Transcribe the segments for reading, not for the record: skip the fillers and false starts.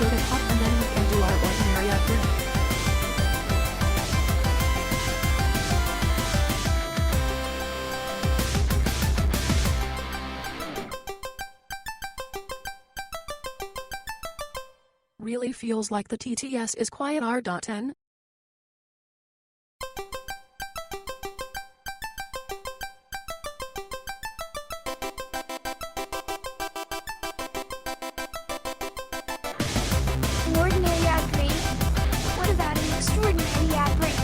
soda pop, and then we can do our ordinary ad break. Really feels like the TTS is quiet R.N. An ordinary ad break? What about an extraordinary ad break?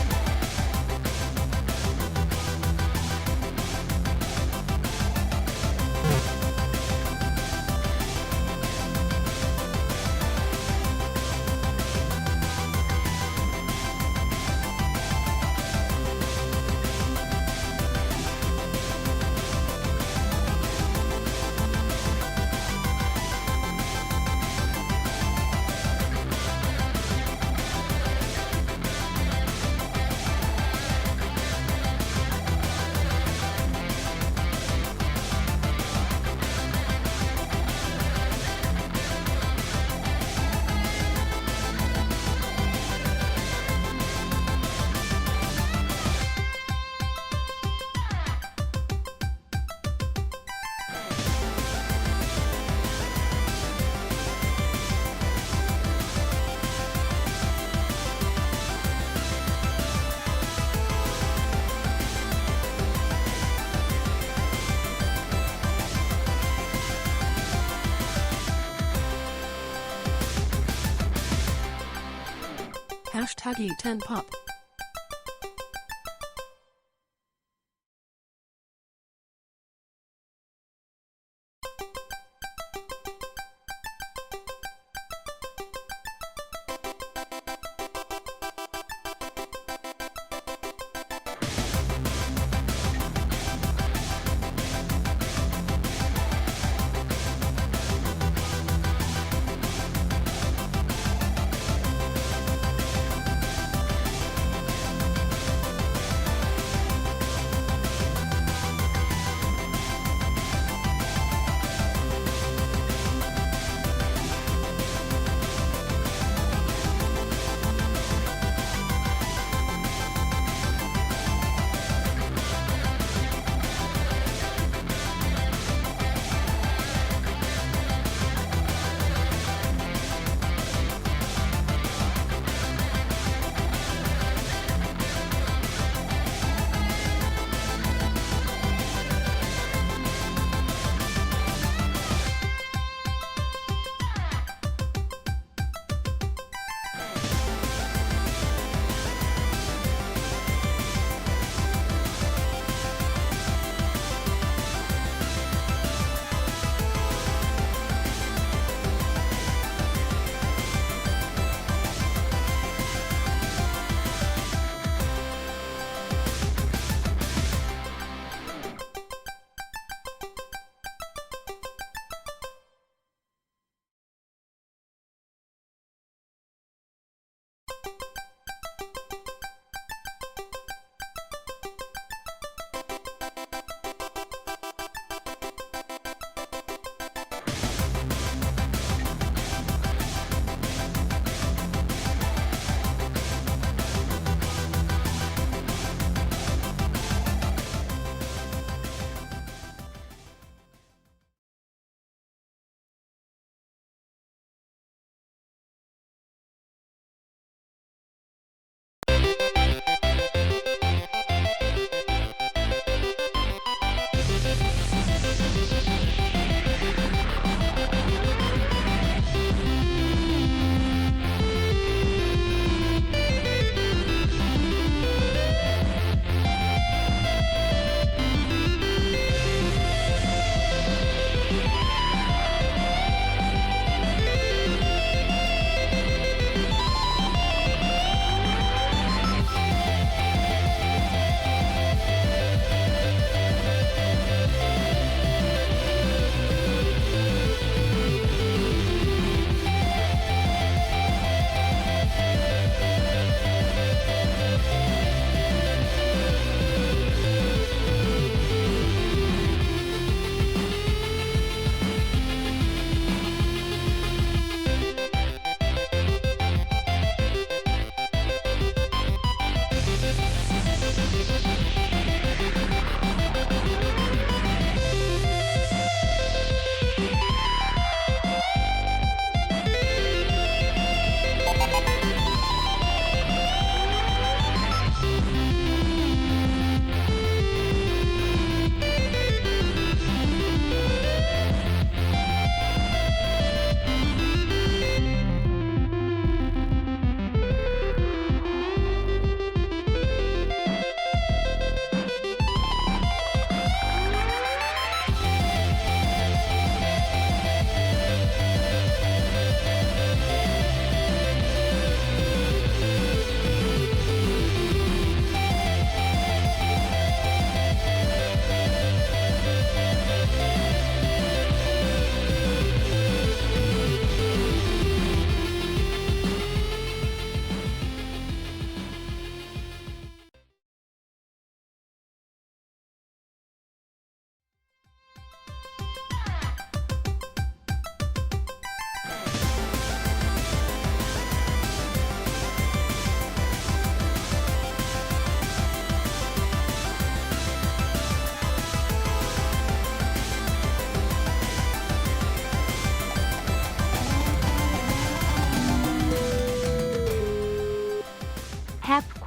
Hashtag E10pop.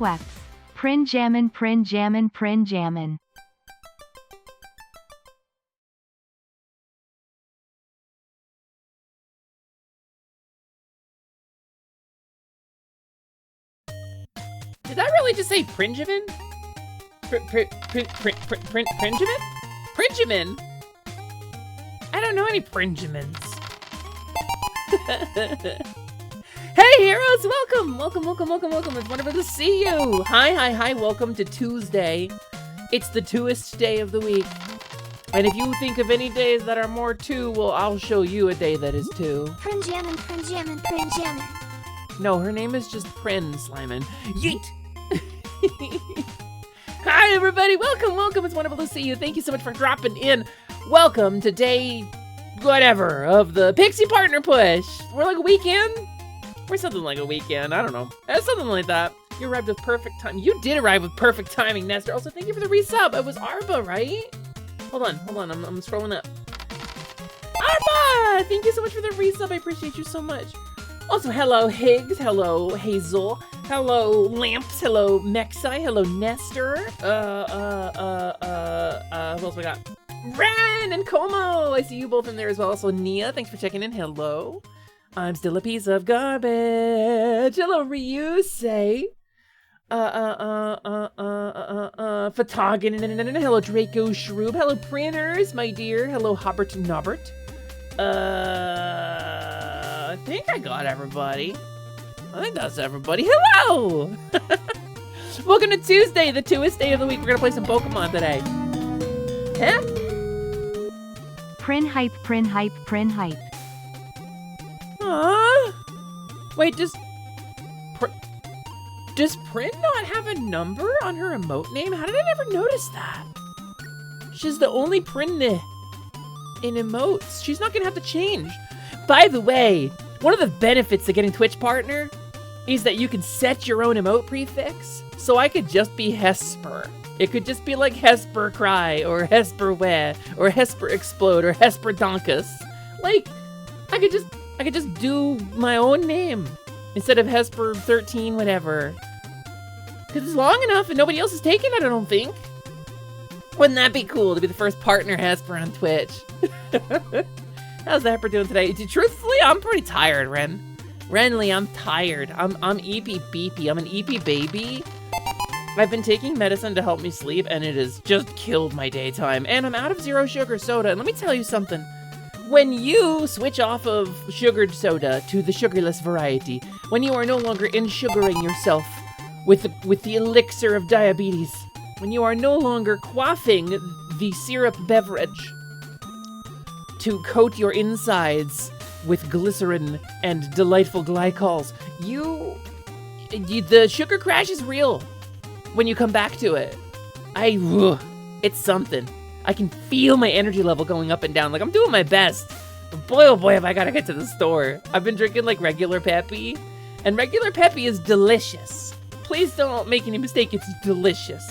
quacks. Prin jammin', prin jammin', prin jammin'. Did that really just say Prinjamin? Prinjamin? Prinjamin? I don't know any Prinjamins. Hey heroes, welcome. It's wonderful to see you. Hi, welcome to Tuesday. It's the 2est day of the week. And if you think of any days that are more 2, well, I'll show you a day that is 2. Prinjamin, Prinjamin, Prinjamin. No, her name is just Prin Slimin. Yeet! Hi everybody, welcome. It's wonderful to see you. Thank you so much for dropping in. Welcome to day whatever of the Pixie Partner Push. We're like a weekend? We're something like a weekend, I don't know. Something like that. You arrived with perfect time. You did arrive with perfect timing, Nestor. Also, thank you for the resub. It was Arba, right? Hold on, I'm scrolling up. Arba! Thank you so much for the resub. I appreciate you so much. Also, hello Higgs, hello Hazel, hello Lamps, hello Mexi, hello Nestor, who else we got? Ren and Como, I see you both in there as well. Also Nia, thanks for checking in, hello. I'm still a piece of garbage. Hello Ryusei. Photogin, hello Draco Shroob, hello Printers, my dear, hello Hobbert Nobbert. I think I got everybody. I think that's everybody. Hello! Welcome to Tuesday, the 2st day of the week. We're gonna play some Pokemon today. Huh? Prin hype, prin hype, prin hype. Wait, does Prin not have a number on her emote name? How did I never notice that? She's the only Prin in emotes. She's not gonna have to change. By the way, one of the benefits of getting Twitch Partner is that you can set your own emote prefix. So I could just be Hesper. It could just be like Hesper Cry, or Hesper Weh, or Hesper Explode, or Hesper Donkus. Like, I could just do my own name instead of Hesper 13 whatever. Because it's long enough and nobody else is taking it, I don't think. Wouldn't that be cool to be the first partner Hesper on Twitch? How's the Hesper doing today? Truthfully, I'm pretty tired, Renly, I'm tired. I'm eepy beepy. I'm an eepy baby. I've been taking medicine to help me sleep, and it has just killed my daytime. And I'm out of zero sugar soda. And let me tell you something. When you switch off of sugared soda to the sugarless variety, when you are no longer ensugaring yourself with the elixir of diabetes, when you are no longer quaffing the syrup beverage to coat your insides with glycerin and delightful glycols, the sugar crash is real when you come back to it. It's something. I can feel my energy level going up and down. Like, I'm doing my best. But boy, oh boy, have I gotta get to the store. I've been drinking, like, regular Peppy. And regular Peppy is delicious. Please don't make any mistake, it's delicious.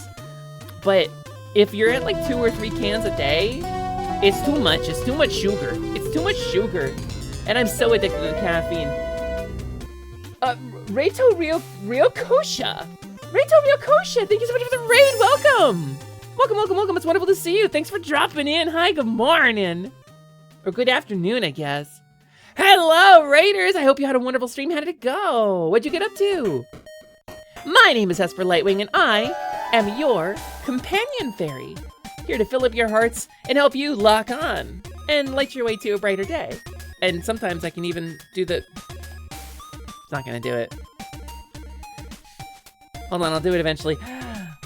But if you're at, like, 2 or 3 cans a day, it's too much. It's too much sugar. It's too much sugar. And I'm so addicted to the caffeine. Reito Ryokosha. Reito Ryokosha, thank you so much for the raid. Welcome. Welcome. It's wonderful to see you. Thanks for dropping in. Hi, good morning. Or good afternoon, I guess. Hello, Raiders. I hope you had a wonderful stream. How did it go? What'd you get up to? My name is Hesper Lightwing, and I am your companion fairy. Here to fill up your hearts and help you lock on and light your way to a brighter day. And sometimes I can even do the... It's not gonna do it. Hold on, I'll do it eventually.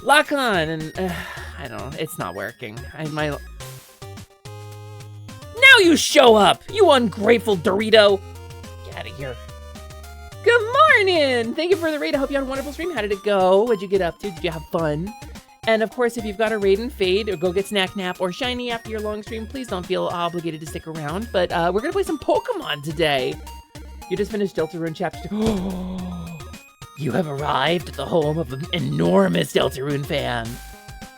Lock on, and I don't know, it's not working. Now you show up, you ungrateful Dorito. Get out of here. Good morning. Thank you for the raid. I hope you had a wonderful stream. How did it go? What'd you get up to? Did you have fun? And of course, if you've got a raid and fade, or go get snack nap or shiny after your long stream, please don't feel obligated to stick around. But we're gonna play some Pokemon today. You just finished Deltarune Chapter 2. You have arrived at the home of an enormous Deltarune fan.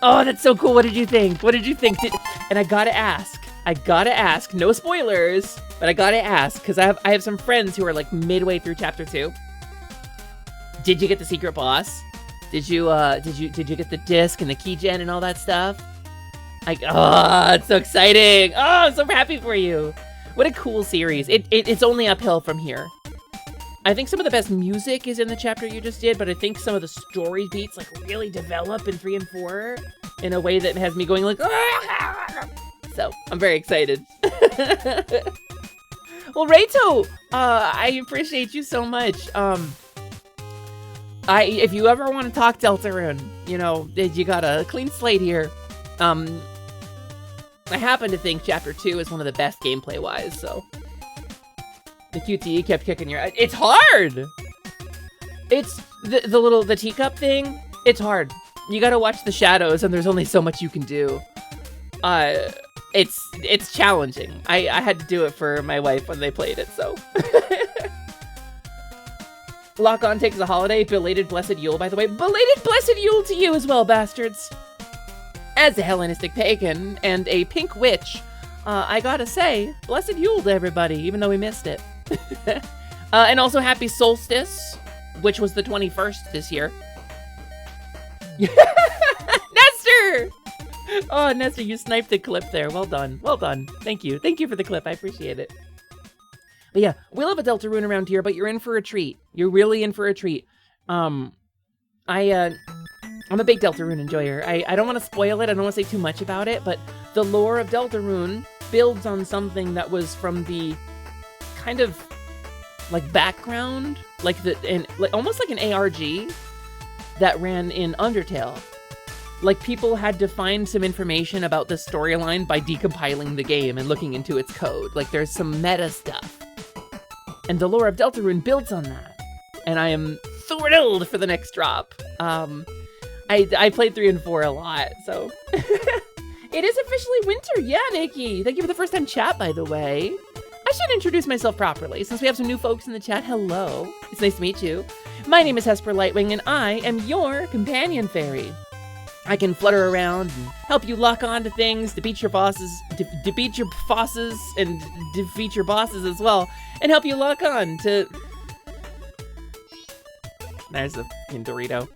Oh, that's so cool. What did you think? And I gotta ask, no spoilers, but I gotta ask, because I have some friends who are like midway through Chapter 2. Did you get the secret boss? Did you get the disc and the key gen and all that stuff? Like, oh, it's so exciting. Oh, I'm so happy for you. What a cool series. It's only uphill from here. I think some of the best music is in the chapter you just did, but I think some of the story beats like really develop in 3 and 4 in a way that has me going like, so I'm very excited. Well, Reito, I appreciate you so much. If you ever want to talk Deltarune, you know, you got a clean slate here. I happen to think Chapter 2 is one of the best gameplay-wise, so... The QTE kept kicking your ass. It's hard! It's the teacup thing, it's hard. You gotta watch the shadows, and there's only so much you can do. It's challenging. I had to do it for my wife when they played it, so... Lock On takes a holiday. Belated Blessed Yule, by the way. Belated Blessed Yule to you as well, bastards! As a Hellenistic pagan and a pink witch, I gotta say, Blessed Yule to everybody, even though we missed it. And also Happy Solstice, which was the 21st this year. Nestor! Oh, Nestor, you sniped the clip there. Well done. Well done. Thank you. Thank you for the clip. I appreciate it. But yeah, we love a Deltarune around here, but you're in for a treat. You're really in for a treat. I'm a big Deltarune enjoyer. I don't want to spoil it. I don't want to say too much about it, but the lore of Deltarune builds on something that was from the kind of like background, like almost like an ARG that ran in Undertale. Like people had to find some information about the storyline by decompiling the game and looking into its code. Like there's some meta stuff. And the lore of Deltarune builds on that. And I am thrilled for the next drop. I played 3 and 4 a lot, so. It is officially winter, yeah, Nikki. Thank you for the first time chat, by the way. I should introduce myself properly, since we have some new folks in the chat. Hello, it's nice to meet you. My name is Hesper Lightwing, and I am your companion fairy. I can flutter around and help you lock on to things, to beat your bosses, to beat your bosses, and defeat your bosses as well, and help you lock on to... There's a Dorito.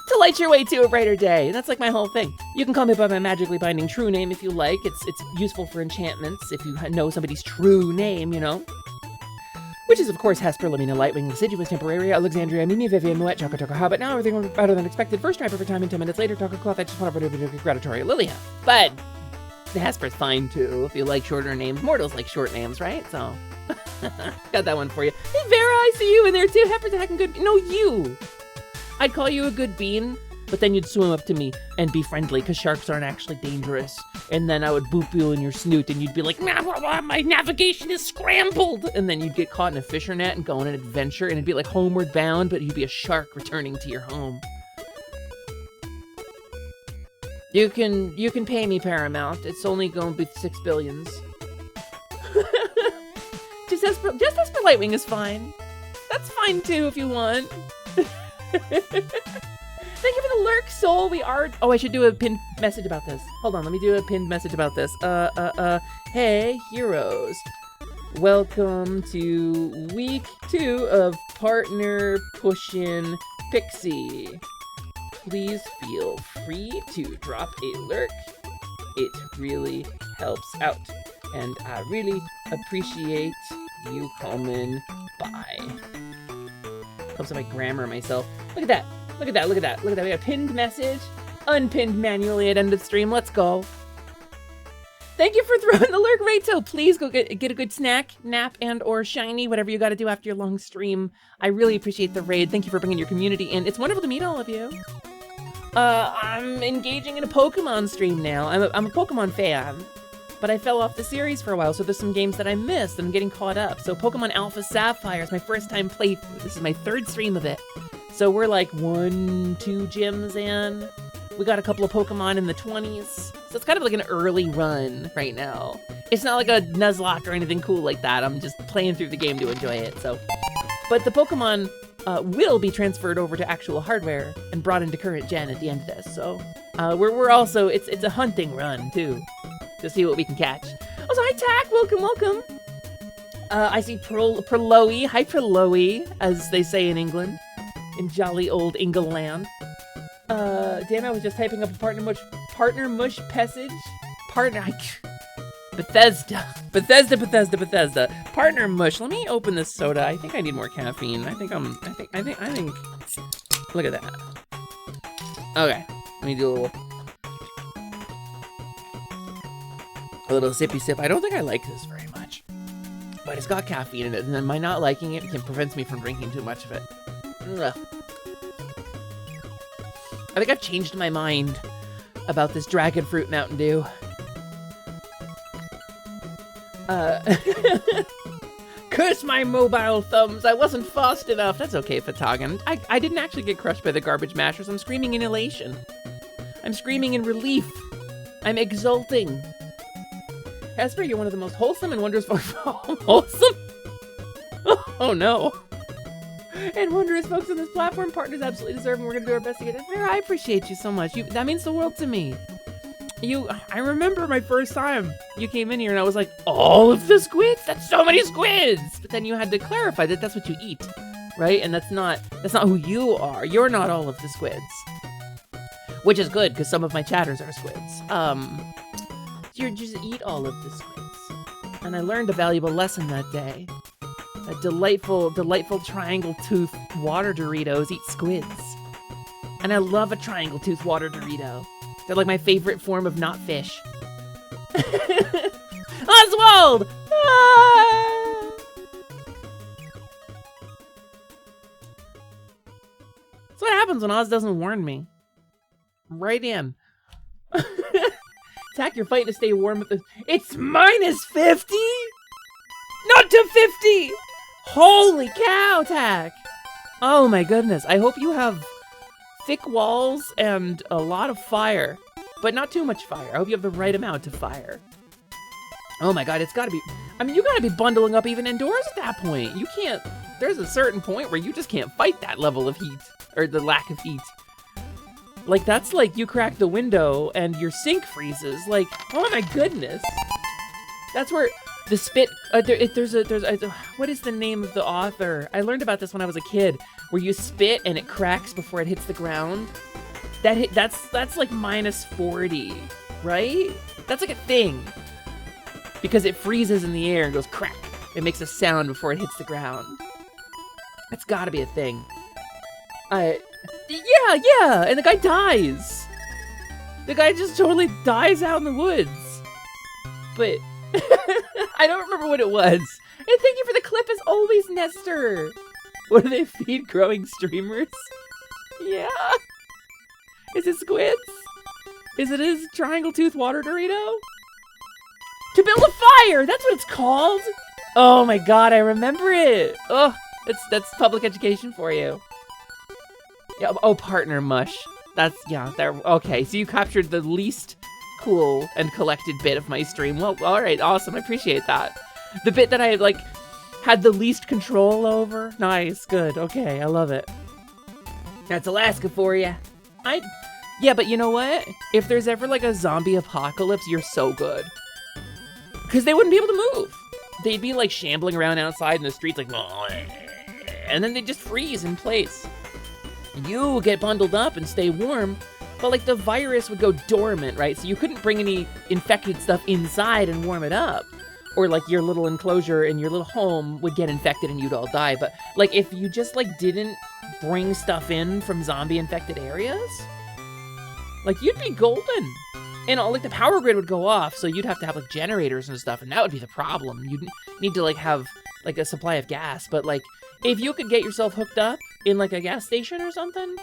To light your way to a brighter day. That's like my whole thing. You can call me by my magically binding true name if you like. It's useful for enchantments if you know somebody's true name, you know. Which is, of course, Hesper, Lamina, Lightwing, Deciduous, Temporaria, Alexandria, Mimi, Vivian, Moet, Choco, Toco, Hobbit. Now everything was better than expected. First try for time and 10 minutes later, Toco Cloth. I just want to be gratitory, Lilia. But the Hesper's fine too if you like shorter names. Mortals like short names, right? So got that one for you. Hey Vera, I see you in there too. Hesper's a heckin' good. No, you. I'd call you a good bean, but then you'd swim up to me and be friendly, because sharks aren't actually dangerous. And then I would boop you in your snoot, and you'd be like, my navigation is scrambled! And then you'd get caught in a fisher net and go on an adventure, and it'd be like Homeward Bound, but you'd be a shark returning to your home. You can pay me Paramount. It's only going to be 6 billions. Just Hesper Lightwing is fine. That's fine too if you want. Thank you for the lurk, Soul. We are... Oh, I should do a pinned message about this. Hold on, let me do a pinned message about this. Hey, heroes. Welcome to week 2 of Partner Pushin Pixie. Please feel free to drop a lurk. It really helps out. And I really appreciate you coming by. Helps my grammar myself. Look at that. Look at that. Look at that. Look at that. We got a pinned message. Unpinned manually at end of stream. Let's go. Thank you for throwing the lurk, Rachel. Please go get a good snack, nap, and or shiny, whatever you got to do after your long stream. I really appreciate the raid. Thank you for bringing your community in. It's wonderful to meet all of you. I'm engaging in a Pokemon stream now. I'm a Pokemon fan. But I fell off the series for a while, so there's some games that I missed, and I'm getting caught up. So Pokemon Alpha Sapphire is my first time playthrough. This is my 3rd stream of it. So we're like 1-2 gyms in. We got a couple of Pokemon in the 20s. So it's kind of like an early run right now. It's not like a Nuzlocke or anything cool like that. I'm just playing through the game to enjoy it, so. But the Pokemon will be transferred over to actual hardware and brought into current gen at the end of this. So we're also, it's a hunting run too, to see what we can catch. Also, hi Tack, welcome. I see Proloe, hi Proloe, as they say in England. in jolly old England. Damn, I was just typing up a partner mush passage. Bethesda. Partner mush. Let me open this soda. I think I need more caffeine. I think. Look at that. Okay, let me do a little sippy sip. I don't think I like this very much, but it's got caffeine in it, and my not liking it prevents me from drinking too much of it. Ugh. I think I've changed my mind about this dragon fruit Mountain Dew. Curse my mobile thumbs, I wasn't fast enough. That's okay, Fatagan. I didn't actually get crushed by the garbage mashers. I'm screaming in elation. I'm screaming in relief. I'm exulting. Casper, you're one of the most wholesome and wondrous folks. Wholesome? Oh no. And wondrous folks on this platform. Partners absolutely deserve, and we're gonna do our best to get it there. I appreciate you so much. That means the world to me. I remember my first time you came in here and I was like, all of the squids? That's so many squids! But then you had to clarify that that's what you eat, right? And that's not who you are. You're not all of the squids. Which is good, because some of my chatters are squids. You just eat all of the squids. And I learned a valuable lesson that day. A delightful triangle tooth water Doritos eat squids. And I love a triangle tooth water Dorito. They're like my favorite form of not fish. Oswald! Ah! That's what happens when Oz doesn't warn me. Right in. Tack, you're fighting to stay warm with the... It's minus 50? Not to 50! Holy cow, Tack! Oh my goodness. I hope you have thick walls and a lot of fire. But not too much fire. I hope you have the right amount of fire. Oh my god, it's gotta be... I mean, you gotta be bundling up even indoors at that point. You can't... There's a certain point where you just can't fight that level of heat. Or the lack of heat. Like, that's like you crack the window and your sink freezes. Like, oh my goodness. That's where the spit... what is the name of the author? I learned about this when I was a kid. Where you spit and it cracks before it hits the ground. That's like minus 40, right? That's like a thing. Because it freezes in the air and goes crack. It makes a sound before it hits the ground. That's gotta be a thing. Yeah, and the guy dies. The guy just totally dies out in the woods. But I don't remember what it was. And thank you for the clip as always, Nestor. What do they feed growing streamers? Yeah. Is it squids? Is it his triangle tooth water Dorito? To build a fire! That's what it's called! Oh my god, I remember it! Oh, that's public education for you. Yeah, oh, partner mush. Okay, so you captured the least cool and collected bit of my stream. Well, alright, awesome, I appreciate that. The bit that I, like, had the least control over. Nice, good, okay, I love it. That's Alaska for you. Yeah, but you know what? If there's ever like a zombie apocalypse, you're so good. Because they wouldn't be able to move. They'd be like shambling around outside in the streets like, and then they'd just freeze in place. You get bundled up and stay warm, but like the virus would go dormant, right? So you couldn't bring any infected stuff inside and warm it up. Or like your little enclosure in your little home would get infected and you'd all die. But like if you just like didn't bring stuff in from zombie infected areas, like you'd be golden. And all, like the power grid would go off, so you'd have to have like generators and stuff, and that would be the problem. You'd need to like have like a supply of gas. But like if you could get yourself hooked up in like a gas station or something,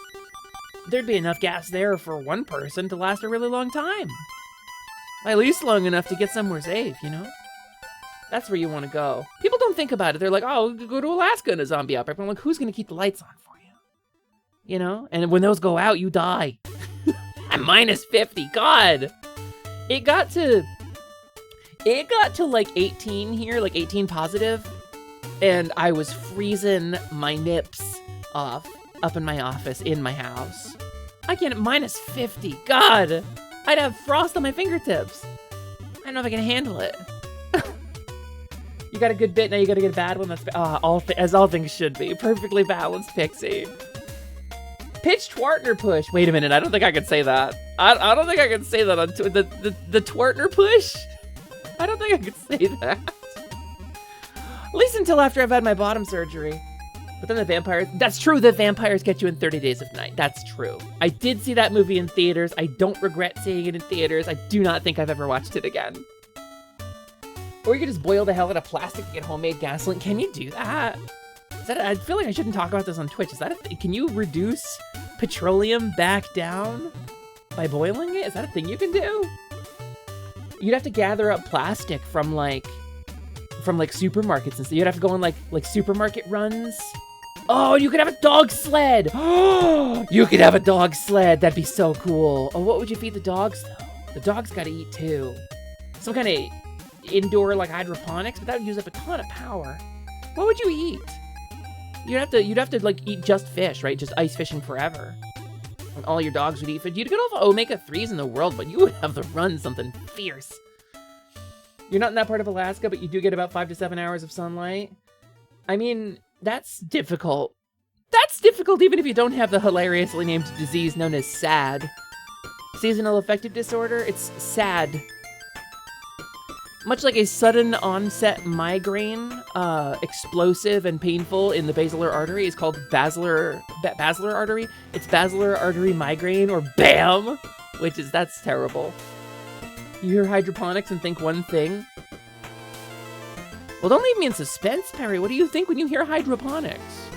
there'd be enough gas there for one person to last a really long time. At least long enough to get somewhere safe, you know? That's where you want to go. People don't think about it. They're like, oh, go to Alaska in a zombie outbreak. I'm like, who's going to keep the lights on for you? You know? And when those go out, you die. I'm minus 50. God. It got to like 18 here, like 18 positive. And I was freezing my nips off up in my office, in my house. I can't, minus 50. God. I'd have frost on my fingertips. I don't know if I can handle it. You got a good bit, now you gotta get a bad one. That's as all things should be. Perfectly balanced, Pixie. Pitch Twartner push. Wait a minute, I don't think I can say that. I don't think I can say that on the Twartner push. I don't think I can say that. At least until after I've had my bottom surgery. But then the vampires, that's true, the vampires get you in 30 Days of Night. That's true. I did see that movie in theaters. I don't regret seeing it in theaters. I do not think I've ever watched it again. Or you could just boil the hell out of plastic to get homemade gasoline. Can you do that? Is that I feel like I shouldn't talk about this on Twitch. Is that a thing? Can you reduce petroleum back down by boiling it? Is that a thing you can do? You'd have to gather up plastic from like supermarkets and stuff. You'd have to go on like supermarket runs. Oh, you could have a dog sled. Oh, you could have a dog sled. That'd be so cool. Oh, what would you feed the dogs though? The dogs gotta eat too. Some kind of indoor like hydroponics, but that would use up a ton of power. What would you eat? You'd have to like eat just fish, right? Just ice fishing forever. And all your dogs would eat fish. You'd get all the omega-3s in the world, but you would have to run something fierce. You're not in that part of Alaska, but you do get about 5 to 7 hours of sunlight. I mean, that's difficult. That's difficult even if you don't have the hilariously named disease known as SAD. Seasonal affective disorder, it's SAD. Much like a sudden onset migraine, explosive and painful in the basilar artery is called basilar artery. It's basilar artery migraine, or BAM, that's terrible. You hear hydroponics and think one thing. Well, don't leave me in suspense, Perry. What do you think when you hear hydroponics?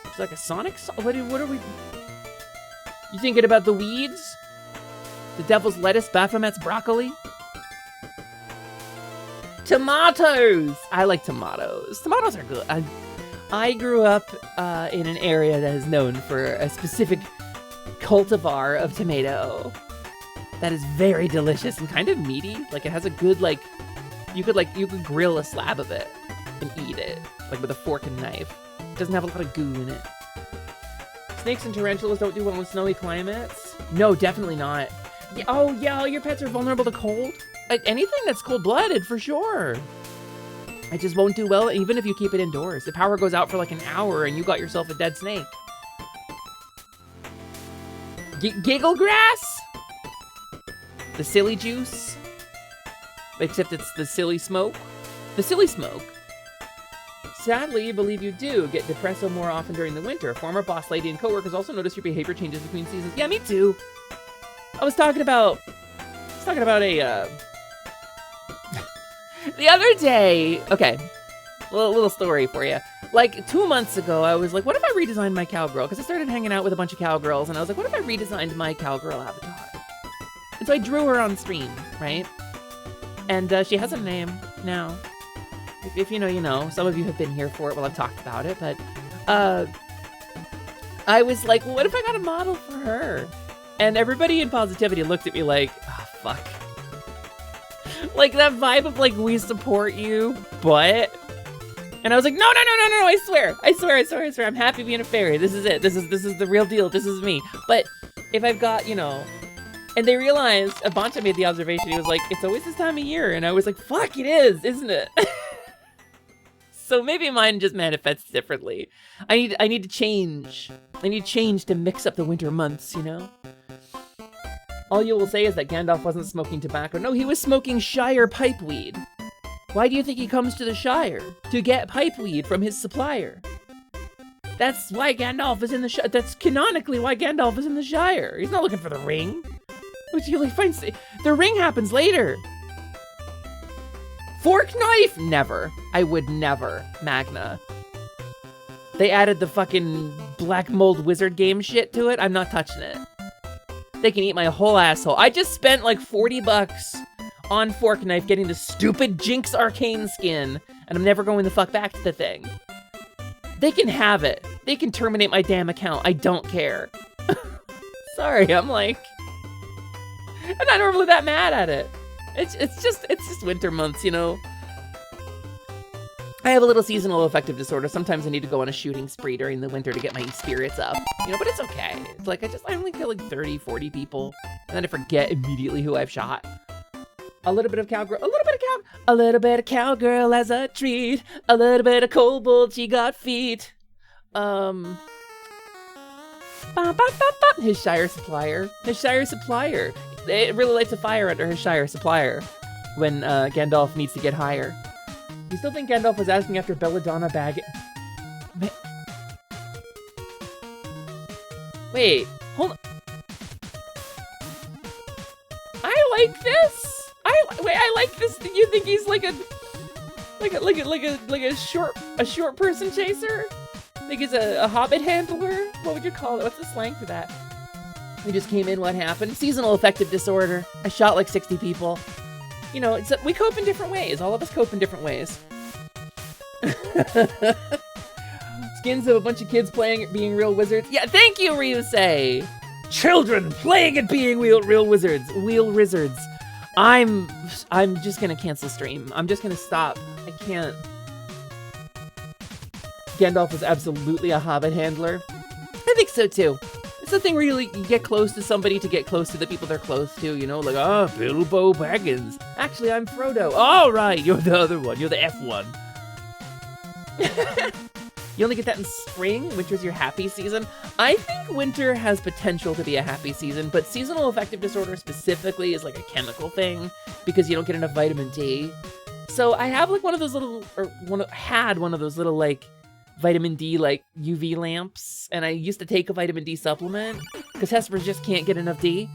It's like a Sonic song? What are we... You thinking about the weeds? The devil's lettuce, Baphomet's broccoli? Tomatoes! I like tomatoes. Tomatoes are good. I grew up in an area that is known for a specific cultivar of tomato that is very delicious and kind of meaty. Like, it has a good, like, you could grill a slab of it and eat it, like with a fork and knife. It doesn't have a lot of goo in it. Snakes and tarantulas don't do well in snowy climates. No, definitely not. Yeah, oh, yeah, your pets are vulnerable to cold. Anything that's cold-blooded, for sure. It just won't do well, even if you keep it indoors. The power goes out for like an hour, and you got yourself a dead snake. Giggle grass? The silly juice? Except it's the silly smoke. The silly smoke. Sadly, you believe you do get depresso more often during the winter. Former boss lady and coworkers also notice your behavior changes between seasons. Yeah, me too. I was talking about a, the other day, okay, little story for you. Like 2 months ago, I was like, what if I redesigned my cowgirl? Because I started hanging out with a bunch of cowgirls, and I was like, what if I redesigned my cowgirl avatar? And so I drew her on stream, right? And she has a name now. If you know, you know. Some of you have been here for it while I've talked about it, but I was like, well, what if I got a model for her? And everybody in positivity looked at me like, oh, fuck. Like that vibe of like, we support you, but... And I was like, no, I swear. I'm happy being a fairy. This is it. This is the real deal. This is me. But if I've got, you know... And they realized, Abanta made the observation, he was like, it's always this time of year. And I was like, fuck, it is, isn't it? So maybe mine just manifests differently. I need to change. I need change to mix up the winter months, you know? All you will say is that Gandalf wasn't smoking tobacco. No, he was smoking Shire pipeweed. Why do you think he comes to the Shire? To get pipeweed from his supplier. That's why Gandalf is in the Shire. That's canonically why Gandalf is in the Shire. He's not looking for the ring. Which you like find the ring happens later. Fork knife? Never. I would never. Magna. They added the fucking black mold wizard game shit to it. I'm not touching it. They can eat my whole asshole. I just spent like 40 bucks on fork knife getting the stupid Jinx arcane skin, and I'm never going the fuck back to the thing. They can have it. They can terminate my damn account. I don't care. Sorry, I'm not normally that mad at it. It's just winter months, you know. I have a little seasonal affective disorder. Sometimes I need to go on a shooting spree during the winter to get my spirits up, you know, but it's okay. It's like, I only kill like 30, 40 people, and then I forget immediately who I've shot. A little bit of cowgirl, a little bit of cowgirl as a treat, a little bit of kobold, she got feet. Ba, ba, ba, ba. His Shire supplier. His Shire supplier. It really lights a fire under his Shire supplier when Gandalf needs to get higher. You still think Gandalf was asking after Belladonna Baggins? Wait, hold on. I like this. I like this. You think he's like a short person chaser? Think he's a hobbit handler? What would you call it? What's the slang for that? We just came in, what happened? Seasonal affective disorder. I shot like 60 people. You know, we cope in different ways. All of us cope in different ways. Skins of a bunch of kids playing at being real wizards. Yeah, thank you, Ryusei! Children playing at being real wizards. Wheel wizards. I'm just gonna cancel stream. I'm just gonna stop. I can't. Gandalf was absolutely a hobbit handler. I think so too. It's the thing where you get close to somebody to get close to the people they're close to, you know? Like, Bilbo Baggins. Actually, I'm Frodo. All right, you're the other one. You're the F1. You only get that in spring. Winter's your happy season. I think winter has potential to be a happy season, but seasonal affective disorder specifically is like a chemical thing because you don't get enough vitamin D. So I have like one of those little, had one of those little like vitamin D like UV lamps, and I used to take a vitamin D supplement because Hespers just can't get enough D.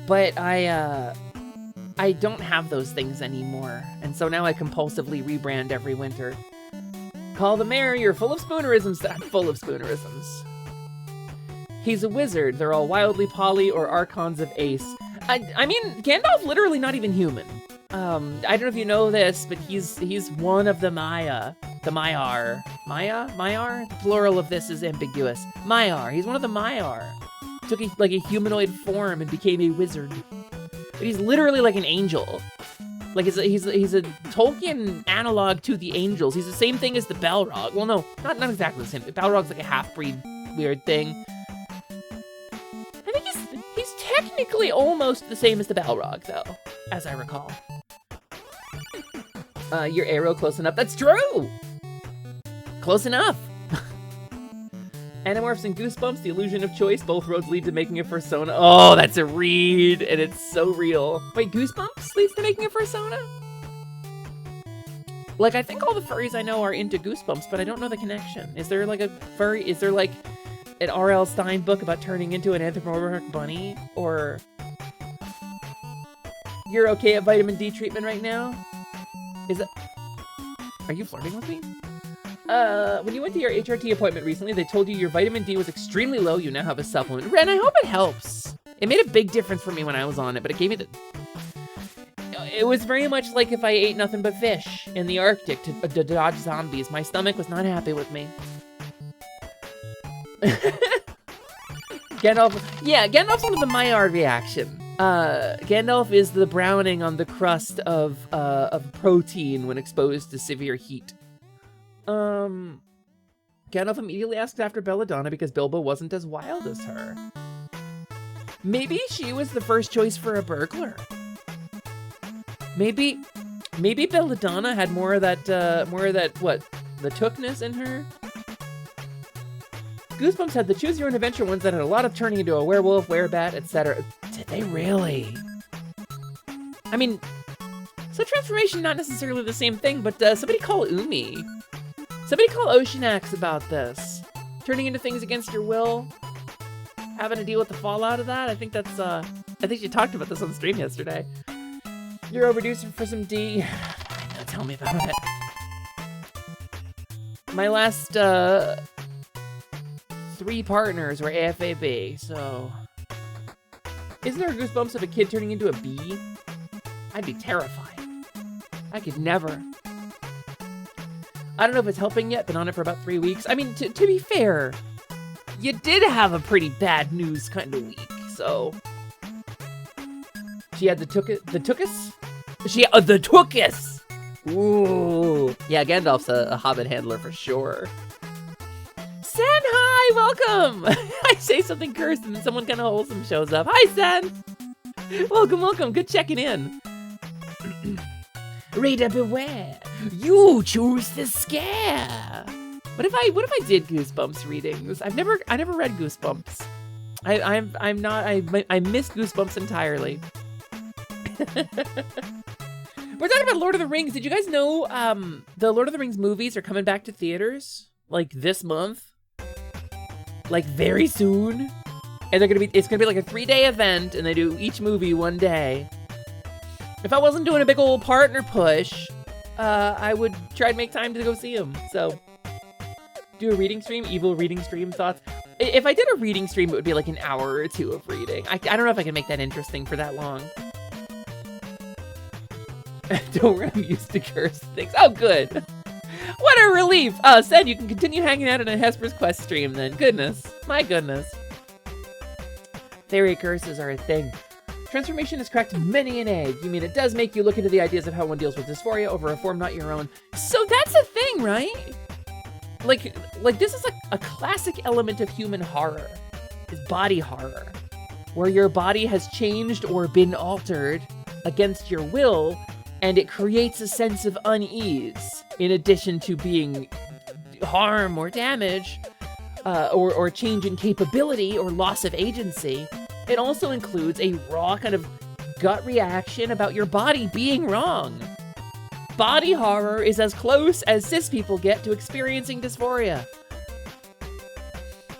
But I don't have those things anymore, and so now I compulsively rebrand every winter. Call the mayor, you're full of spoonerisms. I'm full of spoonerisms. He's a wizard. They're all wildly poly or archons of ace. I mean, Gandalf literally not even human. I don't know if you know this, but he's one of the Maya. The Maiar. Maya? Maiar? The plural of this is ambiguous. Maiar. He's one of the Maiar. Took a humanoid form and became a wizard. But he's literally like an angel. Like he's a Tolkien analog to the angels. He's the same thing as the Balrog. Well, no, not exactly the same. The Balrog's like a half-breed weird thing. I think he's technically almost the same as the Balrog, though, as I recall. Your arrow close enough. That's true! Close enough. Animorphs and Goosebumps, the illusion of choice. Both roads lead to making a fursona. Oh, that's a read, and it's so real. Wait, Goosebumps leads to making a fursona? Like, I think all the furries I know are into Goosebumps, but I don't know the connection. Is there like a furry? Is there like an R.L. Stein book about turning into an anthropomorphic bunny? Or you're okay at vitamin D treatment right now? Is it? Are you flirting with me? When you went to your HRT appointment recently, they told you your vitamin D was extremely low. You now have a supplement. Ren, I hope it helps. It made a big difference for me when I was on it, but it gave me the... It was very much like if I ate nothing but fish in the Arctic to dodge zombies. My stomach was not happy with me. Gandalf... Yeah, Gandalf's one of the Maillard reaction. Gandalf is the browning on the crust of protein when exposed to severe heat. Gandalf immediately asks after Belladonna because Bilbo wasn't as wild as her. Maybe she was the first choice for a burglar. Maybe Belladonna had more of that, what, the tookness in her? Goosebumps had the choose your own adventure ones that had a lot of turning into a werewolf, werebat, etc. Did they really? I mean, so transformation not necessarily the same thing, but somebody call Umi. Somebody call Oceanax about this. Turning into things against your will. Having to deal with the fallout of that. I think that's, I think you talked about this on stream yesterday. You're overdue for some D. Now tell me about it. My last, 3 partners were AFAB, so... Isn't there a Goosebumps of a kid turning into a bee? I'd be terrified. I could never. I don't know if it's helping yet, been on it for about 3 weeks. I mean, to be fair, you did have a pretty bad news kind of week, so... She had the tookus? The tookus! Ooh. Yeah, Gandalf's a hobbit handler for sure. Sen, hi, welcome! I say something cursed and then someone kind of wholesome shows up. Hi, Sen! Welcome, good checking in. Reader beware, you choose the scare. What if I did Goosebumps readings? I never read Goosebumps. I missed Goosebumps entirely. We're talking about Lord of the Rings. Did you guys know the Lord of the Rings movies are coming back to theaters like this month? Like very soon. And it's gonna be like a 3-day event, and they do each movie one day. If I wasn't doing a big old partner push, I would try to make time to go see them. So, do a reading stream, evil reading stream thoughts. If I did a reading stream, it would be like an hour or two of reading. I don't know if I can make that interesting for that long. Don't worry, I'm used to curse things. Oh, good. What a relief. Said you can continue hanging out in a Hesper's Quest stream then. Goodness. My goodness. Fairy curses are a thing. Transformation has cracked many an egg. You mean it does make you look into the ideas of how one deals with dysphoria over a form not your own. So that's a thing, right? Like this is a classic element of human horror. Is body horror. Where your body has changed or been altered against your will, and it creates a sense of unease in addition to being harm or damage, or change in capability or loss of agency. It also includes a raw kind of gut reaction about your body being wrong. Body horror is as close as cis people get to experiencing dysphoria.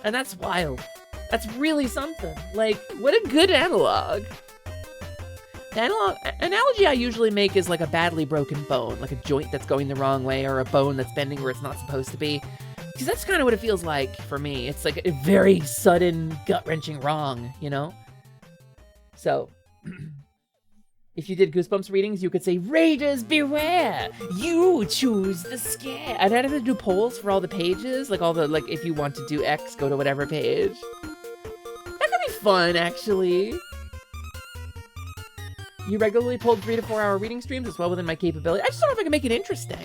And that's wild. That's really something. Like, what a good analog. The analogy I usually make is like a badly broken bone, like a joint that's going the wrong way or a bone that's bending where it's not supposed to be. Because that's kind of what it feels like for me. It's like a very sudden, gut-wrenching wrong, you know? So, if you did Goosebumps readings, you could say, Raiders beware! You choose the scare! I'd have to do polls for all the pages, like if you want to do X, go to whatever page. That could be fun, actually. You regularly pulled 3 to 4 hour reading streams. It's well within my capability. I just don't know if I can make it interesting.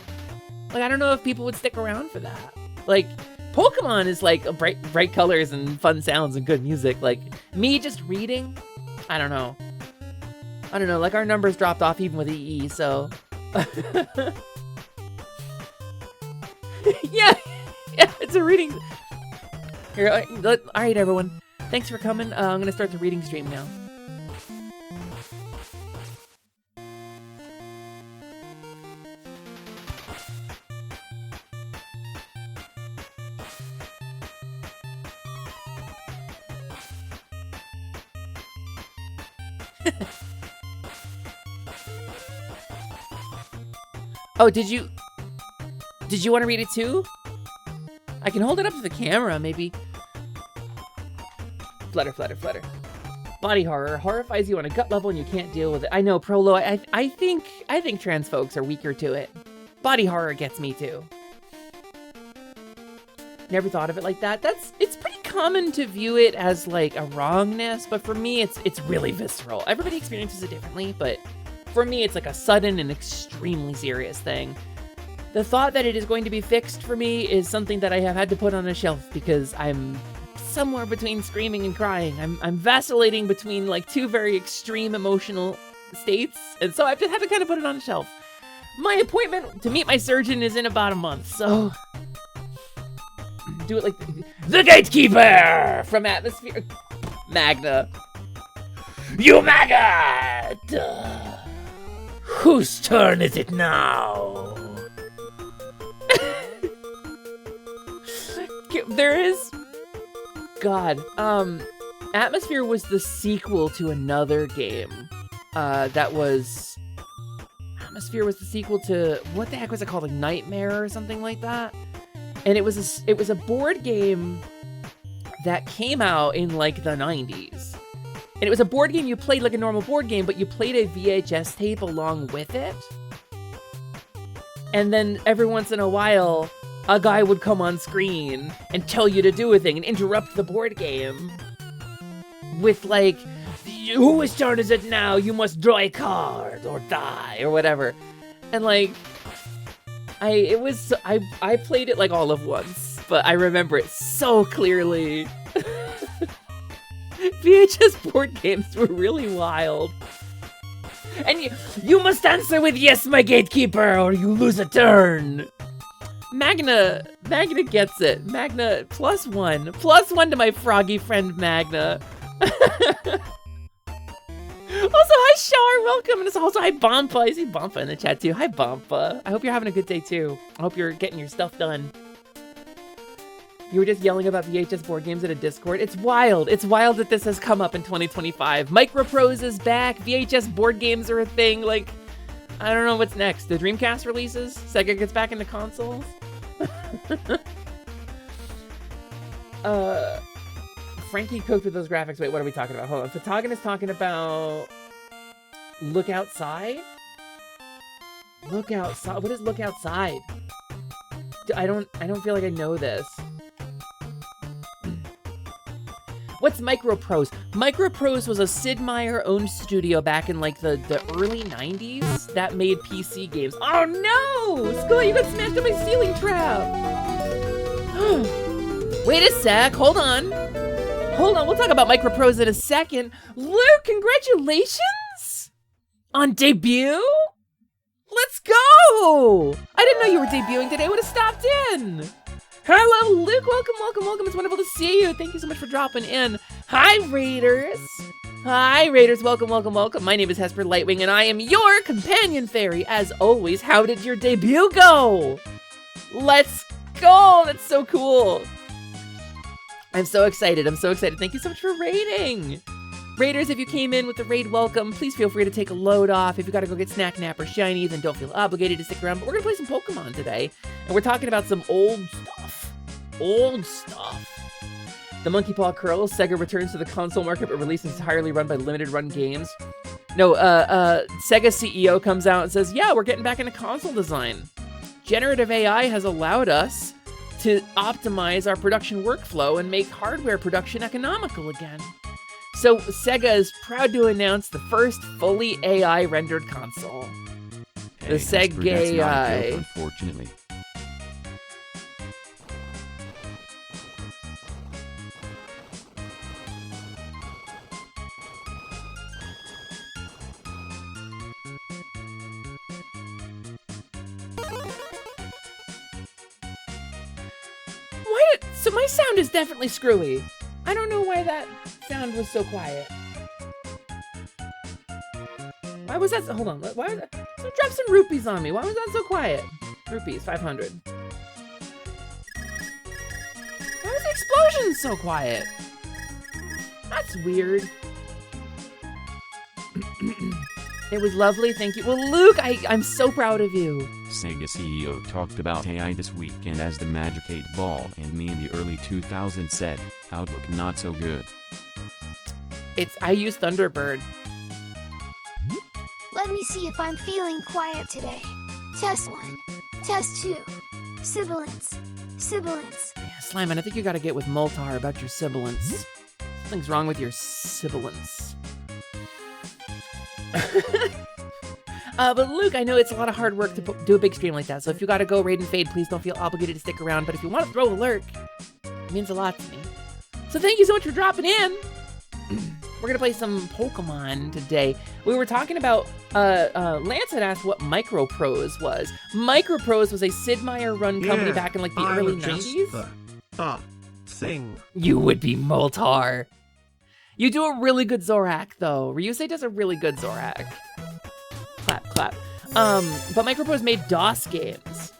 Like, I don't know if people would stick around for that. Like, Pokemon is like bright colors and fun sounds and good music. Like, me just reading, I don't know. Like, our numbers dropped off even with EE, so. yeah, it's a reading. Here, all right, everyone. Thanks for coming. I'm gonna start the reading stream now. Oh, did you want to read it too? I can hold it up to the camera, maybe. Flutter, flutter, flutter. Body horror horrifies you on a gut level and you can't deal with it. I know, Prolo, I think trans folks are weaker to it. Body horror gets me too. Never thought of it like that. It's pretty common to view it as like a wrongness, but for me it's really visceral. Everybody experiences it differently, but for me it's like a sudden and extremely serious thing. The thought that it is going to be fixed for me is something that I have had to put on a shelf because I'm somewhere between screaming and crying. I'm vacillating between like 2 very extreme emotional states, and so I've just had to kind of put it on a shelf. My appointment to meet my surgeon is in about a month, so do it like the Gatekeeper from Atmosphere. Magna. You maggot! Whose turn is it now? There is... God. Atmosphere was the sequel to another game. Atmosphere was the sequel to... What the heck was it called? Like Nightmare or something like that? And it was a board game that came out in like the 90s. And it was a board game you played like a normal board game, but you played a VHS tape along with it. And then every once in a while, a guy would come on screen and tell you to do a thing and interrupt the board game with like, whose turn is it now? You must draw a card or die or whatever. And like, I played it like all of once, but I remember it so clearly. VHS board games were really wild. And you must answer with yes, my gatekeeper, or you lose a turn. Magna gets it. Magna, +1. +1 to my froggy friend Magna. Also, hi Shar, welcome. And it's also hi Bompa. I see Bompa in the chat too. Hi Bompa. I hope you're having a good day too. I hope you're getting your stuff done. You were just yelling about VHS board games at a Discord. It's wild. It's wild that this has come up in 2025. Microprose is back. VHS board games are a thing. Like, I don't know what's next. The Dreamcast releases? Sega gets back into consoles? Frankie cooked with those graphics. Wait, what are we talking about? Hold on. Photogen is talking about Look Outside? Look Outside? What is Look Outside? I don't feel like I know this. What's Microprose? Microprose was a Sid Meier-owned studio back in like the early 90s that made PC games. Oh no! Skull, you got smashed in my ceiling trap! Wait a sec, hold on. Hold on, we'll talk about Microprose in a second. Luke, congratulations! On debut? Let's go! I didn't know you were debuting today, I would have stopped in. Hello, Luke, welcome, welcome, welcome. It's wonderful to see you. Thank you so much for dropping in. Hi, Raiders. Hi, Raiders, welcome, welcome, welcome. My name is Hesper Lightwing, and I am your companion fairy. As always, how did your debut go? Let's go, that's so cool. I'm so excited, I'm so excited. Thank you so much for raiding. Raiders, if you came in with the raid welcome, please feel free to take a load off. If you gotta go get Snack Nap or Shiny, then don't feel obligated to stick around. But we're gonna play some Pokemon today, and we're talking about some old stuff. Old stuff. The Monkey Paw Curls, Sega returns to the console market, but released entirely run by limited run games. No, Sega CEO comes out and says, yeah, we're getting back into console design. Generative AI has allowed us to optimize our production workflow and make hardware production economical again. So Sega is proud to announce the first fully AI rendered console. Hey, the Sega AI. Unfortunately. So my sound is definitely screwy. I don't know why that sound was so quiet. Why was that? Hold on. Why was that? So drop some rupees on me. Why was that so quiet? Rupees, 500. Why was the explosion so quiet? That's weird. It was lovely, thank you. Well, Luke, I'm so proud of you. Sega CEO talked about AI this week, and as the Magic 8 Ball and me in the early 2000s said, Outlook not so good. I use Thunderbird. Let me see if I'm feeling quiet today. Test 1. Test 2. Sibilance. Sibilance. Yeah, Slimeman, I think you gotta get with Moltar about your sibilance. Something's wrong with your sibilance. But Luke, I know it's a lot of hard work to do a big stream like that, so if you gotta go raid and fade, please don't feel obligated to stick around, but if you want to throw a lurk, it means a lot to me. So thank you so much for dropping in! We're gonna play some Pokemon today. We were talking about, Lance had asked what Microprose was. Microprose was a Sid Meier run company back in like the early 90s. Thing. You would be Moltar. You do a really good Zorak, though. Ryusei does a really good Zorak. Clap, clap. But Microprose made DOS games.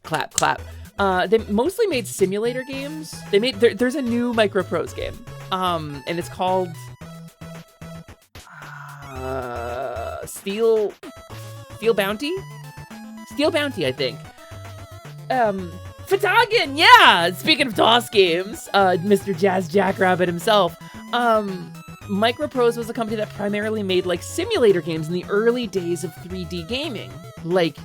Clap, clap. They mostly made simulator games. They made there's a new Microprose game. And it's called Steel Bounty? Steel Bounty, I think. Photogen, yeah! Speaking of DOS games, Mr. Jazz Jackrabbit himself. Microprose was a company that primarily made like simulator games in the early days of 3D gaming. Like,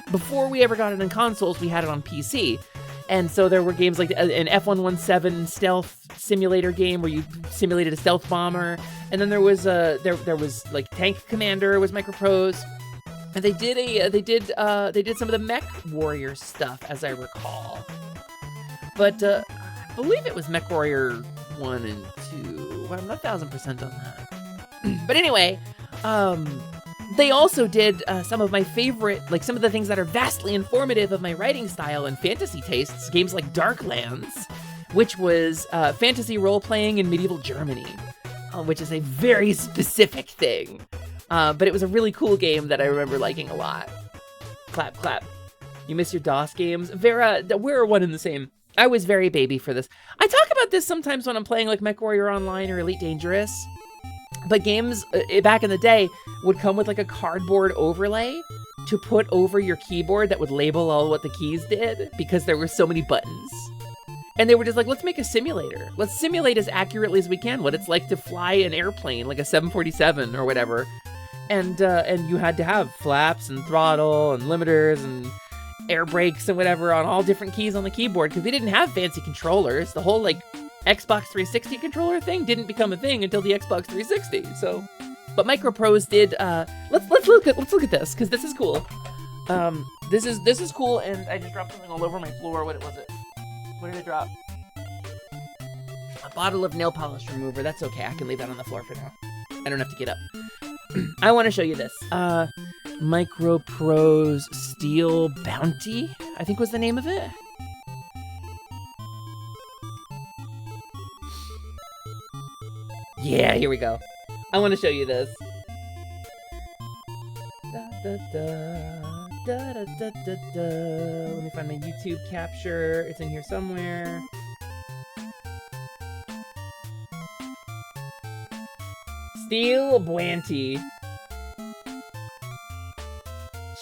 before we ever got it on consoles, we had it on PC. And so there were games like an F117 stealth simulator game where you simulated a stealth bomber. And then there was there was like Tank Commander was Microprose. And they did some of the Mech Warrior stuff, as I recall. But I believe it was Mech Warrior 1 and 2. Well, I'm not 1000% on that. But anyway, They also did some of my favorite, like some of the things that are vastly informative of my writing style and fantasy tastes, games like Darklands, which was fantasy role-playing in medieval Germany, which is a very specific thing. But it was a really cool game that I remember liking a lot. Clap, clap. You miss your DOS games? Vera, we're one and the same. I was very baby for this. I talk about this sometimes when I'm playing like MechWarrior Online or Elite Dangerous. But games back in the day would come with like a cardboard overlay to put over your keyboard that would label all what the keys did because there were so many buttons. And they were just like, let's make a simulator. Let's simulate as accurately as we can what it's like to fly an airplane, like a 747 or whatever. And you had to have flaps and throttle and limiters and air brakes and whatever on all different keys on the keyboard because we didn't have fancy controllers. The whole like Xbox 360 controller thing didn't become a thing until the Xbox 360. So, but Microprose did. Let's look at this because this is cool. This is cool, and I just dropped something all over my floor. What was it? What did I drop? A bottle of nail polish remover. That's okay. I can leave that on the floor for now. I don't have to get up. I want to show you this. Microprose Steel Bounty, I think was the name of it. Yeah, here we go. I want to show you this. Let me find my YouTube capture. It's in here somewhere. Steel Bounty.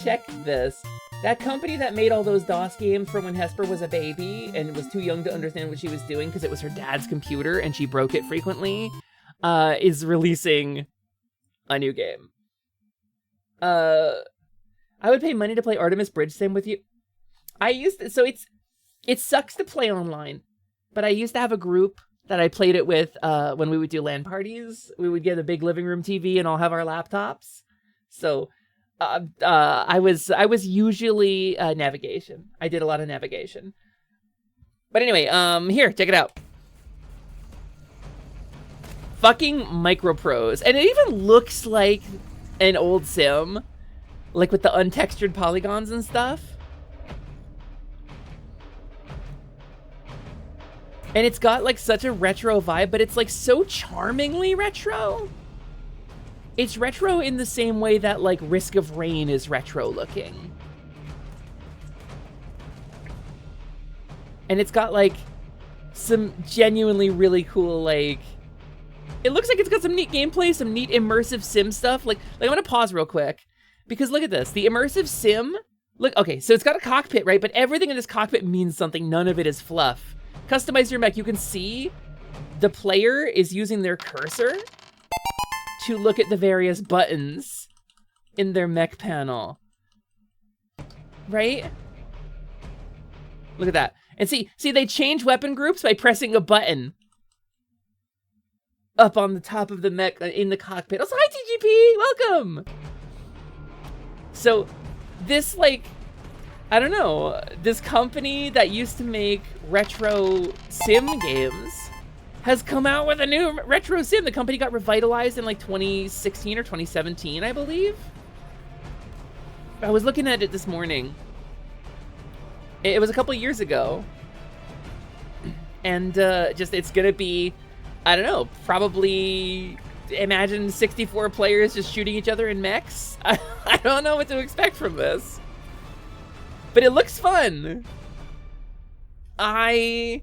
Check this. That company that made all those DOS games from when Hesper was a baby and was too young to understand what she was doing because it was her dad's computer and she broke it frequently, is releasing a new game. I would pay money to play Artemis Bridge Sim with you. It sucks to play online, but I used to have a group that I played it with when we would do LAN parties. We would get a big living room TV and all have our laptops. So I was usually navigation. I did a lot of navigation. But anyway, here, check it out. Fucking Microprose. And it even looks like an old sim. Like with the untextured polygons and stuff. And it's got like such a retro vibe, but it's like so charmingly retro. It's retro in the same way that like Risk of Rain is retro looking. And it's got like some genuinely really cool like... It looks like it's got some neat gameplay, some neat immersive sim stuff. Like I'm gonna pause real quick. Because look at this, the immersive sim, look, okay, so it's got a cockpit, right? But everything in this cockpit means something, none of it is fluff. Customize your mech, you can see the player is using their cursor to look at the various buttons in their mech panel. Right? Look at that. And see, they change weapon groups by pressing a button up on the top of the mech in the cockpit. Also, hi TGP, welcome! So this like, I don't know, this company that used to make retro sim games has come out with a new retro sim. The company got revitalized in like 2016 or 2017, I believe. I was looking at it this morning. It was a couple years ago. And just, it's gonna be, I don't know, probably... Imagine 64 players just shooting each other in mechs. I don't know what to expect from this. But it looks fun. I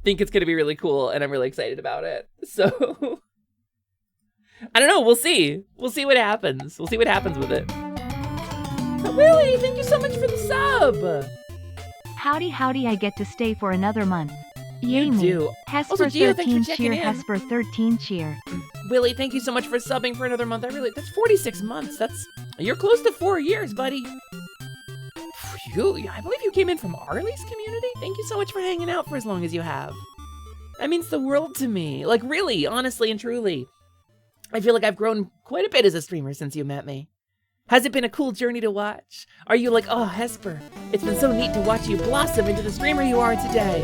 think it's going to be really cool, and I'm really excited about it. So, I don't know. We'll see. We'll see what happens. We'll see what happens with it. Oh, Willie, thank you so much for the sub. Howdy, I get to stay for another month. Yay You me. do. Hesper Also, Gio, thanks for 13 checking cheer, in. Hesper 13 cheer. Willie, thank you so much for subbing for another month. That's 46 months. You're close to 4 years, buddy. I believe you came in from Arlie's community. Thank you so much for hanging out for as long as you have. That means the world to me. Like, really, honestly and truly. I feel like I've grown quite a bit as a streamer since you met me. Has it been a cool journey to watch? Are you like, oh, Hesper, it's been so neat to watch you blossom into the streamer you are today?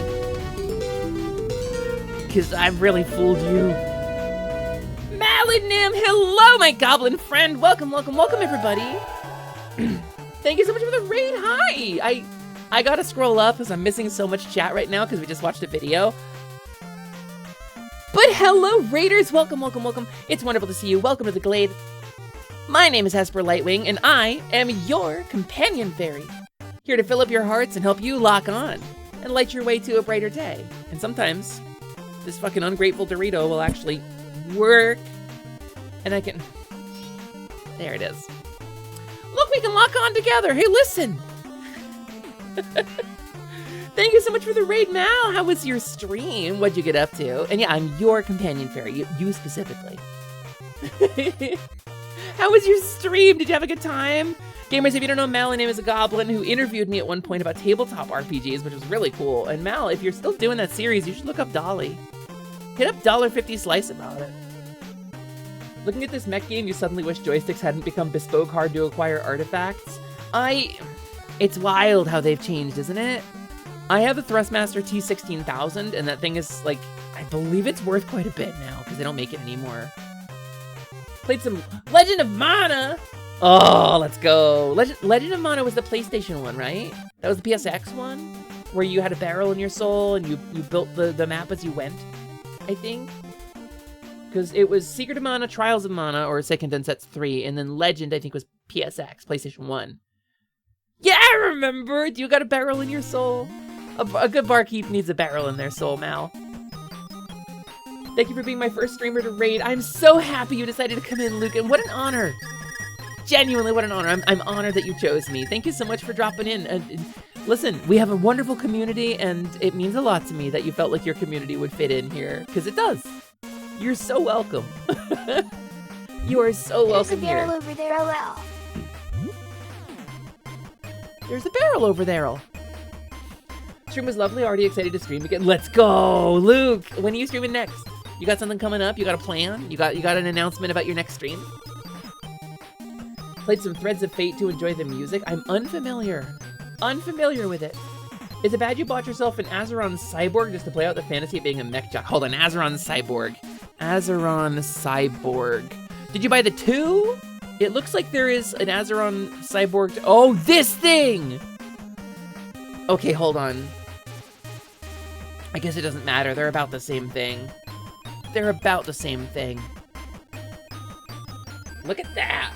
Because I've really fooled you. Silly Nim, hello, my goblin friend. Welcome, welcome, welcome, everybody. Thank you so much for the raid. Hi. I gotta scroll up because I'm missing so much chat right now because we just watched a video. But hello, raiders. Welcome, welcome, welcome. It's wonderful to see you. Welcome to the Glade. My name is Hesper Lightwing, and I am your companion fairy. Here to fill up your hearts and help you lock on and light your way to a brighter day. And sometimes this fucking ungrateful Dorito will actually work. And I can... There it is. Look, we can lock on together. Hey, listen. Thank you so much for the raid, Mal. How was your stream? What'd you get up to? And yeah, I'm your companion fairy. You specifically. How was your stream? Did you have a good time? Gamers, if you don't know, Mal, my name is a goblin who interviewed me at one point about tabletop RPGs, which was really cool. And Mal, if you're still doing that series, you should look up Dolly. Hit up $1.50 Slice about it. Looking at this mech game, you suddenly wish joysticks hadn't become bespoke, hard-to-acquire artifacts. It's wild how they've changed, isn't it? I have the Thrustmaster T16000, and that thing is, like, I believe it's worth quite a bit now, because they don't make it anymore. Played some Legend of Mana! Oh, let's go. Legend of Mana was the PlayStation one, right? That was the PSX one? Where you had a barrel in your soul, and you built the map as you went, I think? Because it was Secret of Mana, Trials of Mana, or Seiken Densetsu 3, and then Legend, I think, was PSX, PlayStation 1. Yeah, I remember! You got a barrel in your soul. A good barkeep needs a barrel in their soul, Mal. Thank you for being my first streamer to raid. I'm so happy you decided to come in, Luke, and what an honor! Genuinely, what an honor. I'm honored that you chose me. Thank you so much for dropping in. Listen, we have a wonderful community, and it means a lot to me that you felt like your community would fit in here, because it does. You're so welcome. You are so welcome here. There's a barrel over there, LL. There's a barrel over there. Stream was lovely. Already excited to stream again. Let's go, Luke. When are you streaming next? You got something coming up? You got a plan? You got an announcement about your next stream? Played some Threads of Fate to enjoy the music. I'm unfamiliar with it. Is it bad you bought yourself an Azeron Cyborg just to play out the fantasy of being a mech jock? Hold on, Azeron Cyborg. Azeron Cyborg. Did you buy the 2? It looks like there is an Azeron Cyborg. Oh, this thing! Okay, hold on. I guess it doesn't matter. They're about the same thing. They're about the same thing. Look at that!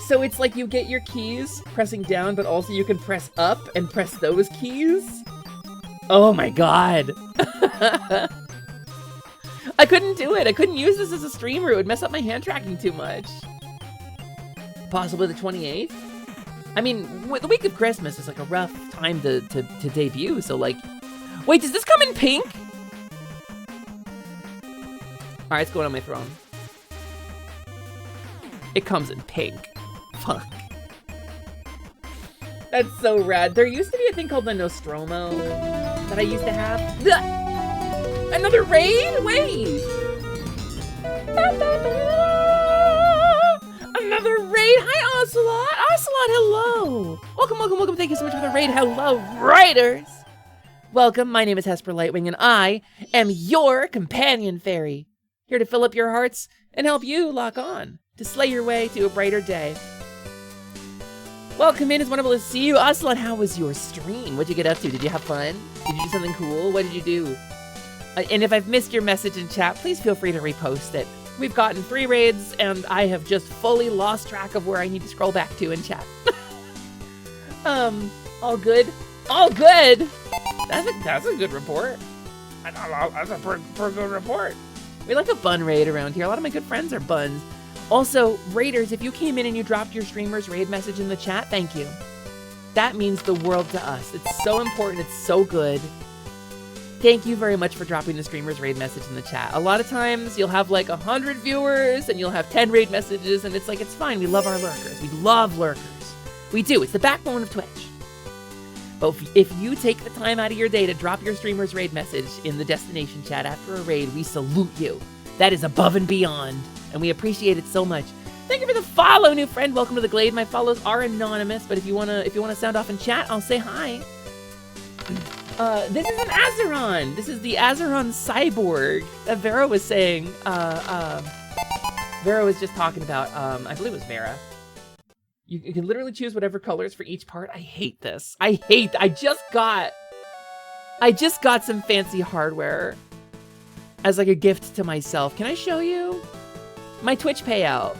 So it's like you get your keys pressing down, but also you can press up and press those keys? Oh my god. I couldn't do it. I couldn't use this as a streamer. It would mess up my hand tracking too much. Possibly the 28th? I mean, the week of Christmas is like a rough time to debut, so like... Wait, does this come in pink? Alright, it's going on my throne. It comes in pink. Fuck. That's so rad. There used to be a thing called the Nostromo that I used to have. Another raid? Wait! Another raid? Hi, Ocelot! Ocelot, hello! Welcome, welcome, welcome. Thank you so much for the raid. Hello, raiders! Welcome, my name is Hesper Lightwing, and I am your companion fairy. Here to fill up your hearts and help you lock on to slay your way to a brighter day. Welcome in, it's wonderful to see you. Ocelot, how was your stream? What'd you get up to? Did you have fun? Did you do something cool? What did you do? And if I've missed your message in chat, please feel free to repost it. We've gotten 3 raids, and I have just fully lost track of where I need to scroll back to in chat. All good? All good? That's a good report. That's a pretty good report. We like a bun raid around here. A lot of my good friends are buns. Also, raiders, if you came in and you dropped your streamer's raid message in the chat, thank you. That means the world to us. It's so important. It's so good. Thank you very much for dropping the streamer's raid message in the chat. A lot of times, you'll have like 100 viewers, and you'll have 10 raid messages, and it's like, it's fine. We love our lurkers. We love lurkers. We do. It's the backbone of Twitch. But if you take the time out of your day to drop your streamer's raid message in the destination chat after a raid, we salute you. That is above and beyond, and we appreciate it so much. Thank you for the follow, new friend. Welcome to the Glade. My follows are anonymous, but if you wanna sound off in chat, I'll say hi. This is an Azeron. This is the Azeron cyborg that Vera was saying. Vera was just talking about, I believe it was Vera. You can literally choose whatever colors for each part. I hate this. I just got some fancy hardware as like a gift to myself. Can I show you? My Twitch payout.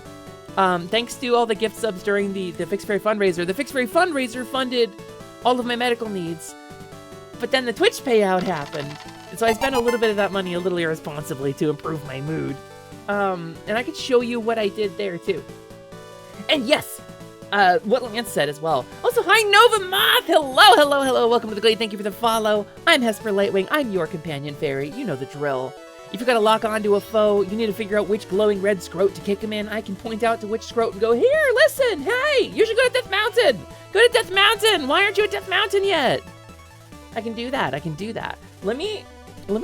Thanks to all the gift subs during the Fix Fairy fundraiser. The Fix Fairy fundraiser funded all of my medical needs. But then the Twitch payout happened. And so I spent a little bit of that money a little irresponsibly to improve my mood. And I could show you what I did there too. And yes, what Lance said as well. Also, hi Nova Moth! Hello! Welcome to the Glade. Thank you for the follow. I'm Hesper Lightwing. I'm your companion fairy. You know the drill. If you gotta lock onto a foe, you need to figure out which glowing red scrote to kick him in. I can point out to which scrote and go, here, listen, hey, you should go to Death Mountain. Go to Death Mountain. Why aren't you at Death Mountain yet? I can do that. Let me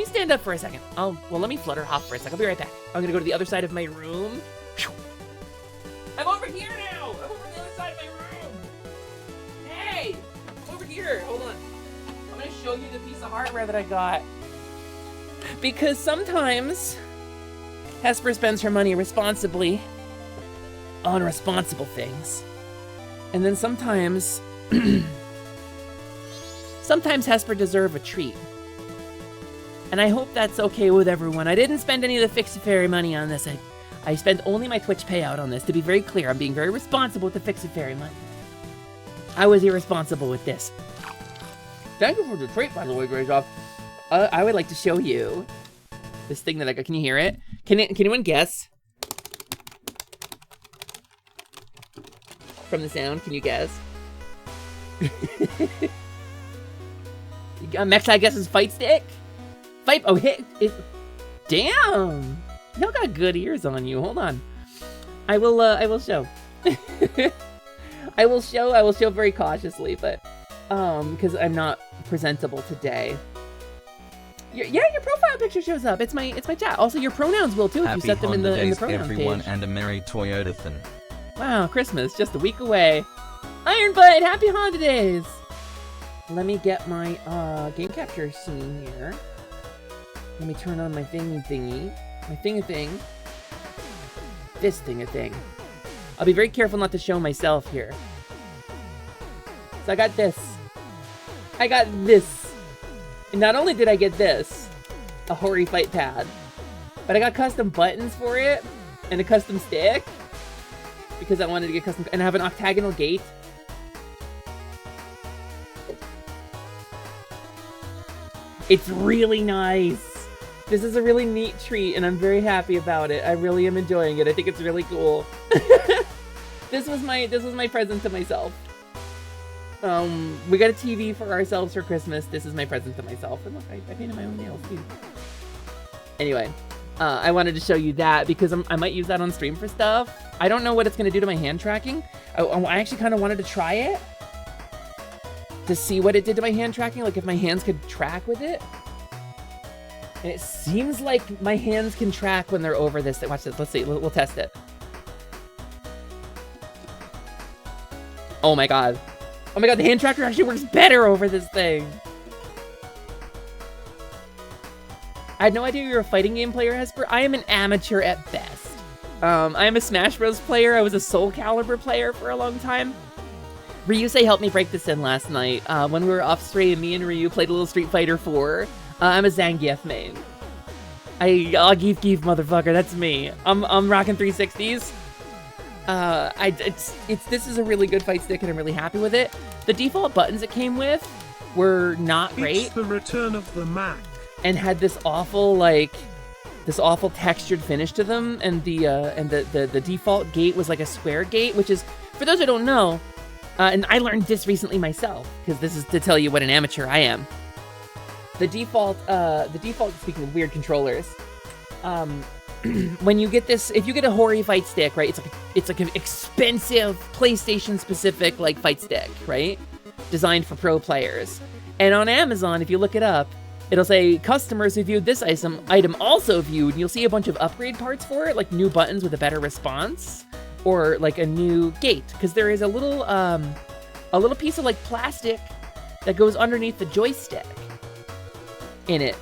stand up for a second. Well, let me flutter hop for a second. I'll be right back. I'm gonna go to the other side of my room. I'm over here now. I'm over the other side of my room. Hey, I'm over here. Hold on. I'm gonna show you the piece of hardware that I got. Because sometimes Hesper spends her money responsibly on responsible things. And then sometimes Hesper deserves a treat. And I hope that's okay with everyone. I didn't spend any of the Fix-A-Fairy money on this. I spent only my Twitch payout on this. To be very clear, I'm being very responsible with the Fix-A-Fairy money. I was irresponsible with this. Thank you for the treat, by the way, Greyjob. I would like to show you this thing that I got. Can you hear it? Can anyone guess? From the sound, can you guess? Max, I guess, is fight stick? Hit. Damn! Y'all got good ears on you. Hold on. I will show. I will show very cautiously, but, because I'm not presentable today. Your profile picture shows up. It's my chat. Also, your pronouns will too if you set them in the pronouns everyone page. And a Merry Toyotathan. Wow, Christmas just a week away. Iron Bud, happy Honda days. Let me get my game capture scene here. Let me turn on my thingy. My thing. This thing. I'll be very careful not to show myself here. So I got this. And not only did I get this, a Hori Fight pad, but I got custom buttons for it, and a custom stick, because I wanted to get custom, and I have an octagonal gate. It's really nice. This is a really neat treat, and I'm very happy about it. I really am enjoying it. I think it's really cool. This was my present to myself. We got a TV for ourselves for Christmas. This is my present to myself. And look, I painted my own nails too. Anyway, I wanted to show you that because I might use that on stream for stuff. I don't know what it's going to do to my hand tracking. I actually kind of wanted to try it to see what it did to my hand tracking, like if my hands could track with it. And it seems like my hands can track when they're over this thing. Watch this. Let's see. We'll test it. Oh my god. Oh my god, the hand tracker actually works better over this thing. I had no idea you were a fighting game player, Hesper. I am an amateur at best. I am a Smash Bros. Player. I was a Soul Calibur player for a long time. Ryusei helped me break this in last night. When we were off stream, me and Ryu played a little Street Fighter 4. I'm a Zangief main. I'll geef, motherfucker. That's me. I'm rocking 360s. This is a really good fight stick, and I'm really happy with it. The default buttons it came with were not great. It's the return of the Mac. And had this awful textured finish to them, and the default gate was like a square gate, which is, for those who don't know, and I learned this recently myself, because this is to tell you what an amateur I am. The default, speaking of weird controllers, when you get this, if you get a Hori fight stick, right, it's like an expensive PlayStation specific like fight stick, right, designed for pro players. And on Amazon, if you look it up, it'll say customers who viewed this item also viewed, and you'll see a bunch of upgrade parts for it, like new buttons with a better response, or like a new gate, because there is a little piece of like plastic that goes underneath the joystick. in it.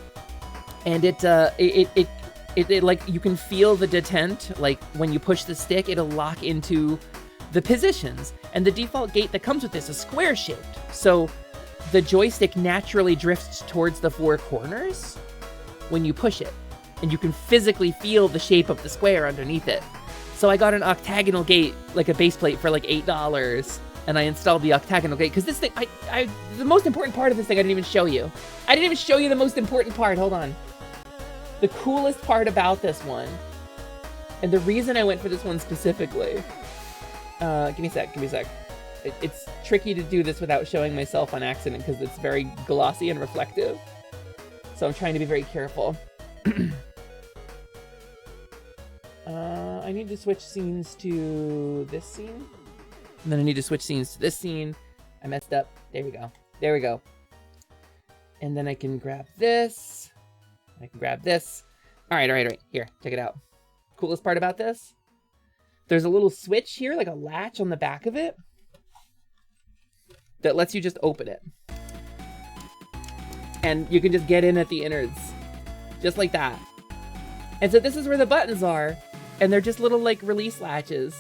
And it like, you can feel the detent, like when you push the stick, it'll lock into the positions. And the default gate that comes with this is square shaped. So the joystick naturally drifts towards the 4 corners when you push it. And you can physically feel the shape of the square underneath it. So I got an octagonal gate, like a base plate, for like $8. And I installed the octagonal gate, because this thing, the most important part of this thing I didn't even show you. I didn't even show you the most important part, hold on. The coolest part about this one, and the reason I went for this one specifically, give me a sec. It's tricky to do this without showing myself on accident because it's very glossy and reflective. So I'm trying to be very careful. I need to switch scenes to this scene. And then I need to switch scenes to this scene. I messed up. There we go. There we go. And then I can grab this. I can grab this. All right. Here, check it out. Coolest part about this? There's a little switch here, like a latch on the back of it, that lets you just open it. And you can just get in at the innards. Just like that. And so this is where the buttons are. And they're just little, like, release latches.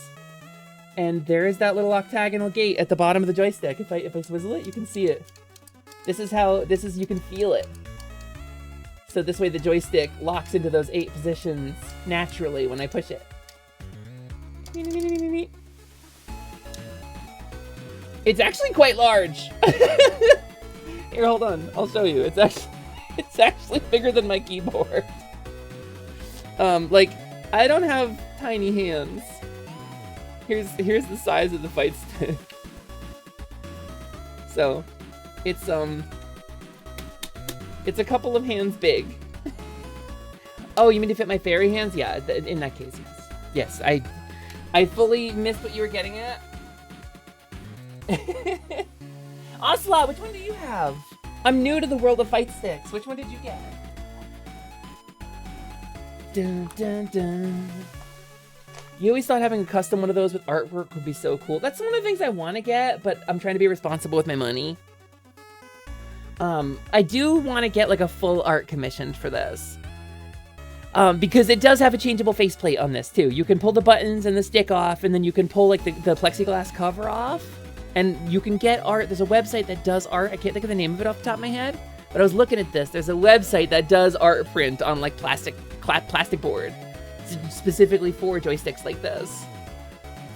And there's that little octagonal gate at the bottom of the joystick. If I swizzle it, you can see it. You can feel it. So this way the joystick locks into those 8 positions naturally when I push it. It's actually quite large. Here, hold on. I'll show you. It's actually bigger than my keyboard. Like, I don't have tiny hands. Here's the size of the fight stick. So, it's a couple of hands big. Oh, you mean to fit my fairy hands? Yeah, in that case, yes. Yes, I fully missed what you were getting at. Ocelot, which one do you have? I'm new to the world of fight sticks. Which one did you get? Dun, dun, dun. You always thought having a custom one of those with artwork would be so cool. That's one of the things I want to get, but I'm trying to be responsible with my money. I do want to get like a full art commissioned for this. Because it does have a changeable faceplate on this too. You can pull the buttons and the stick off, and then you can pull like the plexiglass cover off. And you can get art. There's a website that does art. I can't think of the name of it off the top of my head. But I was looking at this. There's a website that does art print on like plastic board. Specifically for joysticks like this.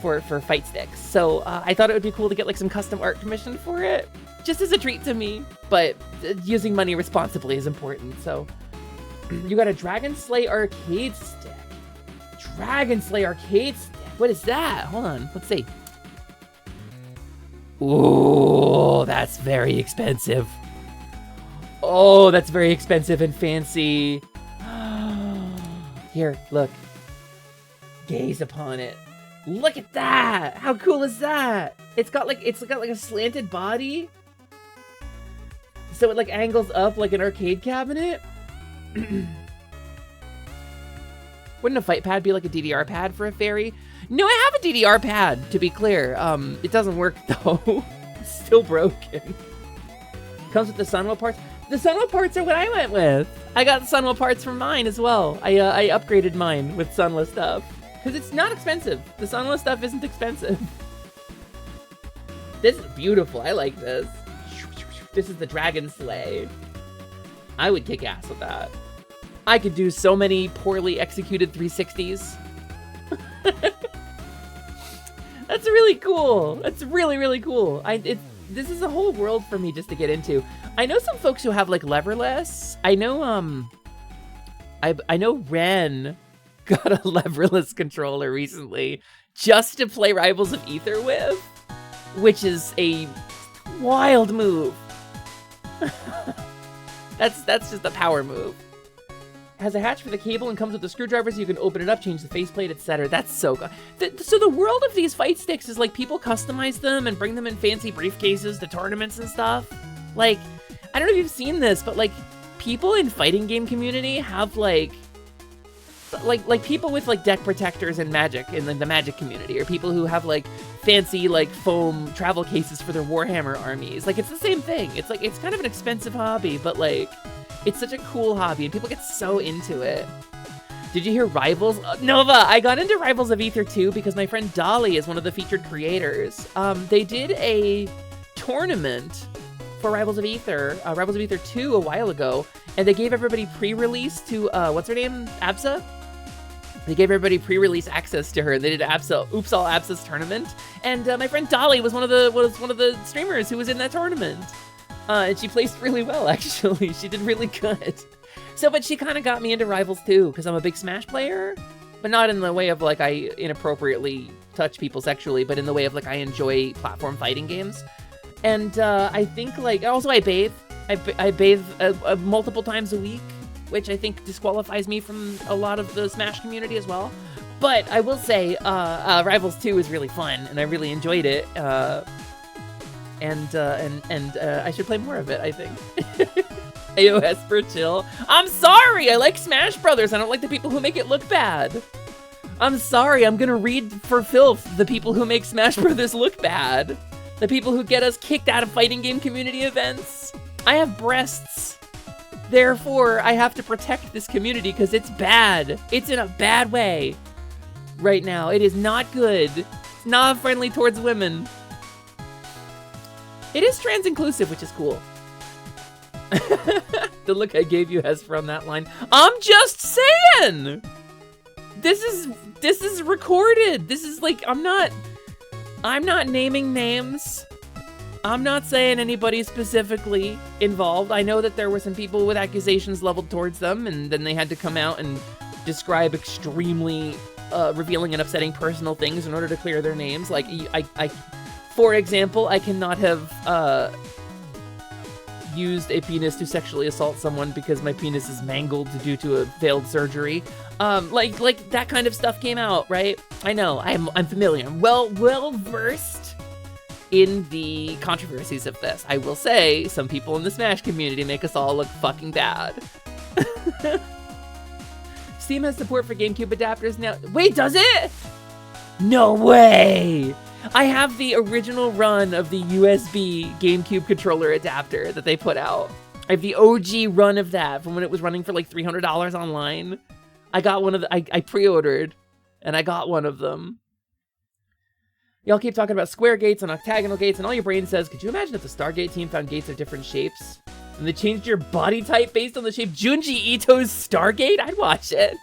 For fight sticks. So I thought it would be cool to get like some custom art commissioned for it. Just as a treat to me. But using money responsibly is important. So you got a Dragon Slay arcade stick. Dragon Slay arcade stick. What is that? Hold on. Let's see. Ooh, that's very expensive. Oh, that's very expensive and fancy. Here, look. Gaze upon it. Look at that! How cool is that? It's got like a slanted body. So it like angles up like an arcade cabinet. Wouldn't a fight pad be like a DDR pad for a fairy? No, I have a DDR pad, to be clear. It doesn't work though. It's still broken. Comes with the Sunwell parts. The Sunwell parts are what I went with. I got the Sunwell parts from mine as well. I upgraded mine with Sunwell stuff. Because it's not expensive. The Sunwell stuff isn't expensive. This is beautiful. I like this. This is the Dragon Slay. I would kick ass with that. I could do so many poorly executed 360s. That's really cool. That's really, really cool. This is a whole world for me just to get into. I know some folks who have like leverless. I know I know Ren got a leverless controller recently just to play Rivals of Aether with, which is a wild move. That's just a power move. Has a hatch for the cable and comes with the screwdriver so you can open it up, change the faceplate, etc. That's so good. So the world of these fight sticks is like people customize them and bring them in fancy briefcases to tournaments and stuff. Like, I don't know if you've seen this, but like people in fighting game community have like people with like deck protectors and magic in the magic community, or people who have like fancy like foam travel cases for their Warhammer armies. Like it's the same thing. It's like, it's kind of an expensive hobby, but like It's such a cool hobby, and people get so into it. Did you hear Rivals? Nova, I got into Rivals of Ether 2 because my friend Dolly is one of the featured creators. They did a tournament for Rivals of Ether 2 a while ago, and they gave everybody pre-release to, what's her name? Absa? They gave everybody pre-release access to her, and they did Oops All Absa's tournament. And my friend Dolly was one of the streamers who was in that tournament. And she placed really well, actually. She did really good. So, but she kind of got me into Rivals too, because I'm a big Smash player, but not in the way of like I inappropriately touch people sexually, but in the way of like I enjoy platform fighting games. And I think like, also I bathe. I bathe multiple times a week, which I think disqualifies me from a lot of the Smash community as well. But I will say, Rivals 2 is really fun, and I really enjoyed it. And I should play more of it, I think. AOS for chill. I'm sorry, I like Smash Brothers. I don't like the people who make it look bad. I'm sorry, I'm gonna read for filth the people who make Smash Brothers look bad. The people who get us kicked out of fighting game community events. I have breasts. Therefore, I have to protect this community because it's bad. It's in a bad way right now. It is not good. It's not friendly towards women. It is trans inclusive, which is cool. The look I gave you has from that line. I'm just saying. This is recorded. This is like I'm not naming names. I'm not saying anybody specifically involved. I know that there were some people with accusations leveled towards them, and then they had to come out and describe extremely revealing and upsetting personal things in order to clear their names. Like I for example, I cannot have used a penis to sexually assault someone because my penis is mangled due to a failed surgery. Like that kind of stuff came out, right? I know, I'm familiar. I'm well versed in the controversies of this. I will say, some people in the Smash community make us all look fucking bad. Steam has support for GameCube adapters now. Wait, does it? No way! I have the original run of the USB GameCube controller adapter that they put out. I have the OG run of that from when it was running for like $300 online. I got one of the, I pre-ordered, and I got one of them. Y'all keep talking about square gates and octagonal gates, and all your brain says, could you imagine if the Stargate team found gates of different shapes? And they changed your body type based on the shape? Junji Ito's Stargate? I'd watch it.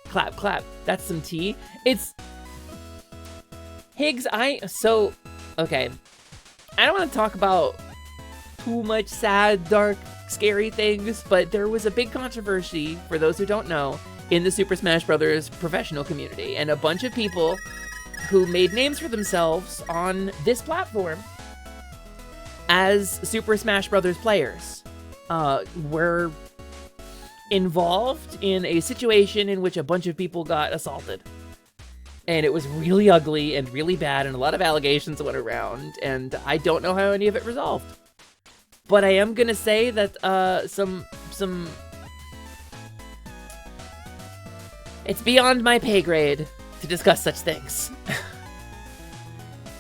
Clap, clap. That's some tea. It's... Higgs, okay. I don't want to talk about too much sad, dark, scary things, but there was a big controversy, for those who don't know, in the Super Smash Bros. Professional community, and a bunch of people who made names for themselves on this platform as Super Smash Bros. Players were involved in a situation in which a bunch of people got assaulted. And it was really ugly and really bad, and a lot of allegations went around, and I don't know how any of it resolved. But I am gonna say that some it's beyond my pay grade to discuss such things.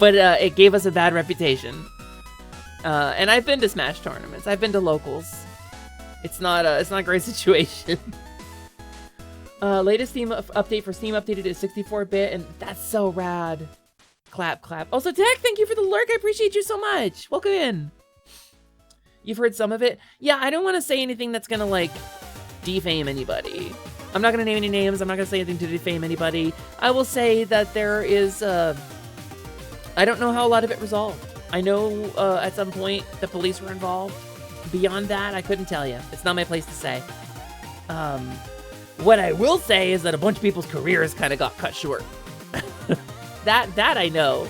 But it gave us a bad reputation. And I've been to Smash tournaments. I've been to locals. It's not a great situation. Latest Steam update for Steam updated to 64-bit, and that's so rad. Clap, clap. Also, Tech, thank you for the lurk. I appreciate you so much. Welcome in. You've heard some of it? Yeah, I don't want to say anything that's gonna, like, defame anybody. I'm not gonna name any names. I'm not gonna say anything to defame anybody. I will say that there is, I don't know how a lot of it resolved. I know, at some point, the police were involved. Beyond that, I couldn't tell you. It's not my place to say. What I will say is that a bunch of people's careers kind of got cut short. that I know.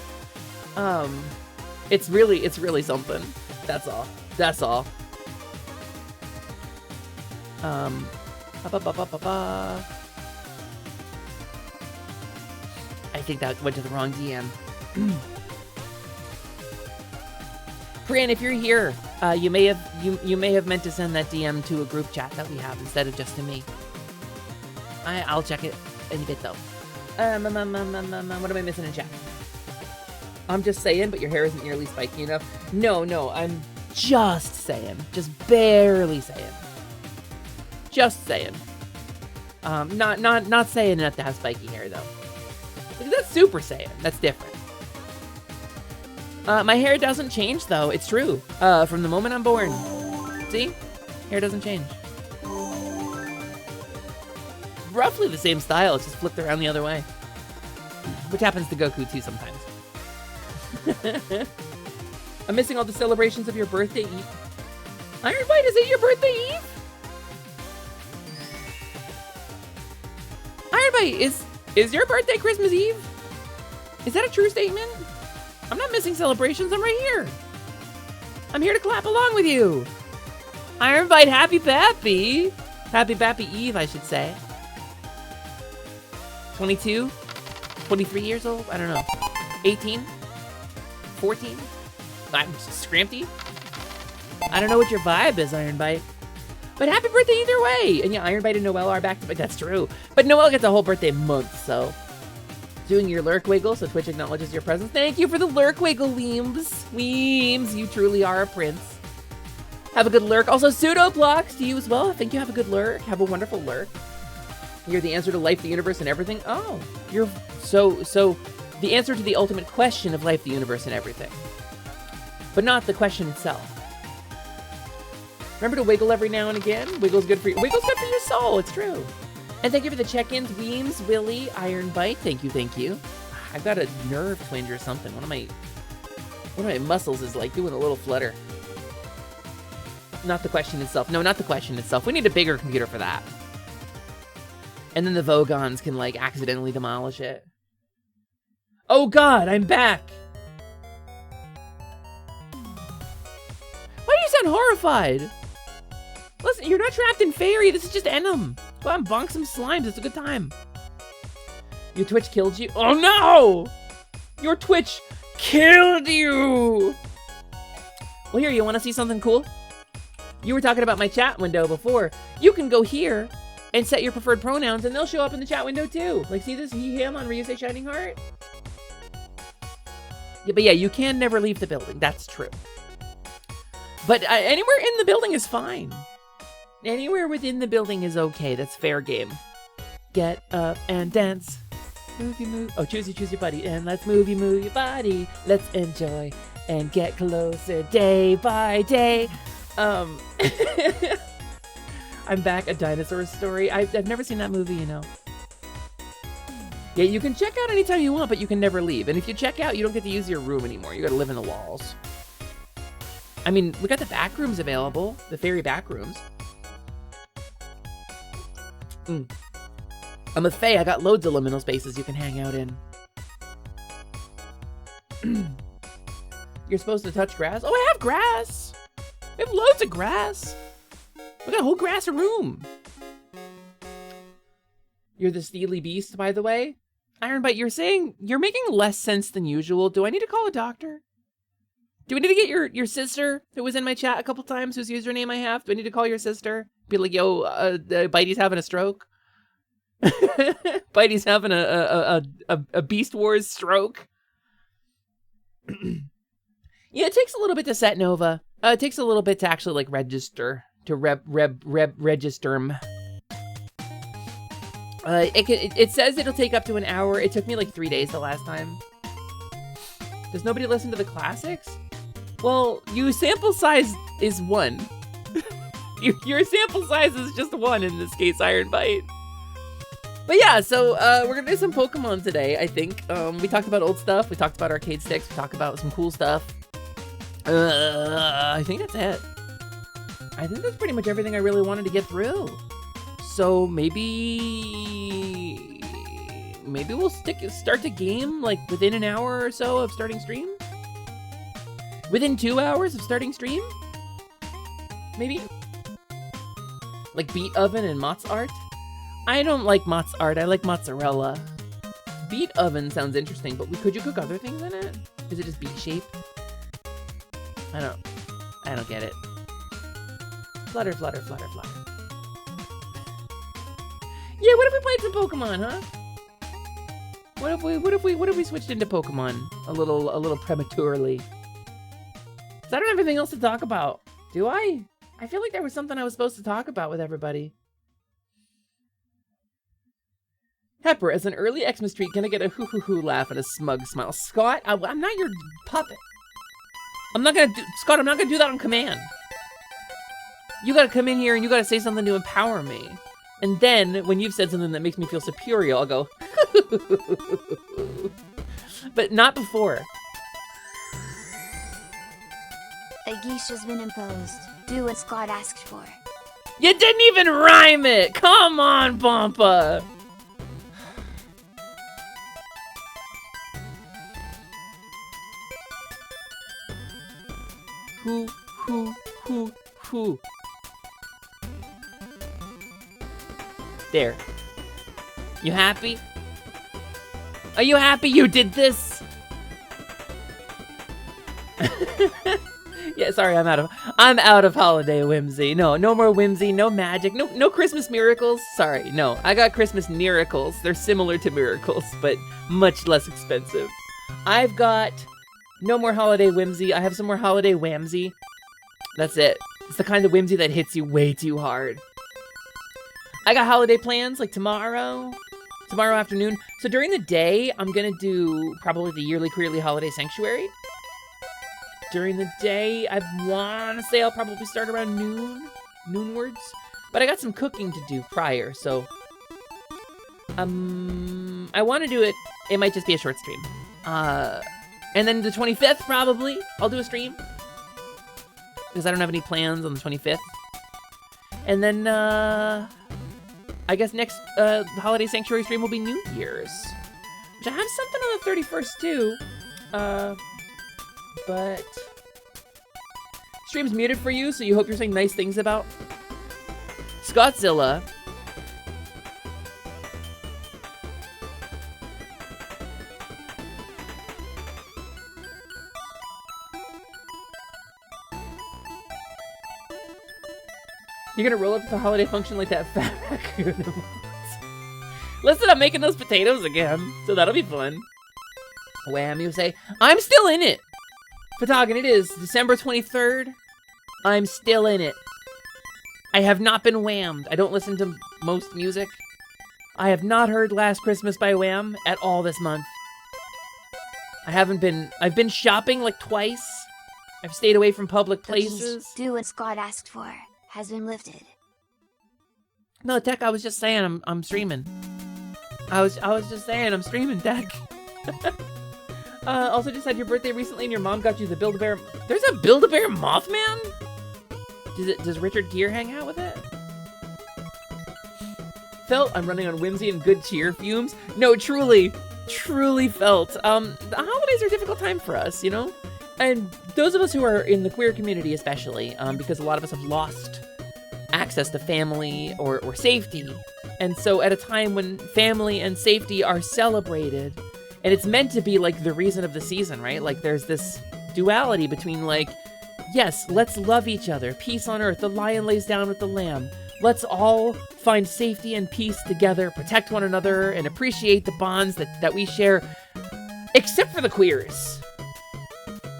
It's really something. That's all. That's all. I think that went to the wrong DM. Priyan, if you're here, you may have meant to send that DM to a group chat that we have instead of just to me. I'll check it in a bit though. What am I missing in chat? I'm just saying, but your hair isn't nearly spiky enough. No, Just saying. Just barely saying. Just saying. Not saying enough to have spiky hair, though. Because that's Super Saiyan. That's different. My hair doesn't change, though. It's true. From the moment I'm born. See? Hair doesn't change. Roughly the same style. It's just flipped around the other way. Which happens to Goku, too, sometimes. I'm missing all the celebrations of your birthday eve. Iron Bite, is it your birthday eve? Iron Bite, is your birthday Christmas Eve? Is that a true statement? I'm not missing celebrations, I'm right here. I'm here to clap along with you. Iron Bite, happy Bappy. Happy Bappy Eve, I should say. 22? 23 years old? I don't know. 18? 14? I'm scrampy. I don't know what your vibe is, Iron Bite. But happy birthday either way. And yeah, Iron Bite and Noelle are back to back. That's true. But Noelle gets a whole birthday month, so. Doing your lurk wiggle, so Twitch acknowledges your presence. Thank you for the lurk wiggle, Weems. Weems, you truly are a prince. Have a good lurk. Also, pseudo-blocks to you as well. I think you have a good lurk. Have a wonderful lurk. You're the answer to life, the universe, and everything. Oh, you're so the answer to the ultimate question of life, the universe, and everything. But not the question itself. Remember to wiggle every now and again. Wiggle's good for you. Wiggle's good for your soul. It's true. And thank you for the check-ins, Weems, Willie, Iron Bite. Thank you, thank you. I've got a nerve twinge or something. One of my muscles is like doing a little flutter. Not the question itself. No, not the question itself. We need a bigger computer for that. And then the Vogons can like accidentally demolish it. Oh God, I'm back. Why do you sound horrified? Listen, you're not trapped in Fairy. This is just Enum. Go out and bonk some slimes. It's a good time. Your Twitch killed you? Oh no! Your Twitch killed you! Well, here, you want to see something cool? You were talking about my chat window before. You can go here and set your preferred pronouns, and they'll show up in the chat window too. Like, see this he, him on Ryusei Shining Heart? Yeah, but yeah, you can never leave the building. That's true. But anywhere in the building is fine. Anywhere within the building is okay. That's fair game. Get up and dance. Move, oh, choose your buddy. And let's move your body. Let's enjoy and get closer day by day. I'm back, A Dinosaur Story. I've never seen that movie, you know. Yeah, you can check out anytime you want, but you can never leave. And if you check out, you don't get to use your room anymore. You gotta live in the walls. I mean, we got the back rooms available. The Fairy back rooms. I'm a Fae. I got loads of liminal spaces you can hang out in. You're supposed to touch grass? Oh, I have grass! We have loads of grass. We got a whole grass room. You're the Steely Beast, by the way. Iron Bite, you're saying you're making less sense than usual. Do I need to call a doctor? Do we need to get your sister, who was in my chat a couple times, whose username I have? Do I need to call your sister? Be like, yo, Bitey's having a stroke. Bitey's having a Beast Wars stroke. Yeah, it takes a little bit to set Nova. It takes a little bit to actually like register, to register. It says it'll take up to an hour. It took me like 3 days the last time. Does nobody listen to the classics? Well, your sample size is 1. Your sample size is just 1 in this case, Iron Bite. But yeah, so we're gonna do some Pokemon today, I think. We talked about old stuff, we talked about arcade sticks, we talked about some cool stuff. I think that's it. I think that's pretty much everything I really wanted to get through. So maybe we'll start the game like within an hour or so of starting stream? Within 2 hours of starting stream? Maybe? Like Beat Oven and Mott's Art? I don't like Mott's Art, I like mozzarella. Beat Oven sounds interesting, but could you cook other things in it? Is it just beet shape? I don't get it. Flutter, flutter, flutter, flutter. Yeah, what if we played some Pokemon, huh? What if we switched into Pokemon a little prematurely? So I don't have anything else to talk about. Do I? I feel like there was something I was supposed to talk about with everybody. Pepper, as an early Xmas treat, can I get a hoo hoo hoo laugh and a smug smile? Scott, I'm not your puppet. I'm not gonna do, Scott, I'm not gonna do that on command. You gotta come in here and you gotta say something to empower me. And then, when you've said something that makes me feel superior, I'll go, but not before. A geesh has been imposed. Do what Scott asked for. You didn't even rhyme it! Come on, Pompa! Who. There. You happy? Are you happy you did this? Yeah, sorry, I'm out of holiday whimsy. No more whimsy, no magic, no Christmas miracles. Sorry, no. I got Christmas miracles. They're similar to miracles, but much less expensive. I've got no more holiday whimsy. I have some more holiday whamsy. That's it. It's the kind of whimsy that hits you way too hard. I got holiday plans like tomorrow afternoon. So during the day, I'm gonna do probably the yearly Queerly Holiday Sanctuary. During the day, I want to say I'll probably start around noonwards. But I got some cooking to do prior, so I want to do it. It might just be a short stream. And then the 25th, probably, I'll do a stream. Because I don't have any plans on the 25th. And then, I guess next Holiday Sanctuary stream will be New Year's. Which I have something on the 31st, too. But stream's muted for you, so you hope you're saying nice things about Scottzilla. You're gonna roll up to the holiday function like that fat raccoon. Listen, I'm making those potatoes again, so that'll be fun. Wham, you say, I'm still in it. Fatagan, it is December 23rd. I'm still in it. I have not been whammed. I don't listen to most music. I have not heard Last Christmas by Wham at all this month. I've been shopping like twice. I've stayed away from public places. Do what Scott asked for has been lifted. No, Tech, I was just saying I'm streaming. I was just saying I'm streaming, Tech. Also just had your birthday recently and your mom got you the Build-A-Bear. There's a Build-A-Bear Mothman? Does Richard Gere hang out with it? Felt I'm running on whimsy and good cheer fumes. No, truly felt. The holidays are a difficult time for us, you know? And those of us who are in the queer community especially, because a lot of us have lost access to family or safety. And so at a time when family and safety are celebrated, and it's meant to be like the reason of the season, right? Like there's this duality between like, yes, let's love each other. Peace on earth. The lion lays down with the lamb. Let's all find safety and peace together, protect one another, and appreciate the bonds that we share, except for the queers.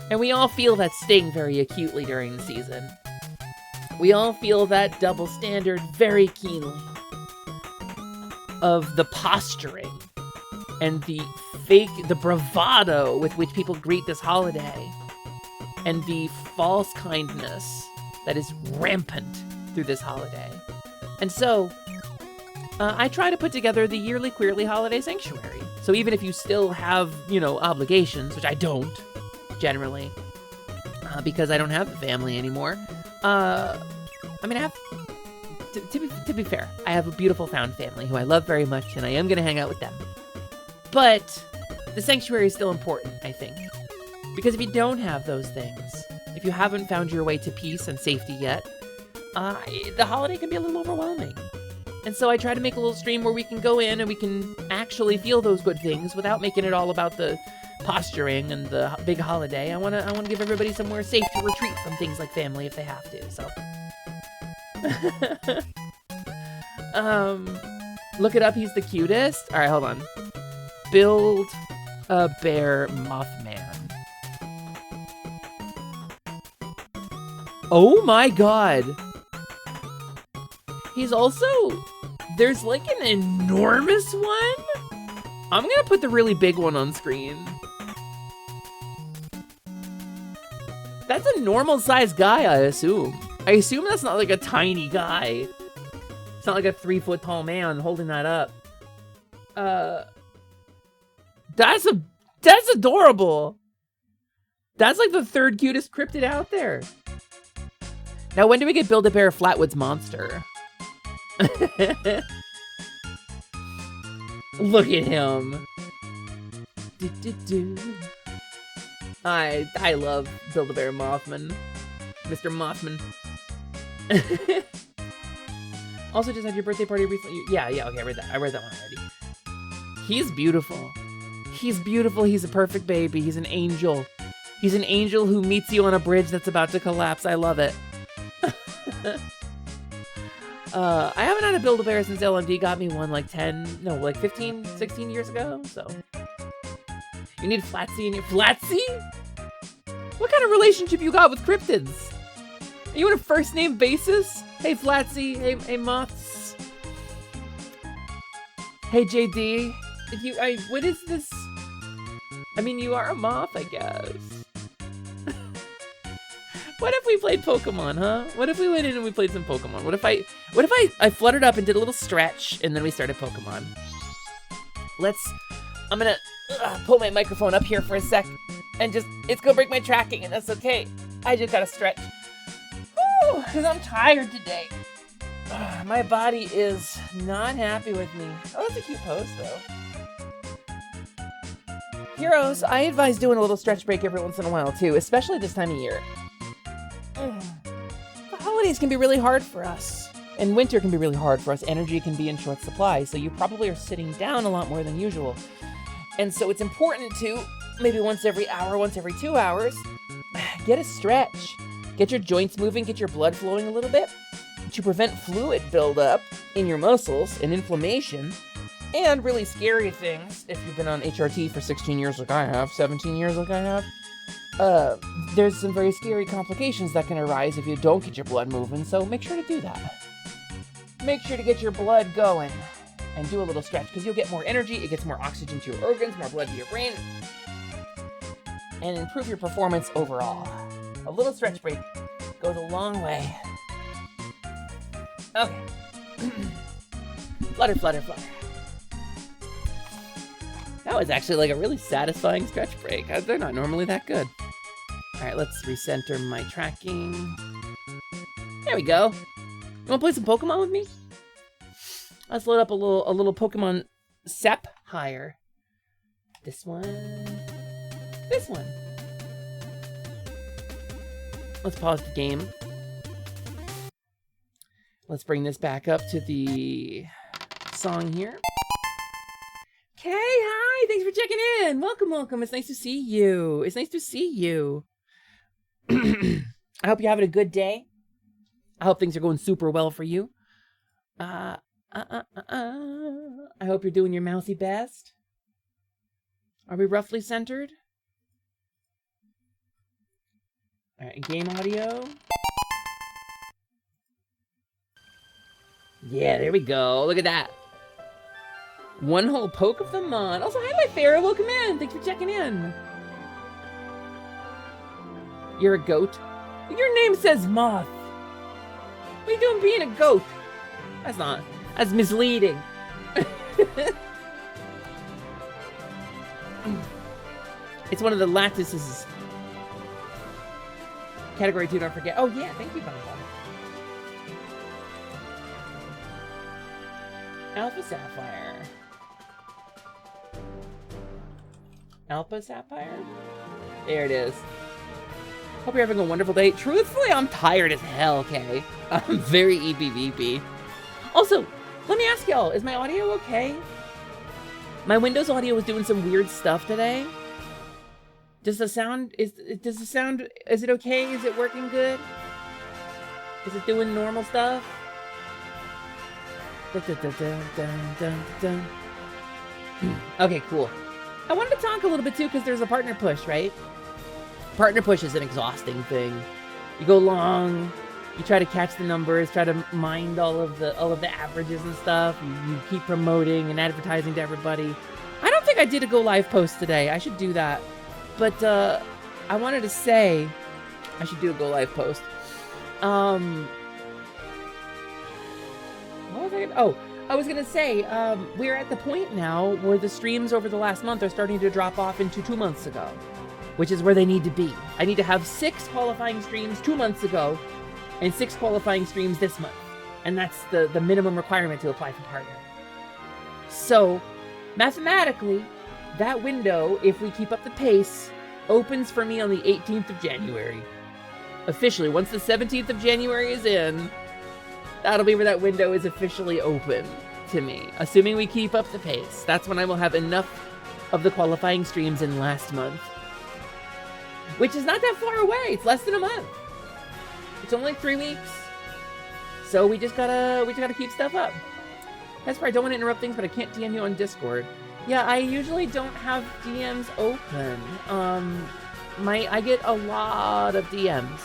And we all feel that sting very acutely during the season. We all feel that double standard very keenly. Of the posturing and the bravado with which people greet this holiday. And the false kindness that is rampant through this holiday. And so, I try to put together the yearly Queerly Holiday Sanctuary. So even if you still have, obligations, which I don't, generally, because I don't have a family anymore, I have, to be fair, I have a beautiful found family who I love very much, and I am going to hang out with them. But the sanctuary is still important, I think. Because if you don't have those things, if you haven't found your way to peace and safety yet, the holiday can be a little overwhelming. And so I try to make a little stream where we can go in and we can actually feel those good things without making it all about the posturing and the big holiday. I want to give everybody somewhere safe to retreat from things like family if they have to. So look it up, he's the cutest. All right, hold on. Build-A-Bear Mothman. Oh my god. He's also... There's like an enormous one. I'm gonna put the really big one on screen. That's a normal sized guy, I assume. I assume that's not like a tiny guy. It's not like a 3 foot tall man holding that up. That's adorable. That's like the third cutest cryptid out there. Now, when do we get Build-A-Bear Flatwoods Monster? Look at him. I love Build-A-Bear Mothman. Mr. Mothman. Also, just had your birthday party recently. Yeah, okay, I read that one already. He's beautiful. He's beautiful. He's a perfect baby. He's an angel. He's an angel who meets you on a bridge that's about to collapse. I love it. I haven't had a Build-A-Bear since LMD got me one like 15, 16 years ago, so. You need Flatsy in your... Flatsy? What kind of relationship you got with cryptids? Are you on a first name basis? Hey Flatsy, hey Moths. Hey JD, what is this? I mean, you are a moth, I guess. What if we played Pokemon, huh? What if we went in and we played some Pokemon? What if I fluttered up and did a little stretch and then we started Pokemon? I'm gonna pull my microphone up here for a sec and it's gonna break my tracking and that's okay. I just gotta stretch. Woo, cause I'm tired today. My body is not happy with me. Oh, that's a cute pose though. Heroes, I advise doing a little stretch break every once in a while too, especially this time of year. The holidays can be really hard for us. And winter can be really hard for us. Energy can be in short supply, so you probably are sitting down a lot more than usual. And so it's important to, maybe once every hour, once every 2 hours, get a stretch. Get your joints moving, get your blood flowing a little bit to prevent fluid buildup in your muscles and inflammation. And really scary things, if you've been on HRT for 16 years like I have, 17 years like I have, there's some very scary complications that can arise if you don't get your blood moving, so make sure to do that. Make sure to get your blood going and do a little stretch, because you'll get more energy, it gets more oxygen to your organs, more blood to your brain, and improve your performance overall. A little stretch break goes a long way. Okay. Flutter, flutter, flutter. That was actually like a really satisfying stretch break. They're not normally that good. All right, let's recenter my tracking. There we go. You wanna play some Pokemon with me? Let's load up a little Pokemon Sep higher. This one. This one. Let's pause the game. Let's bring this back up to the song here. Okay, hi, thanks for checking in. Welcome, welcome. It's nice to see you. It's nice to see you. I hope you're having a good day. I hope things are going super well for you. I hope you're doing your mousy best. Are we roughly centered? All right, game audio. Yeah, there we go. Look at that. One whole poke of the mon. Also, hi, my Farrah. Welcome in. Thanks for checking in. You're a goat? Your name says Moth. What are you doing being a goat? That's misleading. It's one of the lattices. Category 2, don't forget. Oh, yeah, thank you, Bonnie. Alpha Sapphire. Alpha Sapphire? There it is. Hope you're having a wonderful day. Truthfully, I'm tired as hell, okay? I'm very EPVP. Also, let me ask y'all, is my audio okay? My Windows audio was doing some weird stuff today. Is it okay? Is it working good? Is it doing normal stuff? Okay, cool. I wanted to talk a little bit too, because there's a partner push, right? Partner push is an exhausting thing. You go long, you try to catch the numbers, try to mind all of the averages and stuff. You keep promoting and advertising to everybody. I don't think I did a go live post today. I should do that. But I wanted to say I should do a go live post. What was I gonna, oh, I was gonna say, we're at the point now where the streams over the last month are starting to drop off into 2 months ago, which is where they need to be. I need to have 6 qualifying streams 2 months ago and 6 qualifying streams this month. And that's the minimum requirement to apply for partner. So, mathematically, that window, if we keep up the pace, opens for me on the 18th of January. Officially, once the 17th of January is in, that'll be where that window is officially open to me. Assuming we keep up the pace. That's when I will have enough of the qualifying streams in last month. Which is not that far away. It's less than a month. It's only 3 weeks. So we just gotta keep stuff up. That's right, I don't want to interrupt things, but I can't DM you on Discord. Yeah, I usually don't have DMs open. I get a lot of DMs.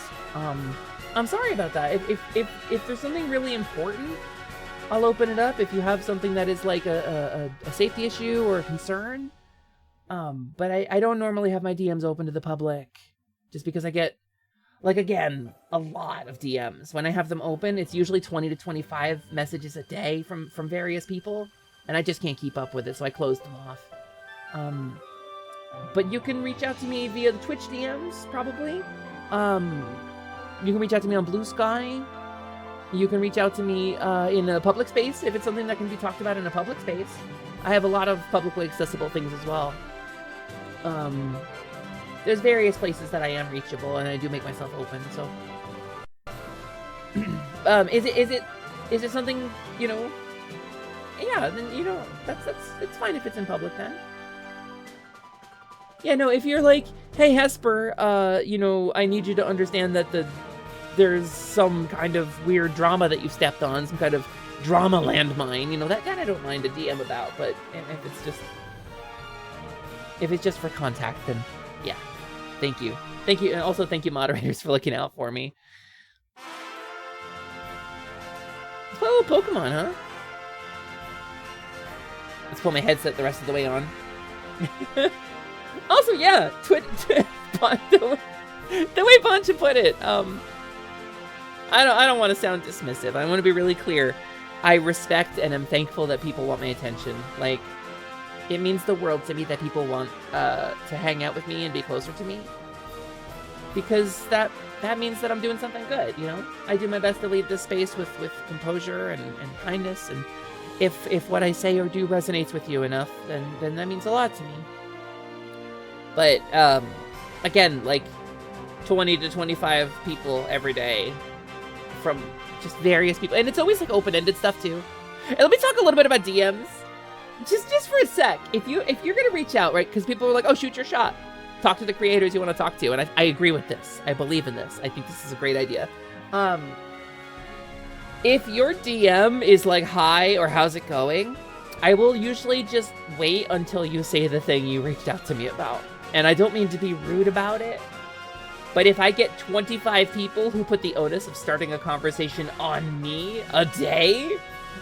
I'm sorry about that. If there's something really important, I'll open it up. If you have something that is like a safety issue or a concern. But I don't normally have my DMs open to the public, just because I get, like, again, a lot of DMs. When I have them open, it's usually 20 to 25 messages a day from various people, and I just can't keep up with it, so I closed them off. But you can reach out to me via the Twitch DMs, probably. You can reach out to me on Blue Sky. You can reach out to me in a public space, if it's something that can be talked about in a public space. I have a lot of publicly accessible things as well. There's various places that I am reachable, and I do make myself open, so. Is it something, you know? Yeah, then, you know, it's fine if it's in public then. Yeah, no, if you're like, hey, Hesper, you know, I need you to understand that there's some kind of weird drama that you stepped on, some kind of drama landmine, you know, that I don't mind a DM about, but if it's just for contact, then yeah. Thank you. Thank you, and also thank you, moderators, for looking out for me. Let's play a little Pokemon, huh? Let's pull my headset the rest of the way on. Also, yeah, the way Poncha put it, I don't want to sound dismissive. I want to be really clear. I respect and am thankful that people want my attention. Like, it means the world to me that people want to hang out with me and be closer to me. Because that means that I'm doing something good, you know? I do my best to lead this space with composure and kindness, and if what I say or do resonates with you enough, then that means a lot to me. But, again, like, 20 to 25 people every day from just various people. And it's always, like, open-ended stuff, too. And let me talk a little bit about DMs. Just for a sec. If you're going to reach out, right, because people are like, oh, shoot your shot. Talk to the creators you want to talk to. And I agree with this. I believe in this. I think this is a great idea. If your DM is like, hi, or how's it going, I will usually just wait until you say the thing you reached out to me about. And I don't mean to be rude about it, but if I get 25 people who put the onus of starting a conversation on me a day,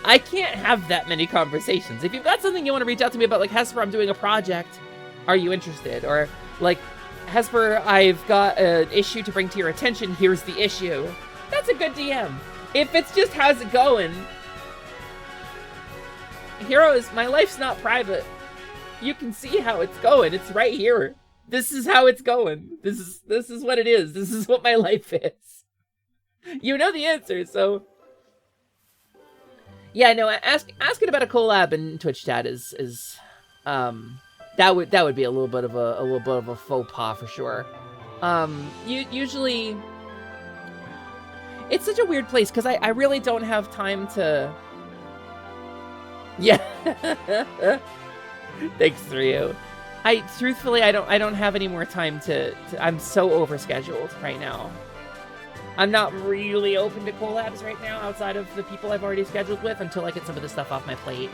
I can't have that many conversations. If you've got something you want to reach out to me about, like, Hesper, I'm doing a project, are you interested? Or, like, Hesper, I've got an issue to bring to your attention, here's the issue. That's a good DM. If it's just, how's it going? Heroes, my life's not private. You can see how it's going. It's right here. This is how it's going. This is what it is. This is what my life is. You know the answer, so. Yeah, no, asking about a collab in Twitch chat is that would be a little bit of a faux pas for sure. Usually it's such a weird place because I really don't have time to. Yeah. Thanks, Ryu. Truthfully, I don't have any more time to I'm so overscheduled right now. I'm not really open to collabs right now outside of the people I've already scheduled with until I get some of the stuff off my plate.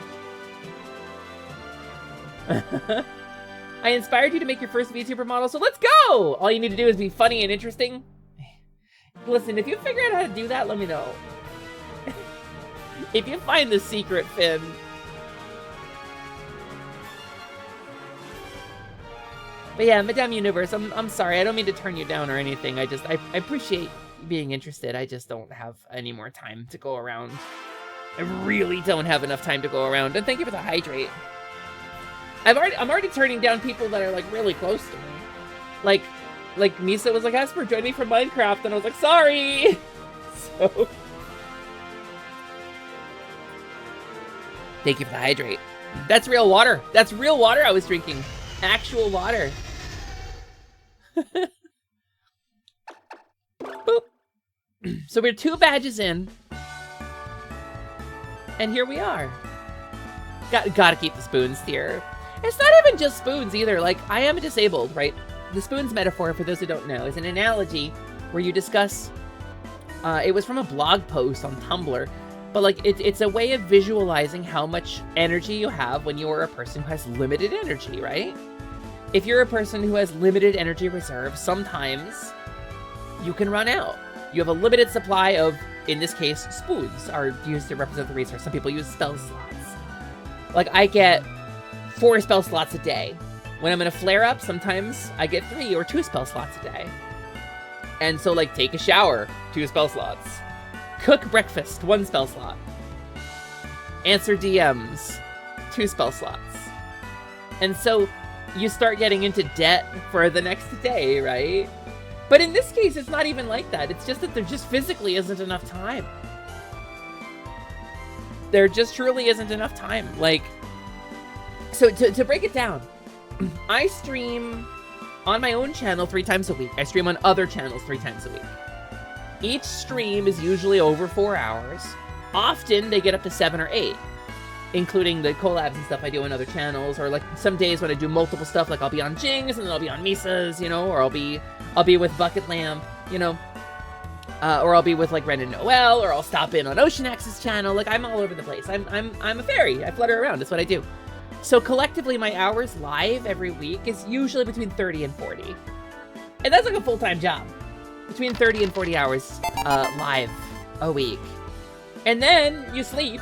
I inspired you to make your first VTuber model, so let's go! All you need to do is be funny and interesting. Listen, if you figure out how to do that, let me know. If you find the secret, Finn. But yeah, Madame Universe, I'm sorry. I don't mean to turn you down or anything. I appreciate you being interested. I just don't have any more time to go around. I really don't have enough time to go around. And thank you for the hydrate. I'm already turning down people that are like really close to me. Like Misa was like, Asper, join me for Minecraft, and I was like, sorry. So thank you for the hydrate. That's real water. That's real water I was drinking. Actual water. Boop. So we're 2 badges in. And here we are. Gotta keep the spoons here. It's not even just spoons either. Like, I am disabled, right? The spoons metaphor, for those who don't know, is an analogy where you discuss, it was from a blog post on Tumblr, but like, it's a way of visualizing how much energy you have when you are a person who has limited energy, right? If you're a person who has limited energy reserve, sometimes you can run out. You have a limited supply of, in this case, spoons are used to represent the resource. Some people use spell slots. Like, I get 4 spell slots a day. When I'm in a flare-up, sometimes I get 3 or 2 spell slots a day. And so, like, take a shower, 2 spell slots. Cook breakfast, 1 spell slot. Answer DMs, 2 spell slots. And so, you start getting into debt for the next day, right? But in this case, it's not even like that. It's just that there just physically isn't enough time. There just truly isn't enough time. Like, so to break it down, I stream on my own channel 3 times a week. I stream on other channels 3 times a week. Each stream is usually over 4 hours. Often they get up to 7 or 8, including the collabs and stuff I do on other channels, or like some days when I do multiple stuff, like I'll be on Jing's and then I'll be on Misa's, you know, or I'll be with Bucket Lamp, you know, or I'll be with like Ren and Noel, or I'll stop in on Ocean X's channel. Like, I'm all over the place. I'm a fairy. I flutter around. That's what I do. So collectively, my hours live every week is usually between 30 and 40. And that's like a full-time job. Between 30 and 40 hours live a week. And then you sleep,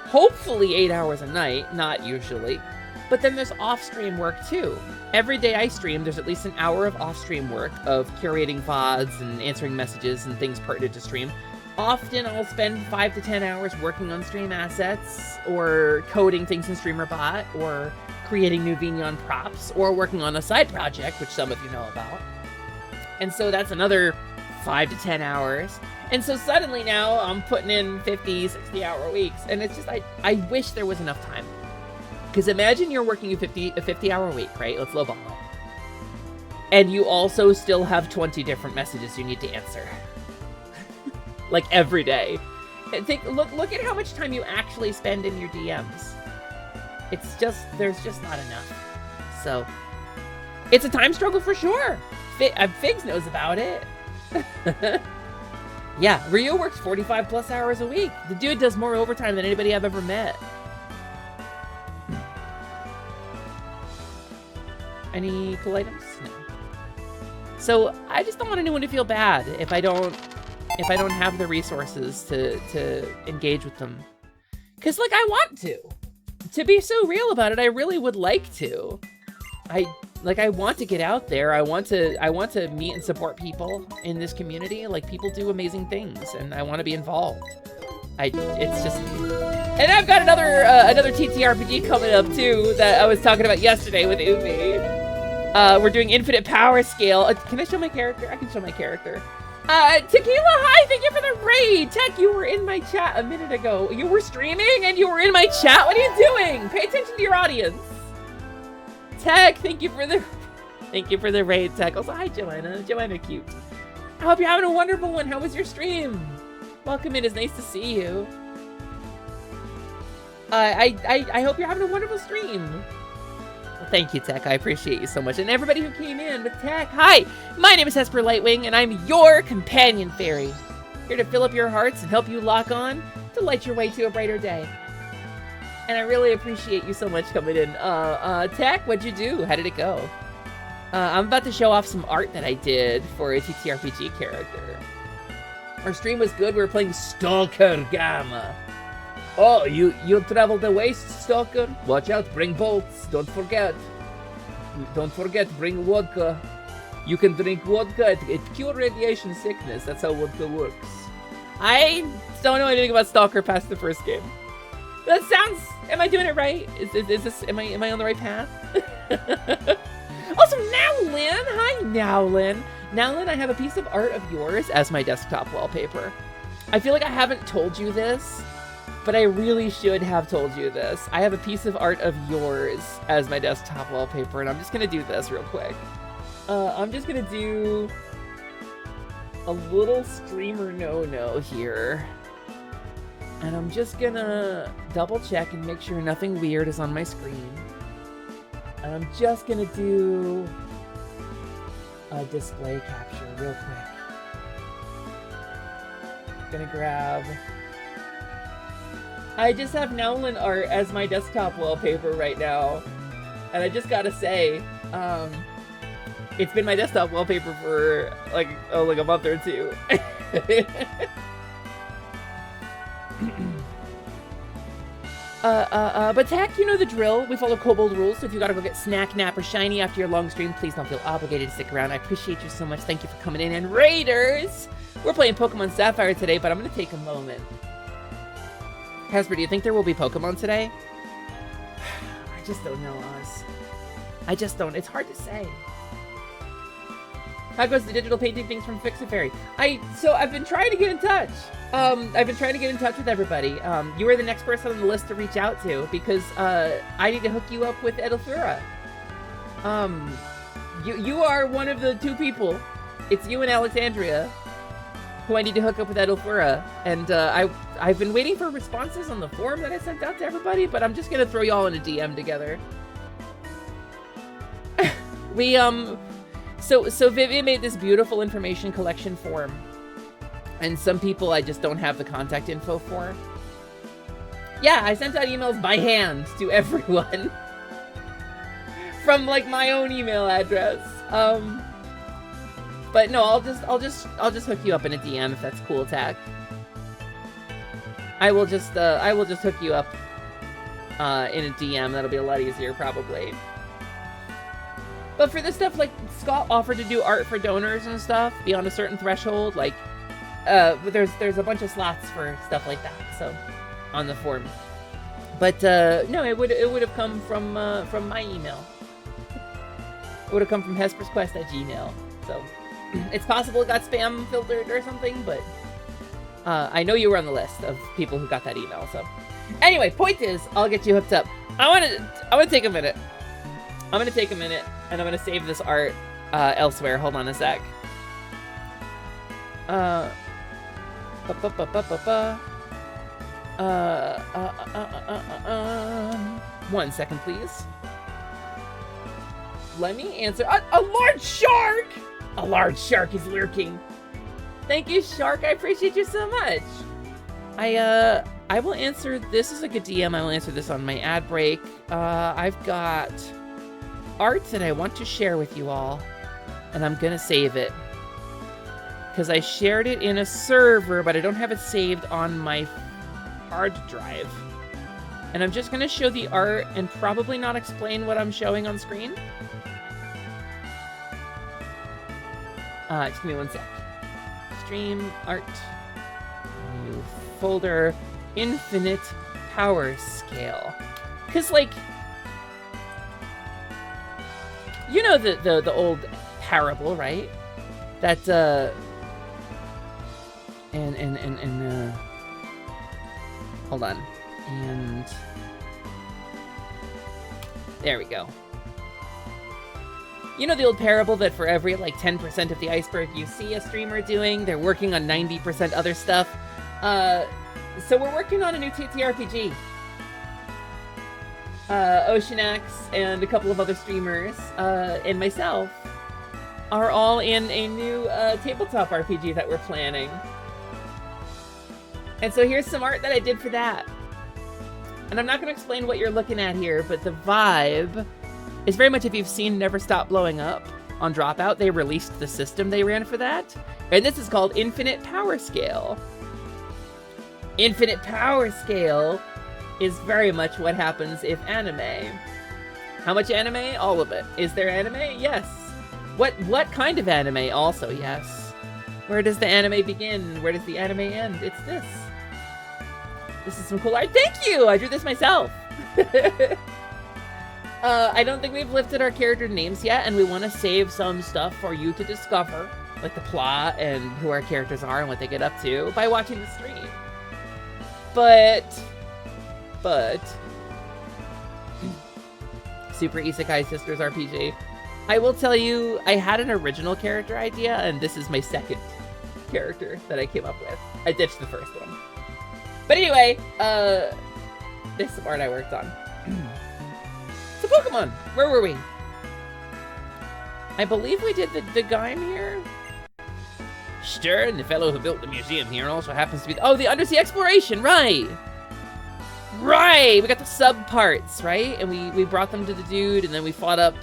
hopefully 8 hours a night, not usually. But then there's off-stream work too. Every day I stream, there's at least an hour of off-stream work of curating VODs and answering messages and things pertinent to stream. Often I'll spend 5 to 10 hours working on stream assets, or coding things in StreamerBot, or creating new Vignon props, or working on a side project, which some of you know about. And so that's another 5 to 10 hours. And so suddenly now I'm putting in 50, 60-hour weeks, and it's just, I wish there was enough time. Because imagine you're working a 50-hour week, right? Let's lowball it. And you also still have 20 different messages you need to answer. Like, every day. And look at how much time you actually spend in your DMs. It's just, there's just not enough. So, it's a time struggle for sure. Figs knows about it. Yeah, Ryo works 45 plus hours a week. The dude does more overtime than anybody I've ever met. Any cool items? No. So I just don't want anyone to feel bad if I don't have the resources to engage with them. Cause like, I want to. To be so real about it, I really would like to. I want to get out there. I want to meet and support people in this community. Like, people do amazing things, and I want to be involved. It's just, and I've got another TTRPG coming up too that I was talking about yesterday with Ubi. We're doing infinite power scale. Can I show my character? I can show my character. Tequila, hi, thank you for the raid. Tech, you were in my chat a minute ago. You were streaming and you were in my chat. What are you doing? Pay attention to your audience. Tech, thank you for the raid, Tech. Also, hi, Joanna. Joanna, cute. I hope you're having a wonderful one. How was your stream? Welcome in. It's nice to see you. I hope you're having a wonderful stream. Well, thank you, Tech. I appreciate you so much. And everybody who came in with Tech. Hi, my name is Hesper Lightwing, and I'm your companion fairy. Here to fill up your hearts and help you lock on to light your way to a brighter day. And I really appreciate you so much coming in. Tech, what'd you do? How did it go? I'm about to show off some art that I did for a TTRPG character. Our stream was good. We were playing Stalker Gamma. Oh, you traveled the waste, Stalker? Watch out, bring bolts. Don't forget. Don't forget, bring vodka. You can drink vodka. It cures radiation sickness. That's how vodka works. I don't know anything about Stalker past the first game. That sounds... Am I doing it right? Is this... Am I on the right path? Also, Nowlin! Hi, Nowlin. Nowlin, I have a piece of art of yours as my desktop wallpaper. I feel like I haven't told you this, but I really should have told you this. I have a piece of art of yours as my desktop wallpaper, and I'm just gonna do this real quick. I'm just gonna do a little streamer no-no here. And I'm just gonna double check and make sure nothing weird is on my screen. And I'm just gonna do a display capture real quick. Gonna grab... I just have Nowlin art as my desktop wallpaper right now. And I just gotta say, it's been my desktop wallpaper for like a month or two. But Tack, you know the drill. We follow Kobold rules, so if you gotta go get snack, nap, or shiny after your long stream, please don't feel obligated to stick around. I appreciate you so much. Thank you for coming in. And Raiders! We're playing Pokemon Sapphire today, but I'm gonna take a moment. Casper, do you think there will be Pokemon today? I just don't know, Oz. I just don't. It's hard to say. How goes the digital painting things from Fix-A-Fairy? So I've been trying to get in touch. I've been trying to get in touch with everybody. You are the next person on the list to reach out to because I need to hook you up with Edelfura. You are one of the two people. It's you and Alexandria who I need to hook up with Edelfura. And I've been waiting for responses on the form that I sent out to everybody, but I'm just gonna throw y'all in a DM together. So Vivian made this beautiful information collection form. And some people I just don't have the contact info for. Yeah, I sent out emails by hand to everyone. From like my own email address. But no, I'll just hook you up in a DM if that's cool, Tack. I will just hook you up in a DM. That'll be a lot easier probably. But for this stuff, like, Scott offered to do art for donors and stuff beyond a certain threshold. Like, there's a bunch of slots for stuff like that, so, on the form. But, no, it would have come from my email. It would have come from hespersquest@gmail. So, it's possible it got spam filtered or something, but I know you were on the list of people who got that email, so. Anyway, point is, I'll get you hooked up. I want to take a minute. I'm gonna take a minute, and I'm gonna save this art elsewhere. Hold on a sec. 1 second, please. Let me answer. A large shark! A large shark is lurking. Thank you, shark. I appreciate you so much. I will answer. This is a good DM. I will answer this on my ad break. I've got art that I want to share with you all, and I'm gonna save it because I shared it in a server, but I don't have it saved on my hard drive. And I'm just gonna show the art and probably not explain what I'm showing on screen. Just give me 1 sec. Stream art, new folder, infinite power scale. Cause like, you know the old parable, right? That hold on. And there we go. You know the old parable that for every like 10% of the iceberg you see a streamer doing, they're working on 90% other stuff. So we're working on a new TTRPG. Oceanax and a couple of other streamers, and myself, are all in a new tabletop RPG that we're planning. And so here's some art that I did for that. And I'm not going to explain what you're looking at here, but the vibe is very much if you've seen Never Stop Blowing Up. on Dropout, they released the system they ran for that. And this is called Infinite Power Scale. Infinite Power Scale is very much what happens if anime. How much anime? All of it. Is there anime? Yes. What kind of anime? Also, yes. Where does the anime begin? Where does the anime end? It's this. This is some cool art. Thank you! I drew this myself. I don't think we've lifted our character names yet, and we want to save some stuff for you to discover, like the plot and who our characters are and what they get up to, by watching the stream. But... Super Isekai Sisters RPG. I will tell you, I had an original character idea, and this is my second character that I came up with. I ditched the first one. But anyway, there's some art I worked on. So Pokemon, where were we? I believe we did the Gaim here. Stern, the fellow who built the museum here, also happens to be... Oh, the undersea exploration, right! Right! We got the sub parts, right? And we brought them to the dude, and then we fought up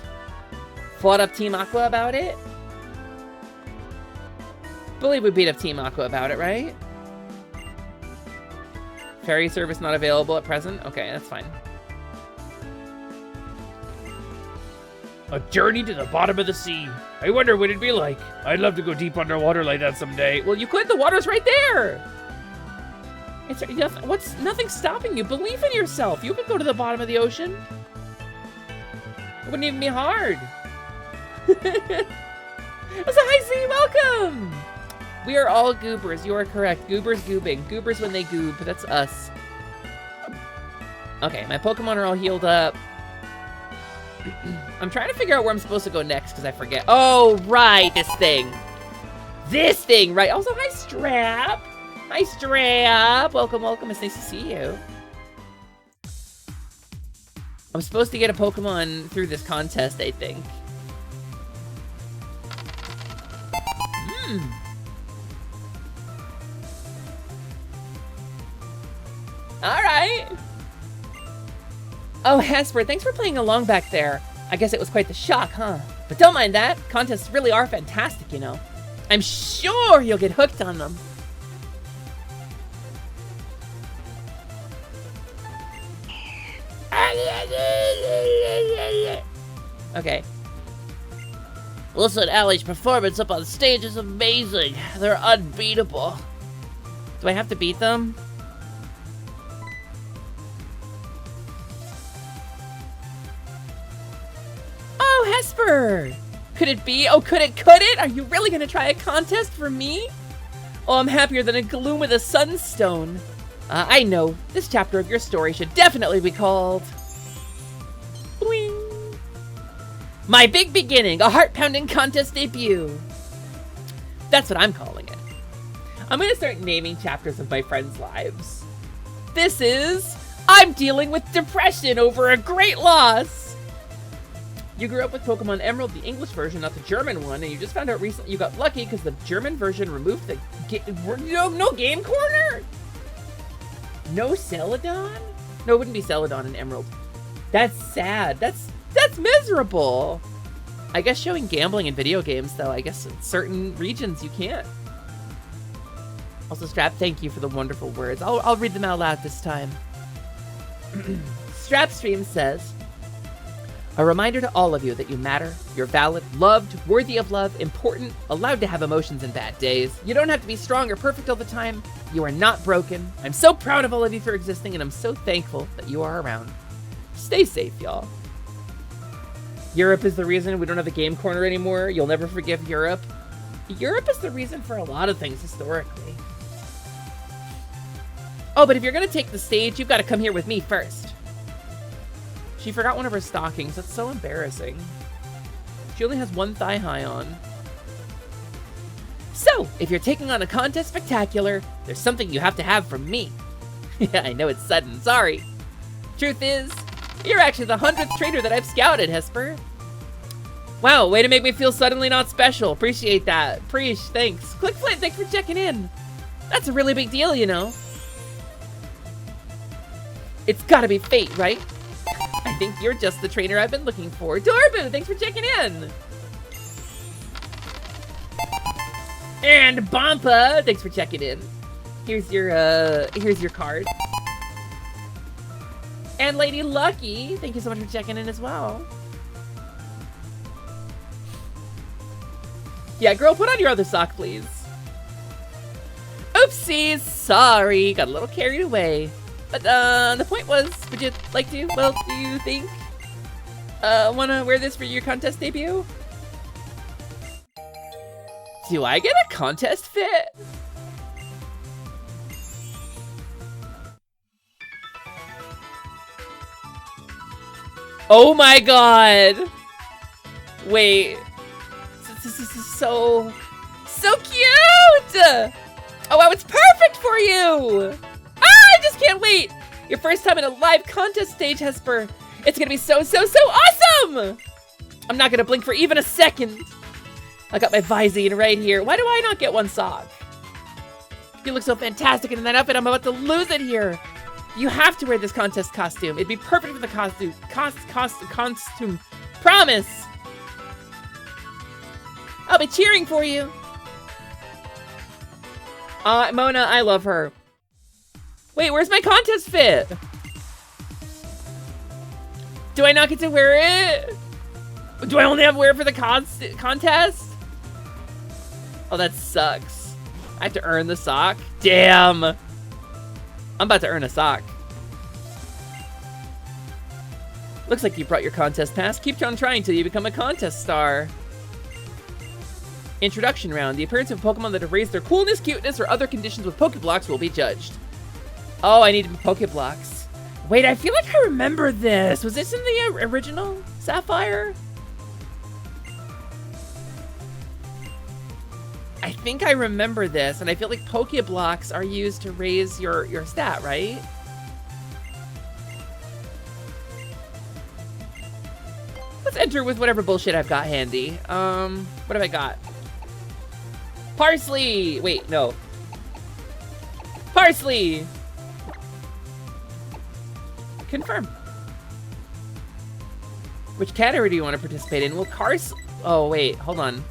Team Aqua about it. I believe we beat up Team Aqua about it, right? Ferry service not available at present? Okay, that's fine. A journey to the bottom of the sea. I wonder what it'd be like. I'd love to go deep underwater like that someday. Well, you could. The water's right there. Nothing's stopping you. Believe in yourself. You could go to the bottom of the ocean. It wouldn't even be hard. That's a hi, Z. Welcome. We are all goobers. You are correct. Goobers goobing. Goobers when they goob. That's us. Okay, my Pokemon are all healed up. I'm trying to figure out where I'm supposed to go next because I forget. Oh, right. This thing. This thing, right. Also, hi, Strap. Hi, Strap. Welcome, welcome. It's nice to see you. I'm supposed to get a Pokemon through this contest, I think. Alright. Oh, Hesper, thanks for playing along back there. I guess it was quite the shock, huh? But don't mind that. Contests really are fantastic, you know. I'm sure you'll get hooked on them. Okay. Listen, Allie's performance up on stage is amazing. They're unbeatable. Do I have to beat them? Oh, Hesper! Could it be? Oh, could it? Are you really gonna try a contest for me? Oh, I'm happier than a gloom with a sunstone. I know. This chapter of your story should definitely be called... Boing. My Big Beginning, a heart-pounding contest debut. That's what I'm calling it. I'm gonna start naming chapters of my friends' lives. This is... I'm dealing with depression over a great loss. You grew up with Pokemon Emerald, the English version, not the German one, and you just found out recently you got lucky because the German version removed the... No Game Corner? No Celadon? No, it wouldn't be Celadon in Emerald. That's sad. That's miserable. I guess showing gambling in video games, though, I guess in certain regions you can't. Also, Strap, thank you for the wonderful words. I'll read them out loud this time. Strapstream says, a reminder to all of you that you matter, you're valid, loved, worthy of love, important, allowed to have emotions and bad days. You don't have to be strong or perfect all the time. You are not broken. I'm so proud of all of you for existing, and I'm so thankful that you are around. Stay safe, y'all. Europe is the reason we don't have a game corner anymore. You'll never forgive Europe. Europe is the reason for a lot of things historically. Oh, but if you're gonna take the stage, you've got to come here with me first. She forgot one of her stockings. That's so embarrassing. She only has one thigh high on. So, if you're taking on a contest spectacular, there's something you have to have from me. Yeah, I know it's sudden. Sorry. Truth is, you're actually the 100th trainer that I've scouted, Hesper. Wow, way to make me feel suddenly not special. Appreciate that. Preach, thanks. Clickflint, thanks for checking in. That's a really big deal, you know. It's gotta be fate, right? I think you're just the trainer I've been looking for. Dorbu, thanks for checking in. And Bompa, thanks for checking in. Here's your card. And Lady Lucky, thank you so much for checking in as well. Yeah, girl, put on your other sock, please. Oopsies, sorry, got a little carried away. But the point was, would you like to? Well, do you think wanna wear this for your contest debut? Do I get a contest fit? Oh my god! Wait. This is so cute! Oh wow, it's perfect for you! Ah, I just can't wait! Your first time in a live contest stage, Hesper. It's gonna be so awesome! I'm not gonna blink for even a second. I got my Visine right here. Why do I not get one sock? You look so fantastic in that outfit, I'm about to lose it here. You have to wear this contest costume. It'd be perfect for the costume. Costume. Promise! I'll be cheering for you. Mona, I love her. Wait, where's my contest fit? Do I not get to wear it? Do I only have to wear it for the contest? Oh, that sucks. I have to earn the sock? Damn. I'm about to earn a sock. Looks like you brought your contest pass. Keep on trying till you become a contest star. Introduction round. The appearance of Pokemon that have raised their coolness, cuteness, or other conditions with Pokeblocks will be judged. Oh, I need Pokeblocks. Wait, I feel like I remember this. Was this in the original Sapphire? I think I remember this, and I feel like Pokeblocks are used to raise your stat, right? Let's enter with whatever bullshit I've got handy. What have I got? Parsley! Wait, no. Parsley! Confirm. Which category do you want to participate in? Well, oh, wait, hold on.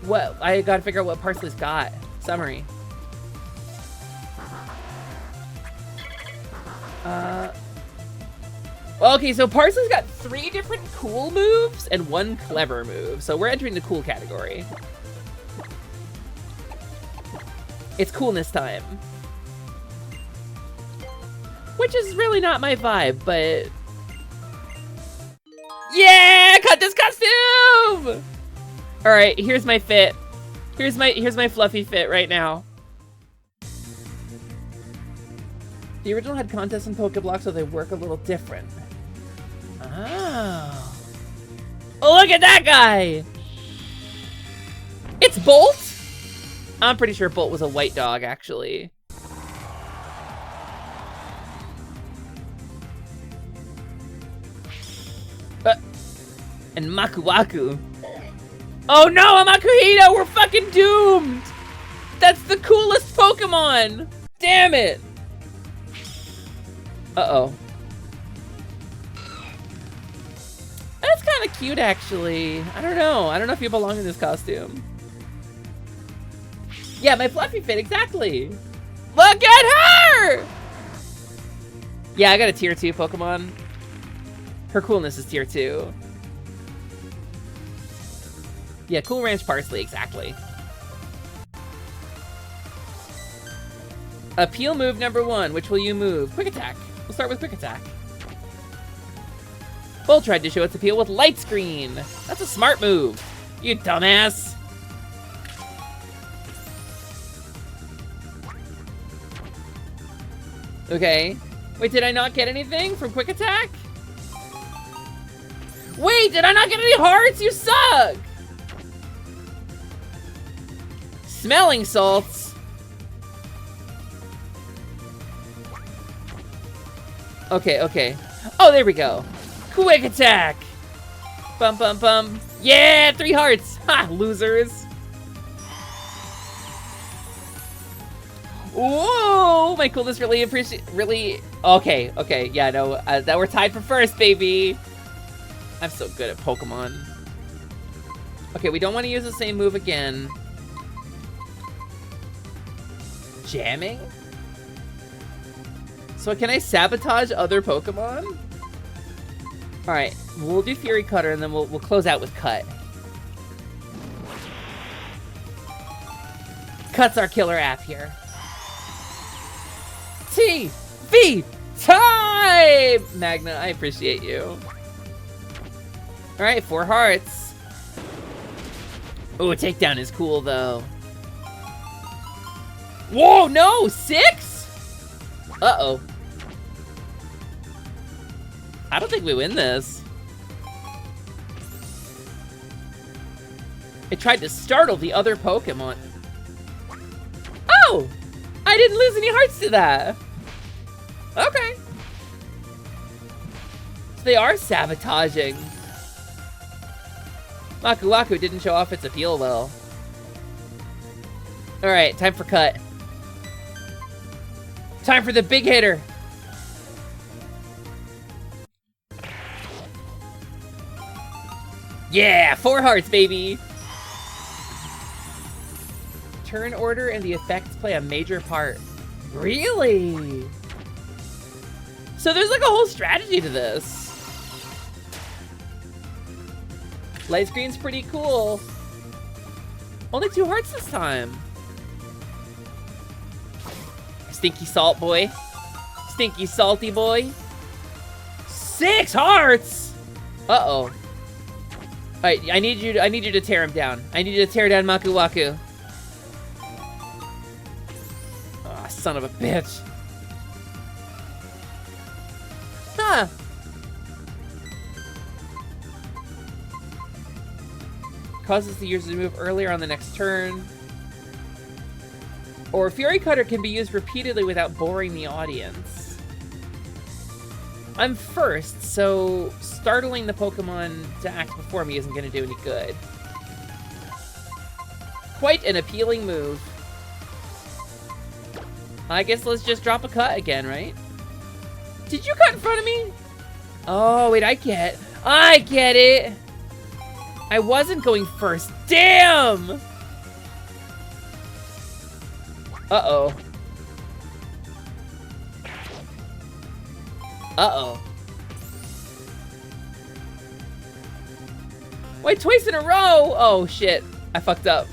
What? I gotta figure out what Parsley's got. Summary. Well, okay, so Parsley's got 3 different cool moves and 1 clever move. So we're entering the cool category. It's coolness time. Which is really not my vibe, but... Yeah! Cut this costume! Alright, here's my fit. Here's my fluffy fit right now. The original had contests and Pokeblocks, so they work a little different. Oh. Oh, look at that guy! It's Bolt? I'm pretty sure Bolt was a white dog, actually. And Makuwaku. Oh no, a Makuhito! We're fucking doomed! That's the coolest Pokemon! Damn it! Uh-oh. That's kind of cute, actually. I don't know. I don't know if you belong in this costume. Yeah, my fluffy fit, exactly. Look at her! Yeah, I got a tier 2 Pokemon. Her coolness is tier 2. Yeah, Cool Ranch Parsley, exactly. Appeal move number 1. Which will you move? Quick Attack. We'll start with Quick Attack. Bull tried to show its appeal with Light Screen. That's a smart move. You dumbass. Okay. Wait, did I not get anything from Quick Attack? Wait, did I not get any hearts? You suck! Smelling salts. Okay, okay. Oh, there we go. Quick Attack. Bum, bum, bum. Yeah, 3 hearts. Ha, losers. Whoa, my coolness really okay, okay, yeah, no, that we're tied for first, baby. I'm so good at Pokemon. Okay, we don't want to use the same move again. jamming? So can I sabotage other Pokemon? Alright, we'll do Fury Cutter and then we'll close out with Cut. Cut's our killer app here. TV time! Magna, I appreciate you. Alright, 4 hearts. Oh, a takedown is cool though. Whoa, no! 6? Uh-oh. I don't think we win this. It tried to startle the other Pokemon. Oh! I didn't lose any hearts to that. Okay. So they are sabotaging. Waku Waku didn't show off its appeal well. Alright, time for Cut. Time for the big hitter. Yeah, 4 hearts, baby. Turn order and the effects play a major part. Really? So there's like a whole strategy to this. Light screen's pretty cool. Only 2 hearts this time. Stinky salt boy. Stinky salty boy. 6 hearts! Uh-oh. Alright, I need you to tear him down. I need you to tear down Waku Waku. Oh, son of a bitch. Huh. Causes the user to move earlier on the next turn. Or Fury Cutter can be used repeatedly without boring the audience. I'm first, so startling the Pokemon to act before me isn't going to do any good. Quite an appealing move. I guess let's just drop a Cut again, right? Did you cut in front of me? Oh, wait, I get it. I wasn't going first. Damn! Uh-oh. Uh-oh. Wait, twice in a row! Oh, shit. I fucked up.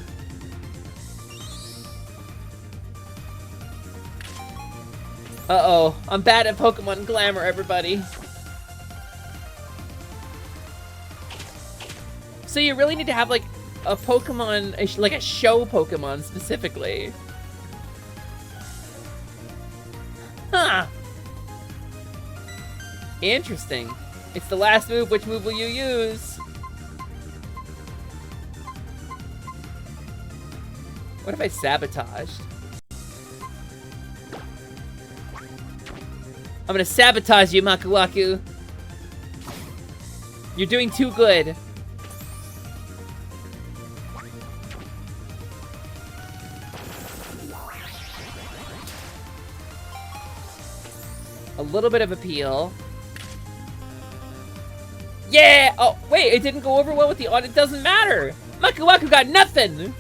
Uh-oh. I'm bad at Pokemon Glamour, everybody. So you really need to have, like, a Pokemon, like a show Pokemon specifically. Huh. Interesting. It's the last move. Which move will you use? What if I sabotaged? I'm gonna sabotage you, Waku Waku. You're doing too good. A little bit of appeal. Yeah! Oh, wait, it didn't go over well with the audience. It doesn't matter. Waku Waku got nothing.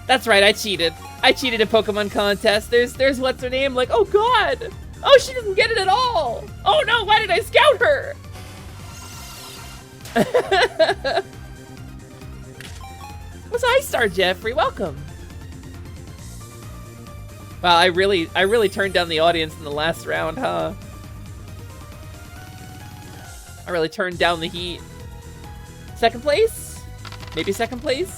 That's right, I cheated. I cheated a Pokemon contest. There's what's her name? Like, oh god! Oh, she doesn't get it at all! Oh no, why did I scout her? What's I-Star, Jeffrey? Welcome. Wow, I really turned down the audience in the last round, huh? I really turned down the heat. Second place? Maybe second place?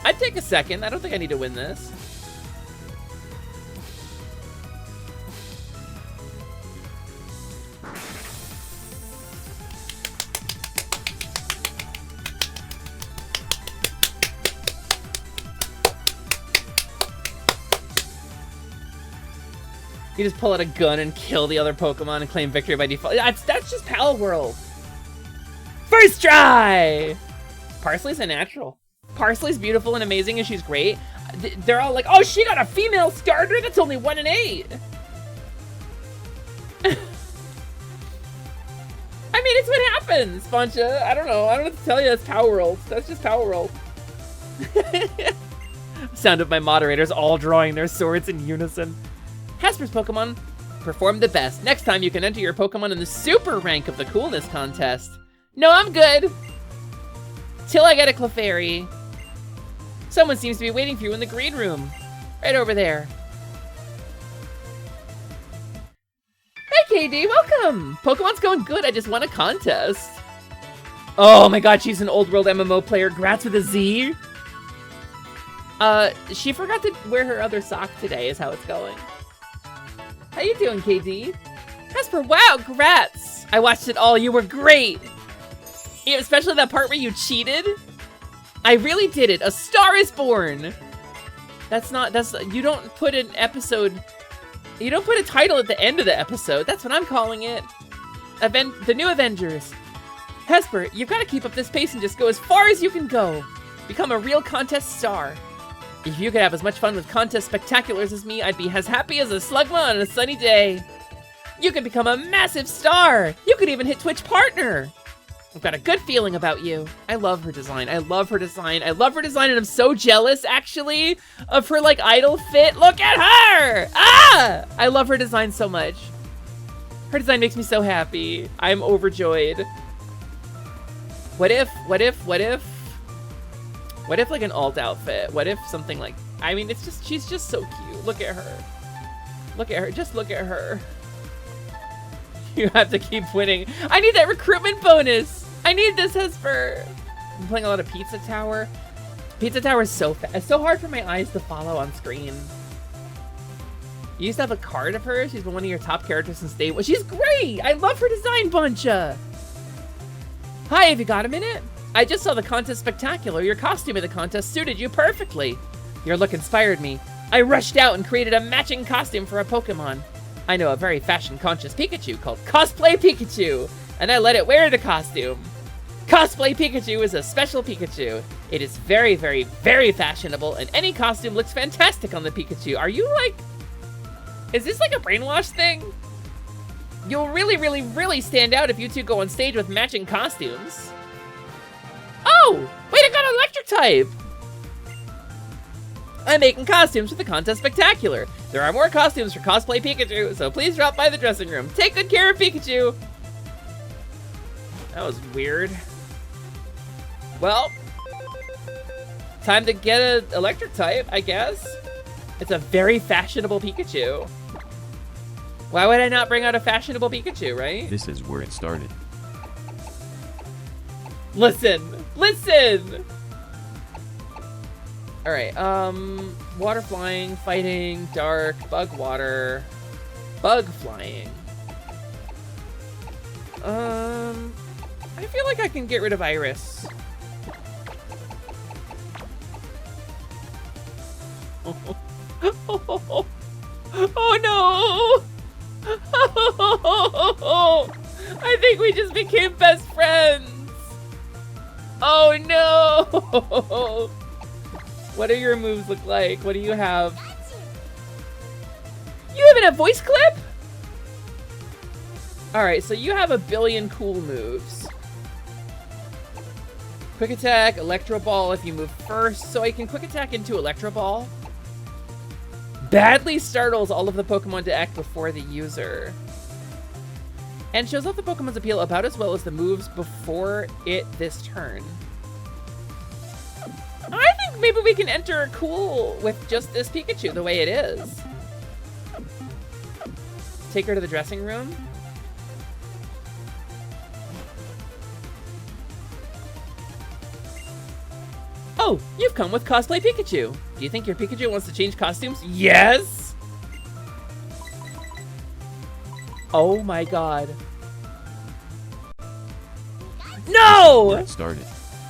I'd take a second. I don't think I need to win this. You just pull out a gun and kill the other Pokemon and claim victory by default. That's just Pal World. First try! Parsley's a natural. Parsley's beautiful and amazing and she's great. They're all like, oh, she got a female starter? That's only 1 in 8. I mean, it's what happens, Sponcha. I don't know. I don't know what to tell you. That's Power World. That's just Power World. Sound of my moderators all drawing their swords in unison. Hesper's Pokemon performed the best. Next time you can enter your Pokemon in the super rank of the coolness contest. No, I'm good. Till I get a Clefairy. Someone seems to be waiting for you in the green room. Right over there. Hey, KD, welcome. Pokemon's going good. I just won a contest. Oh my god, she's an old world MMO player. Grats with a Z. She forgot to wear her other sock today is how it's going. How you doing, KD? Hesper, wow, grats. I watched it all. You were great. Yeah, especially that part where you cheated. I really did it. A Star is Born. You don't put an episode, you don't put a title at the end of the episode. That's what I'm calling it. The New Avengers. Hesper, you've got to keep up this pace and just go as far as you can go. Become a real contest star. If you could have as much fun with contest spectaculars as me, I'd be as happy as a slugma on a sunny day. You can become a massive star. You could even hit Twitch partner. I've got a good feeling about you. I love her design. I love her design. I love her design, and I'm so jealous, actually, of her, like, idol fit. Look at her! Ah! I love her design so much. Her design makes me so happy. I'm overjoyed. What if, like, an alt outfit? What if something like... I mean, it's just... She's just so cute. Look at her. Look at her. Just look at her. You have to keep winning. I need that recruitment bonus! I need this, Hesper! I'm playing a lot of Pizza Tower. Pizza Tower is so fast. It's so hard for my eyes to follow on screen. You used to have a card of her. She's been one of your top characters since day one. She's great! I love her design, Buncha! Hi, have you got a minute? I just saw the contest spectacular. Your costume in the contest suited you perfectly. Your look inspired me. I rushed out and created a matching costume for a Pokemon. I know a very fashion-conscious Pikachu called Cosplay Pikachu, and I let it wear the costume. Cosplay Pikachu is a special Pikachu. It is very, very, very fashionable, and any costume looks fantastic on the Pikachu. Are you like... Is this like a brainwash thing? You'll really, really, really stand out if you two go on stage with matching costumes. Oh! Wait, I got an electric type! I'm making costumes for the contest spectacular. There are more costumes for Cosplay Pikachu, so please drop by the dressing room. Take good care of Pikachu! That was weird. Well, time to get an electric type, I guess. It's a very fashionable Pikachu. Why would I not bring out a fashionable Pikachu, right? This is where it started. Listen! Listen! Alright, water flying, fighting, dark, bug water, bug flying. I feel like I can get rid of Iris. Oh no! I think we just became best friends! Oh no! What do your moves look like? What do you have? You have a voice clip? Alright, so you have a billion cool moves. Quick attack, Electro Ball if you move first, so I can quick attack into Electro Ball. Badly startles all of the Pokemon to act before the user. And shows off the Pokemon's appeal about as well as the moves before it this turn. I think maybe we can enter cool with just this Pikachu the way it is. Take her to the dressing room. Oh, you've come with Cosplay Pikachu. Do you think your Pikachu wants to change costumes? Yes! Oh my god. No! Where it started.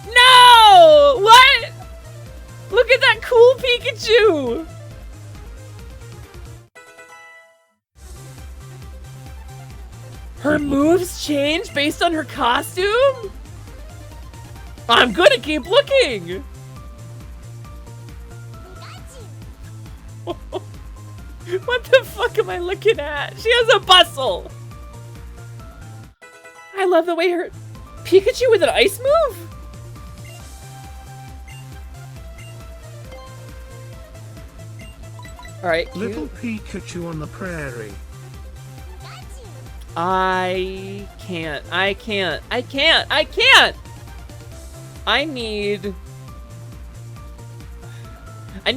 No! What? Look at that cool Pikachu! Her moves change based on her costume? I'm gonna keep looking! What the fuck am I looking at? She has a bustle! I love the way her... Pikachu with an ice move? Alright, cute. Little Pikachu on the prairie. I can't. I need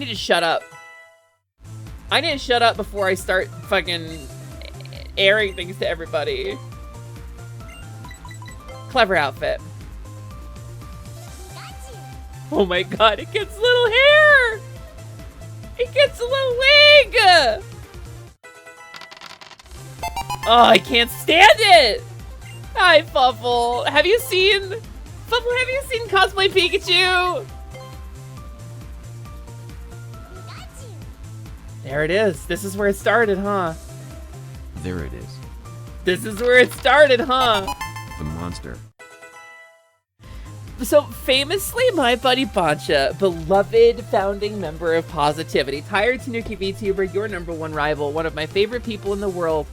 to shut up. I need to shut up before I start fucking airing things to everybody. Clever outfit. Oh my god, it gets little hair! It gets a little wig! Oh, I can't stand it! Hi, Fuffle. Have you seen Cosplay Pikachu? There it is. This is where it started, huh? There it is. This is where it started, huh? The monster. So, famously, my buddy Bancha, beloved founding member of Positivity, tired Tanuki VTuber, your #1 rival, one of my favorite people in the world.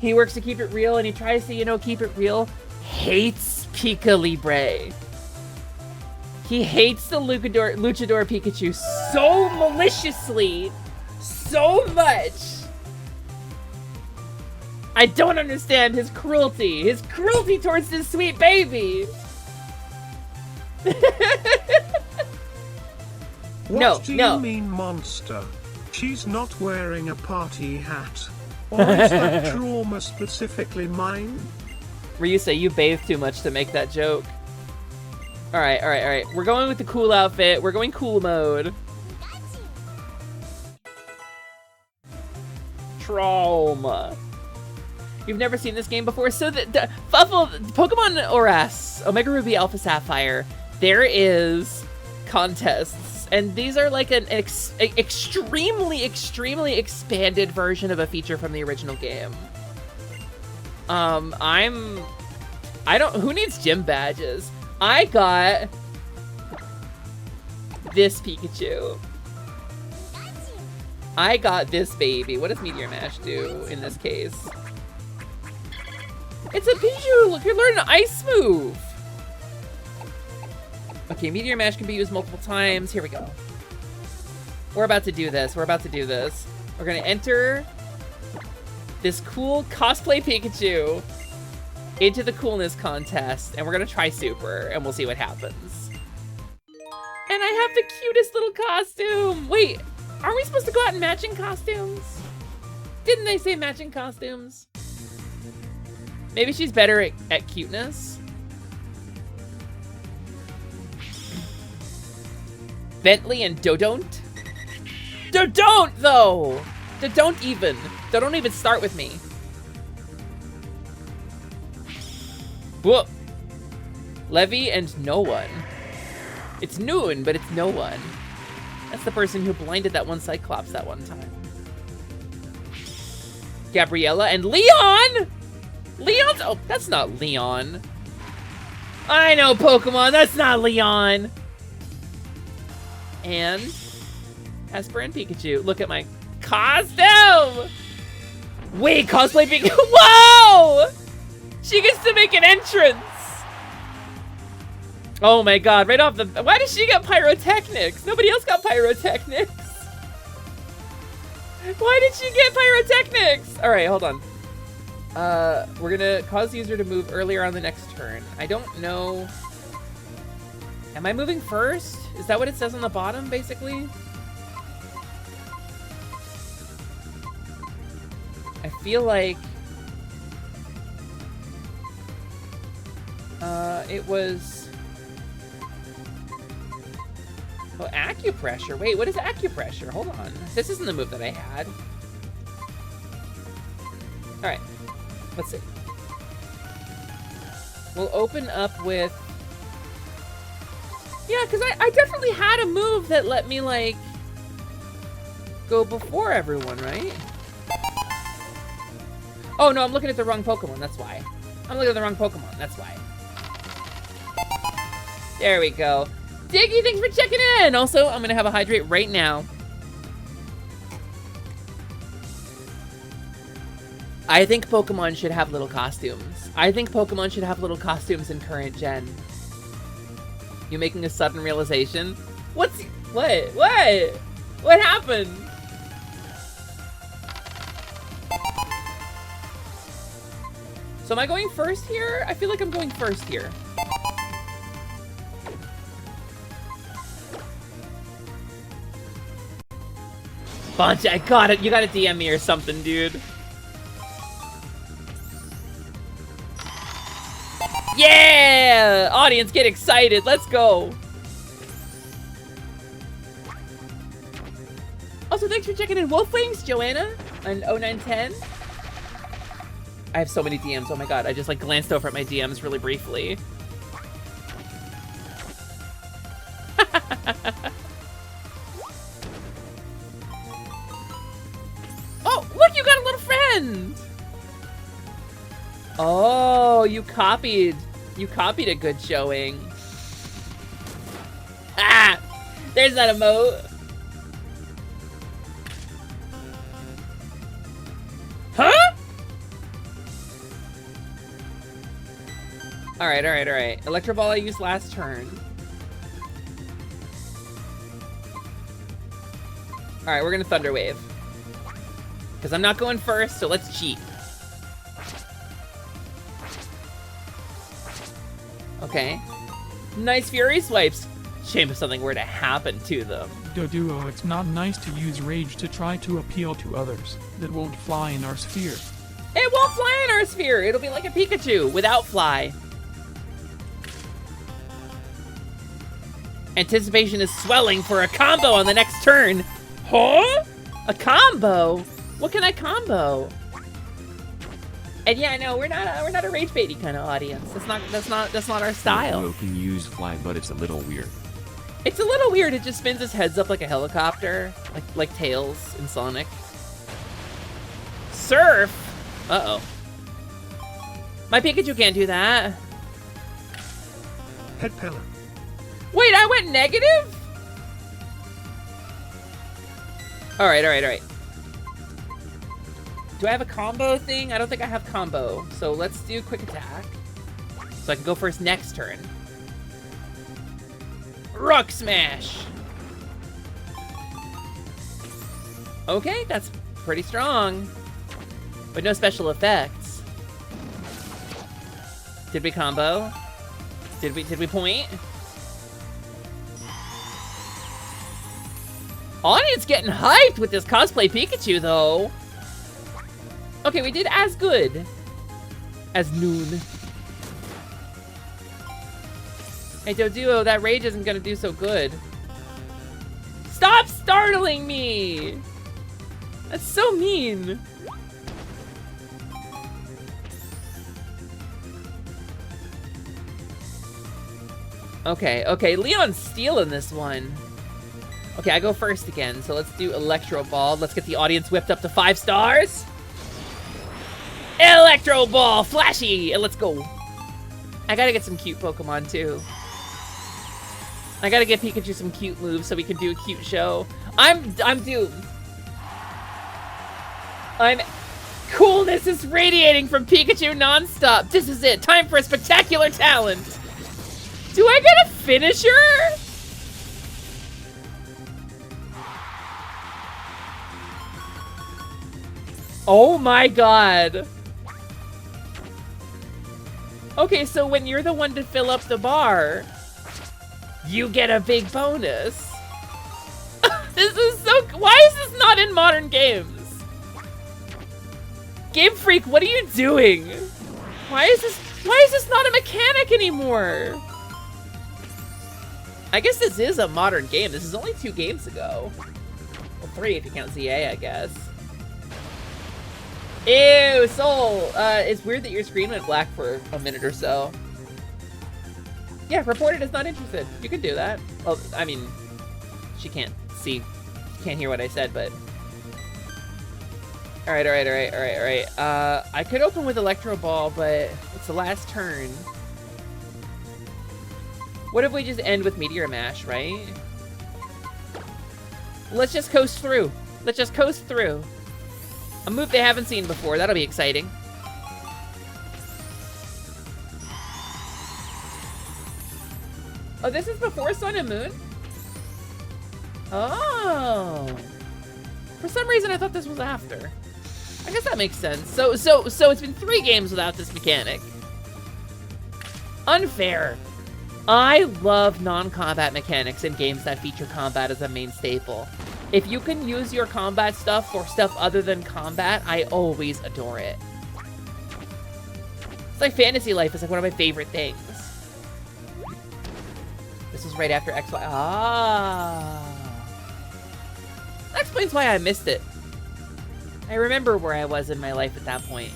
He works to keep it real, and he tries to, you know, keep it real. Hates Pika Libre. He hates the Luchador Pikachu so maliciously, so much. I don't understand his cruelty towards this sweet baby. What do you mean, monster? She's not wearing a party hat. Or is that trauma specifically mine? Ryusa, you bathed too much to make that joke. Alright. We're going with the cool outfit. We're going cool mode. Trauma. You've never seen this game before? So the Fuffle, Pokemon ORAS, Omega Ruby Alpha Sapphire, there is contests. And these are like an extremely expanded version of a feature from the original game. Who needs gym badges? I got this Pikachu. I got this baby. What does Meteor Mash do in this case? It's a Pikachu! Look, you're learning an ice move! Okay, Meteor Mash can be used multiple times. Here we go. We're about to do this. We're gonna enter this cool cosplay Pikachu into the coolness contest, and we're gonna try Super, and we'll see what happens. And I have the cutest little costume! Wait, aren't we supposed to go out in matching costumes? Didn't they say matching costumes? Maybe she's better at cuteness? Bentley and Dodon't? Dodon't, though! Don't even start with me. Whoop. Levy and no one. It's Noon, but it's no one. That's the person who blinded that one Cyclops that one time. Gabriella and Leon! Leon's... Oh, that's not Leon. I know, Pokemon, that's not Leon. And Esper and Pikachu. Look at my costume! Wait, cosplay Pikachu. Whoa! She gets to make an entrance. Oh my god, right off the... Why does she get pyrotechnics? Nobody else got pyrotechnics. Why did she get pyrotechnics? All right, hold on. We're gonna cause the user to move earlier on the next turn. I don't know... Am I moving first? Is that what it says on the bottom, basically? I feel like... it was... Oh, acupressure. Wait, what is acupressure? Hold on. This isn't the move that I had. Alright. Let's see. We'll open up with... Yeah, because I definitely had a move that let me, like, go before everyone, right? Oh, no, I'm looking at the wrong Pokemon. That's why. I'm looking at the wrong Pokemon. That's why. There we go. Diggy, thanks for checking in. Also, I'm going to have a hydrate right now. I think Pokemon should have little costumes. I think Pokemon should have little costumes in current gen. You making a sudden realization? What happened? So am I going first here? I feel like I'm going first here. Bunch, I got it. You gotta DM me or something, dude. Yeah! Audience, get excited. Let's go. Also, thanks for checking in Wolfwings, Joanna, and 0910. I have so many DMs. Oh my god, I just like glanced over at my DMs really briefly. Oh, look, you got a little friend. Oh, you copied a good showing. Ah, there's that emote. Huh? Alright. Electro Ball I used last turn. Alright, we're gonna Thunder Wave. Because I'm not going first, so let's cheat. Okay. Nice Fury Swipes. Shame if something were to happen to them. Doduo, it's not nice to use rage to try to appeal to others. That won't fly in our sphere. It won't fly in our sphere. It'll be like a Pikachu without fly. Anticipation is swelling for a combo on the next turn. Huh? A combo? What can I combo? And yeah, no, we're not a rage baity kind of audience. That's not our style. Doduo can use fly, but it's a little weird. It's a little weird. It just spins his heads up like a helicopter, like Tails in Sonic. Surf? Uh-oh. My Pikachu can't do that. Head pillar. Wait, I went negative? Alright. Do I have a combo thing? I don't think I have combo. So let's do quick attack. So I can go first next turn. Rock Smash! Okay, that's pretty strong. But no special effects. Did we combo? Did we point? Audience getting hyped with this cosplay Pikachu, though. Okay, we did as good as Noon. Hey, Doduo, that rage isn't gonna do so good. Stop startling me! That's so mean. Okay, Leon's stealing this one. Okay, I go first again, so let's do Electro Ball. Let's get the audience whipped up to 5 stars. Electro Ball, flashy, and let's go. I gotta get some cute Pokemon too. I gotta get Pikachu some cute moves so we can do a cute show. I'm doomed. Coolness is radiating from Pikachu nonstop. This is it, time for a spectacular talent. Do I get a finisher? Oh my god. Okay, so when you're the one to fill up the bar, you get a big bonus. This is so... Why is this not in modern games? Game Freak, what are you doing? Why is this not a mechanic anymore? I guess this is a modern game. This is only 2 games ago. Well, 3 if you count ZA, I guess. Ew, Soul! It's weird that your screen went black for a minute or so. Yeah, reported as not interested. You can do that. Well, I mean, she can't see, can't hear what I said, but... Alright. I could open with Electro Ball, but it's the last turn. What if we just end with Meteor Mash, right? Let's just coast through. A move they haven't seen before. That'll be exciting. Oh, this is before Sun and Moon? Oh. For some reason, I thought this was after. I guess that makes sense. So it's been 3 games without this mechanic. Unfair. I love non-combat mechanics in games that feature combat as a main staple. If you can use your combat stuff for stuff other than combat, I always adore it. It's like fantasy life is like one of my favorite things. This is right after XY. Ah. That explains why I missed it. I remember where I was in my life at that point.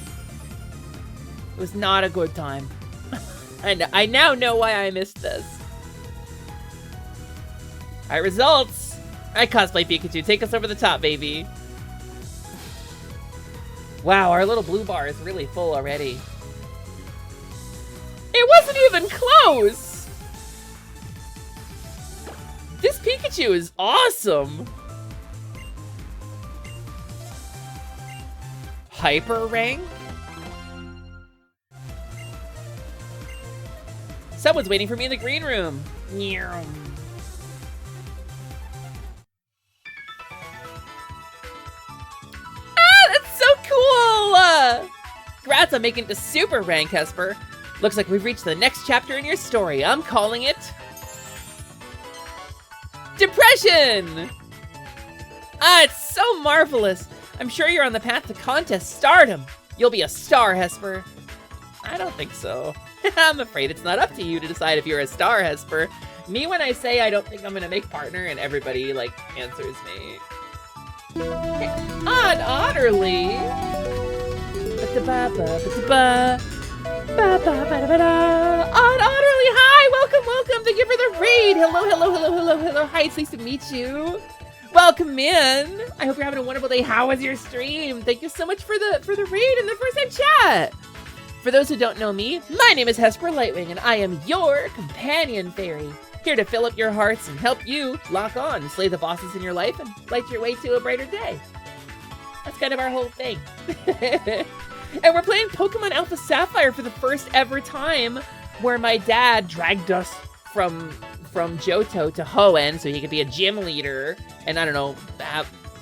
It was not a good time. I now know why I missed this. Alright, results. Alright, cosplay Pikachu, take us over the top, baby. Wow, our little blue bar is really full already. It wasn't even close! This Pikachu is awesome! Hyper rank? Someone's waiting for me in the green room. Ah, that's so cool! Congrats on making it to super rank, Hesper. Looks like we've reached the next chapter in your story. I'm calling it... Depression! Ah, it's so marvelous. I'm sure you're on the path to contest stardom. You'll be a star, Hesper. I don't think so. I'm afraid it's not up to you to decide if you're a star, Hesper. Me when I say I don't think I'm gonna make partner and everybody, like, answers me. Odd Otterly! Odd Otterly, hi! Welcome! Thank you for the raid! Hello. Hi, it's nice to meet you. Welcome in! I hope you're having a wonderful day. How was your stream? Thank you so much for the raid and the first time chat! For those who don't know me, my name is Hesper Lightwing, and I am your companion fairy. Here to fill up your hearts and help you lock on, slay the bosses in your life, and light your way to a brighter day. That's kind of our whole thing. And we're playing Pokemon Alpha Sapphire for the first ever time, where my dad dragged us from Johto to Hoenn so he could be a gym leader, and I don't know,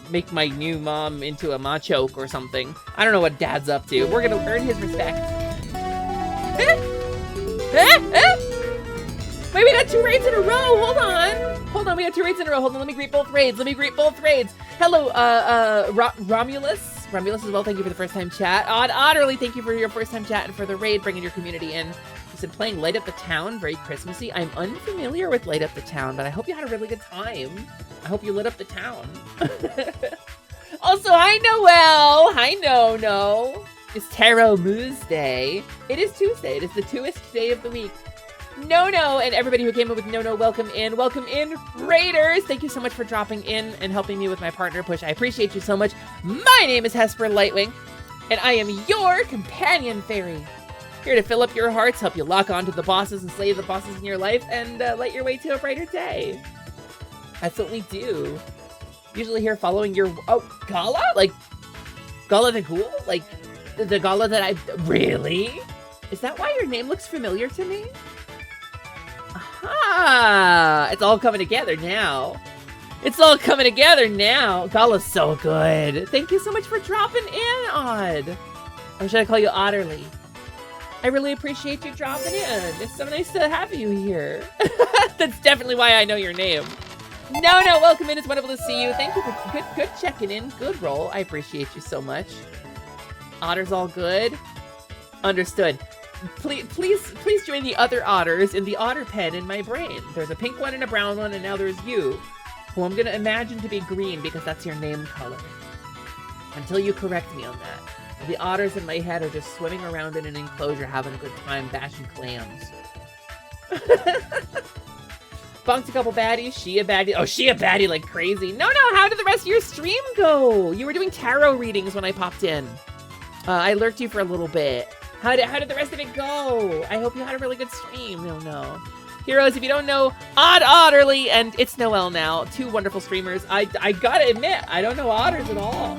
make my new mom into a Machoke or something. I don't know what Dad's up to. We're gonna earn his respect. Wait, we got 2 raids in a row. Hold on, we got 2 raids in a row. Hold on, let me greet both raids. Hello, Romulus as well, thank you for the first time chat. Otterly, thank you for your first time chat and for the raid, bringing your community in. You said playing Light Up the Town, very Christmassy. I'm unfamiliar with Light Up the Town, but I hope you had a really good time. I hope you lit up the town. Also, hi Noel! Hi No. It's Tarot Moose Day. It is Tuesday. It is the 2nd day of the week. No, and everybody who came in with No, welcome in. Welcome in, Raiders! Thank you so much for dropping in and helping me with my partner push. I appreciate you so much. My name is Hesper Lightwing, and I am your companion fairy. Here to fill up your hearts, help you lock on to the bosses and slay the bosses in your life, and light your way to a brighter day. That's what we do. Usually here following your... Oh, Gala? Like, Gala the Ghoul? Like, the Gala that I... Really? Is that why your name looks familiar to me? Aha! It's all coming together now. Gala's so good. Thank you so much for dropping in, Odd. Or should I call you Otterly? I really appreciate you dropping in. It's so nice to have you here. That's definitely why I know your name. No, welcome in. It's wonderful to see you. Thank you for good checking in. Good roll. I appreciate you so much. Otter's all good. Understood. Please join the other otters in the otter pen in my brain. There's a pink one and a brown one, and now there's you, who I'm gonna imagine to be green because that's your name color. Until you correct me on that. The otters in my head are just swimming around in an enclosure having a good time bashing clams. Bunked a couple baddies. She a baddie. Oh, she a baddie like crazy. No, how did the rest of your stream go? You were doing tarot readings when I popped in. I lurked you for a little bit. How did the rest of it go? I hope you had a really good stream. No. Heroes, if you don't know, Otterly and It's Noel now, 2 wonderful streamers. I gotta admit, I don't know otters at all.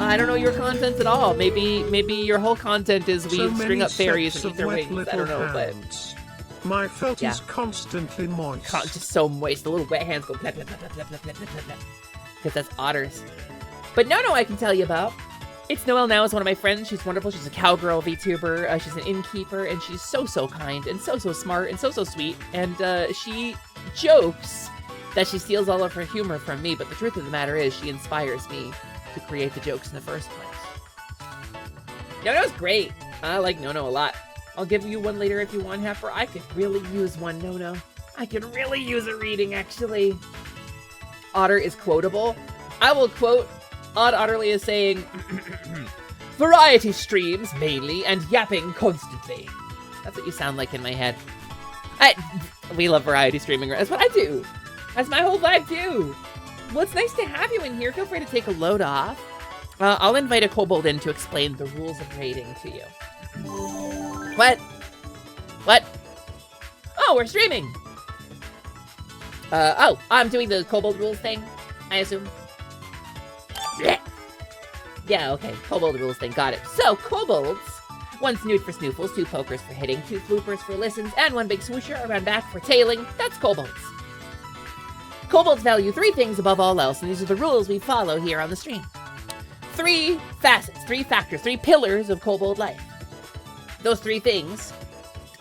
I don't know your content at all. Maybe your whole content is we string up fairies and eat their wings. I don't know, but... My felt is constantly moist. Just so moist. The little wet hands go plap, plap, plap, plap, plap, plap, plap, plap, plap. Because that's otters. But no, I can tell you about. It's Noelle Now is one of my friends. She's wonderful. She's a cowgirl VTuber. She's an innkeeper, and she's so kind and so smart and so sweet. And she jokes that she steals all of her humor from me, but the truth of the matter is she inspires me to create the jokes in the first place. Nono's great. I like Nono a lot. I'll give you one later if you want, Heifer. I could really use one, Nono. I could really use a reading, actually. Otter is quotable. I will quote Odd Otterly as saying, variety streams, mainly, and yapping constantly. That's what you sound like in my head. We love variety streaming. That's what I do. That's my whole life, too. Well, it's nice to have you in here. Feel free to take a load off. I'll invite a kobold in to explain the rules of raiding to you. What? What? Oh, we're streaming. Oh, I'm doing the kobold rules thing, I assume. Yeah, okay. Kobold rules thing. Got it. So, kobolds. 1 snoot for snoofles, 2 pokers for hitting, 2 floopers for listens, and 1 big swoosher around back for tailing. That's kobolds. Kobolds value 3 things above all else, and these are the rules we follow here on the stream. 3 facets, 3 factors, 3 pillars of kobold life. Those 3 things,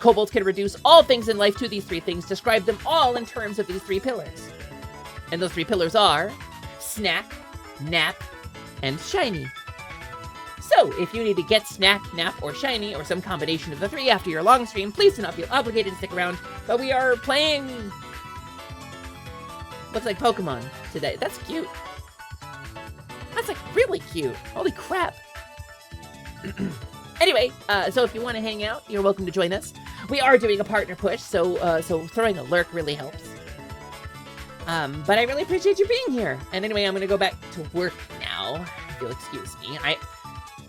kobolds can reduce all things in life to these 3 things, describe them all in terms of these 3 pillars. And those 3 pillars are snack, nap, and shiny. So, if you need to get snack, nap, or shiny, or some combination of the 3 after your long stream, please do not feel obligated to stick around, but we are playing... looks like Pokemon today. That's cute. That's, like, really cute. Holy crap. Anyway, so if you want to hang out, you're welcome to join us. We are doing a partner push, so throwing a lurk really helps. But I really appreciate you being here. And anyway, I'm going to go back to work now, if you'll excuse me.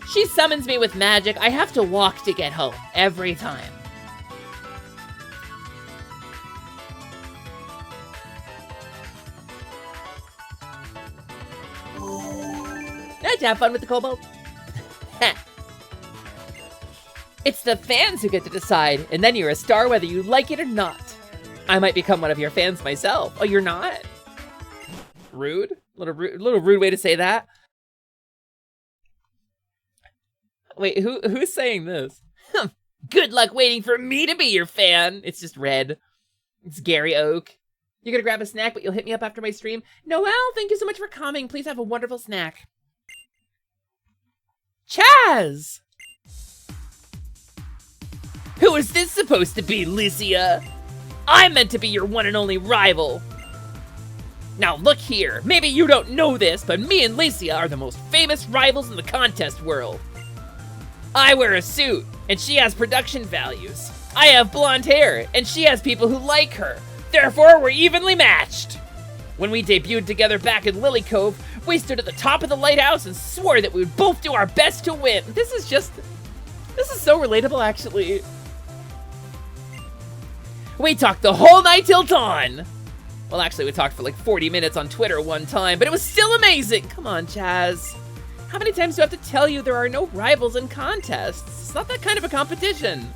She summons me with magic. I have to walk to get home every time. Nice to have fun with the kobold. It's the fans who get to decide, and then you're a star whether you like it or not. I might become one of your fans myself. Oh, you're not? Rude? Little rude way to say that. Wait, who's saying this? Good luck waiting for me to be your fan. It's just red. It's Gary Oak. You're gonna grab a snack, but you'll hit me up after my stream. Noelle, thank you so much for coming. Please have a wonderful snack. Chaz! Who is this supposed to be, Lycia? I'm meant to be your one and only rival. Now look here, maybe you don't know this, but me and Lycia are the most famous rivals in the contest world. I wear a suit, and she has production values. I have blonde hair, and she has people who like her. Therefore, we're evenly matched. When we debuted together back in Lily Cove, we stood at the top of the lighthouse and swore that we would both do our best to win. This is so relatable, actually. We talked the whole night till dawn. Well, actually, we talked for like 40 minutes on Twitter one time, but it was still amazing. Come on, Chaz. How many times do I have to tell you there are no rivals in contests? It's not that kind of a competition.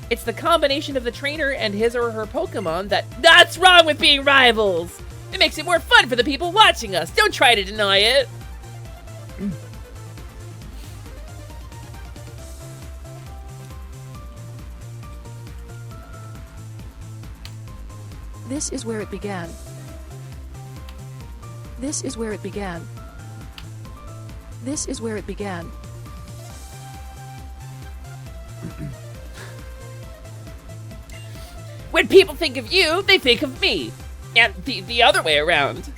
It's the combination of the trainer and his or her Pokemon that's wrong with being rivals. It makes it more fun for the people watching us. Don't try to deny it. This is where it began. This is where it began. This is where it began. When people think of you, they think of me. And the other way around.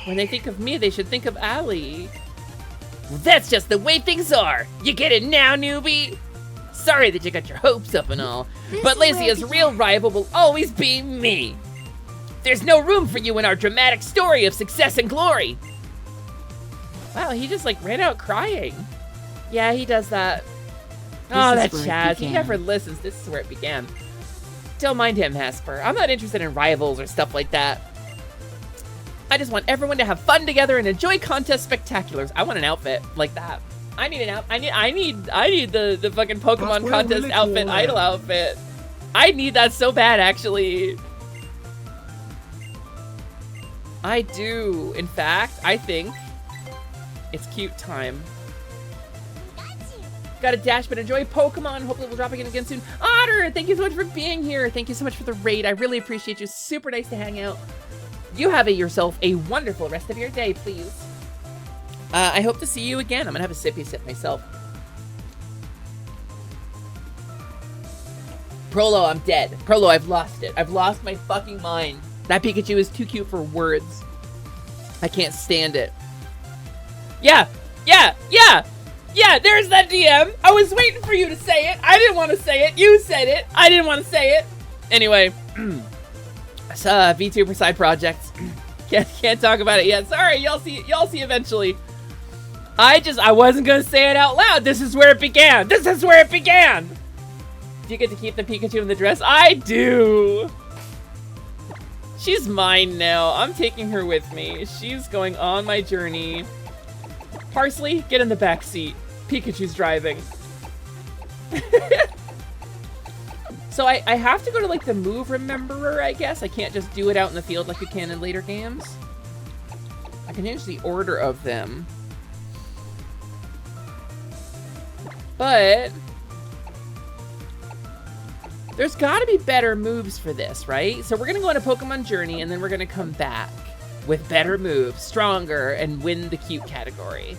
When they think of me, they should think of Allie. Well, that's just the way things are. You get it now, newbie? Sorry that you got your hopes up and all, but Lycia's real rival will always be me. There's no room for you in our dramatic story of success and glory. Wow, he just like ran out crying. Yeah, he does that. Oh, that's Chaz. He never listens. This is where it began. Don't mind him, Hesper. I'm not interested in rivals or stuff like that. I just want everyone to have fun together and enjoy contest spectaculars. I want an outfit like that. I need an I need the fucking Pokemon contest outfit, idol outfit. I need that so bad, actually. I do. In fact, I think It's cute time. Got a dash, but enjoy Pokemon. Hopefully we'll drop again soon. Otter, thank you so much for being here. Thank you so much for the raid. I really appreciate you. Super nice to hang out. You have yourself a wonderful rest of your day, please. I hope to see you again. I'm gonna have a sippy sip myself. Prolo, I'm dead. Prolo, I've lost it. I've lost my fucking mind. That Pikachu is too cute for words. I can't stand it. Yeah, there's that DM. I was waiting for you to say it. I didn't want to say it. You said it. I didn't want to say it. Anyway, VTuber side projects. Can't talk about it yet. Sorry, y'all see eventually. I wasn't gonna say it out loud. This is where it began. This is where it began. Do you get to keep the Pikachu in the dress? I do. She's mine now. I'm taking her with me. She's going on my journey. Parsley, get in the back seat. Pikachu's driving. So I have to go to like the move rememberer, I guess. I can't just do it out in the field like you can in later games. I can change the order of them. But there's gotta be better moves for this, right? So we're gonna go on a Pokemon journey and then we're gonna come back with better moves, stronger, and win the cute category.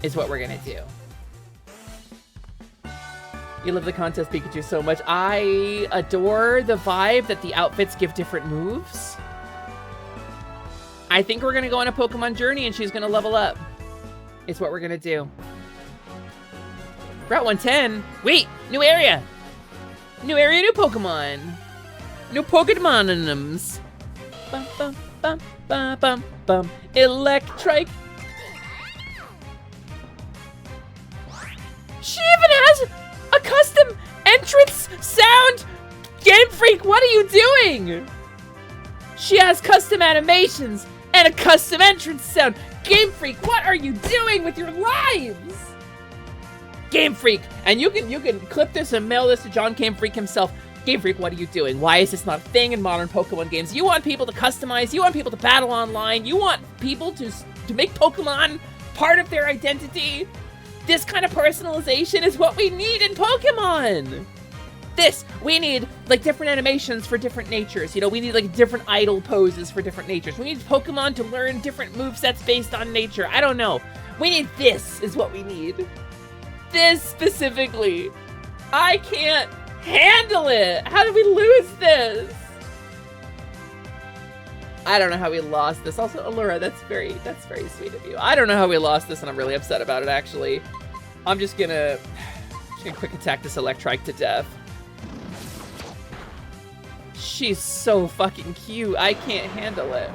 Is what we're gonna do. You love the contest Pikachu so much. I adore the vibe that the outfits give different moves. I think we're gonna go on a Pokemon journey and she's gonna level up. It's what we're gonna do. Route 110. Wait, new area. New area, new Pokemon. New Pokemonums. Bum, bum, bum, bum, bum, bum. Electrike. She even has a custom entrance sound. Game Freak, what are you doing? She has custom animations and a custom entrance sound. Game Freak, what are you doing with your lives? Game Freak, and you can clip this and mail this to John Game Freak himself. Game Freak, what are you doing? Why is this not a thing in modern Pokemon games? You want people to customize, you want people to battle online, you want people to make Pokemon part of their identity. This kind of personalization is what we need in Pokemon. We need like different animations for different natures. You know, we need like different idle poses for different natures. We need Pokemon to learn different movesets based on nature. I don't know. We need this is what we need. This specifically. I can't handle it. How did we lose this? I don't know how we lost this. Also, Allura, that's very sweet of you. I don't know how we lost this, and I'm really upset about it, actually. I'm just gonna quick attack this Electrike to death. She's so fucking cute. I can't handle it.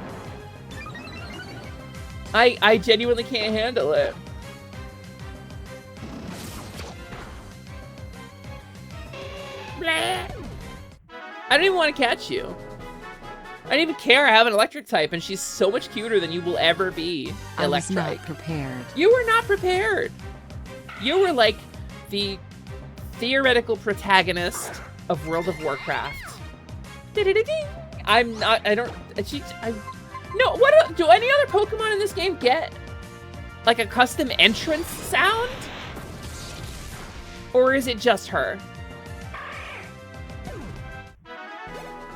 I genuinely can't handle it. Blah. I don't even want to catch you. I don't even care. I have an electric type, and she's so much cuter than you will ever be. I was Electrike. not prepared. You You were not prepared. You were like the theoretical protagonist of World of Warcraft. I'm not. I don't. No. What do any other Pokemon in this game get? Like a custom entrance sound, or is it just her?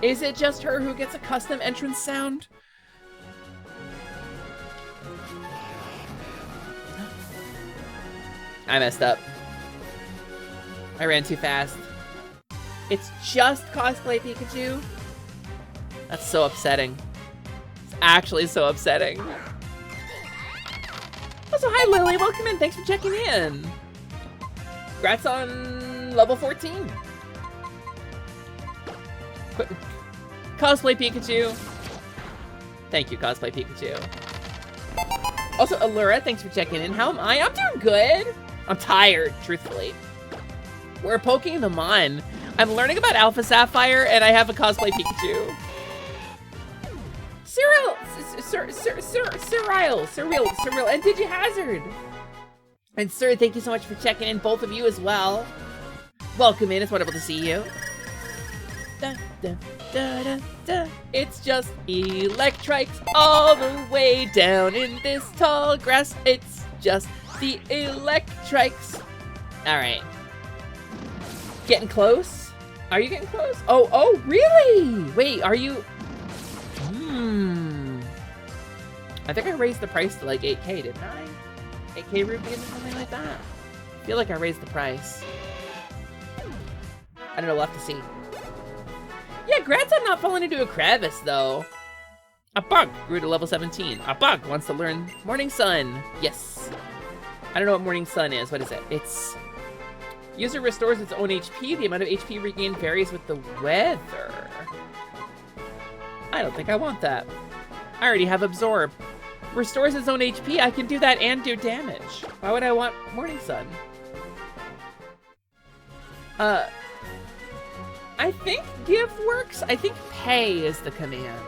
Is it just her who gets a custom entrance sound? I messed up. I ran too fast. It's just cosplay Pikachu? That's so upsetting. It's actually so upsetting. Also, hi Lily, welcome in. Thanks for checking in. Congrats on level 14. Cosplay Pikachu. Thank you, Cosplay Pikachu. Also, Allura, thanks for checking in. How am I? I'm doing good. I'm tired, truthfully. We're poking them on. I'm learning about Alpha Sapphire, and I have a cosplay Pikachu. Cyril, and Digihazard. And Sir, thank you so much for checking in, both of you as well. Welcome in, it's wonderful to see you. Da, da, da, da, da. It's just electrics all the way down in this tall grass. It's just the electrics. All right. Getting close? Are you getting close? Oh, really? Wait, are you? I think I raised the price to like 8K, didn't I? 8K rupees or something like that. I feel like I raised the price. I don't know, we'll have to see. Yeah, grats on not falling into a crevice, though. A bug grew to level 17. A bug wants to learn Morning Sun. Yes. I don't know what Morning Sun is. What is it? It's... User restores its own HP. The amount of HP regained varies with the weather. I don't think I want that. I already have Absorb. Restores its own HP. I can do that and do damage. Why would I want Morning Sun? I think give works. I think pay is the command.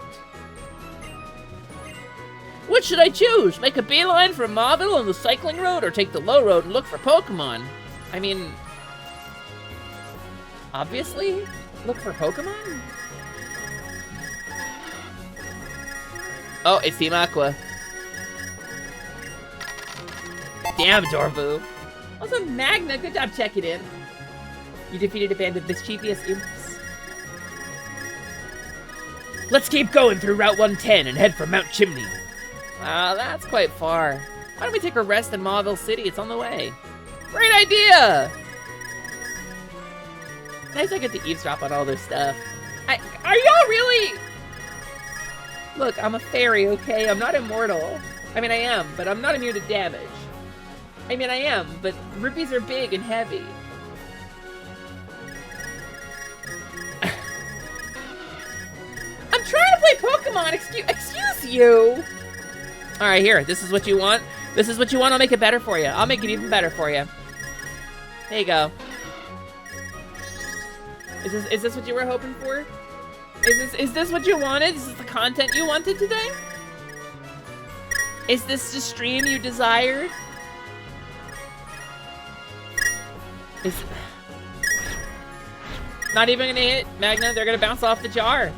What should I choose? Make a beeline from Mauville on the cycling road or take the low road and look for Pokemon? I mean, obviously, look for Pokemon? Oh, it's Team Aqua. Damn, Dorbu. Also, Magna, good job checking in. You defeated a band of mischievous imps. Let's keep going through Route 110 and head for Mount Chimney. Wow, that's quite far. Why don't we take a rest in Mauville City? It's on the way. Great idea! Nice I get to eavesdrop on all this stuff. Are y'all really... Look, I'm a fairy, okay? I'm not immortal. I mean, I am, but I'm not immune to damage. I mean, I am, but rupees are big and heavy. I'm trying to play Pokemon, excuse you! Alright, here, this is what you want. This is what you want, I'll make it better for you. I'll make it even better for you. There you go. Is this what you were hoping for? Is this what you wanted? Is this the content you wanted today? Is this the stream you desired? Is not even gonna hit Magna, they're gonna bounce off the jar.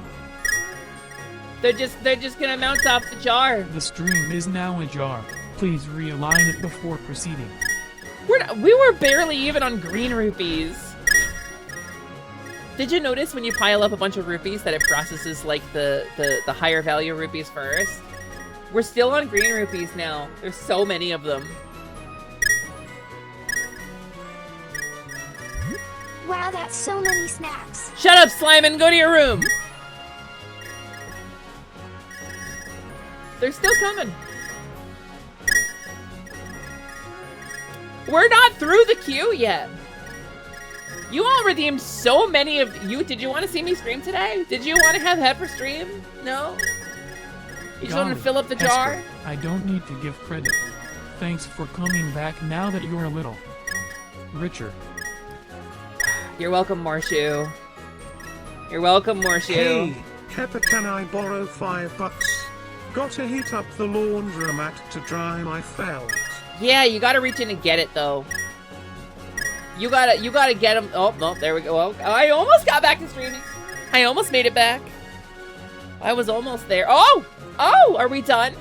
They're just gonna bounce off the jar. The stream is now a jar. Please realign it before proceeding. We were barely even on green rupees. Did you notice when you pile up a bunch of rupees that it processes like the higher value rupees first? We're still on green rupees now. There's so many of them. Wow, that's so many snacks. Shut up, Slimin! Go to your room! They're still coming. We're not through the queue yet. You all redeemed so many of you. Did you want to see me stream today? Did you want to have Heifer stream? No? You just want to fill up the jar? Hesper, I don't need to give credit. Thanks for coming back now that you're a little richer. You're welcome, Morshu. You're welcome, Morshu. Hey, Pepper, can I borrow $5? Gotta heat up the laundromat to dry my felt. Yeah, you gotta reach in and get it, though. You gotta get them. Oh, no, there we go. Oh, I almost got back to streaming. I almost made it back. I was almost there. Oh, are we done?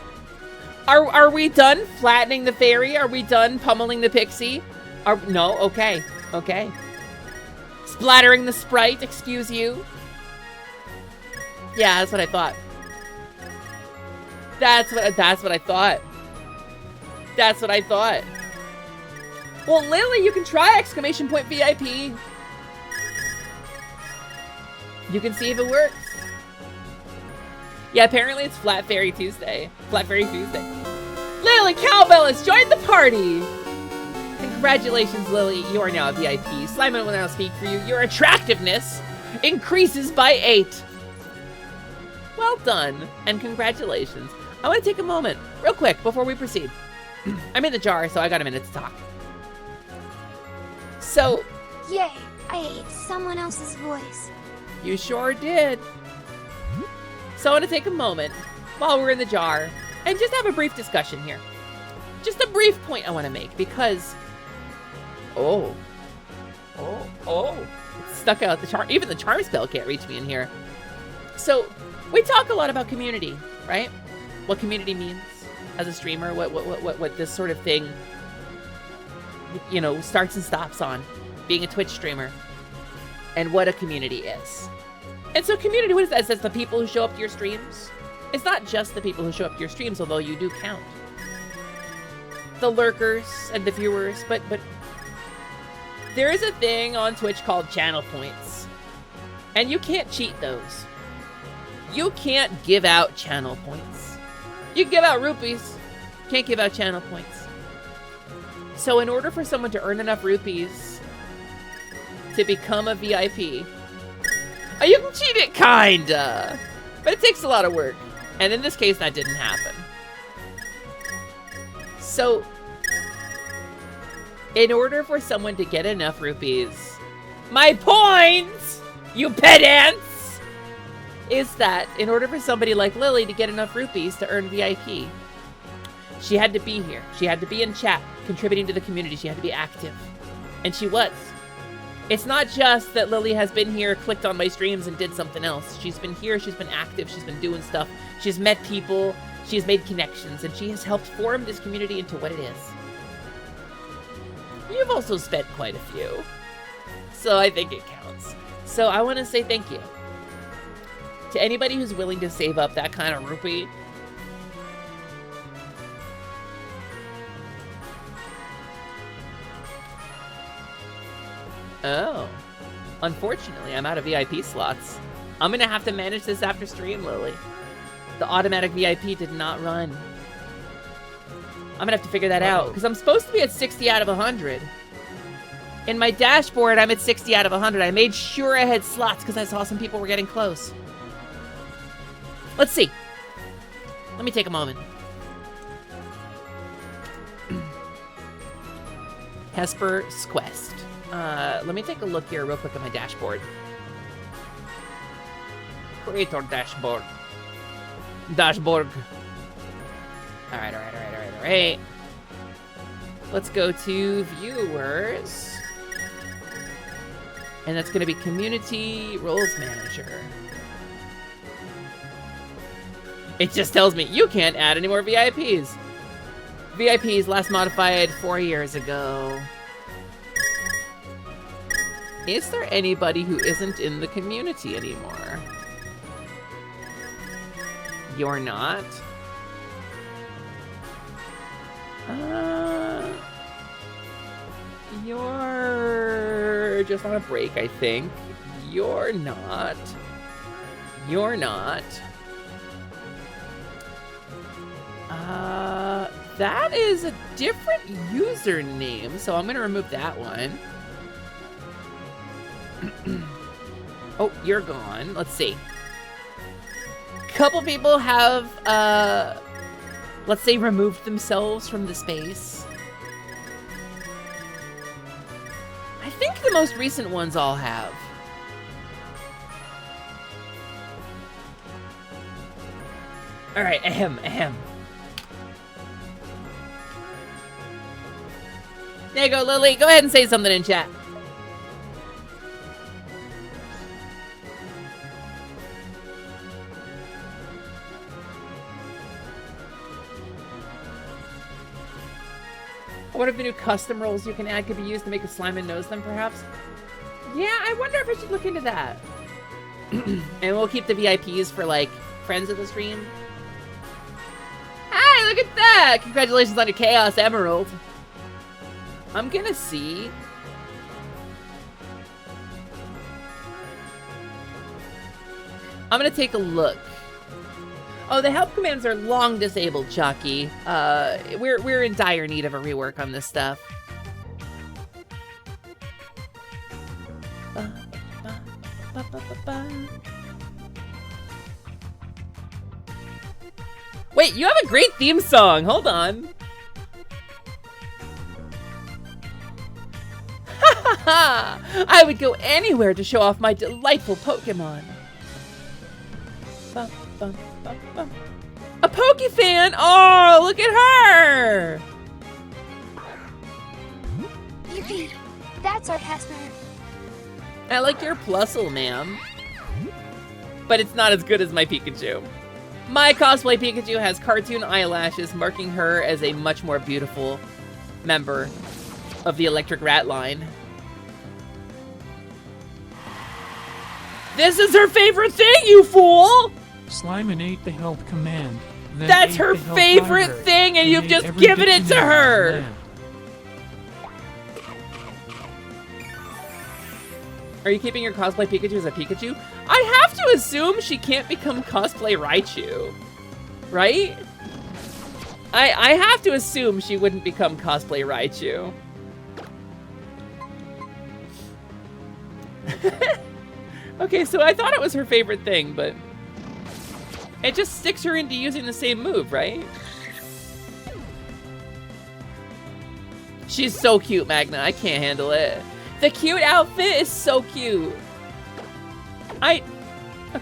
Are we done flattening the fairy? Are we done pummeling the pixie? No, okay. Splattering the sprite, excuse you. Yeah, that's what I thought. That's what I thought. That's what I thought. Well, Lily, you can try exclamation point VIP. You can see if it works. Yeah, apparently it's Flat Fairy Tuesday. Flat Fairy Tuesday. Lily Cowbell has joined the party. Congratulations, Lily. You are now a VIP. Slimin will now speak for you. Your attractiveness increases by 8. Well done, and congratulations. I want to take a moment, real quick, before we proceed. I'm in the jar, so I got a minute to talk. So... Yay, I ate someone else's voice. You sure did. So I want to take a moment, while we're in the jar, and just have a brief discussion here. Just a brief point I want to make, because... It's stuck out. Even the charm spell can't reach me in here. So we talk a lot about community, right? What community means as a streamer, what this sort of thing, you know, starts and stops on being a Twitch streamer, and what a community is. And so community, what is that? It's the people who show up to your streams. It's not just the people who show up to your streams, although you do count. The lurkers and the viewers, but there is a thing on Twitch called channel points. And you can't cheat those. You can't give out channel points. You can give out rupees. Can't give out channel points. So in order for someone to earn enough rupees to become a VIP, you can cheat it, kinda. But it takes a lot of work. And in this case, that didn't happen. So, in order for someone to get enough rupees, my point, you pedants, is that in order for somebody like Lily to get enough rupees to earn VIP, she had to be here. She had to be in chat, contributing to the community. She had to be active. And she was. It's not just that Lily has been here, clicked on my streams, and did something else. She's been here, she's been active, she's been doing stuff. She's met people, she's made connections, and she has helped form this community into what it is. You've also spent quite a few. So I think it counts. So I want to say thank you to anybody who's willing to save up that kind of rupee. Oh. Unfortunately, I'm out of VIP slots. I'm gonna have to manage this after stream, Lily. The automatic VIP did not run. I'm gonna have to figure that out, because I'm supposed to be at 60 out of 100. In my dashboard, I'm at 60 out of 100. I made sure I had slots, because I saw some people were getting close. Let's see. Let me take a moment. Hesper's Quest. Let me take a look here real quick at my dashboard. Creator dashboard. Dashboard. Alright. Let's go to viewers. And that's gonna be Community Roles Manager. It just tells me you can't add any more VIPs. VIPs last modified 4 years ago. Is there anybody who isn't in the community anymore? You're not? You're just on a break, I think. You're not. You're not. That is a different username, so I'm gonna remove that one. Oh, you're gone. Let's see. Couple people have, let's say, removed themselves from the space. I think the most recent ones all have. Alright, ahem. There you go, Lily. Go ahead and say something in chat. What if the new custom roles you can add could be used to make a slime and nose them, perhaps? Yeah, I wonder if I should look into that. And we'll keep the VIPs for, like, friends of the stream. Hi, look at that! Congratulations on your Chaos Emerald. I'm gonna see. I'm gonna take a look. Oh, the help commands are long disabled, Chucky. We're in dire need of a rework on this stuff. Wait, you have a great theme song. Hold on. I would go anywhere to show off my delightful Pokémon. A Pokefan! Oh, look at her! Yippee! That's our Hesper. I like your plusle, ma'am. But it's not as good as my Pikachu. My cosplay Pikachu has cartoon eyelashes, marking her as a much more beautiful member of the Electric Rat line. This is her favorite thing, you fool! Slimin ate the help command. Then That's ate her the help favorite library, thing, and you've ate just every given it to dictionary her! in the land. Are you keeping your cosplay Pikachu as a Pikachu? I have to assume she can't become cosplay Raichu. Right? I have to assume she wouldn't become cosplay Raichu. Okay, so I thought it was her favorite thing, but it just sticks her into using the same move, right? She's so cute, Magna. I can't handle it. The cute outfit is so cute. Okay,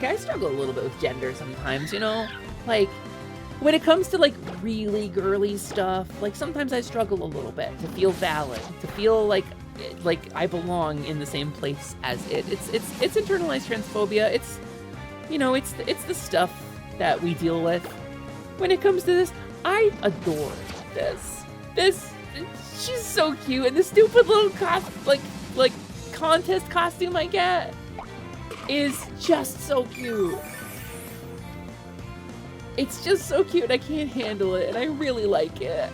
I struggle a little bit with gender sometimes, you know? Like, when it comes to, like, really girly stuff, like, sometimes I struggle a little bit to feel valid, to feel like I belong in the same place as it. It's internalized transphobia. It's, you know, it's the stuff that we deal with. When it comes to this, I adore this. She's so cute, and the stupid little contest costume I get is just so cute. It's just so cute, I can't handle it, and I really like it.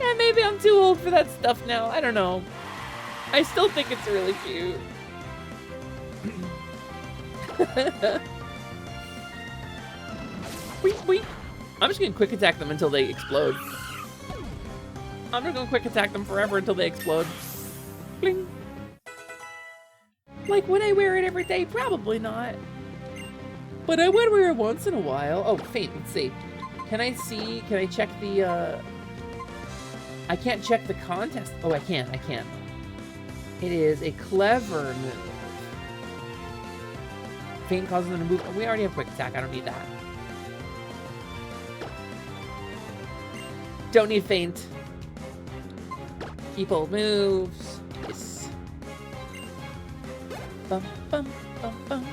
Yeah, maybe I'm too old for that stuff now, I don't know. I still think it's really cute. Weep, weep. I'm just gonna quick attack them until they explode. I'm just gonna quick attack them forever until they explode. Bling. Like, would I wear it every day? Probably not. But I would wear it once in a while. Oh, Fate, let's see. Can I check the, I can't check the contest. Oh, I can. It is a clever move. Feint causes them to move. Oh, we already have quick attack. I don't need that. Don't need Feint. Keep old moves. Yes. Bum, bum, bum, bum.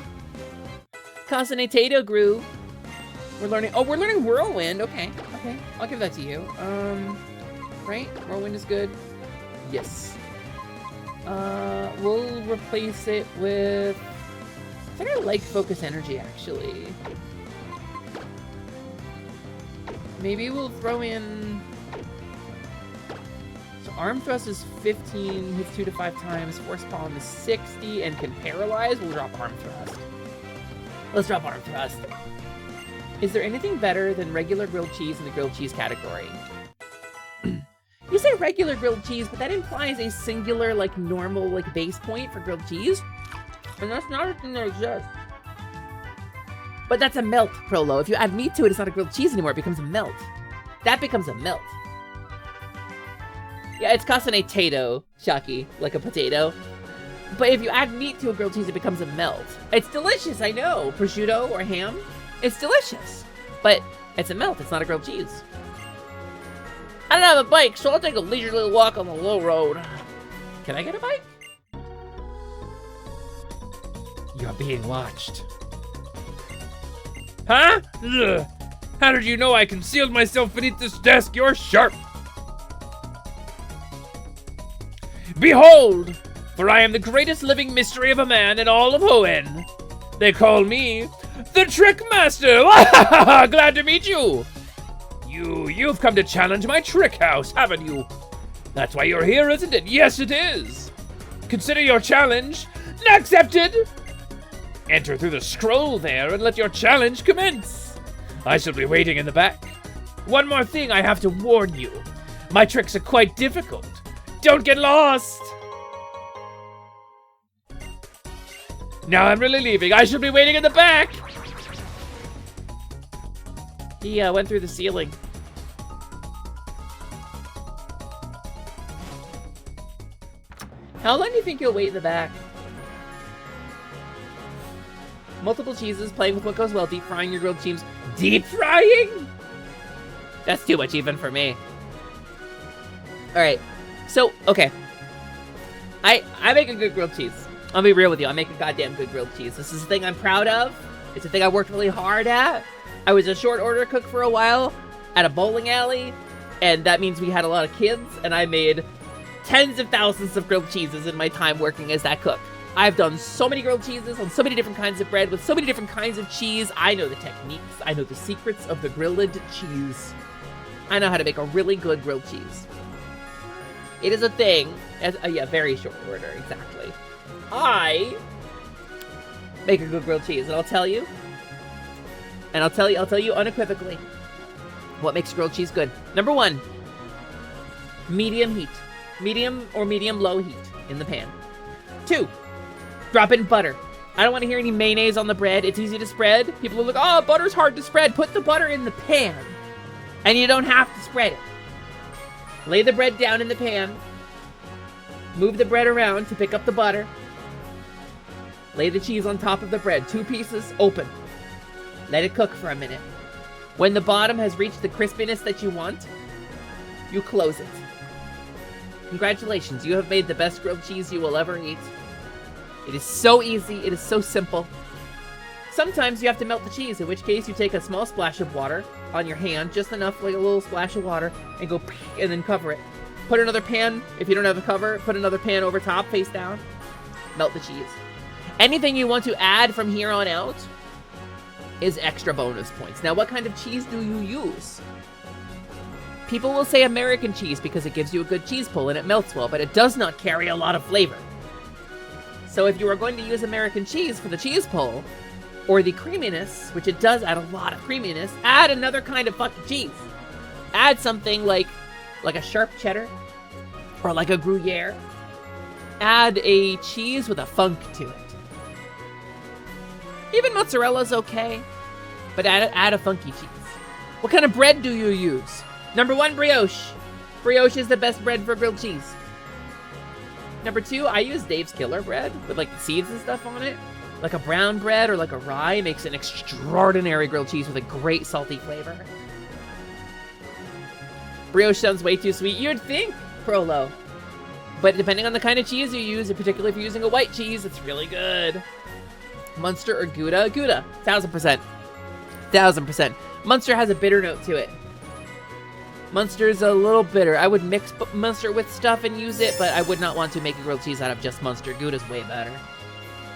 Casanetato grew. We're learning Whirlwind. Okay. I'll give that to you. Right? Whirlwind is good. Yes. We'll replace it with... I think I like Focus Energy, actually. Maybe we'll throw in... So Arm Thrust is 15, hits 2 to 5 times, Force Palm is 60, and can paralyze. We'll drop Arm Thrust. Let's drop Arm Thrust. Is there anything better than regular grilled cheese in the grilled cheese category? You say regular grilled cheese, but that implies a singular, like, normal, like, base point for grilled cheese. And that's not a thing that exists. But that's a melt, Prolo. If you add meat to it, it's not a grilled cheese anymore. It becomes a melt. That becomes a melt. Yeah, it's Casanetato, Shocky, like a potato. But if you add meat to a grilled cheese, it becomes a melt. It's delicious, I know. Prosciutto or ham, it's delicious. But it's a melt, it's not a grilled cheese. I don't have a bike, so I'll take a leisurely walk on the low road. Can I get a bike? You're being watched. Huh? Ugh. How did you know I concealed myself beneath this desk? You're sharp. Behold, for I am the greatest living mystery of a man in all of Hoenn. They call me the Trick Master. Glad to meet you. You've come to challenge my trick house, haven't you? That's why you're here, isn't it? Yes, it is. Consider your challenge accepted. Enter through the scroll there and let your challenge commence. I shall be waiting in the back. One more thing I have to warn you. My tricks are quite difficult. Don't get lost. Now I'm really leaving. I shall be waiting in the back. He went through the ceiling. How long do you think you'll wait in the back? Multiple cheeses, playing with what goes well, deep frying your grilled cheese. Deep frying? That's too much even for me. Alright, so, okay. I make a good grilled cheese. I'll be real with you. I make a goddamn good grilled cheese. This is a thing I'm proud of. It's a thing I worked really hard at. I was a short order cook for a while at a bowling alley, and that means we had a lot of kids, and I made tens of thousands of grilled cheeses in my time working as that cook. I've done so many grilled cheeses on so many different kinds of bread with so many different kinds of cheese. I know the techniques. I know the secrets of the grilled cheese. I know how to make a really good grilled cheese. It is a thing. Yeah, very short order, exactly. I make a good grilled cheese, and I'll tell you. And I'll tell you unequivocally what makes grilled cheese good. Number 1, medium heat. Medium or medium-low heat in the pan. 2, drop in butter. I don't want to hear any mayonnaise on the bread. It's easy to spread. People are like, oh, butter's hard to spread. Put the butter in the pan. And you don't have to spread it. Lay the bread down in the pan. Move the bread around to pick up the butter. Lay the cheese on top of the bread. 2 pieces, open. Let it cook for a minute. When the bottom has reached the crispiness that you want, you close it. Congratulations, you have made the best grilled cheese you will ever eat. It is so easy, it is so simple. Sometimes you have to melt the cheese, in which case you take a small splash of water on your hand, just enough, like a little splash of water, and go and then cover it. Put another pan, if you don't have a cover, put another pan over top, face down. Melt the cheese. Anything you want to add from here on out is extra bonus points. Now, what kind of cheese do you use? People will say American cheese because it gives you a good cheese pull and it melts well, but it does not carry a lot of flavor. So if you are going to use American cheese for the cheese pull, or the creaminess, which it does add a lot of creaminess, add another kind of fucking cheese. Add something like a sharp cheddar, or like a Gruyere. Add a cheese with a funk to it. Even mozzarella's okay, but add a funky cheese. What kind of bread do you use? Number 1, brioche. Brioche is the best bread for grilled cheese. Number 2, I use Dave's Killer bread with like the seeds and stuff on it. Like a brown bread or like a rye makes an extraordinary grilled cheese with a great salty flavor. Brioche sounds way too sweet. You'd think, Prolo. But depending on the kind of cheese you use, and particularly if you're using a white cheese, it's really good. Munster or Gouda? Gouda, 1000%. 1000%. Munster has a bitter note to it. Munster's a little bitter. I would mix Munster with stuff and use it, but I would not want to make a grilled cheese out of just Munster. Gouda's way better.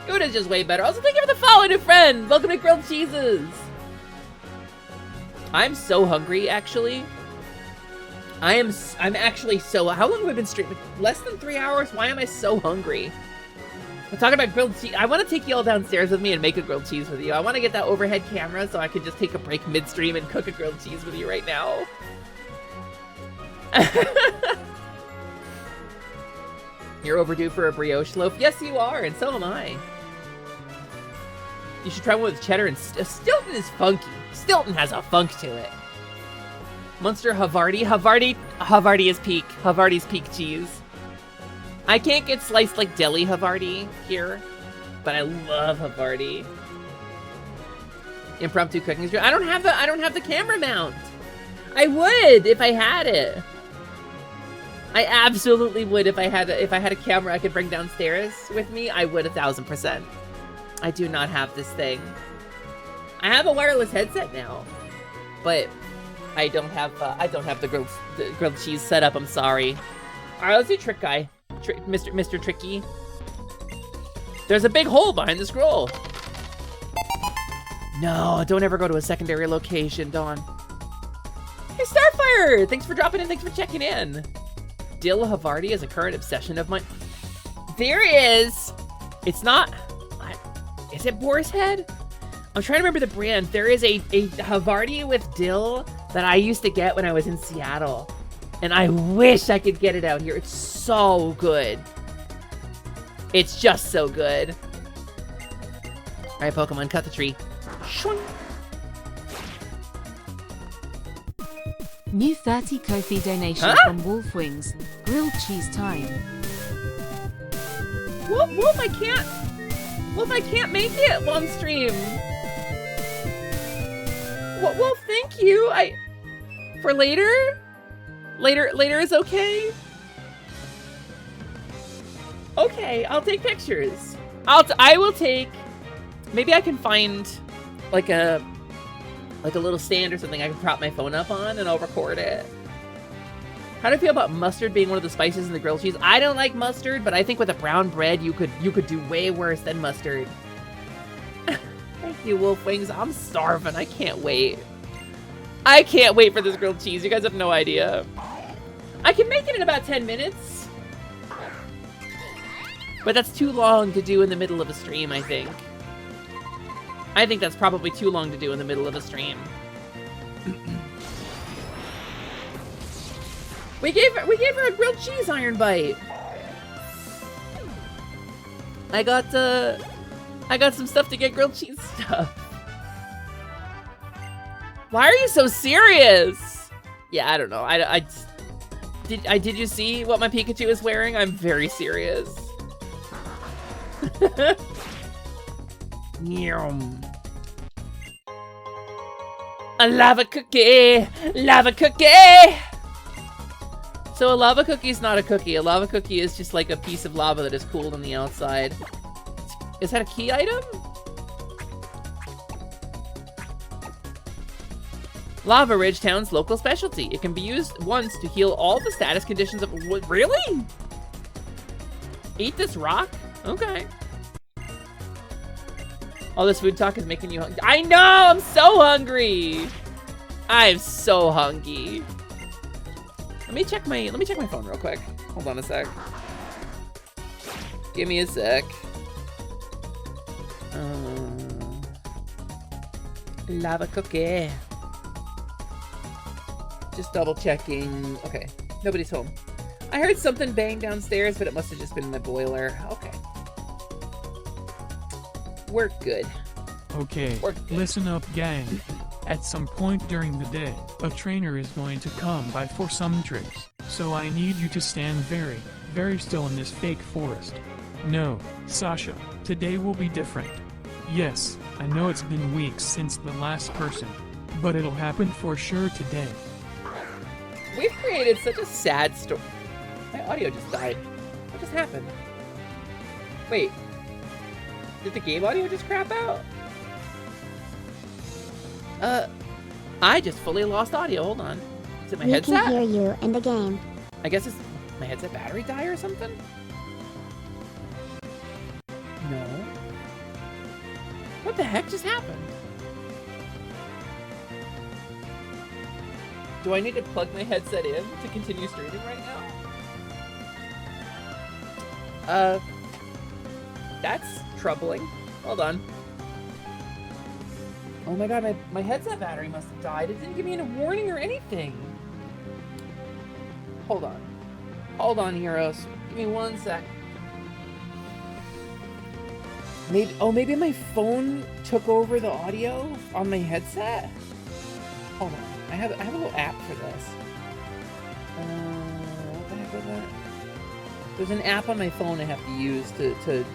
Gouda's just way better. Also, thank you for the follow, new friend. Welcome to Grilled Cheeses. I'm so hungry, actually. I'm actually so... How long have I been streaming? Less than 3 hours? Why am I so hungry? We're talking about grilled cheese. I want to take you all downstairs with me and make a grilled cheese with you. I want to get that overhead camera so I can just take a break midstream and cook a grilled cheese with you right now. You're overdue for a brioche loaf. Yes, you are, and so am I. You should try one with cheddar and Stilton is funky. Stilton has a funk to it. Munster Havarti. Havarti is peak. Havarti's peak cheese. I can't get sliced like deli Havarti here, but I love Havarti. Impromptu cooking stream. I don't have the camera mount. I would if I had it. I absolutely would if I had a camera I could bring downstairs with me. I would 1000%. I do not have this thing. I have a wireless headset now, but I don't have the grilled cheese set up. I'm sorry. All right, let's do Trick Guy, Mr. Tricky. There's a big hole behind the scroll. No, don't ever go to a secondary location, Dawn. Hey, Starfire! Thanks for dropping in. Thanks for checking in. Dill Havarti is a current obsession of mine. There is. It's not. Is it Boar's Head? I'm trying to remember the brand. There is a Havarti with dill that I used to get when I was in Seattle. And I wish I could get it out here. It's so good. It's just so good. All right, Pokemon, cut the tree. Shwing. New 30 Ko-fi donation from Wolf Wings. Grilled cheese time. Wolf, I can't. Wolf, I can't make it on stream. Wolf, thank you. For later? Later is okay? Okay, I'll take pictures. I will take. Maybe I can find like a little stand or something I can prop my phone up on, and I'll record it. How do you feel about mustard being one of the spices in the grilled cheese? I don't like mustard, but I think with a brown bread, you could do way worse than mustard. Thank you, Wolf Wings. I'm starving. I can't wait. I can't wait for this grilled cheese. You guys have no idea. I can make it in about 10 minutes. But that's too long to do in the middle of a stream, I think. I think that's probably too long to do in the middle of a stream. We gave her a grilled cheese iron bite. I got some stuff to get grilled cheese stuff. Why are you so serious? Yeah, I don't know. Did you see what my Pikachu is wearing? I'm very serious. Yum. A lava cookie! Lava cookie! So a lava cookie is not a cookie. A lava cookie is just like a piece of lava that is cooled on the outside. Is that a key item? Lava Ridge Town's local specialty. It can be used once to heal all the status conditions of... What, really? Eat this rock? Okay. All this food talk is making you hungry. I know! I'm so hungry! I'm so hungry. Let me check my phone real quick. Hold on a sec. Give me a sec. Lava cookie. Just double checking. Okay, nobody's home. I heard something bang downstairs, but it must have just been the boiler. Okay. We're good. Okay, listen up, gang. At some point during the day, a trainer is going to come by for some tricks. So I need you to stand very, very still in this fake forest. No, Sasha, today will be different. Yes, I know it's been weeks since the last person, but it'll happen for sure today. We've created such a sad story. My audio just died. What just happened? Wait. Did the game audio just crap out? I just fully lost audio. Hold on. Is it my headset? We can hear you in the game. I guess it's my headset battery die or something? No. What the heck just happened? Do I need to plug my headset in to continue streaming right now? That's troubling. Hold on. Oh my god, my headset battery must have died. It didn't give me any warning or anything. Hold on. Hold on, heroes. Give me 1 sec. Maybe my phone took over the audio on my headset? Hold on. I have a little app for this. What the heck was that? There's an app on my phone I have to use to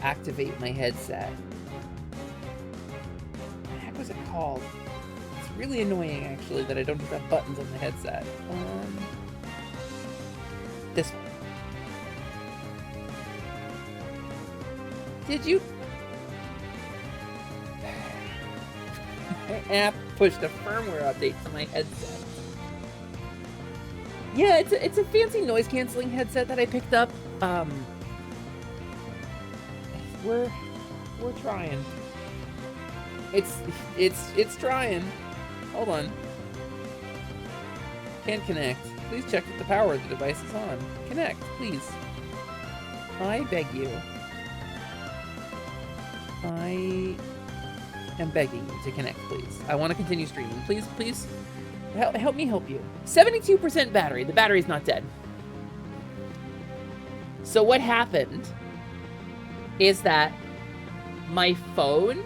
activate my headset. What the heck was it called? It's really annoying, actually, that I don't have buttons on the headset. This one. Did you... My app pushed a firmware update to my headset. Yeah, it's a fancy noise canceling headset that I picked up. We're trying. It's trying. Hold on. Can't connect. Please check that the power of the device is on. Connect, please. I beg you. I am begging you to connect, please. I want to continue streaming. Please, please, help me help you. 72% battery. The battery's not dead. So what happened is that my phone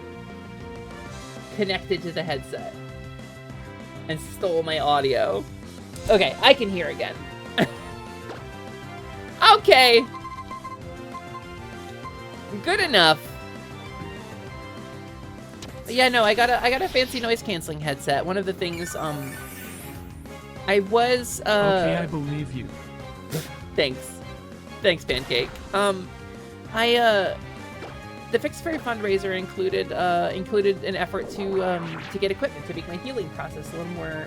connected to the headset and stole my audio. Okay, I can hear again. Okay. Good enough. Yeah, no, I got a fancy noise canceling headset. One of the things I was Okay, I believe you. Thanks. Thanks, Pancake. The Fix Fairy fundraiser included an effort to get equipment to make my healing process a little more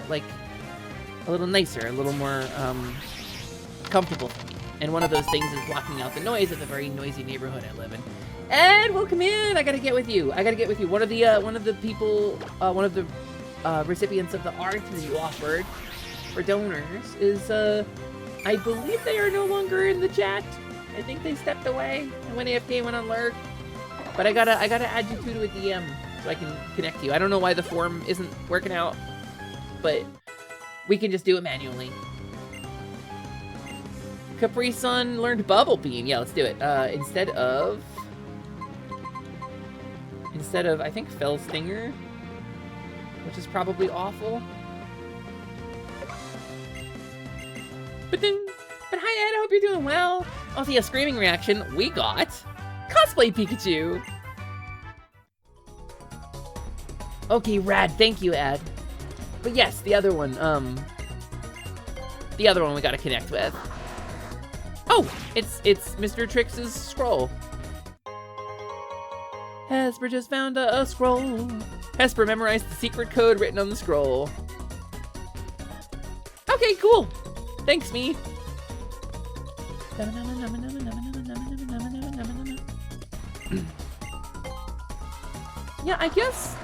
a little nicer, a little more comfortable. And one of those things is blocking out the noise of the very noisy neighborhood I live in. And welcome in. I gotta get with you. One of the people, one of the recipients of the art that you offered for donors is I believe they are no longer in the chat. I think they stepped away and went AFK, went on lurk. But I gotta add you two to a DM so I can connect you. I don't know why the form isn't working out, but we can just do it manually. Capri Sun learned Bubble Beam. Yeah, let's do it. Instead of I think Fell Stinger, which is probably awful. But hi Ed, I hope you're doing well. Also, yeah, screaming reaction. We got Cosplay Pikachu. Okay, rad. Thank you, Ed. But yes, the other one we gotta connect with. Oh, it's Mr. Trix's scroll. Hesper just found a scroll. Hesper memorized the secret code written on the scroll. Okay, cool. Thanks, me. Yeah, I guess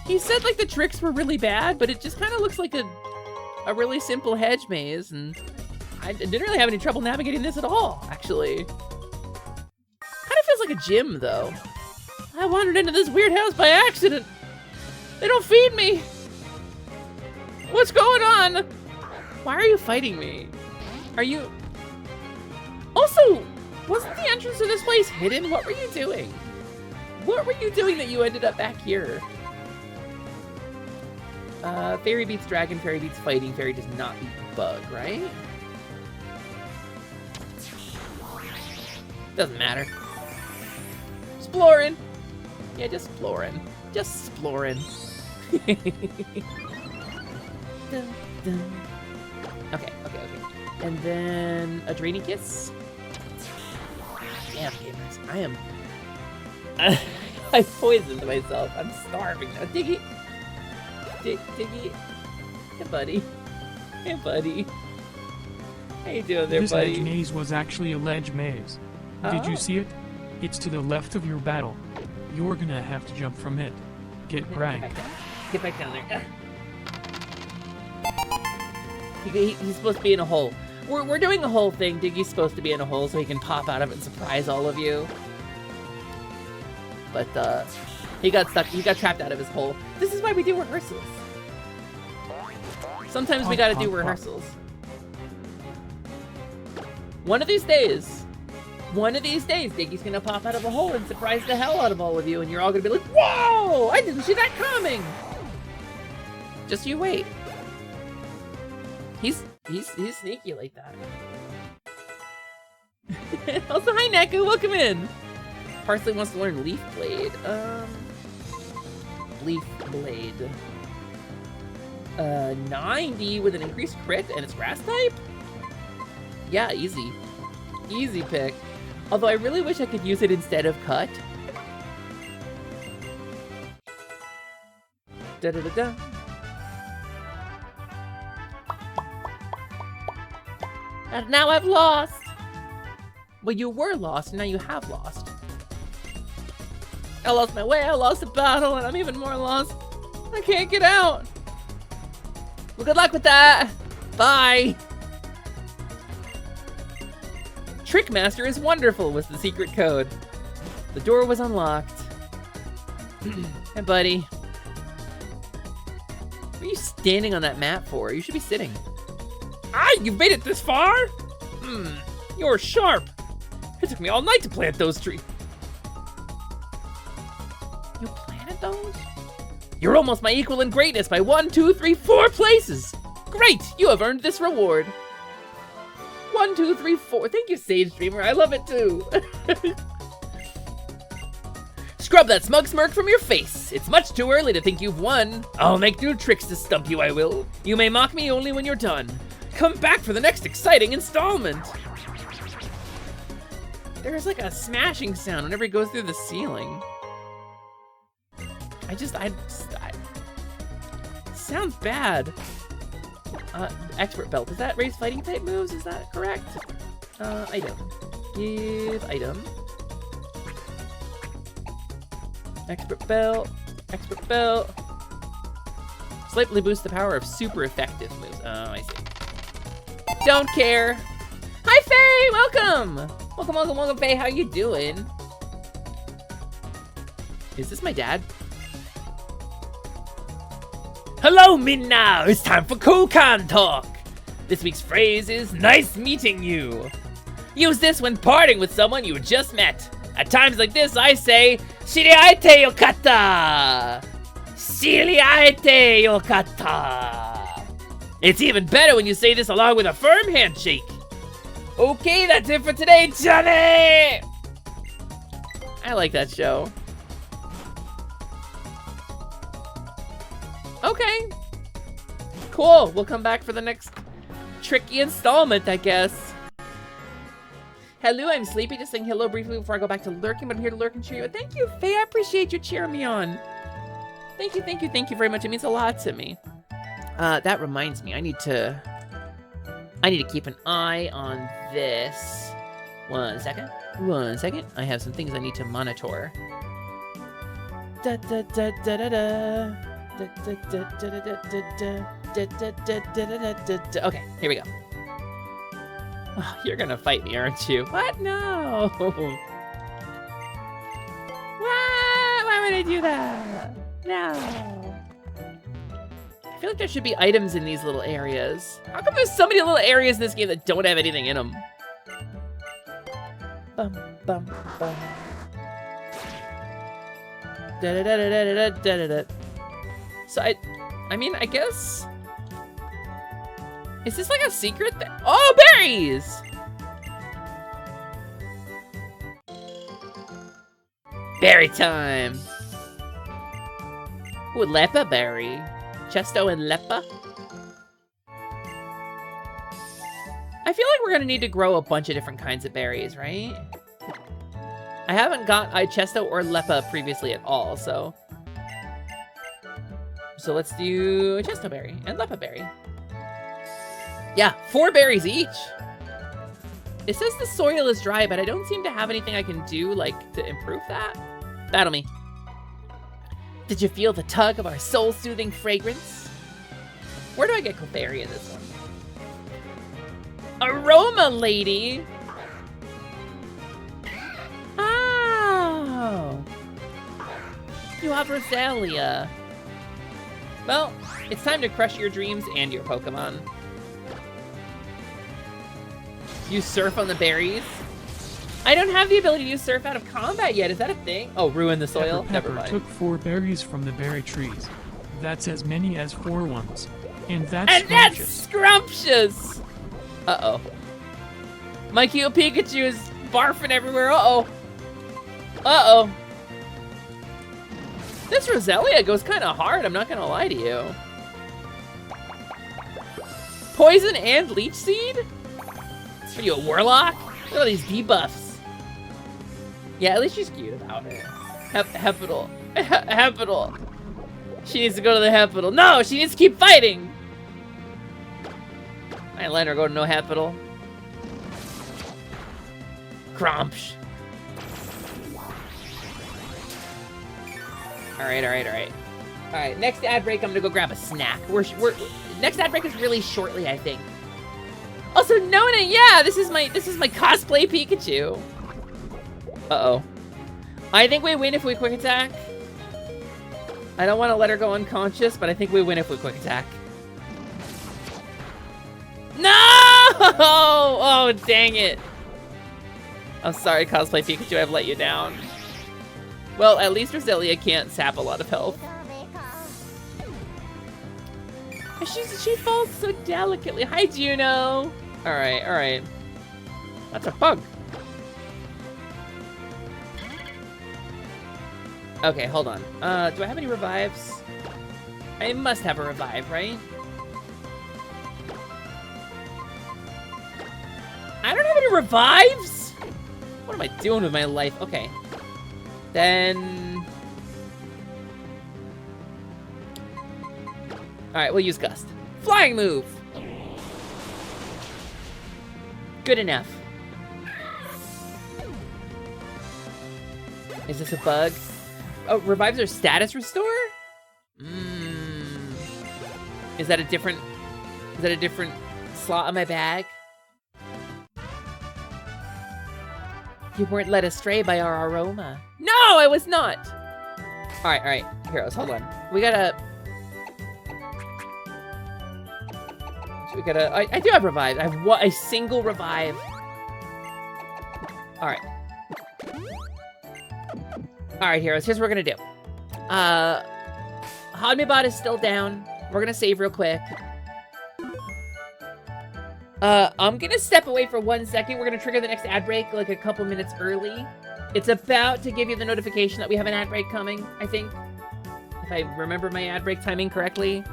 he said like the tricks were really bad, but it just kind of looks like a really simple hedge maze, and I didn't really have any trouble navigating this at all, actually. Kind of feels like a gym, though. I wandered into this weird house by accident. They don't feed me. What's going on? Why are you fighting me? Are you... Also, wasn't the entrance to this place hidden? What were you doing? What were you doing that you ended up back here? Fairy beats dragon, fairy beats fighting, fairy does not beat bug, right? Doesn't matter. Exploring. Yeah, just exploring. Just exploring. Dun, dun. Okay. And then a Drainy Kiss. Damn, gamers. I am... I poisoned myself. I'm starving now. Diggy. Diggy. Hey, buddy. Hey, buddy. How you doing there, this buddy? This edge maze was actually a ledge maze. Did you see it? It's to the left of your battle. You're gonna have to jump from it. Get bragged. Get back down there. He's supposed to be in a hole. We're doing a hole thing. Diggy's supposed to be in a hole so he can pop out of it and surprise all of you. But he got stuck. He got trapped out of his hole. This is why we do rehearsals. Sometimes we gotta do rehearsals. One of these days, Diggy's gonna pop out of a hole and surprise the hell out of all of you, and you're all gonna be like, "Whoa! I didn't see that coming." Just you wait. He's sneaky like that. Also, hi Neku, welcome in. Parsley wants to learn Leaf Blade. Leaf Blade. 90 with an increased crit, and it's grass type? Yeah, easy. Easy pick. Although I really wish I could use it instead of cut. Da-da-da-da. And now I've lost! Well, you were lost, and now you have lost. I lost my way, I lost the battle, and I'm even more lost. I can't get out! Well, good luck with that! Bye! Trickmaster is wonderful was the secret code. The door was unlocked. Hey, buddy. What are you standing on that map for? You should be sitting. Ah, you've made it this far? You're sharp. It took me all night to plant those trees. You planted those? You're almost my equal in greatness by 1, 2, 3, 4 places. Great, you have earned this reward. 1, 2, 3, 4. Thank you, Sage Dreamer. I love it too. Scrub that smug smirk from your face. It's much too early to think you've won. I'll make new tricks to stump you, I will. You may mock me only when you're done. Come back for the next exciting installment. There's like a smashing sound whenever he goes through the ceiling. Sounds bad. Expert belt. Does that raise fighting type moves? Is that correct? Item. Give item. Expert belt. Expert belt. Slightly boost the power of super effective moves. Oh, I see. Don't care. Hi, Faye! Welcome! Welcome, welcome, welcome, Faye. How you doing? Is this my dad? Hello, Minna! It's time for Kokan talk! This week's phrase is nice meeting you. Use this when parting with someone you just met. At times like this, I say, Shiriaite yokata! Shiriaite yokata! It's even better when you say this along with a firm handshake. Okay, that's it for today, Johnny! I like that show. Okay. Cool. We'll come back for the next tricky installment, I guess. Hello, I'm sleepy. Just saying hello briefly before I go back to lurking, but I'm here to lurk and cheer you. Thank you, Faye. I appreciate you cheering me on. Thank you, thank you, thank you very much. It means a lot to me. That reminds me, I need to keep an eye on this. 1 second. 1 second. I have some things I need to monitor. Okay, here we go. Oh, you're gonna fight me, aren't you? What? No. Why would I do that? No. I feel like there should be items in these little areas. How come there's so many little areas in this game that don't have anything in them? Bum, bum, bum. Da-da-da-da-da-da-da-da. So I mean, I guess... Is this like a secret thing? Oh, berries! Berry time! Ooh, Lepa berry. Chesto and Lepa. I feel like we're gonna need to grow a bunch of different kinds of berries, right? I haven't got Chesto or Lepa previously at all, so... So let's do Chesto berry and Lepa berry. Yeah, 4 berries each. It says the soil is dry, but I don't seem to have anything I can do, like, to improve that. Battle me. Did you feel the tug of our soul-soothing fragrance? Where do I get Clefairy in this one? Aroma lady! Oh! You have Rosalia. Well, it's time to crush your dreams and your Pokemon. You surf on the berries? I don't have the ability to use surf out of combat yet. Is that a thing? Oh, ruin the soil? Never mind. took 4 berries from the berry trees. That's as many as 4 ones. And that's scrumptious! Uh-oh. My cute Pikachu is barfing everywhere. Uh-oh. Uh-oh. This Rosalia goes kind of hard, I'm not going to lie to you. Poison and Leech Seed? Are you a Warlock? Look at all these debuffs. Yeah, at least she's cute about it. Hepidal. Hepidal. She needs to go to the Hepidal. No, she needs to keep fighting. I ain't letting her go to no Hepidal. Crumpsh. Alright, alright, alright. Alright, next ad break, I'm gonna go grab a snack. Next ad break is really shortly, I think. Also, Nona, yeah, this is my cosplay Pikachu. Uh-oh. I think we win if we quick attack. I don't want to let her go unconscious, but I think we win if we quick attack. No! Oh, dang it. I'm sorry, cosplay Pikachu, I've let you down. Well, at least Rosalia can't sap a lot of health. She falls so delicately. Hi, Juno. All right. That's a bug. Okay, hold on. Do I have any revives? I must have a revive, right? I don't have any revives? What am I doing with my life? Okay. Then... Alright, we'll use Gust. Flying move! Good enough. Is this a bug? Oh, revives our status restore? Is that a different slot on my bag? You weren't led astray by our aroma. No, I was not! Alright, heroes, hold on. We gotta... I do have revive. I have a single revive. Alright. Alright, heroes, here's what we're gonna do. Hodmibot is still down. We're gonna save real quick. I'm gonna step away for 1 second. We're gonna trigger the next ad break like a couple minutes early. It's about to give you the notification that we have an ad break coming, I think. If I remember my ad break timing correctly.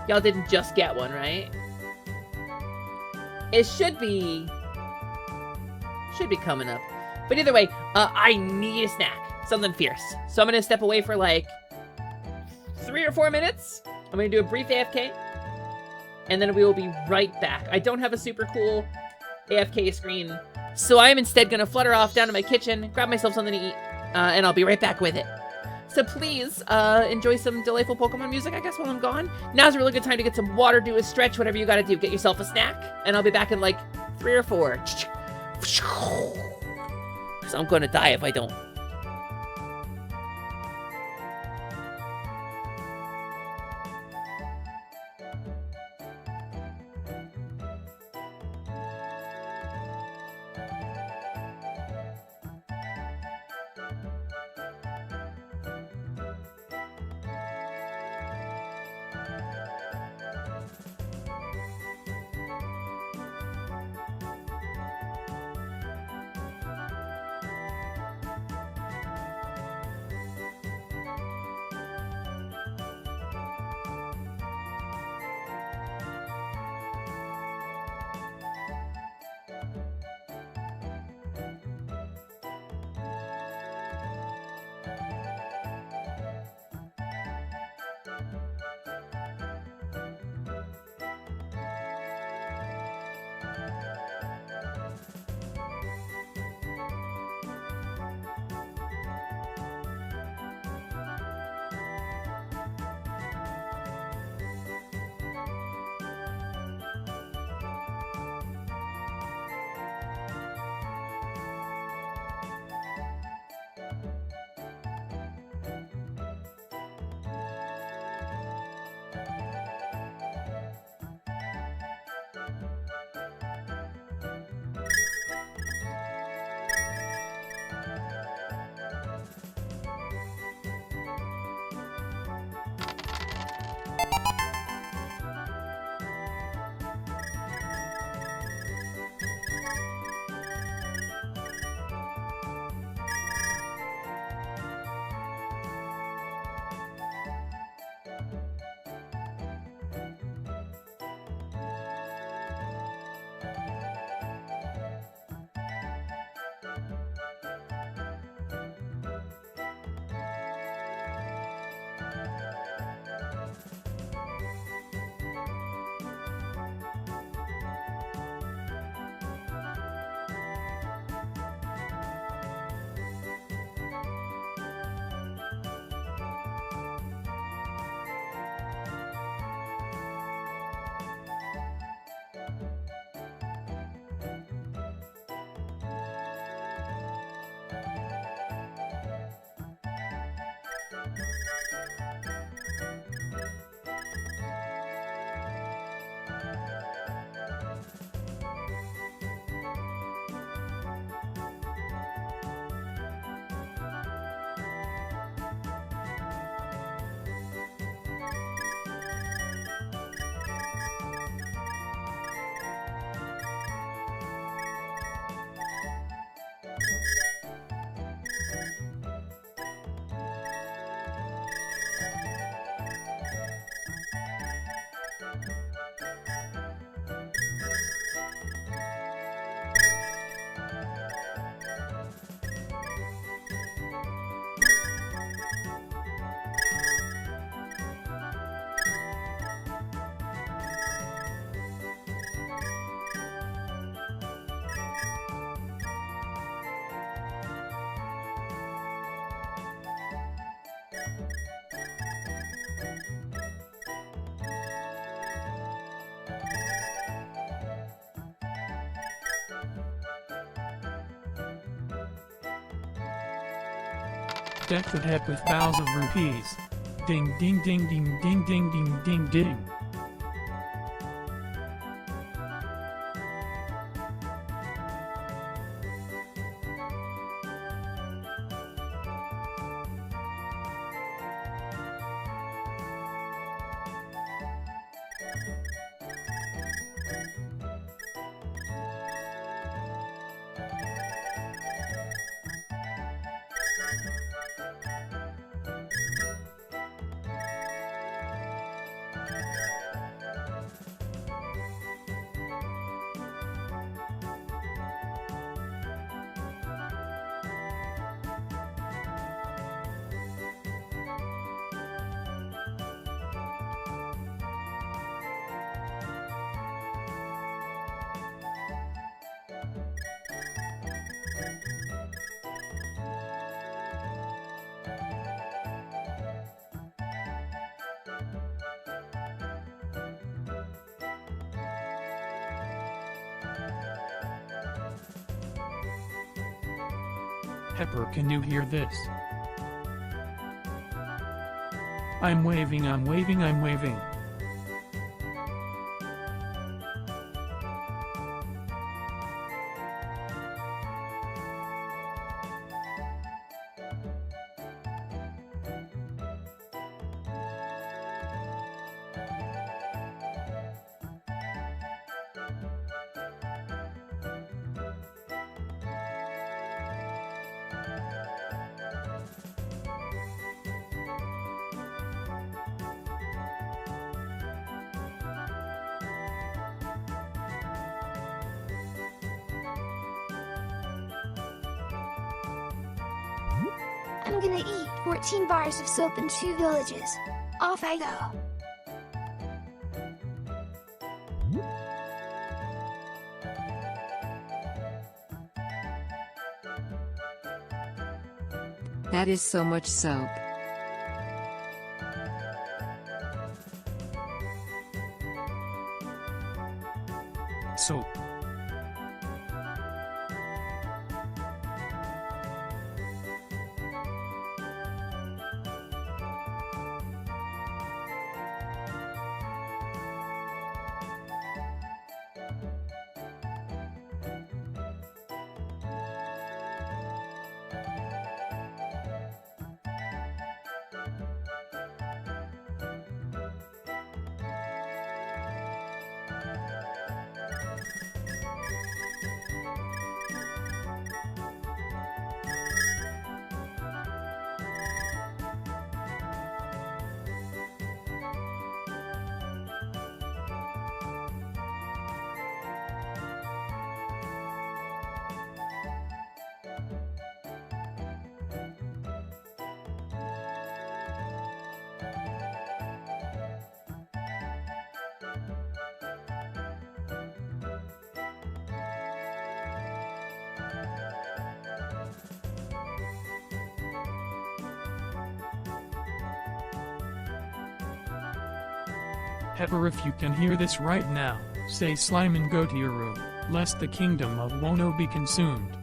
Y'all didn't just get one, right? It should be coming up. But either way, I need a snack. Something fierce. So I'm gonna step away for like 3 or 4 minutes. I'm gonna do a brief AFK. And then we will be right back. I don't have a super cool AFK screen. So I am instead gonna flutter off down to my kitchen, grab myself something to eat, and I'll be right back with it. So please, enjoy some delightful Pokemon music, I guess, while I'm gone. Now's a really good time to get some water, do a stretch, whatever you gotta do. Get yourself a snack, and I'll be back in like 3 or 4. Because I'm gonna die if I don't. Deck the deck with boughs of rupees. Ding ding ding ding ding ding ding ding ding. Pepper, can you hear this? I'm waving, I'm waving, I'm waving. I'm gonna eat 14 bars of soap in 2 villages. Off I go. That is so much soap. Soap. Pepper, if you can hear this right now, say slime and go to your room, lest the kingdom of Wono be consumed.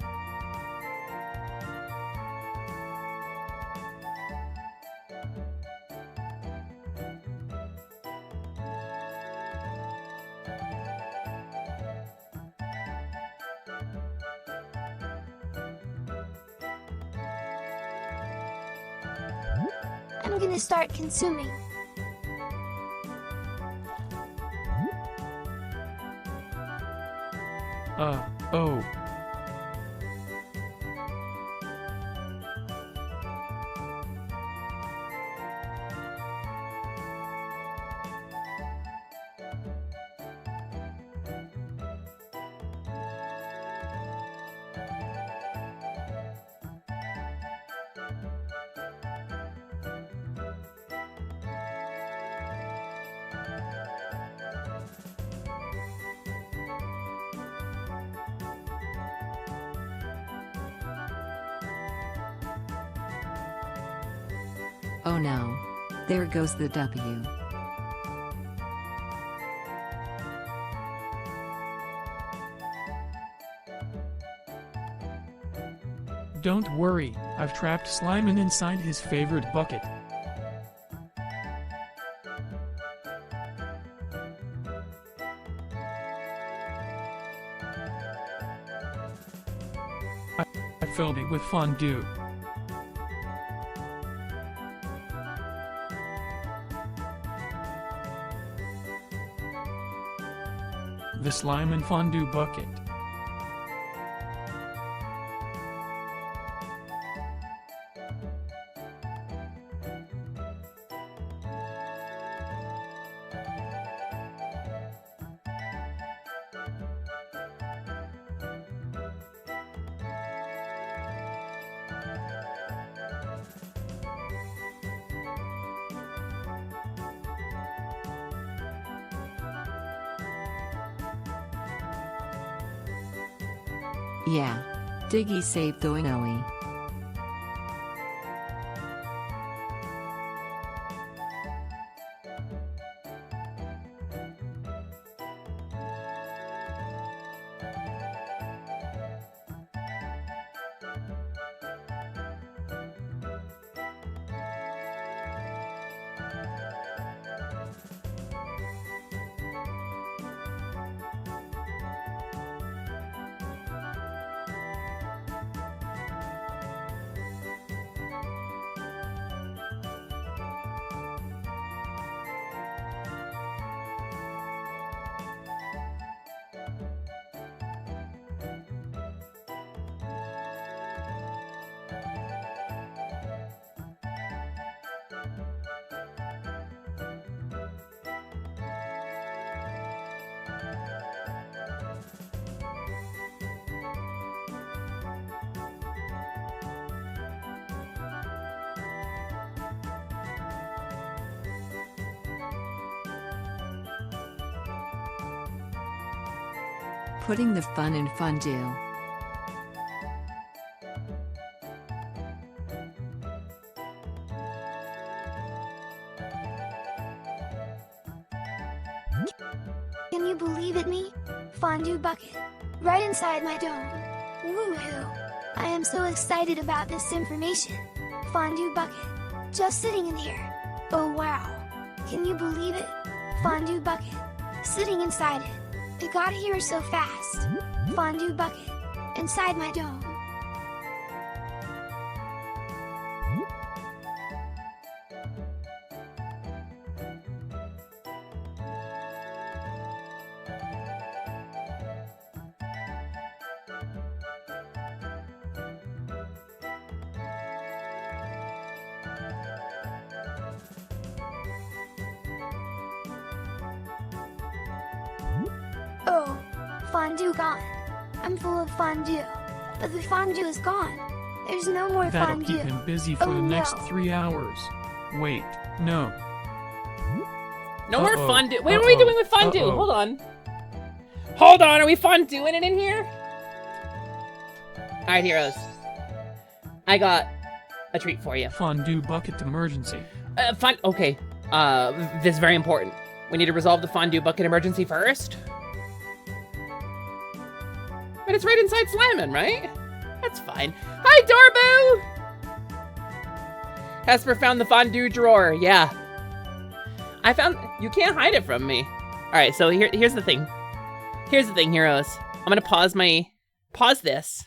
I'm gonna start consuming. Oh. Oh no. There goes the W. Don't worry, I've trapped Slimin inside his favorite bucket. I filled it with fondue. The slime and fondue bucket. Yeah. Diggy saved the Winnowy. Putting the fun in fondue. Can you believe it, me? Fondue bucket. Right inside my dome. Woohoo! I am so excited about this information. Fondue bucket. Just sitting in here. Oh wow. Can you believe it? Fondue bucket. Sitting inside it. It got here so fast. Fondue bucket. Inside my dome. Oh, fondue gone. I'm full of fondue, but the fondue is gone. There's no more That'll fondue. keep him busy for the next 3 hours. Wait, no. No more Uh-oh. fondue. Wait, what are we doing with fondue? Uh-oh. Hold on. Hold on, are we fondueing it in here? Alright, heroes. I got a treat for you. Fondue bucket emergency. Okay. This is very important. We need to resolve the fondue bucket emergency first. But it's right inside Slimin', right? That's fine. Hi, Doorboo! Casper found the fondue drawer. Yeah. I found... You can't hide it from me. Alright, so here's the thing. Here's the thing, heroes. I'm gonna pause this.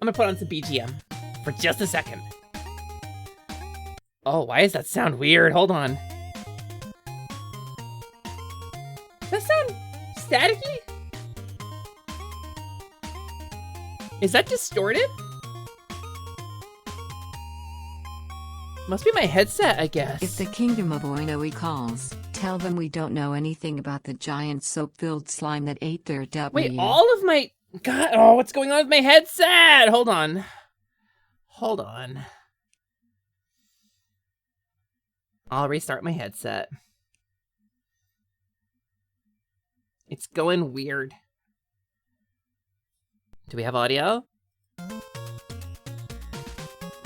I'm gonna put on some BGM for just a second. Oh, why does that sound weird? Hold on. Does that sound staticky? Is that distorted? Must be my headset, I guess. If the kingdom of Oinoe calls, tell them we don't know anything about the giant soap-filled slime that ate their W. Wait, all of my... God, oh, what's going on with my headset? Hold on. Hold on. I'll restart my headset. It's going weird. Do we have audio?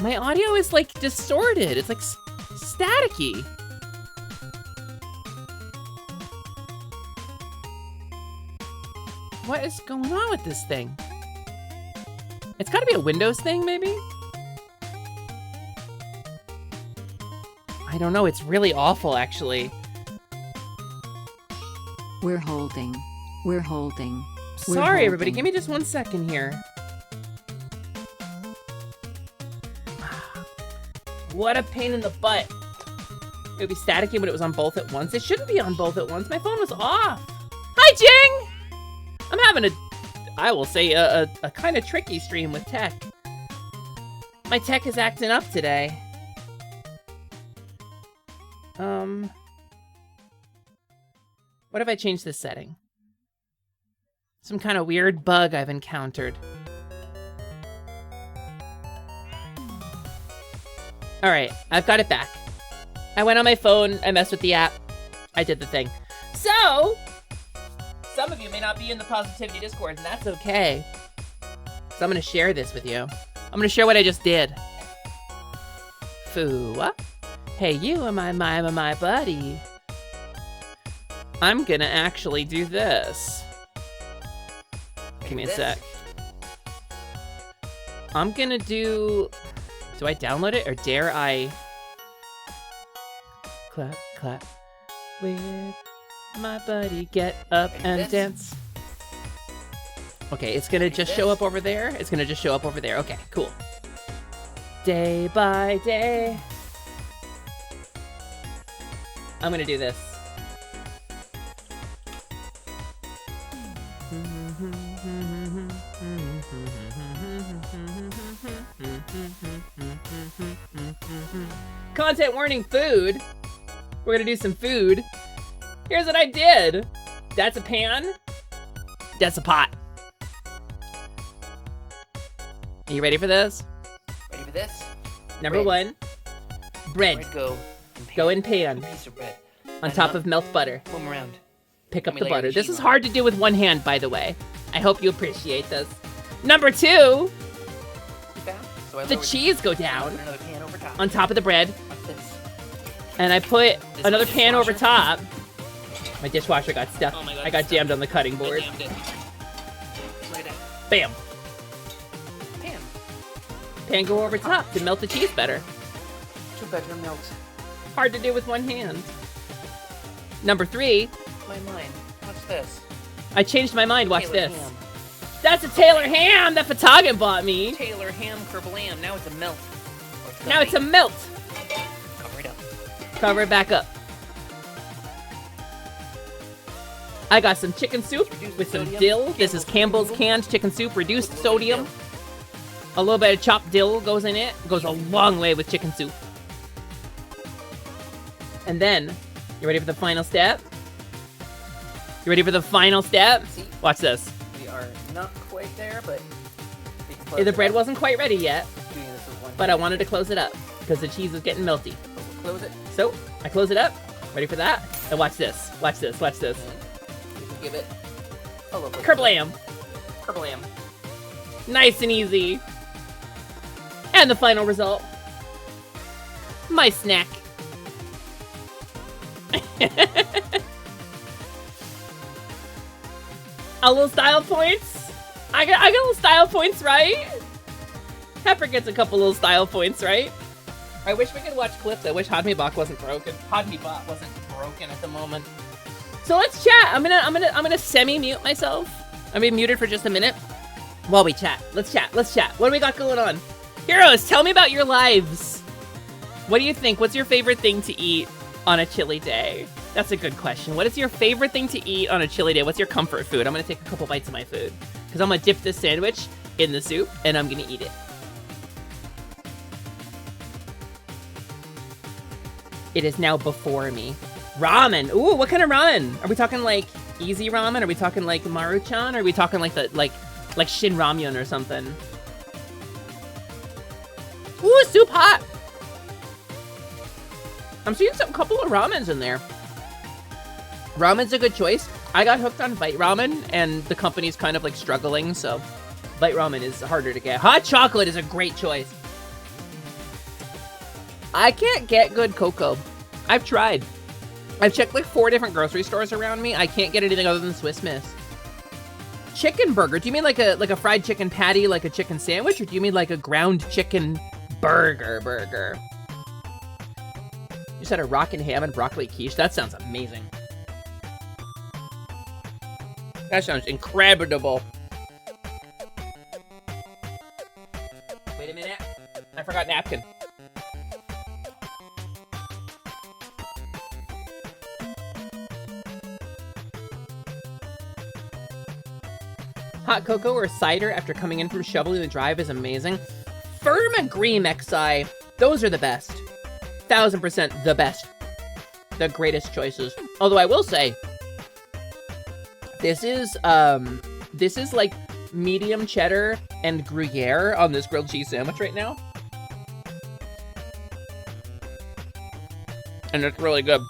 My audio is like distorted. It's like staticky. What is going on with this thing? It's gotta be a Windows thing, maybe? I don't know, it's really awful, actually. We're holding. We're holding. We're Sorry, everybody, holding. give me just 1 second here. What a pain in the butt. It would be staticky when it was on both at once. It shouldn't be on both at once. My phone was off. Hi, Jing! I'm having I will say, a kind of tricky stream with tech. My tech is acting up today. What if I change this setting? Some kind of weird bug I've encountered. All right, I've got it back. I went on my phone, I messed with the app, I did the thing. So, some of you may not be in the Positivity Discord, and that's okay. So I'm gonna share this with you. I'm gonna share what I just did. Foo. Hey, you and my buddy. I'm gonna actually do this. Give me a sec. I'm gonna do I download it or dare I clap, clap with my buddy, get up and dance. Okay, it's gonna just show up over there. It's gonna just show up over there. Okay, cool. Day by day. I'm gonna do this. Content warning, food. We're gonna do some food. Here's what I did. That's a pan. That's a pot. Are you ready for this? Ready for this? Number one, bread. Bread go in pan. Piece of bread. On top of melt butter. Move 'em around. Pick up Let me the layer butter. the This cheese is on hard to do with one hand, by the way. I hope you appreciate this. Number two, the cheese go down Another pan over top. on top of the bread. Like this. And I put This another my pan over dishwasher? top. My dishwasher got stuck. Oh my God, I got it's jammed on the cutting board. I jammed it. Look at that. Bam. Pan. Pan go over top to melt the cheese better. 2-bedroom melt. Hard to do with one hand. Number three, My mind. What's this? I changed my mind. Watch Taylor this. ham. That's a Taylor ham that Fatagan bought me. Taylor ham kerblam. Now it's a melt. Or Now it's a melt. Cover it up. Cover it back up. I got some chicken soup with some dill. This is Campbell's canned chicken soup, reduced sodium. A little bit of chopped dill goes in it. Goes a long way with chicken soup. And then, you ready for the final step? You ready for the final step? See? Watch this. We are not quite there, but we can close The it bread up. wasn't quite ready yet, Doing this with one but I hand. wanted to close it up because the cheese was getting melty. We'll close it. So, I close it up. Ready for that? And watch this. Watch this. Watch this. And we can give it a little bit. Kerblam. Kerblam. Nice and easy. And the final result. My snack. A little style points. I got little style points, right? Pepper gets a couple little style points, right? I wish we could watch clips. I wish Hodmebot wasn't broken. Hodmebot wasn't broken at the moment. So let's chat. I'm gonna semi-mute myself. I'm gonna be muted for just a minute while we chat. Let's chat. Let's chat. What do we got going on? Heroes, tell me about your lives. What do you think? What's your favorite thing to eat on a chilly day? That's a good question. What is your favorite thing to eat on a chilly day? What's your comfort food? I'm gonna take a couple bites of my food because I'm gonna dip this sandwich in the soup and I'm gonna eat it. It is now before me. Ramen. Ooh, what kind of ramen? Are we talking like easy ramen? Are we talking like Maruchan? Or are we talking like the like Shin Ramyun or something? Ooh, soup hot. I'm seeing a couple of ramens in there. Ramen's a good choice. I got hooked on Vite Ramen, and the company's kind of like struggling, so Vite Ramen is harder to get. Hot chocolate is a great choice. I can't get good cocoa. I've tried. I've checked like 4 different grocery stores around me. I can't get anything other than Swiss Miss. chicken burger. Do you mean like a fried chicken patty, like a chicken sandwich, or do you mean like a ground chicken burger? You said a rockin' ham and broccoli quiche. That sounds amazing. That sounds incredible. Wait a minute. I forgot napkin. Hot cocoa or cider after coming in from shoveling the drive is amazing. Firm agree, Mexi. Those are the best. 1000% the best. The greatest choices. Although I will say, this is like medium cheddar and Gruyere on this grilled cheese sandwich right now. And it's really good.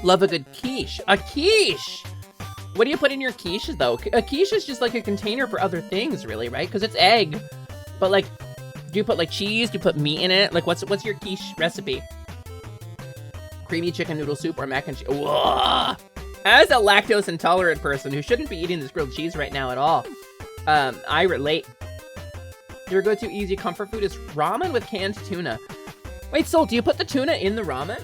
Love a good quiche. A quiche! What do you put in your quiches, though? A quiche is just like a container for other things, really, right? Because it's egg. But, like, do you put, like, cheese? Do you put meat in it? Like, what's your quiche recipe? Creamy chicken noodle soup or mac and cheese? Whoa! As a lactose intolerant person who shouldn't be eating this grilled cheese right now at all, I relate. Your go-to easy comfort food is ramen with canned tuna. Wait, Soul, do you put the tuna in the ramen?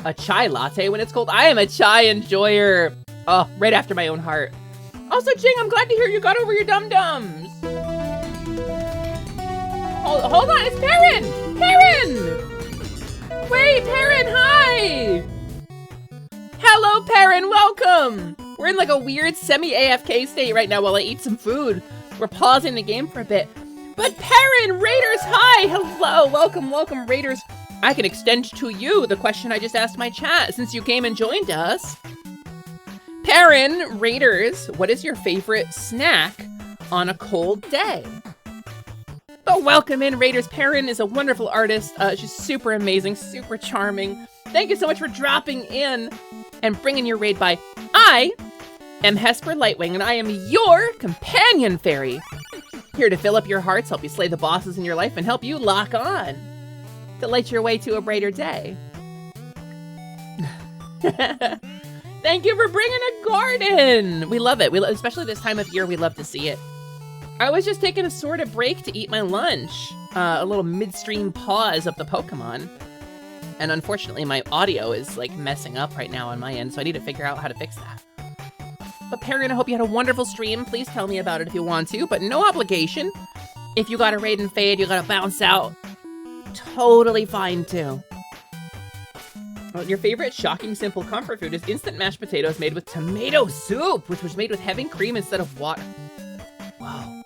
A chai latte when it's cold? I am a chai enjoyer. Oh, right after my own heart. Also, Jing, I'm glad to hear you got over your dum-dums. Hold on, it's Perrin! Perrin! Wait, Perrin, hi! Hello, Perrin, welcome! We're in like a weird semi-AFK state right now while I eat some food. We're pausing the game for a bit. But Perrin, Raiders, hi! Hello, welcome, Raiders. I can extend to you the question I just asked my chat since you came and joined us. Perrin, Raiders, what is your favorite snack on a cold day? But welcome in, Raiders. Perrin is a wonderful artist. She's super amazing, super charming. Thank you so much for dropping in and bringing your raid by. I am Hesper Lightwing, and I am your companion fairy. Here to fill up your hearts, help you slay the bosses in your life, and help you lock on to light your way to a brighter day. Thank you for bringing a garden. We love it. Especially this time of year, we love to see it. I was just taking a sort of break to eat my lunch. A little midstream pause of the Pokemon. And unfortunately, my audio is like messing up right now on my end, so I need to figure out how to fix that. But Perrin, I hope you had a wonderful stream. Please tell me about it if you want to, but no obligation. If you got a raid and fade, you gotta bounce out. Totally fine too. Well, your favorite shocking simple comfort food is instant mashed potatoes made with tomato soup, which was made with heavy cream instead of water. Wow.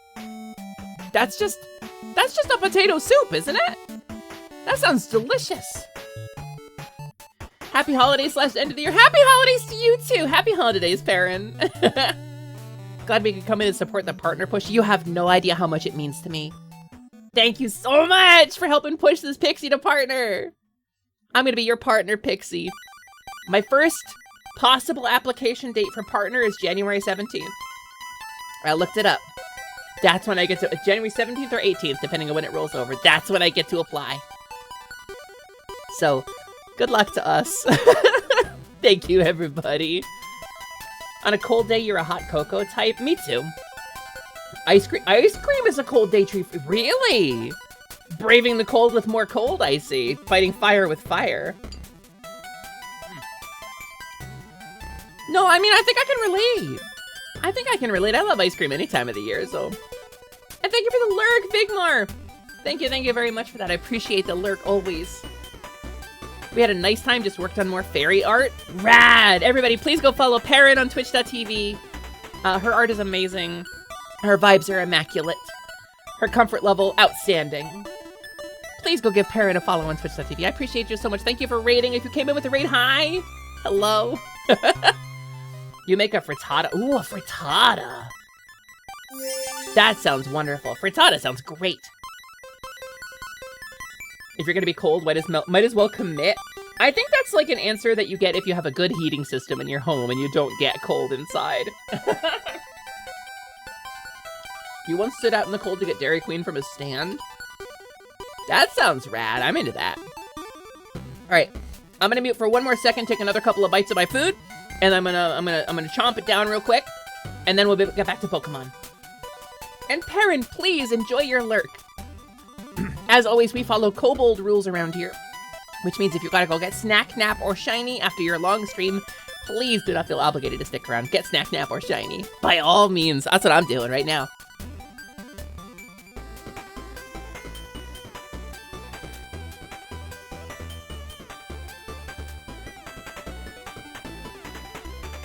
That's just a potato soup, isn't it? That sounds delicious. Happy holidays / end of the year. Happy holidays to you too. Happy holidays, Perrin. Glad we could come in and support the partner push. You have no idea how much it means to me. Thank you so much for helping push this Pixie to partner. I'm gonna be your partner, Pixie. My first possible application date for partner is January 17th. I looked it up. That's when I get to, January 17th or 18th, depending on when it rolls over. That's when I get to apply. So, good luck to us. Thank you, everybody. On a cold day, you're a hot cocoa type? Me too. Ice cream is a cold day treat. Really? Braving the cold with more cold, I see. Fighting fire with fire. No, I mean, I think I can relate. I love ice cream any time of the year, so. And thank you for the lurk, Bigmar. Thank you very much for that. I appreciate the lurk always. We had a nice time, just worked on more fairy art. Rad! Everybody, please go follow Perrin on twitch.tv. Her art is amazing. Her vibes are immaculate. Her comfort level, outstanding. Please go give Perrin a follow on twitch.tv. I appreciate you so much. Thank you for raiding. If you came in with a raid, hi. Hello. You make a frittata. Ooh, a frittata. That sounds wonderful. Frittata sounds great. If you're gonna be cold, might as well commit. I think that's like an answer that you get if you have a good heating system in your home and you don't get cold inside. You once stood out in the cold to get Dairy Queen from a stand? That sounds rad. I'm into that. All right, I'm gonna mute for one more second, take another couple of bites of my food, and I'm gonna chomp it down real quick, and then we'll get back to Pokemon. And Perrin, please enjoy your lurk. As always, we follow kobold rules around here, which means if you gotta go get Snack, Nap, or Shiny after your long stream, please do not feel obligated to stick around. Get Snack, Nap, or Shiny. By all means, that's what I'm doing right now.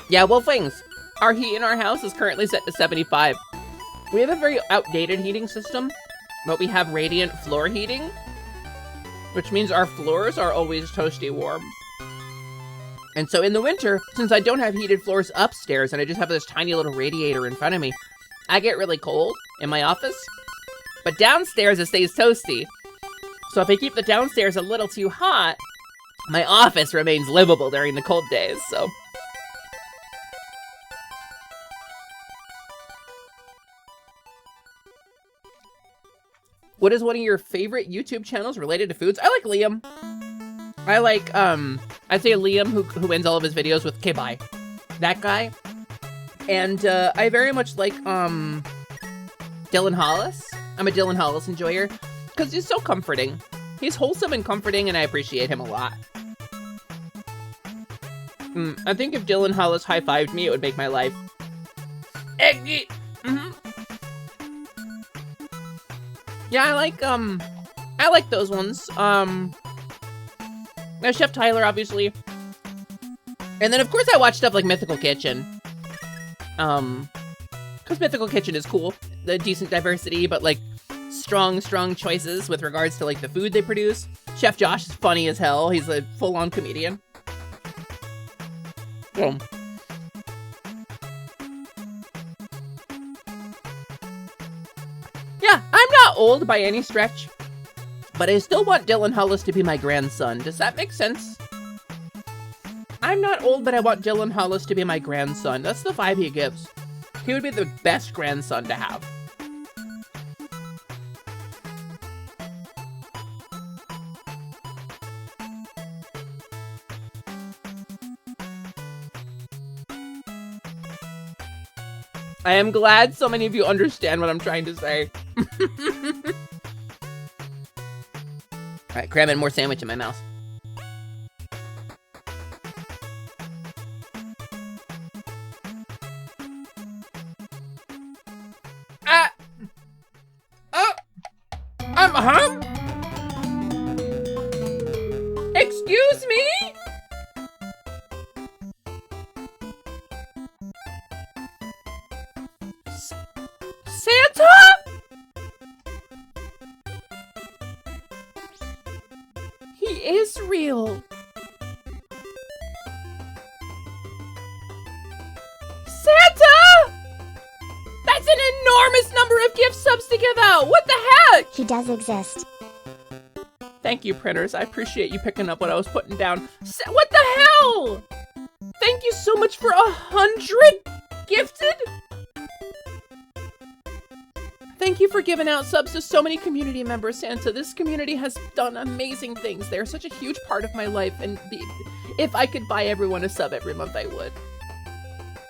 Yeah, Wolfwings, our heat in our house is currently set to 75. We have a very outdated heating system, but we have radiant floor heating, which means our floors are always toasty warm. And so in the winter, since I don't have heated floors upstairs and I just have this tiny little radiator in front of me, I get really cold in my office, but downstairs it stays toasty. So if I keep the downstairs a little too hot, my office remains livable during the cold days, so. What is one of your favorite YouTube channels related to foods? I like Liam. I like, I'd say Liam, who ends all of his videos with "Okay, bye." That guy. And, I very much like, Dylan Hollis. I'm a Dylan Hollis enjoyer, because he's so comforting. He's wholesome and comforting, and I appreciate him a lot. I think if Dylan Hollis high-fived me, it would make my life eggy. Yeah, I like those ones. Chef Tyler, obviously. And then, of course, I watch stuff like Mythical Kitchen. Because Mythical Kitchen is cool. The decent diversity, but, like, strong choices with regards to, like, the food they produce. Chef Josh is funny as hell. He's a full-on comedian. Boom. Yeah, I'm not old by any stretch, but I still want Dylan Hollis to be my grandson. Does that make sense? I'm not old, but I want Dylan Hollis to be my grandson. That's the vibe he gives. He would be the best grandson to have. I am glad so many of you understand what I'm trying to say. Alright, cramming more sandwich in my mouth. Huh? Excuse me? Santa? He is real. Santa? That's an enormous number of gift subs to give out. What the heck? He does exist. Thank you, printers. I appreciate you picking up what I was putting down. What the hell? Thank you so much for 100 gifted. Thank you for giving out subs to so many community members, Santa. This community has done amazing things. They're such a huge part of my life, and if I could buy everyone a sub every month, I would.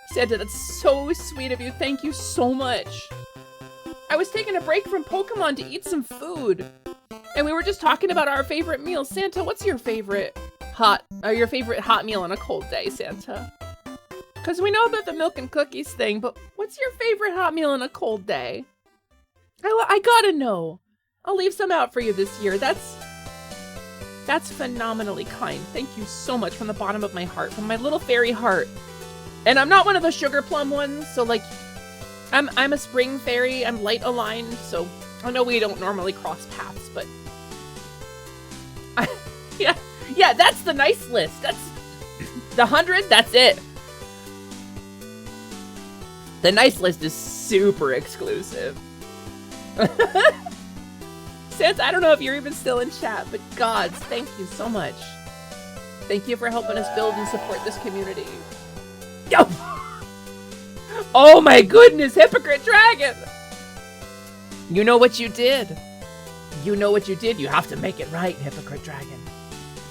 Santa, that's so sweet of you. Thank you so much. I was taking a break from Pokemon to eat some food, and we were just talking about our favorite meals. Santa, what's your favorite hot meal on a cold day, Santa? Because we know about the milk and cookies thing, but what's your favorite hot meal on a cold day? I gotta know. I'll leave some out for you this year. That's phenomenally kind. Thank you so much from the bottom of my heart, from my little fairy heart. And I'm not one of the sugar plum ones, so like, I'm a spring fairy. I'm light aligned, so I know we don't normally cross paths, but yeah, that's the nice list. That's the 100. That's it. The nice list is super exclusive. Santa, I don't know if you're even still in chat, but gods, thank you so much. Thank you for helping us build and support this community. Yo! Oh my goodness, Hypocrite Dragon! You know what you did. You know what you did. You have to make it right, Hypocrite Dragon.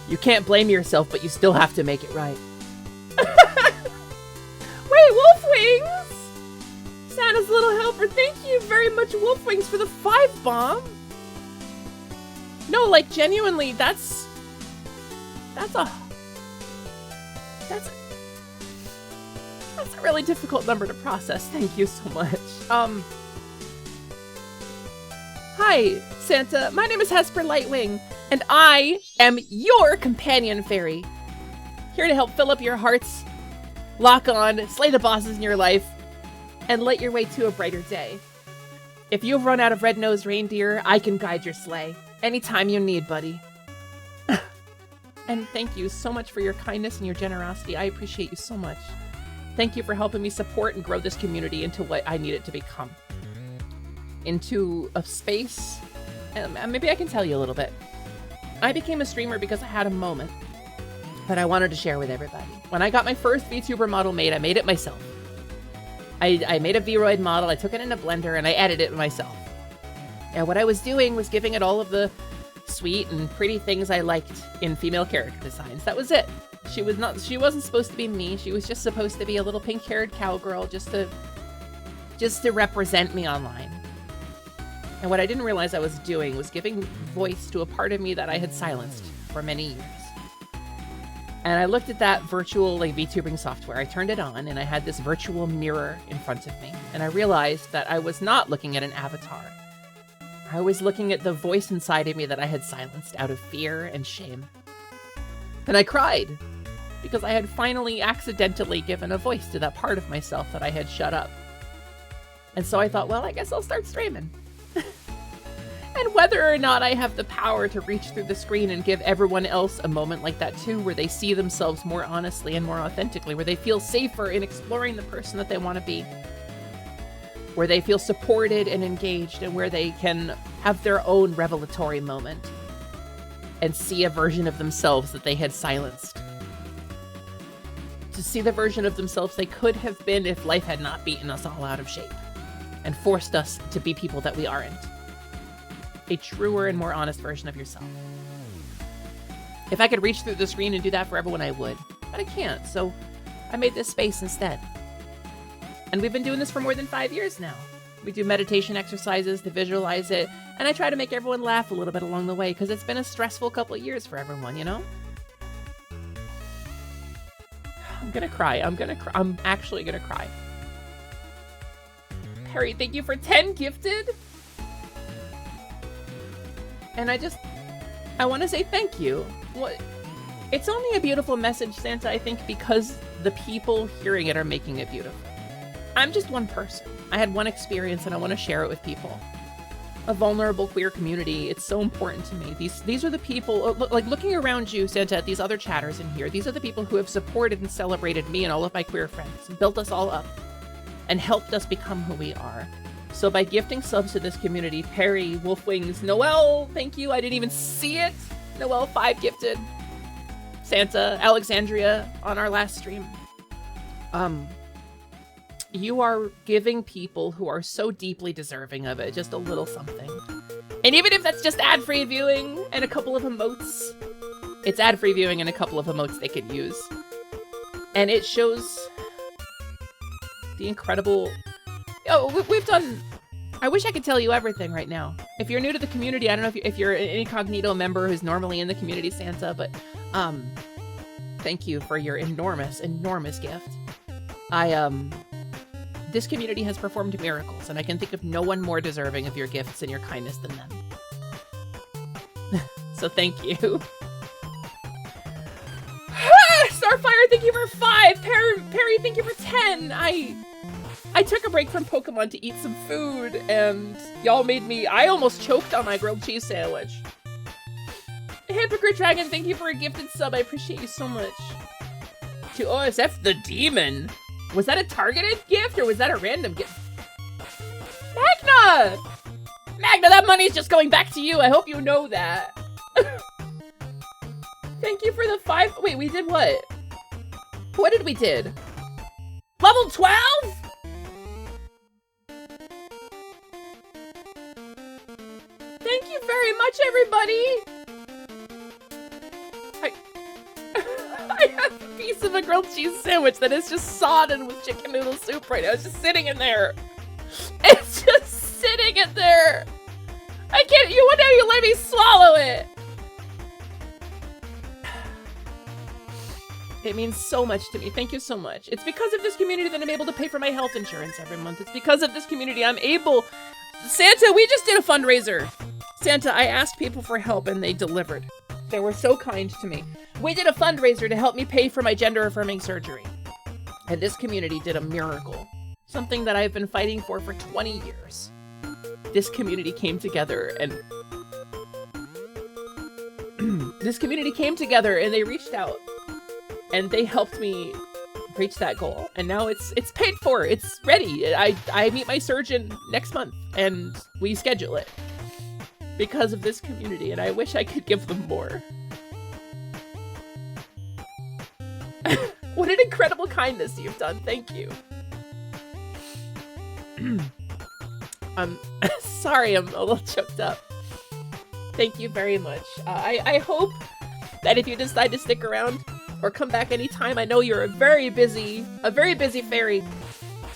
You can't blame yourself, but you still have to make it right. Wait, Wolfwings! Santa's little helper. Thank you very much, Wolfwings, for the 5 bomb. No, like, genuinely, that's a really difficult number to process. Thank you so much. Hi, Santa. My name is Hesper Lightwing, and I am your companion fairy. Here to help fill up your hearts, lock on, slay the bosses in your life, and light your way to a brighter day. If you've run out of red-nosed reindeer, I can guide your sleigh. Anytime you need, buddy. And thank you so much for your kindness and your generosity. I appreciate you so much. Thank you for helping me support and grow this community into what I need it to become. Into a space, and maybe I can tell you a little bit. I became a streamer because I had a moment that I wanted to share with everybody. When I got my first VTuber model made, I made it myself. I made a Vroid model, I took it in a blender, and I edited it myself. And what I was doing was giving it all of the sweet and pretty things I liked in female character designs. That was it. She wasn't supposed to be me. She was just supposed to be a little pink-haired cowgirl just to represent me online. And what I didn't realize I was doing was giving voice to a part of me that I had silenced for many years. And I looked at that virtual VTubing software. I turned it on and I had this virtual mirror in front of me. And I realized that I was not looking at an avatar. I was looking at the voice inside of me that I had silenced out of fear and shame. And I cried because I had finally accidentally given a voice to that part of myself that I had shut up. And so I thought, well, I guess I'll start streaming. And whether or not I have the power to reach through the screen and give everyone else a moment like that too, where they see themselves more honestly and more authentically, where they feel safer in exploring the person that they want to be, where they feel supported and engaged, and where they can have their own revelatory moment and see a version of themselves that they had silenced. To see the version of themselves they could have been if life had not beaten us all out of shape and forced us to be people that we aren't. A truer and more honest version of yourself. If I could reach through the screen and do that for everyone, I would. But I can't, so I made this space instead. And we've been doing this for more than 5 years now. We do meditation exercises to visualize it, and I try to make everyone laugh a little bit along the way, because it's been a stressful couple of years for everyone, you know? I'm gonna cry. I'm actually gonna cry. Perry, thank you for 10 gifted. And I want to say thank you. It's only a beautiful message, Santa, I think, because the people hearing it are making it beautiful. I'm just one person. I had one experience and I want to share it with people. A vulnerable queer community. It's so important to me. These are the people, like looking around you, Santa, at these other chatters in here, these are the people who have supported and celebrated me and all of my queer friends, and built us all up, and helped us become who we are. So by gifting subs to this community, Perry, Wolfwings, Noelle, thank you, I didn't even see it. Noelle, 5 gifted. Santa, Alexandria on our last stream. You are giving people who are so deeply deserving of it just a little something. And even if that's just ad-free viewing and a couple of emotes, it's ad-free viewing and a couple of emotes they could use. And it shows the incredible... Oh, we've done... I wish I could tell you everything right now. If you're new to the community, I don't know if you're an incognito member who's normally in the community, Santa, but thank you for your enormous, enormous gift. This community has performed miracles, and I can think of no one more deserving of your gifts and your kindness than them. So thank you. Starfire, thank you for 5. Perry, thank you for 10. I took a break from Pokemon to eat some food, and y'all made me... I almost choked on my grilled cheese sandwich. Hypocrite Dragon, thank you for a gifted sub. I appreciate you so much. To OSF the Demon. Was that a targeted gift, or was that a random gift? Magna! Magna, that money's just going back to you. I hope you know that. Thank you for the 5. Wait, we did what? What did we did? Level 12? Thank you very much, everybody. I have a piece of a grilled cheese sandwich that is just sodden with chicken noodle soup right now. It's just sitting in there. It's just sitting in there. I can't. You wouldn't even let me swallow it. It means so much to me. Thank you so much. It's because of this community that I'm able to pay for my health insurance every month. It's because of this community I'm able... Santa, we just did a fundraiser. Santa, I asked people for help and they delivered. They were so kind to me. We did a fundraiser to help me pay for my gender-affirming surgery. And this community did a miracle. Something that I've been fighting for 20 years. This community came together and... This community came together and they reached out. And they helped me reach that goal. And now it's paid for. It's ready. I meet my surgeon next month and we schedule it. Because of this community, and I wish I could give them more. What an incredible kindness you've done. Thank you. I'm sorry, I'm a little choked up. Thank you very much. I hope that if you decide to stick around or come back anytime, I know you're a very busy fairy.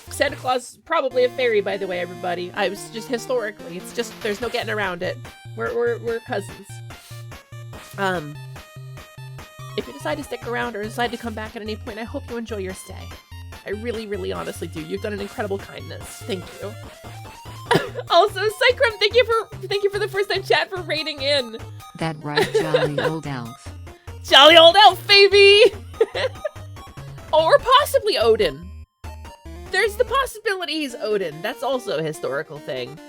Santa Claus is probably a fairy, by the way, everybody. I was just historically, it's just, there's no getting around it. We're cousins. If you decide to stick around or decide to come back at any point, I hope you enjoy your stay. I really, really honestly do. You've done an incredible kindness. Thank you. Also, Cycrum, thank you for the first time chat for raiding in. That right, jolly old elf. Jolly old elf, baby! Or possibly Odin. There's the possibility he's Odin. That's also a historical thing.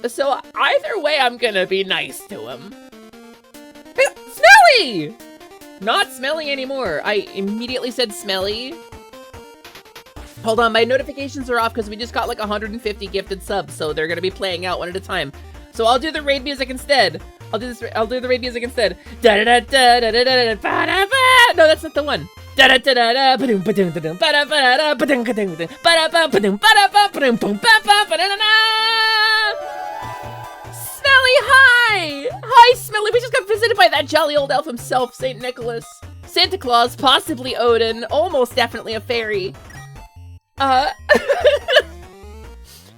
So either way, I'm gonna be nice to him. Smelly! Not smelly anymore. I immediately said smelly. Hold on, my notifications are off because we just got like 150 gifted subs, so they're gonna be playing out one at a time. So I'll do the raid music instead. I'll do the raid music instead. Da da da da da da da da. No, that's not the one. Da da da da da. Ba-dum ba-dum ba-dum ba-da ba-da ba-dum ba-dum ba-dum ba-da ba-dum ba-da ba-dum ba-dum ba-da-ba-da-da. Smelly, hi! Hi, Smelly. We just got visited by that jolly old elf himself, St. Nicholas. Santa Claus, possibly Odin, almost definitely a fairy.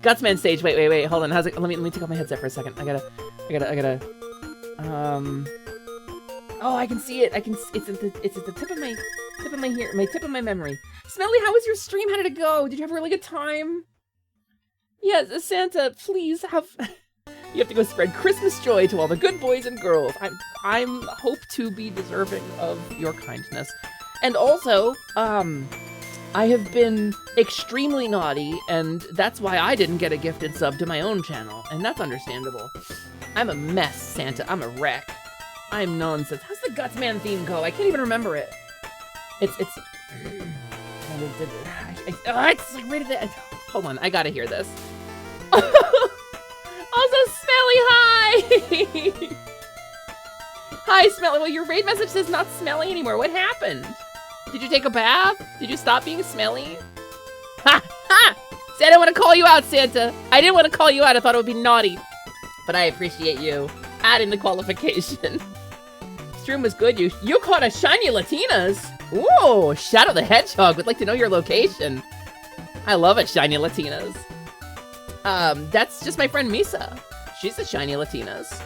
Gutsman stage. Wait. Hold on. How's it? Let me take off my headset for a second. I gotta. Oh, I can see it. It's at the tip of my memory. Smelly, how was your stream? How did it go? Did you have a really good time? Yes, Santa, please have. You have to go spread Christmas joy to all the good boys and girls. I'm hope to be deserving of your kindness, and also, I have been extremely naughty, and that's why I didn't get a gifted sub to my own channel, and that's understandable. I'm a mess, Santa. I'm a wreck. I'm nonsense. How's the Gutsman theme go? I can't even remember it. It's like right at the... Hold on, I gotta hear this. Also, Smelly, hi! Hi, Smelly. Well, your raid message says not smelly anymore. What happened? Did you take a bath? Did you stop being smelly? Ha! Ha! See, I didn't want to call you out, Santa. I didn't want to call you out. I thought it would be naughty. But I appreciate you adding the qualification. Stream was good. You caught a shiny Latinas. Ooh, Shadow the Hedgehog would like to know your location. I love it, shiny Latinas. That's just my friend Misa. She's a shiny Latinas.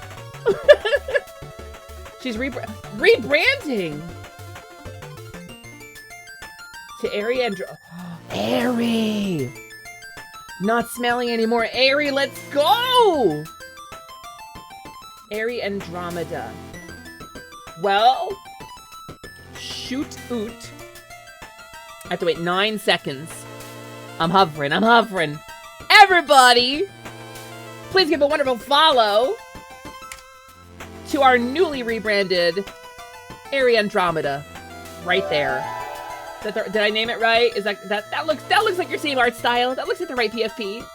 She's rebranding. To Airy and... Airy! Not smelly anymore. Airy, let's go! Airy Andromeda. Well... Shoot oot. I have to wait 9 seconds. I'm hovering. Everybody! Please give a wonderful follow to our newly rebranded Airy Andromeda. Right there. Did I name it right? Is that looks like your same art style. That looks like the right PFP.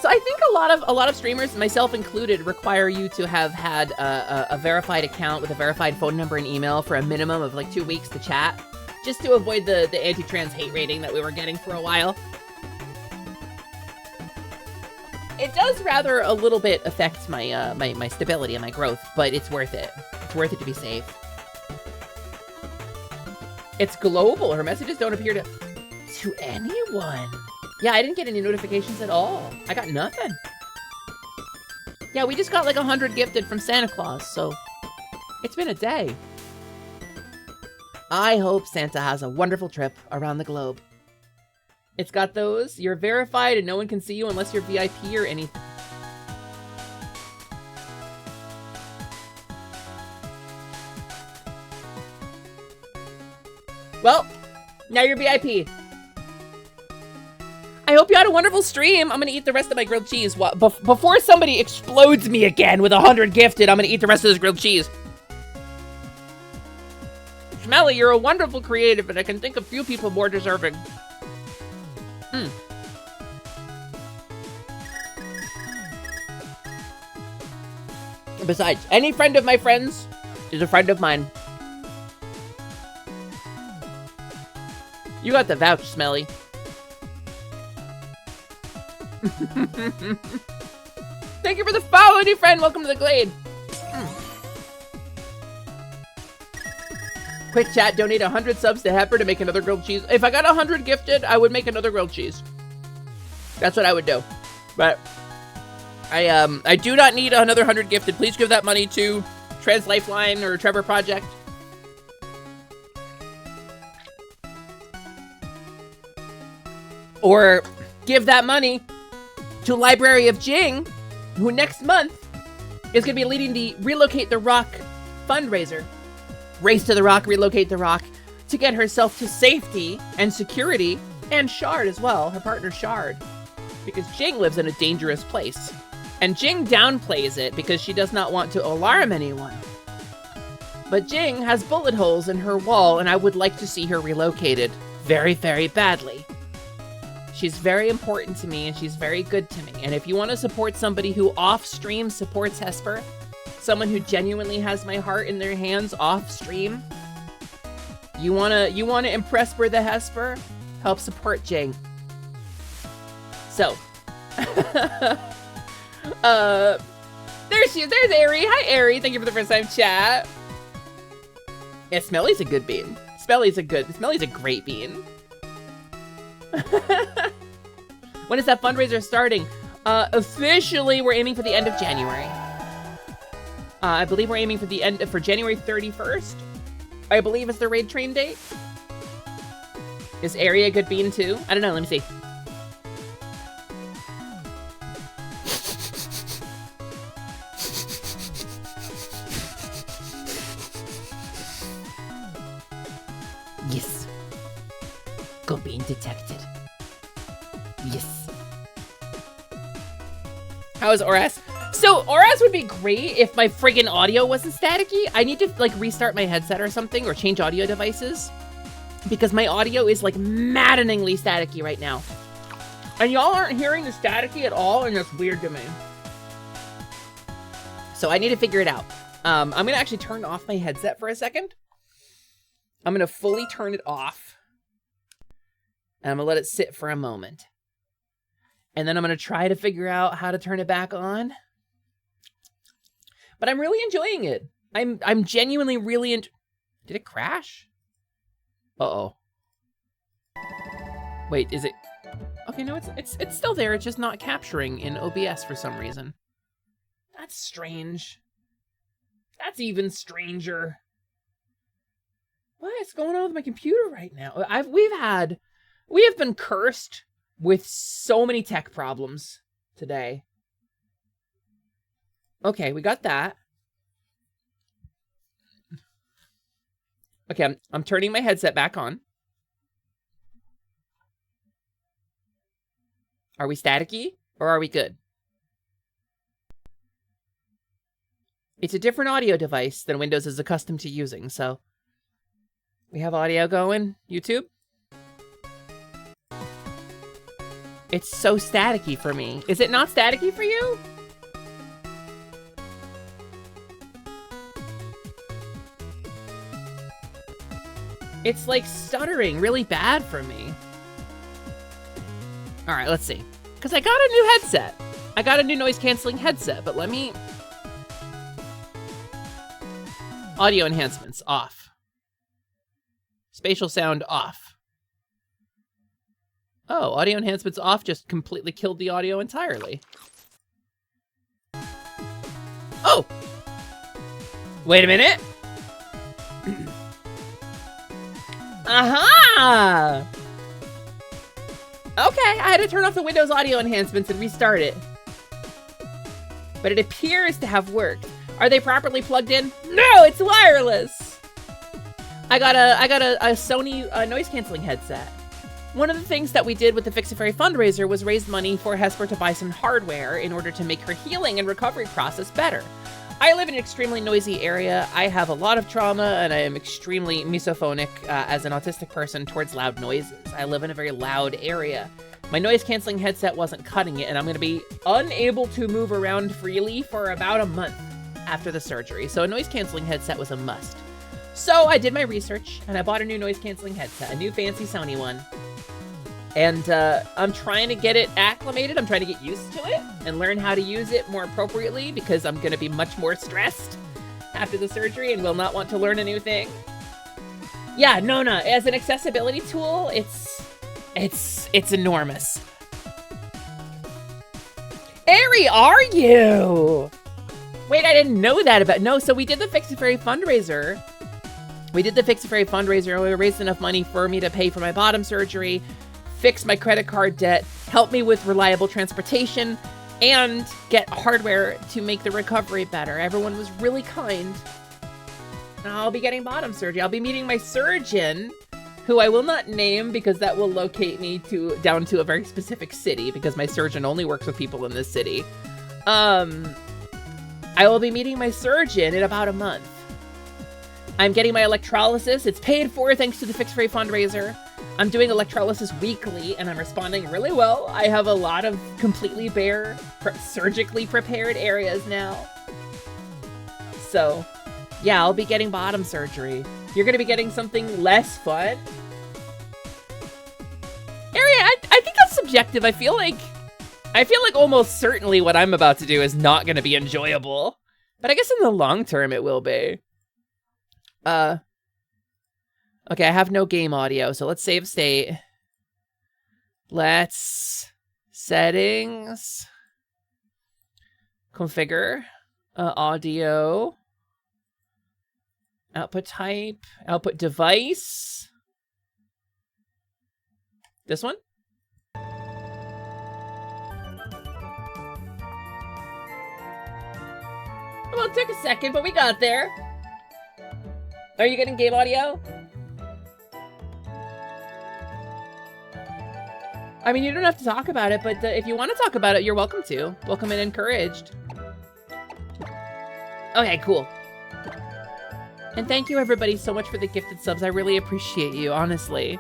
So I think a lot of streamers, myself included, require you to have had a verified account with a verified phone number and email for a minimum of like 2 weeks to chat, just to avoid the anti-trans hate rating that we were getting for a while. It does rather a little bit affect my my stability and my growth, but it's worth it. It's worth it to be safe. It's global. Her messages don't appear to anyone. Yeah, I didn't get any notifications at all. I got nothing. Yeah, we just got like 100 gifted from Santa Claus, so it's been a day. I hope Santa has a wonderful trip around the globe. It's got those. You're verified and no one can see you unless you're VIP or anything. Well, now you're VIP. I hope you had a wonderful stream. I'm gonna eat the rest of my grilled cheese. Before somebody explodes me again with 100 gifted, I'm gonna eat the rest of this grilled cheese. Smelly, you're a wonderful creative, and I can think of few people more deserving. Besides, any friend of my friends is a friend of mine. You got the vouch, Smelly. Thank you for the follow, new friend. Welcome to the Glade. Quick chat, donate 100 subs to Hepper to make another grilled cheese. If I got 100 gifted, I would make another grilled cheese. That's what I would do. But I do not need another 100 gifted. Please give that money to Trans Lifeline or Trevor Project. Or give that money to Library of Jing, who next month is going to be leading the Relocate the Rock fundraiser. Race to the Rock, Relocate the Rock, to get herself to safety and security, and Shard as well, her partner Shard. Because Jing lives in a dangerous place. And Jing downplays it because she does not want to alarm anyone. But Jing has bullet holes in her wall, and I would like to see her relocated very, very badly. She's very important to me, and she's very good to me. And if you want to support somebody who off-stream supports Hesper, someone who genuinely has my heart in their hands off-stream, you wanna impress Bertha Hesper, help support Jing. So, there she is. There's Aerie. Hi, Aerie. Thank you for the first time chat. Yeah, Smelly's a good bean. Smelly's a great bean. When is that fundraiser starting? Officially, we're aiming for the end of January. I believe we're aiming for January 31st. I believe is the raid train date. Is Area a good bean too? I don't know. Let me see. Yes. Go bean detected. Yes. How is Oras? So Oras would be great if my friggin' audio wasn't staticky. I need to like restart my headset or something, or change audio devices, because my audio is like maddeningly staticky right now. And y'all aren't hearing the staticky at all, and that's weird to me. So I need to figure it out. I'm gonna actually turn off my headset for a second. I'm gonna fully turn it off. And I'm gonna let it sit for a moment. And then I'm gonna try to figure out how to turn it back on. But I'm really enjoying it. I'm genuinely really Did it crash? Uh-oh. Wait, is it? Okay, no, it's still there. It's just not capturing in OBS for some reason. That's strange. That's even stranger. What is going on with my computer right now? We have been cursed with so many tech problems today. Okay, we got that. Okay, I'm turning my headset back on. Are we staticky or are we good? It's a different audio device than Windows is accustomed to using, so we have audio going. YouTube? It's so staticky for me. Is it not staticky for you? It's like stuttering really bad for me. All right, let's see. Because I got a new headset. I got a new noise canceling headset, but let me... Audio enhancements, off. Spatial sound, off. Oh, audio enhancements off just completely killed the audio entirely. Oh! Wait a minute. Aha! Okay, I had to turn off the Windows audio enhancements and restart it. But it appears to have worked. Are they properly plugged in? No, it's wireless! I got a Sony noise canceling headset. One of the things that we did with the Pixie fundraiser was raise money for Hesper to buy some hardware in order to make her healing and recovery process better. I live in an extremely noisy area. I have a lot of trauma, and I am extremely misophonic as an autistic person towards loud noises. I live in a very loud area. My noise-canceling headset wasn't cutting it, and I'm going to be unable to move around freely for about a month after the surgery. So a noise-canceling headset was a must. So I did my research, and I bought a new noise-canceling headset, a new fancy Sony one. And I'm trying to get it acclimated. I'm trying to get used to it and learn how to use it more appropriately because I'm going to be much more stressed after the surgery and will not want to learn a new thing. Yeah, no. As an accessibility tool, it's enormous. Ari, are you? Wait, I didn't know that about... No, so we did the Fix It Fairy fundraiser. We raised enough money for me to pay for my bottom surgery, fix my credit card debt, help me with reliable transportation, and get hardware to make the recovery better. Everyone was really kind. I'll be getting bottom surgery. I'll be meeting my surgeon, who I will not name because that will locate me down to a very specific city because my surgeon only works with people in this city. I will be meeting my surgeon in about a month. I'm getting my electrolysis. It's paid for thanks to the Fix Free fundraiser. I'm doing electrolysis weekly and I'm responding really well. I have a lot of completely bare, surgically prepared areas now. So, yeah, I'll be getting bottom surgery. You're gonna be getting something less fun? Ari, I think that's subjective. I feel like almost certainly what I'm about to do is not gonna be enjoyable. But I guess in the long term it will be. Okay, I have no game audio, so let's save state. Let's settings, configure, audio, output type, output device. This one? Well, it took a second, but we got there. Are you getting game audio? I mean, you don't have to talk about it, but if you want to talk about it, you're welcome to. Welcome and encouraged. Okay, cool. And thank you everybody so much for the gifted subs. I really appreciate you, honestly.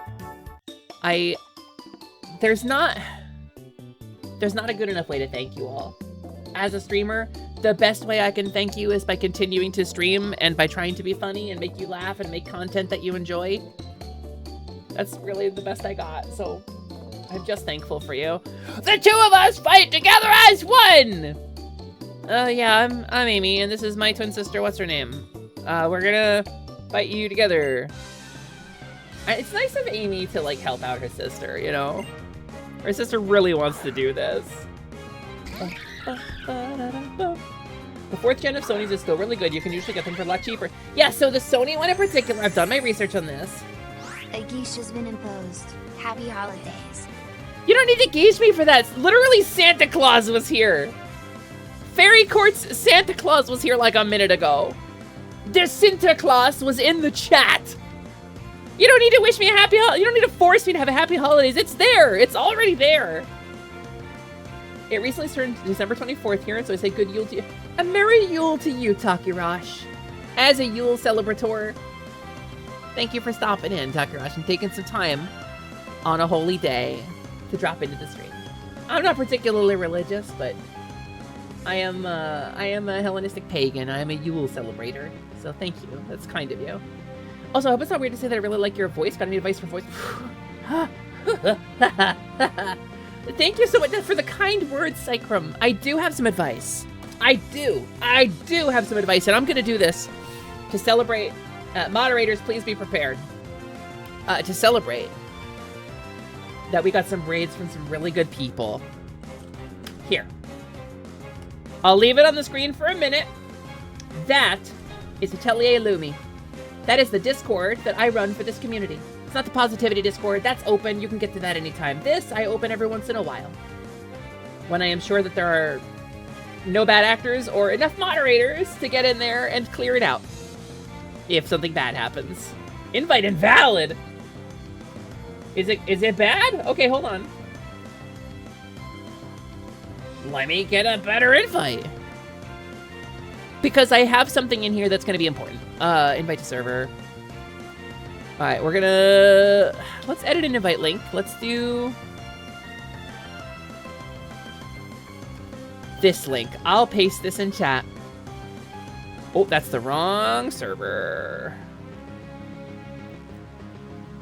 There's not a good enough way to thank you all. As a streamer, the best way I can thank you is by continuing to stream and by trying to be funny and make you laugh and make content that you enjoy. That's really the best I got, so I'm just thankful for you. The two of us fight together as one! Yeah, I'm Amy, and this is my twin sister. What's her name? We're gonna fight you together. It's nice of Amy to, like, help out her sister, you know? Her sister really wants to do this. The 4th gen of Sony's is still really good. You can usually get them for a lot cheaper. Yeah, so the Sony one in particular, I've done my research on this. A geesh has been imposed. Happy holidays. You don't need to gauge me for that. Literally, Santa Claus was here. Fairy Court's Santa Claus was here like a minute ago. The Santa Claus was in the chat. You don't need to wish me a happy holiday. You don't need to force me to have a happy holidays. It's there. It's already there. It recently turned December 24th here, and so I say good Yule to you. A Merry Yule to you, Takirash. As a Yule celebrator, thank you for stopping in, Takirash, and taking some time on a holy day to drop into the stream. I'm not particularly religious, but I am a Hellenistic pagan. I am a Yule celebrator. So thank you. That's kind of you. Also, I hope it's not weird to say that I really like your voice. Got any advice for voice? Thank you so much for the kind words, Cycrum. I do have some advice. I do have some advice, and I'm going to do this to celebrate. Moderators, please be prepared to celebrate that we got some raids from some really good people. Here. I'll leave it on the screen for a minute. That is Atelier Lumi. That is the Discord that I run for this community. It's not the Positivity Discord. That's open. You can get to that anytime. This, I open every once in a while. When I am sure that there are no bad actors or enough moderators to get in there and clear it out. If something bad happens. Invite invalid! Is it bad? Okay, hold on. Let me get a better invite. Because I have something in here that's going to be important. Invite to server. Alright, we're gonna... Let's edit an invite link. Let's do... this link. I'll paste this in chat. Oh, that's the wrong server.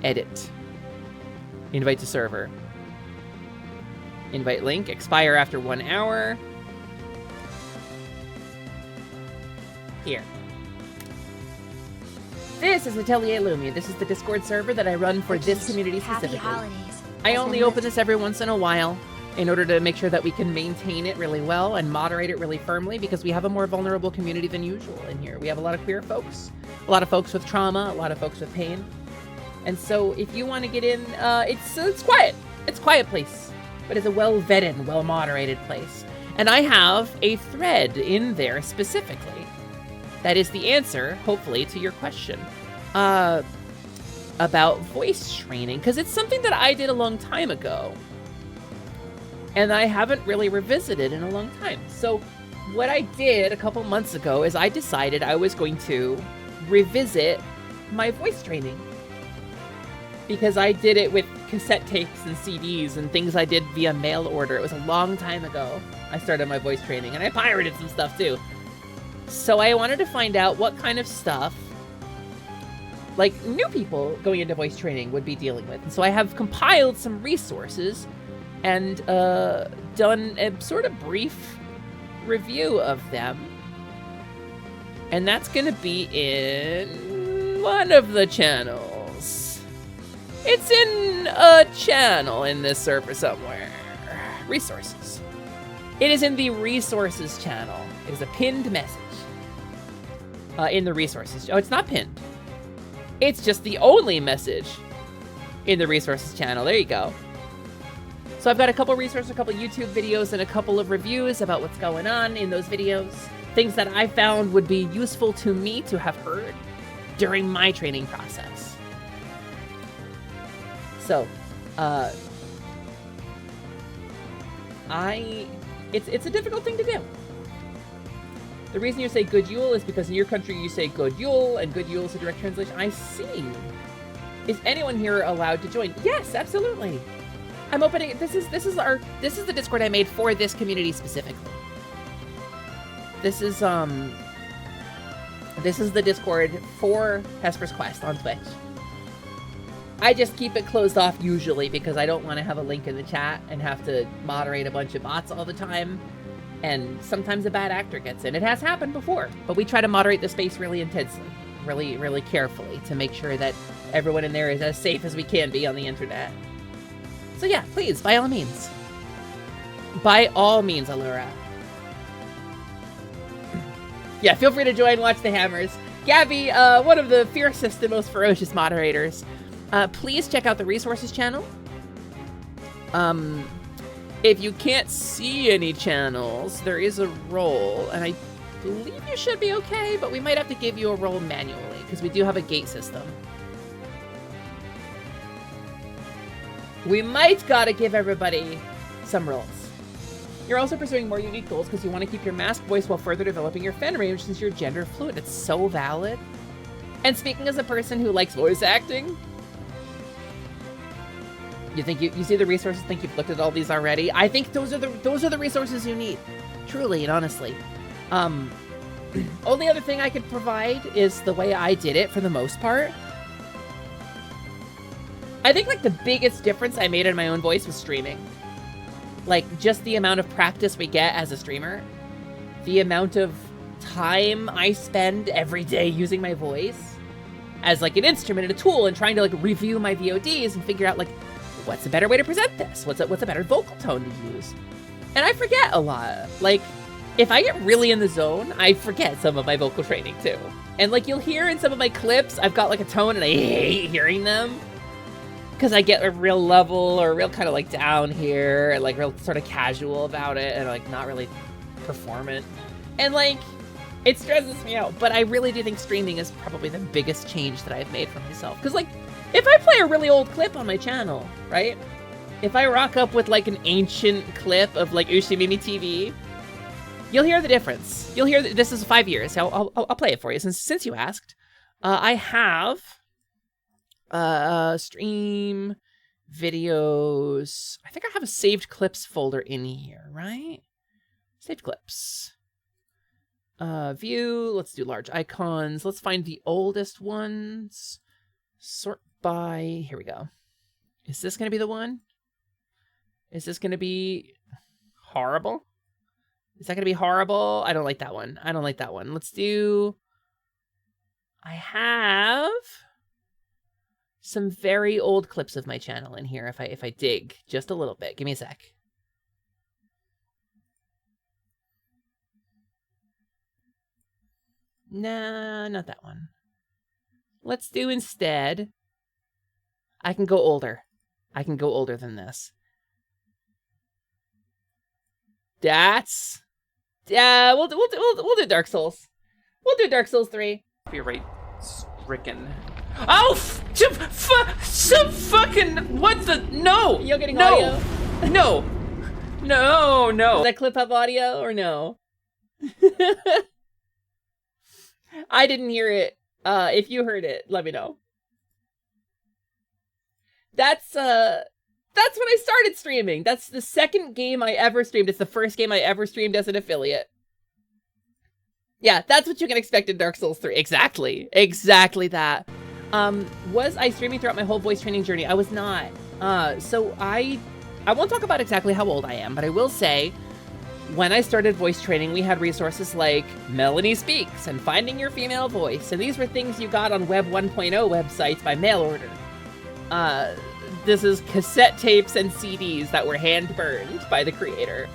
Edit. Invite to server. Invite link. Expire after 1 hour. Here. This is Atelier Lumi. This is the Discord server that I run for this community specifically. Happy holidays. I only open this every once in a while in order to make sure that we can maintain it really well and moderate it really firmly, because we have a more vulnerable community than usual in here. We have a lot of queer folks, a lot of folks with trauma, a lot of folks with pain. And so if you want to get in, it's quiet. It's a quiet place, but it's a well-vetted, well-moderated place. And I have a thread in there specifically that is the answer, hopefully, to your question about voice training, because it's something that I did a long time ago, and I haven't really revisited in a long time. So what I did a couple months ago is I decided I was going to revisit my voice training, because I did it with cassette tapes and CDs and things I did via mail order. It was a long time ago I started my voice training, and I pirated some stuff too. So I wanted to find out what kind of stuff, like, new people going into voice training would be dealing with. And so I have compiled some resources and done a sort of brief review of them. And that's going to be in one of the channels. It's in a channel in this server somewhere. Resources. It is in the resources channel. It is a pinned message. In the resources. Oh, it's not pinned. It's just the only message in the resources channel. There you go. So I've got a couple resources, a couple YouTube videos, and a couple of reviews about what's going on in those videos. Things that I found would be useful to me to have heard during my training process. So, it's a difficult thing to do. The reason you say good Yule is because in your country you say good Yule, and good Yule is a direct translation. I see. Is anyone here allowed to join? Yes, absolutely. I'm opening. This is the Discord I made for this community specifically. This is the Discord for Hesper's Quest on Twitch. I just keep it closed off usually because I don't want to have a link in the chat and have to moderate a bunch of bots all the time. And sometimes a bad actor gets in. It has happened before, but we try to moderate the space really intensely, really, really carefully to make sure that everyone in there is as safe as we can be on the internet. So yeah, please, by all means. By all means, Allura. Yeah, feel free to join, watch the hammers. Gabby, one of the fiercest and most ferocious moderators. Please check out the resources channel. If you can't see any channels, there is a role, and I believe you should be okay, but we might have to give you a role manually, because we do have a gate system. We might gotta give everybody some roles. You're also pursuing more unique goals because you want to keep your mask voice while further developing your fan range since you're gender fluid. It's so valid. And speaking as a person who likes voice acting, You think you see the resources? Think you've looked at all these already? I think those are the resources you need, truly and honestly. Only other thing I could provide is the way I did it for the most part. I think like the biggest difference I made in my own voice was streaming. Like just the amount of practice we get as a streamer, the amount of time I spend every day using my voice as like an instrument and a tool and trying to like review my VODs and figure out like what's a better way to present this? What's a better vocal tone to use? And I forget a lot. Like if I get really in the zone, I forget some of my vocal training too. And like you'll hear in some of my clips, I've got like a tone and I hate hearing them because I get a real level or real kind of like down here and like real sort of casual about it and like not really performant. And like it stresses me out, but I really do think streaming is probably the biggest change that I've made for myself. Because like if I play a really old clip on my channel, right? If I rock up with like an ancient clip of like Ushimimi TV, you'll hear the difference. You'll hear that this is 5 years. I'll play it for you since you asked. I have stream videos. I think I have a saved clips folder in here, right? Saved clips. View. Let's do large icons. Let's find the oldest ones. Sort by. Here we go. Is this going to be the one? Is this going to be horrible? Is that going to be horrible? I don't like that one. I don't like that one. Let's do... I have some very old clips of my channel in here if I dig just a little bit. Give me a sec. Nah, not that one. Let's do instead... I can go older. I can go older than this. That's... Yeah, we'll do Dark Souls. We'll do Dark Souls 3. Copyright stricken. Oh, some fucking what the no. You're getting audio. No. Does that clip have audio or no? I didn't hear it. If you heard it, let me know. That's when I started streaming. That's the second game I ever streamed. It's the first game I ever streamed as an affiliate. Yeah, that's what you can expect in Dark Souls 3. Exactly that. Was I streaming throughout my whole voice training journey? I was not. So I won't talk about exactly how old I am, but I will say, when I started voice training, we had resources like Melanie Speaks and Finding Your Female Voice, and these were things you got on Web 1.0 websites by mail order. This is cassette tapes and CDs that were hand burned by the creator.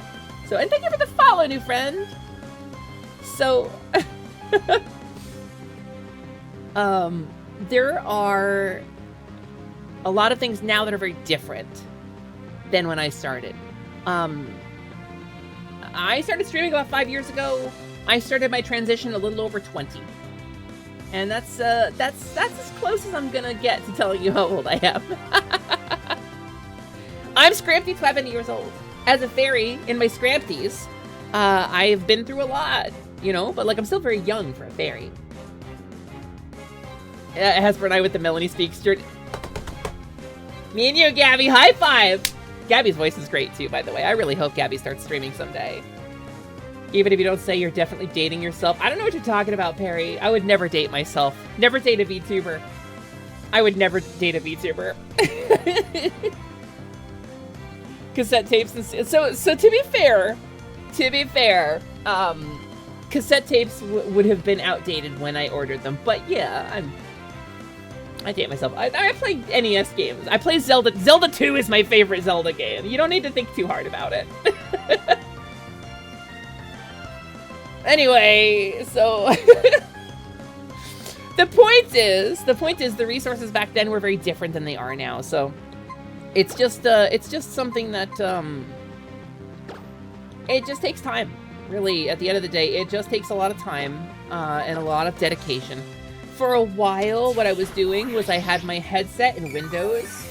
So, and thank you for the follow, new friend. So, there are a lot of things now that are very different than when I started. I started streaming about 5 years ago. I started my transition a little over 20. And that's as close as I'm gonna get to telling you how old I am. I'm Scrampy 11 years old. As a fairy in my Scrampties, I've been through a lot, you know, but like I'm still very young for a fairy. Hasper and I with the Melanie Speaks shirt. Me and you, Gabby, high five! Gabby's voice is great too, by the way. I really hope Gabby starts streaming someday. Even if you don't say you're definitely dating yourself. I don't know what you're talking about, Perry. I would never date myself. Never date a VTuber. I would never date a VTuber. Cassette tapes and so to be fair, cassette tapes would have been outdated when I ordered them. But yeah, I date myself. I play NES games. I play Zelda. Zelda 2 is my favorite Zelda game. You don't need to think too hard about it. Anyway, so the point is the resources back then were very different than they are now. So it's just something that it just takes time. Really, at the end of the day, it just takes a lot of time and a lot of dedication. For a while, what I was doing was I had my headset in Windows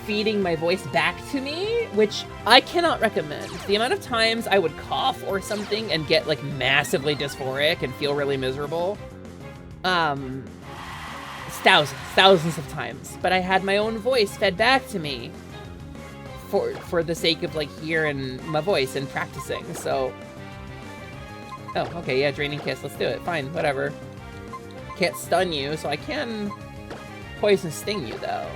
feeding my voice back to me, which I cannot recommend. The amount of times I would cough or something and get like massively dysphoric and feel really miserable. Thousands of times. But I had my own voice fed back to me for the sake of like hearing my voice and practicing. So, oh, okay, yeah, draining kiss. Let's do it. Fine, whatever. Can't stun you, so I can poison sting you though.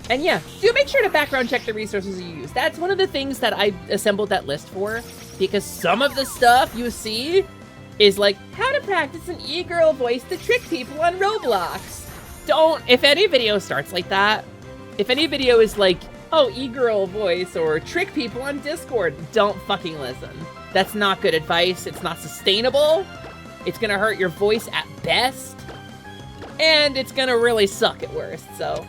And yeah, do make sure to background check the resources you use. That's one of the things that I assembled that list for, because some of the stuff you see is like how to practice an e-girl voice to trick people on Roblox. Don't, if any video starts like that, if any video is like, oh, e-girl voice or trick people on Discord, don't fucking listen. That's not good advice. It's not sustainable. It's gonna hurt your voice at best. And it's gonna really suck at worst, so.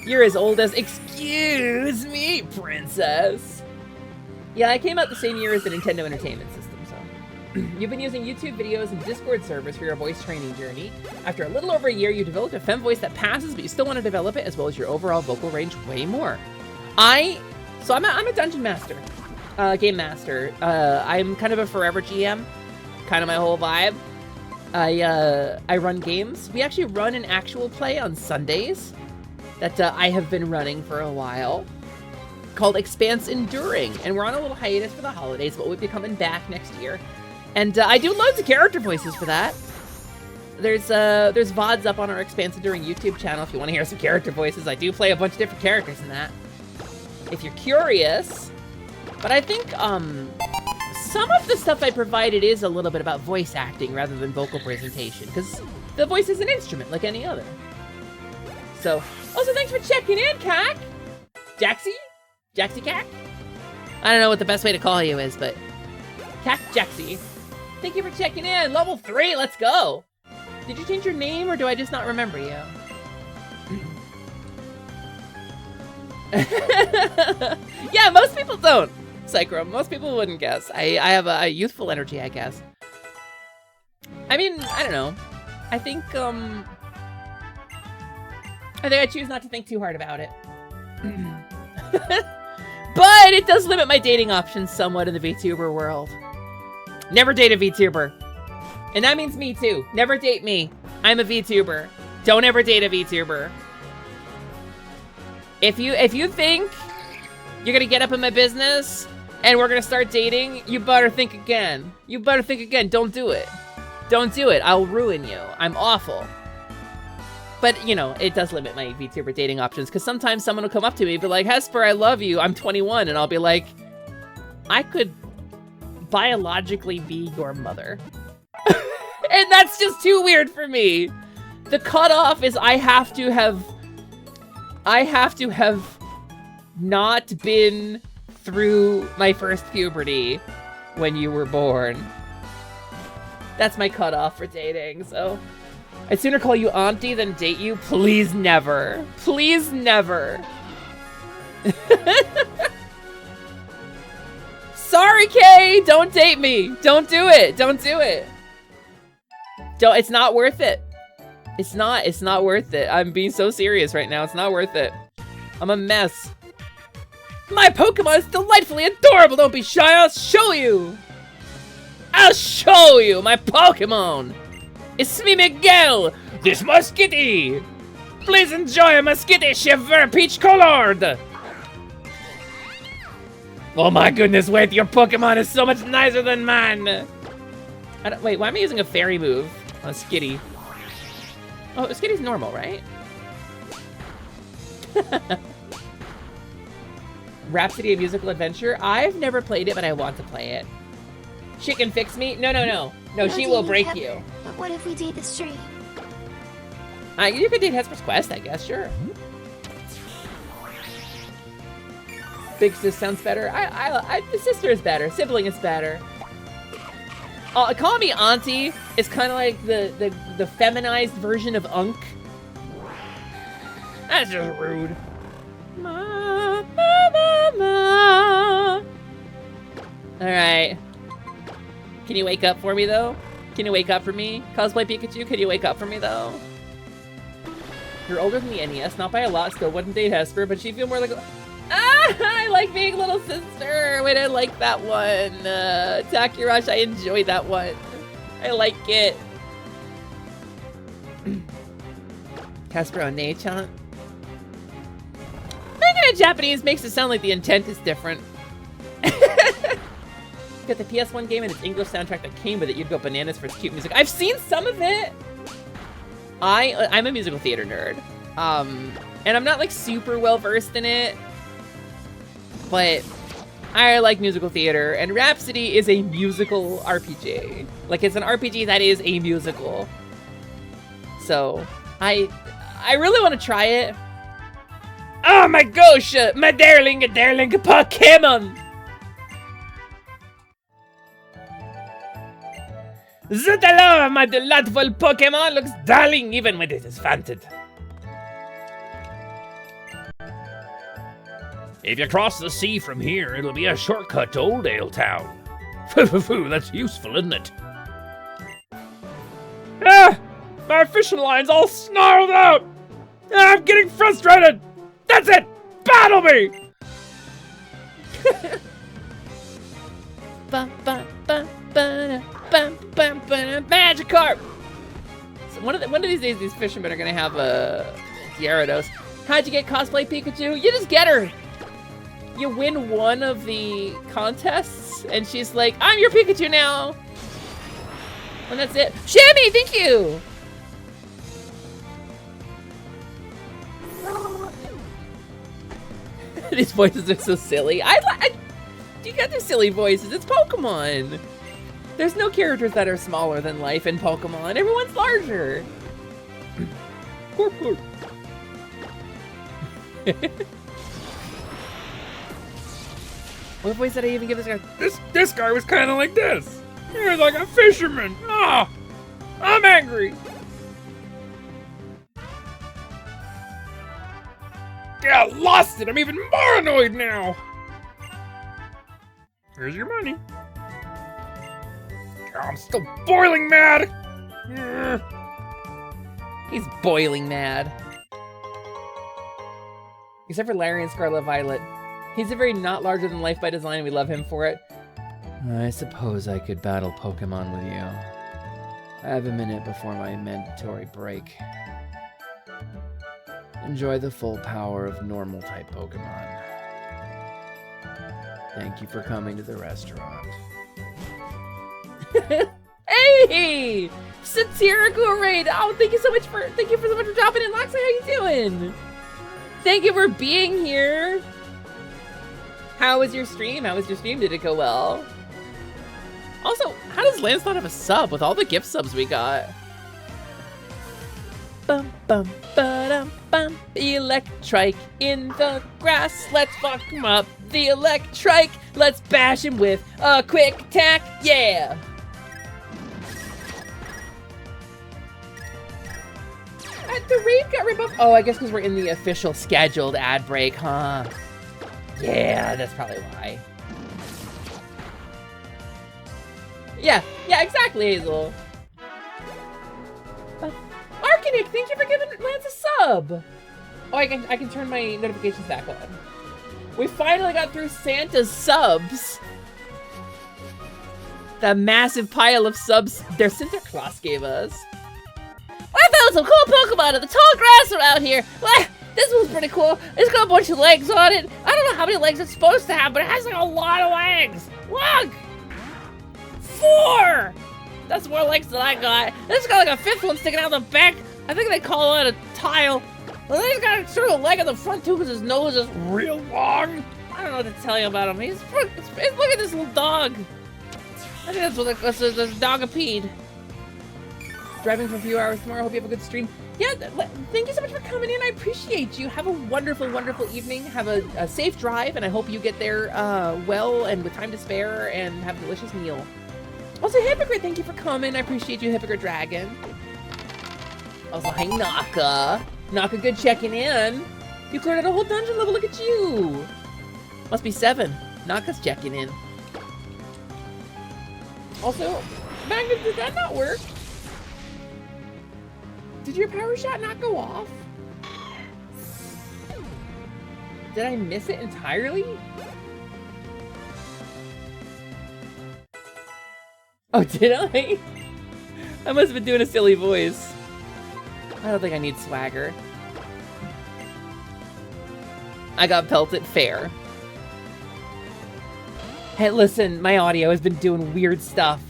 You're as old as, excuse me, princess. Yeah, I came out the same year as the Nintendo Entertainment System, so. You've been using YouTube videos and Discord servers for your voice training journey. After a little over a year, you developed a femme voice that passes, but you still want to develop it as well as your overall vocal range way more. So I'm a dungeon master, game master. I'm kind of a forever GM, kind of my whole vibe. I run games. We actually run an actual play on Sundays that I have been running for a while, called Expanse Enduring, and we're on a little hiatus for the holidays, but we'll be coming back next year. And I do loads of character voices for that. There's VODs up on our Expanse Enduring YouTube channel if you want to hear some character voices. I do play a bunch of different characters in that, if you're curious. But I think some of the stuff I provided is a little bit about voice acting rather than vocal presentation, because the voice is an instrument like any other. So, also thanks for checking in, Cack! Jaxie? Jaxie Cack? I don't know what the best way to call you is, but Cack Jaxie. Thank you for checking in. Level 3, let's go! Did you change your name, or do I just not remember you? Yeah, most people don't, Psychro. Most people wouldn't guess. I have a youthful energy, I guess. I mean, I don't know. I think I choose not to think too hard about it. But it does limit my dating options somewhat in the VTuber world. Never date a VTuber. And that means me too. Never date me. I'm a VTuber. Don't ever date a VTuber. If you think you're gonna get up in my business and we're gonna start dating, you better think again. You better think again. Don't do it. Don't do it. I'll ruin you. I'm awful. But, you know, it does limit my VTuber dating options, because sometimes someone will come up to me and be like, Hesper, I love you, I'm 21, and I'll be like, I could biologically be your mother. And that's just too weird for me. The cutoff is I have to have not been through my first puberty when you were born. That's my cutoff for dating, so. I'd sooner call you auntie than date you. Please never. Please never. Sorry, Kay. Don't date me. Don't do it. Don't do it. It's not worth it. It's not worth it. I'm being so serious right now. It's not worth it. I'm a mess. My Pokemon is delightfully adorable. Don't be shy. I'll show you. I'll show you my Pokemon. It's me, Miguel, this Mosquitty. Please enjoy a Mosquitty Shiver peach colored. Oh my goodness, wait, your Pokemon is so much nicer than mine. Wait, why am I using a fairy move on Skitty? Oh, Skitty's normal, right? Rhapsody, a musical adventure. I've never played it, but I want to play it. She can fix me? No, no, no. No, she will break you. But what if we date the stream? You could date Hesper's Quest, I guess, sure. Big sis sounds better. The sister is better. Sibling is better. Calling me auntie is kind of like the feminized version of Unk. That's just rude. Ma, ma, ma, ma. All right. Can you wake up for me, though? Can you wake up for me? Cosplay Pikachu, can you wake up for me, though? You're older than the NES, not by a lot, still wouldn't date Hesper, but she'd feel more like I like being little sister. Wait, I like that one. Takirash, I enjoy that one. I like it. Hesper on Nate-chan. Japanese makes it sound like the intent is different. Get the PS1 game and its English soundtrack that came with it. You'd go bananas for its cute music. I've seen some of it. I'm a musical theater nerd. And I'm not like super well versed in it, but I like musical theater, and Rhapsody is a musical RPG. Like, it's an RPG that is a musical. So I really want to try it. Oh my gosh, my darling Pokémon! Zootalo, my delightful Pokémon looks darling even when it is fainted. If you cross the sea from here, it'll be a shortcut to Oldale Town. Foo, that's useful, isn't it? Ah! My fishing line's all snarled out! Ah, I'm getting frustrated! That's it! Battle me! Magikarp! So one of these days, these fishermen are gonna have a Gyarados. How'd you get cosplay Pikachu? You just get her! You win one of the contests, and she's like, I'm your Pikachu now! And that's it. Shammy, thank you! These voices are so silly. You got these silly voices. It's Pokemon. There's no characters that are smaller than life in Pokemon. Everyone's larger. Corp. What voice did I even give this guy? This guy was kind of like this. He was like a fisherman. Ah, I'm angry. Yeah, lost it. I'm even more annoyed now. Here's your money. I'm still boiling mad. He's boiling mad. Except for Larry and Scarlet Violet. He's a very not larger than life by design, and we love him for it. I suppose I could battle Pokemon with you. I have a minute before my mandatory break. Enjoy the full power of normal type Pokemon. Thank you for coming to the restaurant. Hey! Satirical raid! Oh, thank you so much for dropping in. Loxa, how you doing? Thank you for being here. How was your stream? Did it go well? Also, how does Lance not have a sub with all the gift subs we got? Bum bum ba-dum bum. Electrike in the grass. Let's fuck him up. The Electrike. Let's bash him with a quick attack. Yeah. The raid got rebuffed. Oh, I guess because we're in the official scheduled ad break, huh? Yeah, that's probably why. Yeah, exactly, Hazel. Arcanic, thank you for giving Lance a sub. Oh, I can turn my notifications back on. We finally got through Santa's subs. The massive pile of subs their Santa Claus gave us. I found some cool Pokemon in the tall grass around here. This one's pretty cool. It's got a bunch of legs on it. I don't know how many legs it's supposed to have, but it has like a lot of legs. Look! 4! That's more legs than I got. This got like a 5th one sticking out the back. I think they call it a tile. Well, he's got a sort of leg on the front too because his nose is real long. I don't know what to tell you about him. Look at this little dog. I think that's what that's dogapede. Driving for a few hours tomorrow. Hope you have a good stream. Yeah, thank you so much for coming in. I appreciate you. Have a wonderful, wonderful evening. Have a safe drive, and I hope you get there well and with time to spare and have a delicious meal. Also, Hypocrite, thank you for coming. I appreciate you, Hypocrite Dragon. Also, hi, Naka. Naka, good checking in. You cleared out a whole dungeon level. Look at you. Must be 7. Naka's checking in. Also, Magnus, did that not work? Did your power shot not go off? Did I miss it entirely? Oh, did I? I must have been doing a silly voice. I don't think I need swagger. I got pelted fair. Hey, listen, my audio has been doing weird stuff.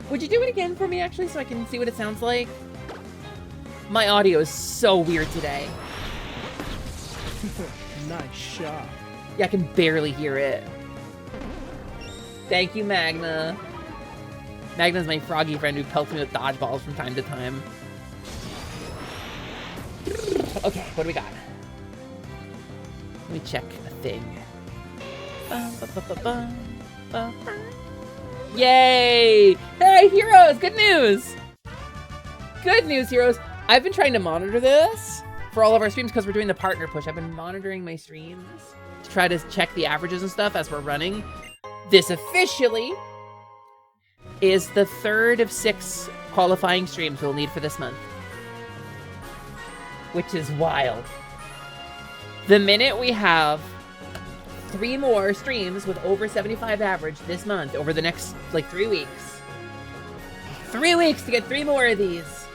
Would you do it again for me, actually, so I can see what it sounds like? My audio is so weird today. Nice shot. Yeah, I can barely hear it. Thank you, Magna. Magna's my froggy friend who pelts me with dodgeballs from time to time. Okay, what do we got? Let me check a thing. Yay! Hey, heroes! Good news! Good news, heroes! I've been trying to monitor this for all of our streams because we're doing the partner push. I've been monitoring my streams to try to check the averages and stuff as we're running. This officially is the 3rd of 6 qualifying streams we'll need for this month. Which is wild. The minute we have 3 more streams with over 75 average this month, over the next, like, 3 weeks. 3 weeks to get 3 more of these.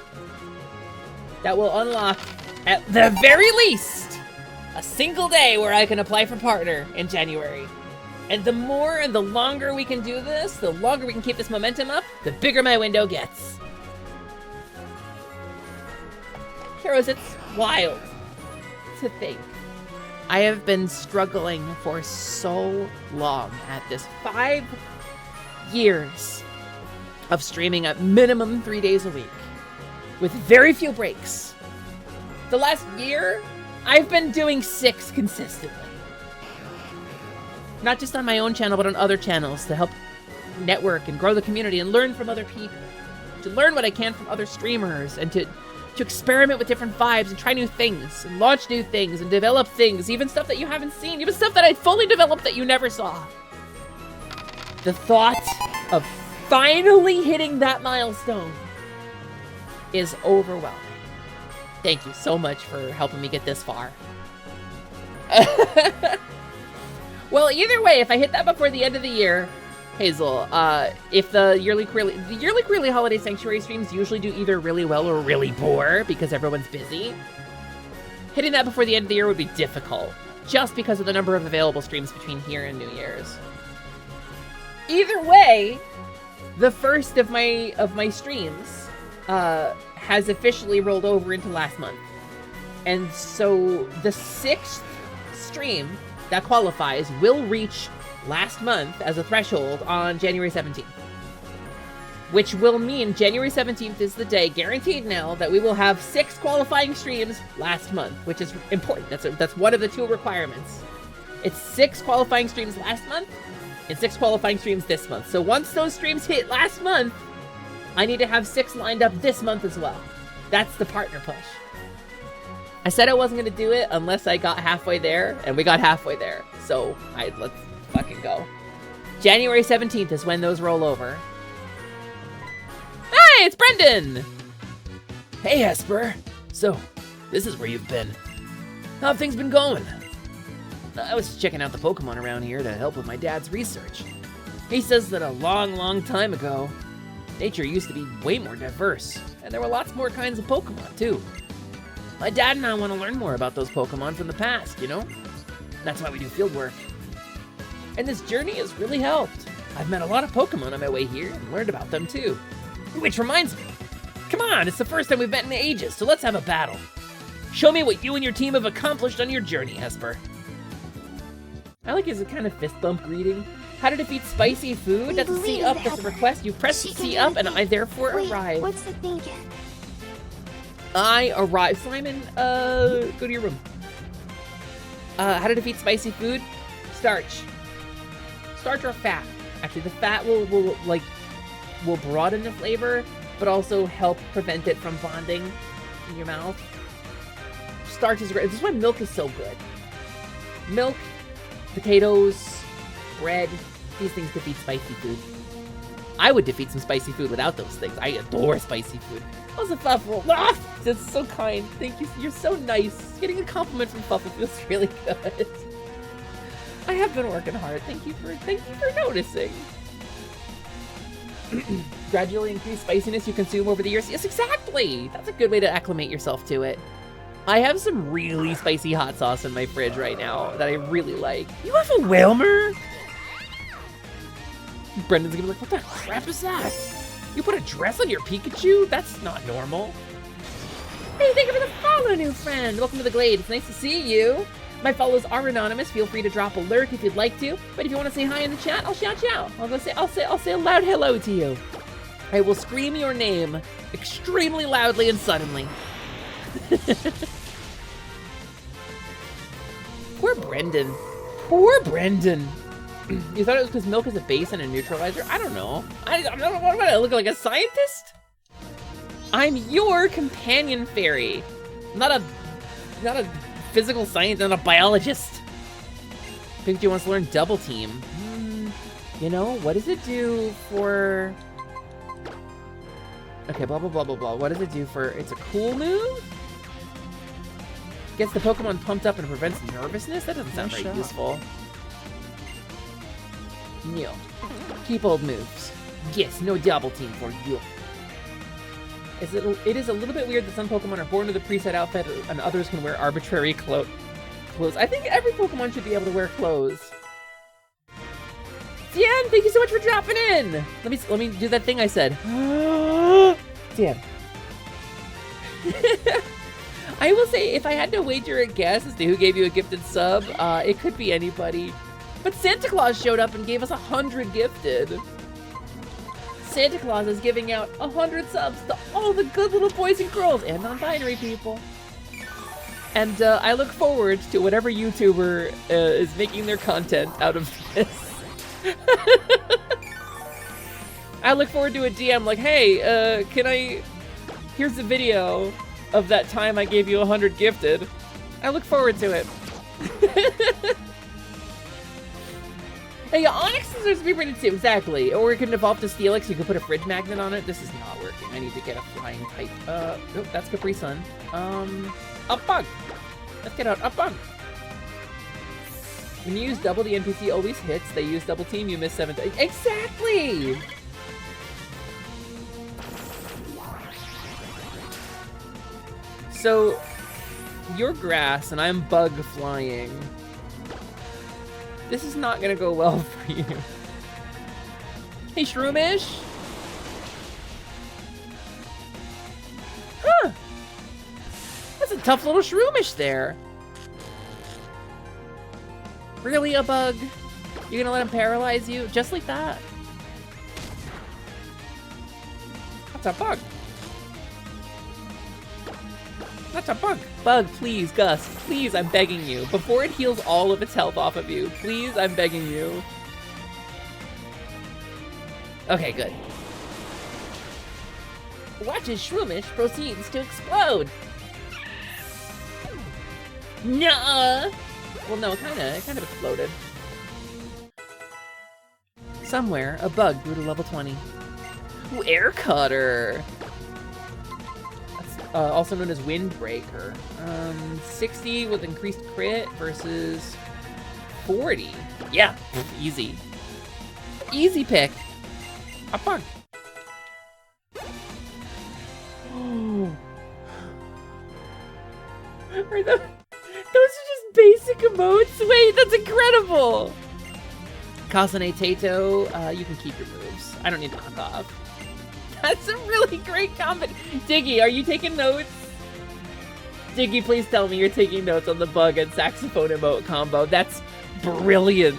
That will unlock, at the very least, a single day where I can apply for partner in January. And the more and the longer we can do this, the longer we can keep this momentum up, the bigger my window gets. Heroes, it's wild to think. I have been struggling for so long at this. 5 years of streaming at minimum 3 days a week with very few breaks. The last year, I've been doing 6 consistently. Not just on my own channel, but on other channels to help network and grow the community and learn from other people. To learn what I can from other streamers and to experiment with different vibes and try new things and launch new things and develop things, even stuff that you haven't seen, even stuff that I fully developed that you never saw. The thought of finally hitting that milestone is overwhelming. Thank you so much for helping me get this far. Well, either way, if I hit that before the end of the year, Hazel, if the yearly queerly holiday sanctuary streams usually do either really well or really poor because everyone's busy, hitting that before the end of the year would be difficult, just because of the number of available streams between here and New Year's. Either way, the first of my streams has officially rolled over into last month, and so the 6th stream that qualifies will reach last month as a threshold on January 17th. Which will mean January 17th is the day, guaranteed now, that we will have 6 qualifying streams last month, which is important. That's one of the 2 requirements. It's 6 qualifying streams last month and 6 qualifying streams this month. So once those streams hit last month, I need to have 6 lined up this month as well. That's the partner push. I said I wasn't going to do it unless I got halfway there, and we got halfway there. So let's fucking go. January 17th is when those roll over. Hey, it's Brendan! Hey, Esper. So, this is where you've been. How have things been going? I was checking out the Pokemon around here to help with my dad's research. He says that a long, long time ago, nature used to be way more diverse, and there were lots more kinds of Pokemon, too. My dad and I want to learn more about those Pokemon from the past, you know? That's why we do field work. And this journey has really helped. I've met a lot of Pokemon on my way here and learned about them, too. Which reminds me, come on, it's the first time we've met in ages, so let's have a battle. Show me what you and your team have accomplished on your journey, Esper. I like his kind of fist bump greeting. How to defeat spicy food? That's a C up, that's a request. You press C up and I therefore arrive. What's the thing again? I arrive. Simon, go to your room. How to defeat spicy food? Starch. Starch or fat. Actually, the fat will broaden the flavor, but also help prevent it from bonding in your mouth. Starch is great. This is why milk is so good. Milk, potatoes, bread, these things defeat spicy food. I would defeat some spicy food without those things. I adore spicy food. Also, Fuffle. Ah, that's so kind. Thank you. You're so nice. Getting a compliment from Fuffle feels really good. I have been working hard. Thank you for noticing. Gradually increase spiciness you consume over the years. Yes, exactly. That's a good way to acclimate yourself to it. I have some really spicy hot sauce in my fridge right now that I really like. You have a Wilmer? Brendan's gonna be like, what the crap is that? You put a dress on your Pikachu? That's not normal. Hey, thank you for the follow, new friend. Welcome to the Glade. It's nice to see you. My follows are anonymous. Feel free to drop a lurk if you'd like to. But if you want to say hi in the chat, I'll shout you out. I'll say a loud hello to you. I will scream your name extremely loudly and suddenly. Poor Brendan. Poor Brendan. You thought it was because milk is a base and a neutralizer? I don't know. I don't know. What do I look like, a scientist? I'm your companion fairy. Not a physical science, not a biologist. Pikachu wants to learn double team. You know, what does it do for... Okay, blah, blah, blah, blah, blah. What does it do for... It's a cool move? Gets the Pokemon pumped up and prevents nervousness? That doesn't sound very useful. No. Keep old moves. Yes, no double team for you. It is a little bit weird that some Pokemon are born with a preset outfit and others can wear arbitrary clothes. I think every Pokemon should be able to wear clothes. Dian, thank you so much for dropping in. Let me do that thing I said. Dian. I will say, if I had to wager a guess as to who gave you a gifted sub, it could be anybody. But Santa Claus showed up and gave us 100 gifted. Santa Claus is giving out 100 subs to all the good little boys and girls and non-binary people. And I look forward to whatever YouTuber is making their content out of this. I look forward to a DM like, hey, here's a video of that time I gave you 100 gifted. I look forward to it. Hey, Onyx deserves to be printed too, exactly. Or it can evolve to Steelix, you can put a fridge magnet on it. This is not working. I need to get a flying type. Nope, that's Capri Sun. A bug. Let's get out a bug. When you use double, the NPC always hits. They use double team, you miss 7 times. Exactly! So, you're grass and I'm bug flying. This is not gonna go well for you. Hey, Shroomish! Huh! That's a tough little Shroomish there. Really, a bug? You're gonna let him paralyze you? Just like that? That's a bug. That's a bug. Bug, please, Gus. Please, I'm begging you. Before it heals all of its health off of you, please, I'm begging you. Okay, good. Watch as Shroomish proceeds to explode. Nuh-uh. Well, no, it kind of exploded. Somewhere, a bug grew to level 20. Ooh, Air Cutter. Also known as Windbreaker. 60 with increased crit versus 40. Yeah, easy. Easy pick. A bug. Are those are just basic emotes? Wait, that's incredible! Kasane Tato, you can keep your moves. I don't need to knock off. That's a really great comment. Diggy, are you taking notes? Diggy, please tell me you're taking notes on the bug and saxophone emote combo. That's brilliant.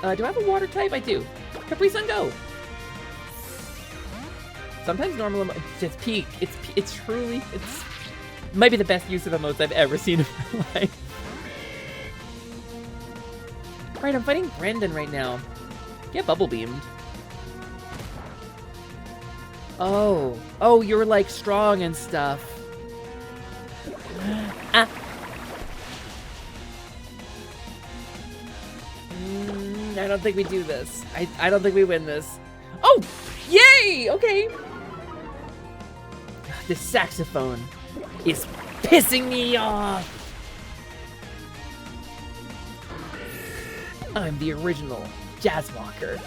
Do I have a water type? I do. Capri Sun, go. Sometimes normal emotes, it's peak. It's truly, might be the best use of emotes I've ever seen in my life. Right, I'm fighting Brendan right now. Get bubble beamed. Oh, you're like strong and stuff. Ah. I don't think we do this. I don't think we win this. Oh, yay! Okay. This saxophone is pissing me off. I'm the original jazz walker.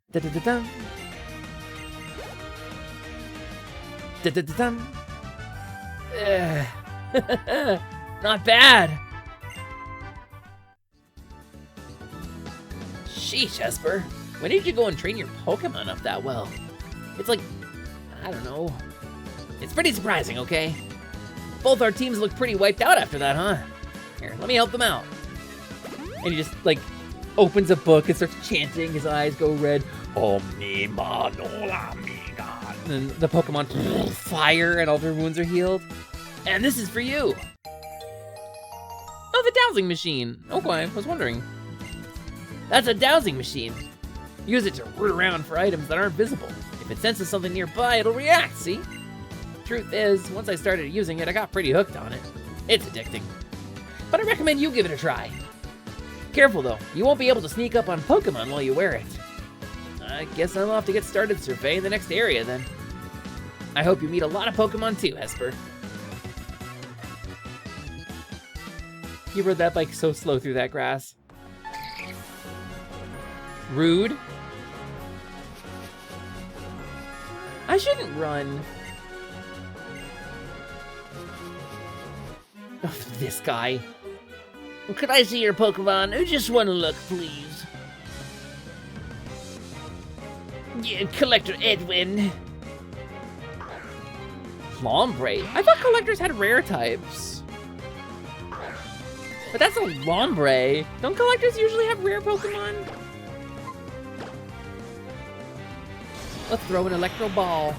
Da da da da. Da-da-da-dum. Not bad. Sheesh, Esper. When did you go and train your Pokemon up that well? It's like, I don't know. It's pretty surprising, okay? Both our teams look pretty wiped out after that, huh? Here, let me help them out. And he just, like, opens a book and starts chanting. His eyes go red. Omni Manola Amiga. And then the Pokemon fire and all their wounds are healed. And this is for you. Oh, the dowsing machine. Okay, I was wondering. That's a dowsing machine. Use it to root around for items that aren't visible. If it senses something nearby, it'll react, see? Truth is, once I started using it, I got pretty hooked on it. It's addicting. But I recommend you give it a try. Careful though, you won't be able to sneak up on Pokemon while you wear it. I guess I'm off to get started surveying the next area then. I hope you meet a lot of Pokemon too, Esper. You rode that bike so slow through that grass. Rude. I shouldn't run. Oh, this guy. Could I see your Pokemon? I just want to look, please. Yeah, Collector Edwin. Lombre? I thought collectors had rare types. But that's a Lombre. Don't collectors usually have rare Pokemon? Let's throw an Electro Ball.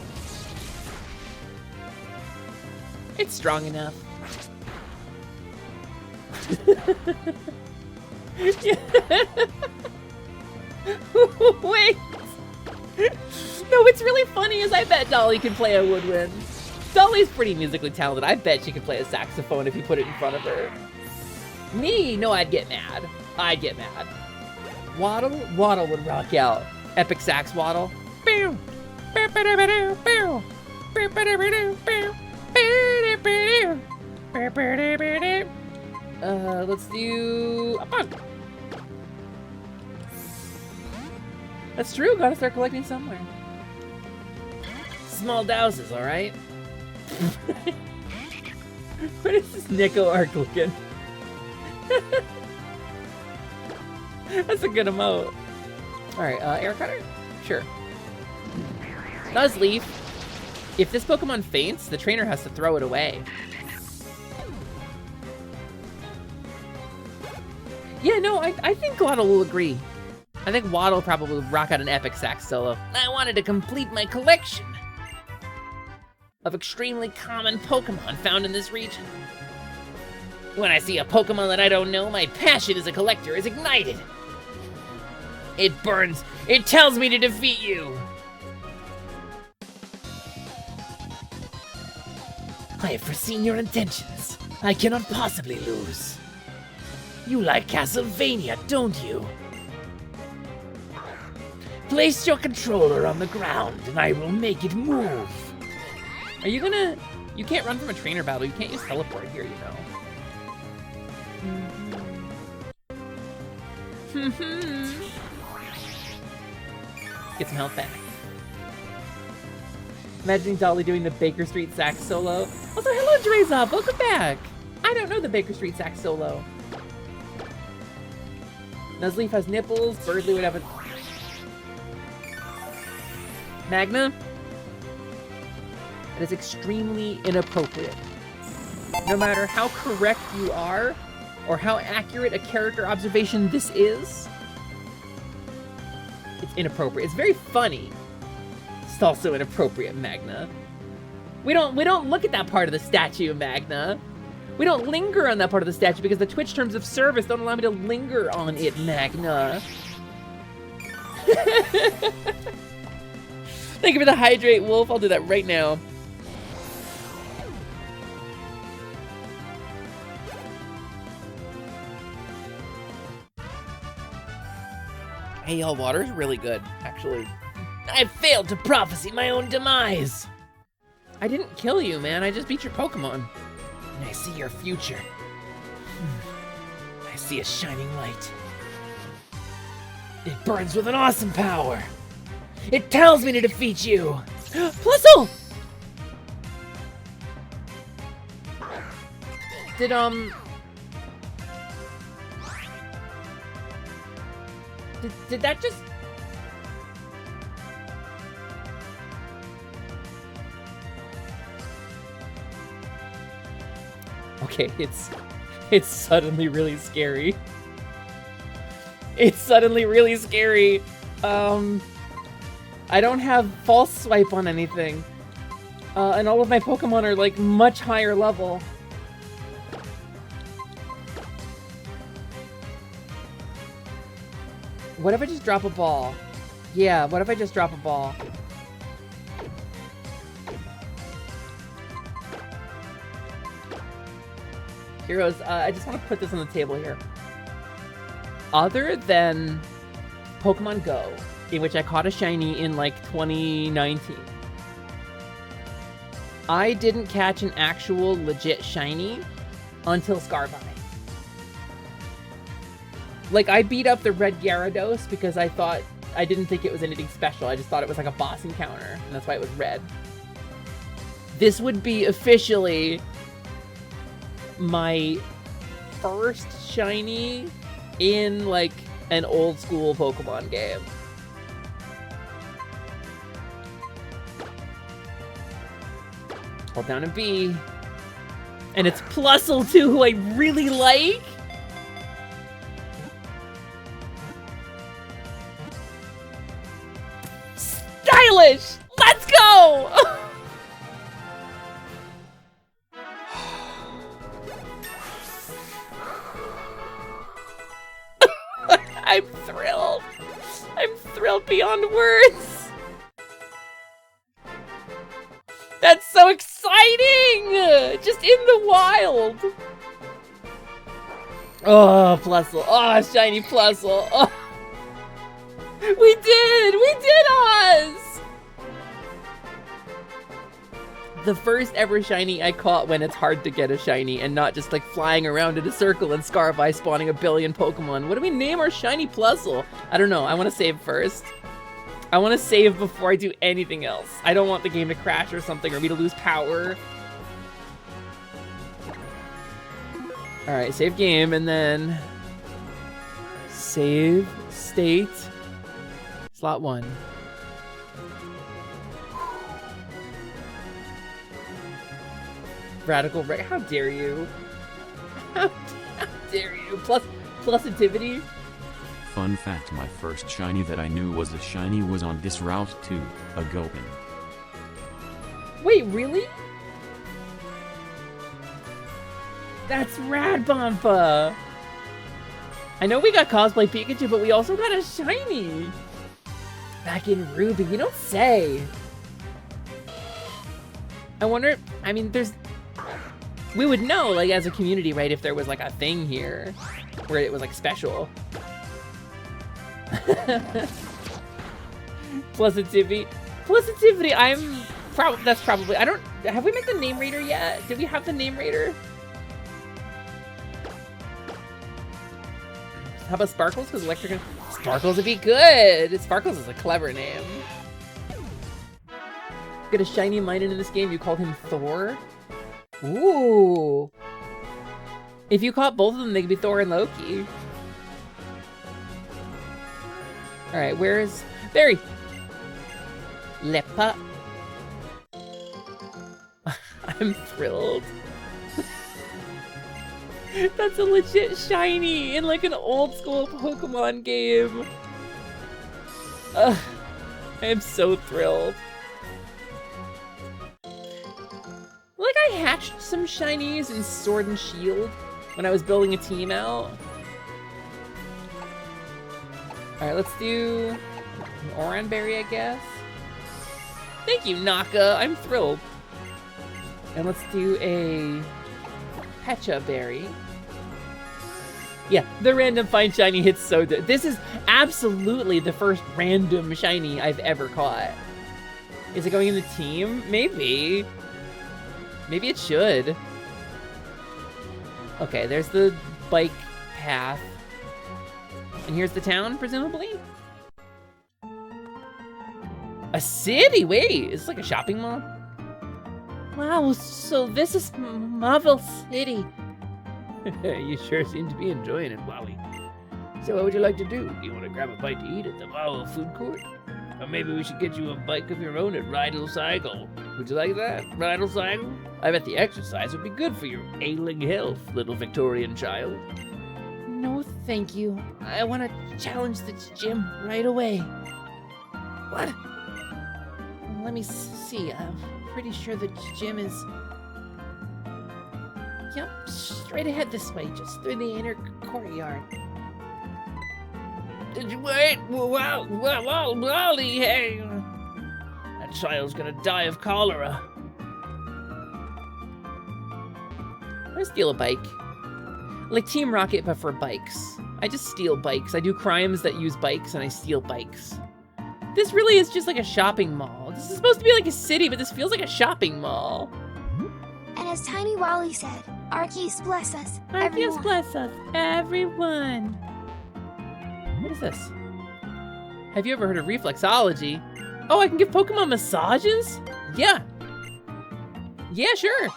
It's strong enough. Wait. No, what's really funny is I bet Dolly can play a woodwind. Dolly's pretty musically talented. I bet she could play a saxophone if you put it in front of her. Me? No, I'd get mad. I'd get mad. Waddle? Waddle would rock out. Epic sax Waddle. Let's do a bug. That's true, gotta start collecting somewhere. Small douses, alright? What is this Nico arc looking? That's a good emote. Alright, air cutter? Sure. Nuzleaf. If this Pokemon faints, the trainer has to throw it away. Yeah, no, I think Waddle will agree. I think Waddle probably will rock out an epic sax solo. I wanted to complete my collection of extremely common Pokemon found in this region. When I see a Pokemon that I don't know, my passion as a collector is ignited. It burns. It tells me to defeat you. I have foreseen your intentions. I cannot possibly lose. You like Castlevania, don't you? Place your controller on the ground and I will make it move. Are you gonna... You can't run from a trainer battle. You can't use teleport here, you know. Get some health back. Imagining Dolly doing the Baker Street sax solo. Also, hello, Drezop. Welcome back. I don't know the Baker Street sax solo. Nuzleaf has nipples. Birdly would have a... Magna? That is extremely inappropriate. No matter how correct you are, or how accurate a character observation this is, it's inappropriate. It's very funny. It's also inappropriate, Magna. We don't look at that part of the statue, Magna. We don't linger on that part of the statue because the Twitch terms of service don't allow me to linger on it, Magna. Thank you for the hydrate, Wolf. I'll do that right now. Hey, y'all, water's really good, actually. I failed to prophesy my own demise. I didn't kill you, man. I just beat your Pokemon. And I see your future. I see a shining light. It burns with an awesome power. It tells me to defeat you. Plusle! Did that just... Okay, it's suddenly really scary. It's suddenly really scary. I don't have false swipe on anything. And all of my Pokemon are like much higher level. What if I just drop a ball? Yeah, what if I just drop a ball? Heroes, I just want to put this on the table here. Other than Pokemon Go, in which I caught a shiny in like 2019, I didn't catch an actual legit shiny until Scarby. Like, I beat up the red Gyarados because I didn't think it was anything special. I just thought it was like a boss encounter, and that's why it was red. This would be officially my first shiny in like an old school Pokemon game. Hold down a B. And it's Plusle too, who I really like. Stylish! Let's go! I'm thrilled. I'm thrilled beyond words. That's so exciting! Just in the wild. Oh, Plusle. Oh, shiny Plusle. Oh. We did Oz! The first ever shiny I caught when it's hard to get a shiny and not just like flying around in a circle and Scarby spawning a billion Pokemon. What do we name our shiny Plusle? I don't know. I want to save first. I want to save before I do anything else. I don't want the game to crash or something or me to lose power. Alright, save game and then save state. Slot 1. Radical Ray, how dare you? How dare you? Plus activity. Fun fact, my first shiny that I knew was a shiny was on this route too, a Gulpin. Wait, really? That's rad, Bonfa! I know we got Cosplay Pikachu, but we also got a shiny! Back in Ruby, you don't say! I wonder, I mean, we would know, like, as a community, right, if there was, like, a thing here where it was, like, special. Positivity, that's probably, have we made the name raider yet? Did we have the name raider? How about Sparkles? Because Electric, Sparkles would be good. Sparkles is a clever name. Get a shiny Minun in this game, you called him Thor? Ooh. If you caught both of them, they could be Thor and Loki. Alright, where's Barry? Lepa. I'm thrilled. That's a legit shiny in like an old school Pokemon game. I am so thrilled. Like, I hatched some shinies in Sword and Shield when I was building a team out. Alright, let's do an Oranberry, I guess. Thank you, Naka. I'm thrilled. And let's do a Pecha Berry. Yeah, the random find shiny hits so good. This is absolutely the first random shiny I've ever caught. Is it going in the team? Maybe. Maybe it should. Okay, there's the bike path. And here's the town, presumably? A city? Wait, is this like a shopping mall? Wow, so this is Marvel City. You sure seem to be enjoying it, Wally. So what would you like to do? Do you want to grab a bite to eat at the Wow food court? Or maybe we should get you a bike of your own at Rydal Cycle. Would you like that, Rydal Cycle? I bet the exercise would be good for your ailing health, little Victorian child. No, thank you. I want to challenge the gym right away. What? Let me see. I'm pretty sure the gym is... Yep, straight ahead this way, just through the inner courtyard. Did you wait? Wally, hey! That child's gonna die of cholera. I'm gonna steal a bike. Like Team Rocket, but for bikes. I just steal bikes. I do crimes that use bikes, and I steal bikes. This really is just like a shopping mall. This is supposed to be like a city, but this feels like a shopping mall. And as Tiny Wally said, Arceus bless us, Arceus everyone. bless us, everyone. What is this? Have you ever heard of reflexology? Oh, I can give Pokemon massages? Yeah. Yeah, sure.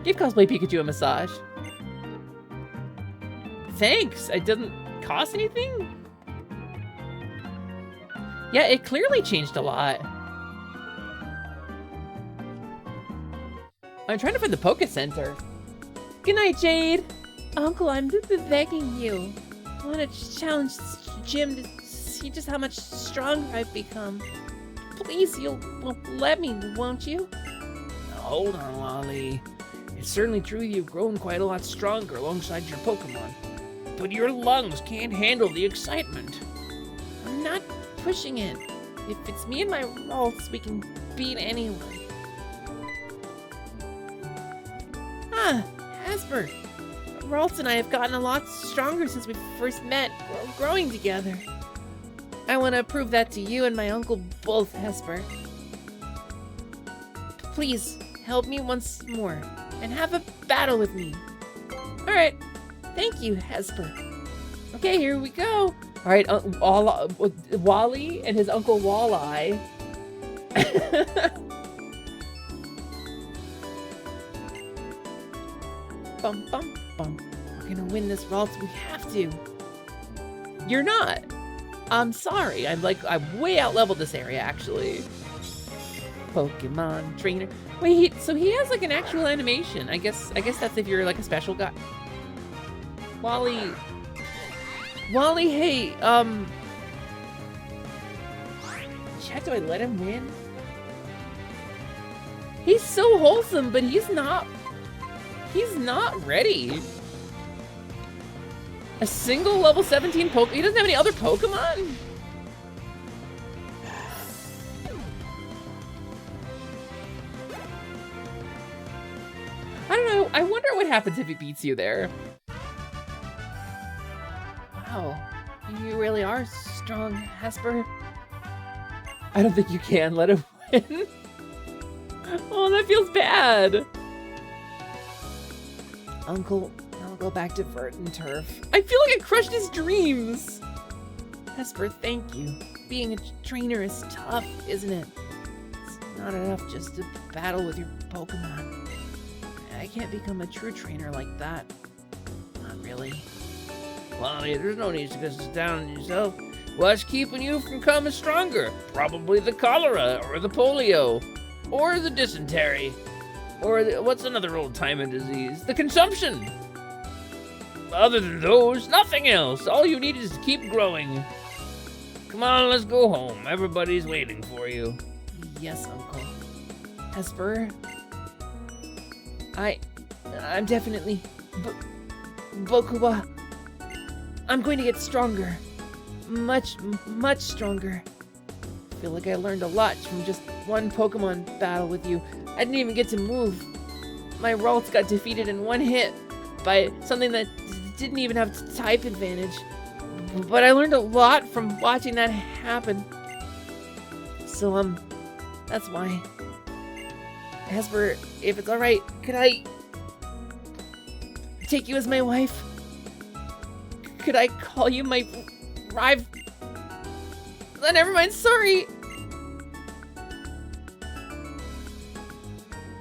Give Cosplay Pikachu a massage. Thanks. It doesn't cost anything? Yeah, it clearly changed a lot. I'm trying to find the Poke Center. Good night, Jade. Uncle, I'm begging you. I want to challenge this gym to see just how much stronger I've become. Please, you'll let me, won't you? Now, hold on, Wally. It's certainly true you've grown quite a lot stronger alongside your Pokemon. But your lungs can't handle the excitement. I'm not pushing it. If it's me and my Ralts, we can beat anyone. Ah, Asper. Ralts and I have gotten a lot stronger since we first met, growing together. I want to prove that to you and my uncle both, Hesper. Please, help me once more, and have a battle with me. Alright, thank you, Hesper. Okay, here we go. Alright, Wally and his uncle Walleye. Bum, bum, bum. We're gonna win this, Ralts. We have to. You're not. I'm sorry. I way out-leveled this area, actually. Pokemon trainer. Wait, so he has like an actual animation. I guess that's if you're like a special guy. Wally, hey, Chat, do I let him win? He's so wholesome, but he's not ready. A single level 17 Pokemon? He doesn't have any other Pokemon? I don't know. I wonder what happens if he beats you there. Wow. You really are strong, Hesper. I don't think you can let him win. Oh, that feels bad. Uncle, I'll go back to Vert and Turf. I feel like I crushed his dreams. Hesper, thank you. Being a trainer is tough, isn't it? It's not enough just to battle with your Pokemon. I can't become a true trainer like that. Not really. Well, there's no need to get down on yourself. What's keeping you from becoming stronger? Probably the cholera, or the polio, or the dysentery, or what's another old-timey disease? The consumption. Other than those, nothing else. All you need is to keep growing. Come on, let's go home. Everybody's waiting for you. Yes, Uncle. Hesper, I'm definitely Bokuwa. I'm going to get stronger. Much stronger. I feel like I learned a lot from just one Pokemon battle with you. I didn't even get to move. My Ralts got defeated in one hit by something that didn't even have type advantage. But I learned a lot from watching that happen. So, that's why. Hesper, if it's alright, could I take you as my wife? Could I call you my rival? Never mind, sorry.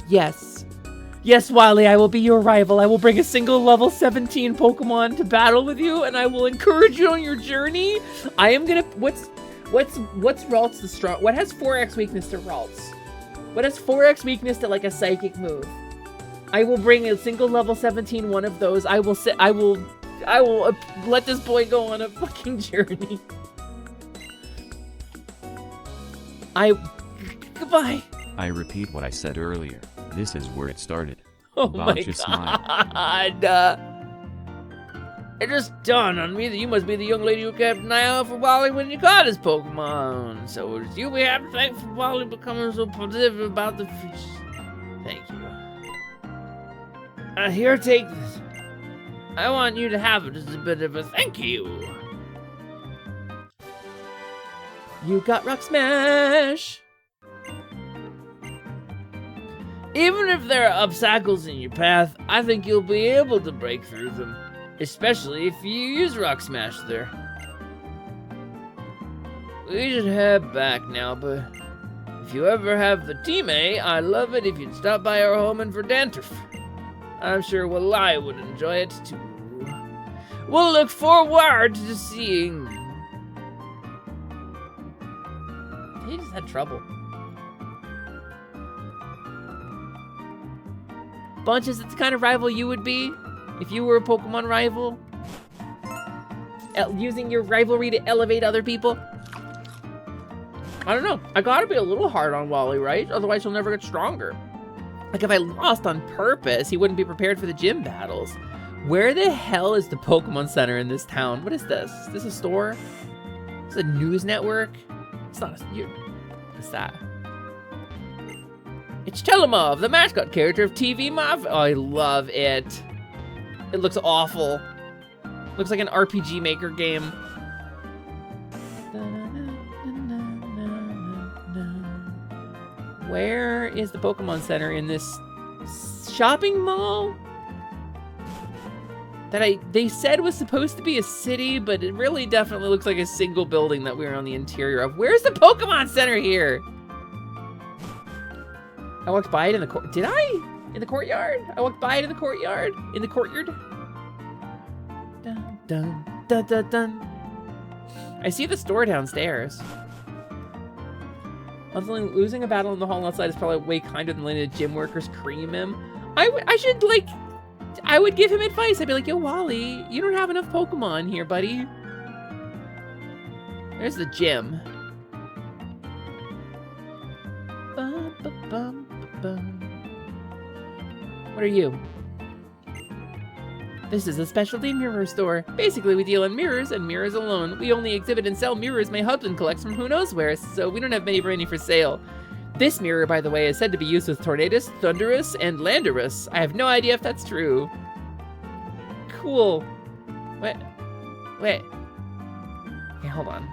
Yes. Yes, Wily, I will be your rival. I will bring a single level 17 Pokemon to battle with you, and I will encourage you on your journey. I am gonna... What's Ralts the strong... What has 4x weakness to Ralts? What has 4x weakness to, like, a psychic move? I will bring a single level 17 one of those. I will let this boy go on a fucking journey. Goodbye. I repeat what I said earlier. This is where it started. Oh Bob my just god. It just dawned on me that you must be the young lady who kept an eye out for Wally when you caught his Pokemon. So it's you we have to thank for Wally becoming so positive about the fish. Thank you. Here, take this. I want you to have it as a bit of a thank you. You got Rock Smash. Even if there are obstacles in your path, I think you'll be able to break through them. Especially if you use Rock Smash there. We should head back now, but if you ever have the team A, I'd love it if you'd stop by our home in Verdanturf. I'm sure Wally would enjoy it too. We'll look forward to seeing. He just had trouble. Bunch, is it the kind of rival you would be if you were a Pokemon rival? Using your rivalry to elevate other people? I don't know. I gotta be a little hard on Wally, right? Otherwise he'll never get stronger. Like, if I lost on purpose, he wouldn't be prepared for the gym battles. Where the hell is the Pokemon Center in this town? What is this? Is this a store? Is this a news network? It's not a... What's that? It's Telemov, the mascot character of TV Mov. Oh, I love it. It looks awful. Looks like an RPG Maker game. Where is the Pokemon Center in this shopping mall? That they said was supposed to be a city, but it really definitely looks like a single building that we're on the interior of. Where's the Pokemon Center here? I walked by it in the court. Did I? In the courtyard? I walked by it in the courtyard? In the courtyard? Dun, dun, dun, dun, dun. I see the store downstairs. Honestly, losing a battle in the hall outside is probably way kinder than letting the gym workers cream him. I would give him advice. I'd be like, yo, Wally, you don't have enough Pokemon here, buddy. There's the gym. Bum, bum, bum, bum. What are you? This is a specialty mirror store. Basically, we deal in mirrors and mirrors alone. We only exhibit and sell mirrors my husband collects from who knows where, so we don't have many for sale. This mirror, by the way, is said to be used with Tornadus, Thunderous, and Landorus. I have no idea if that's true. Cool. Wait. Okay, hold on.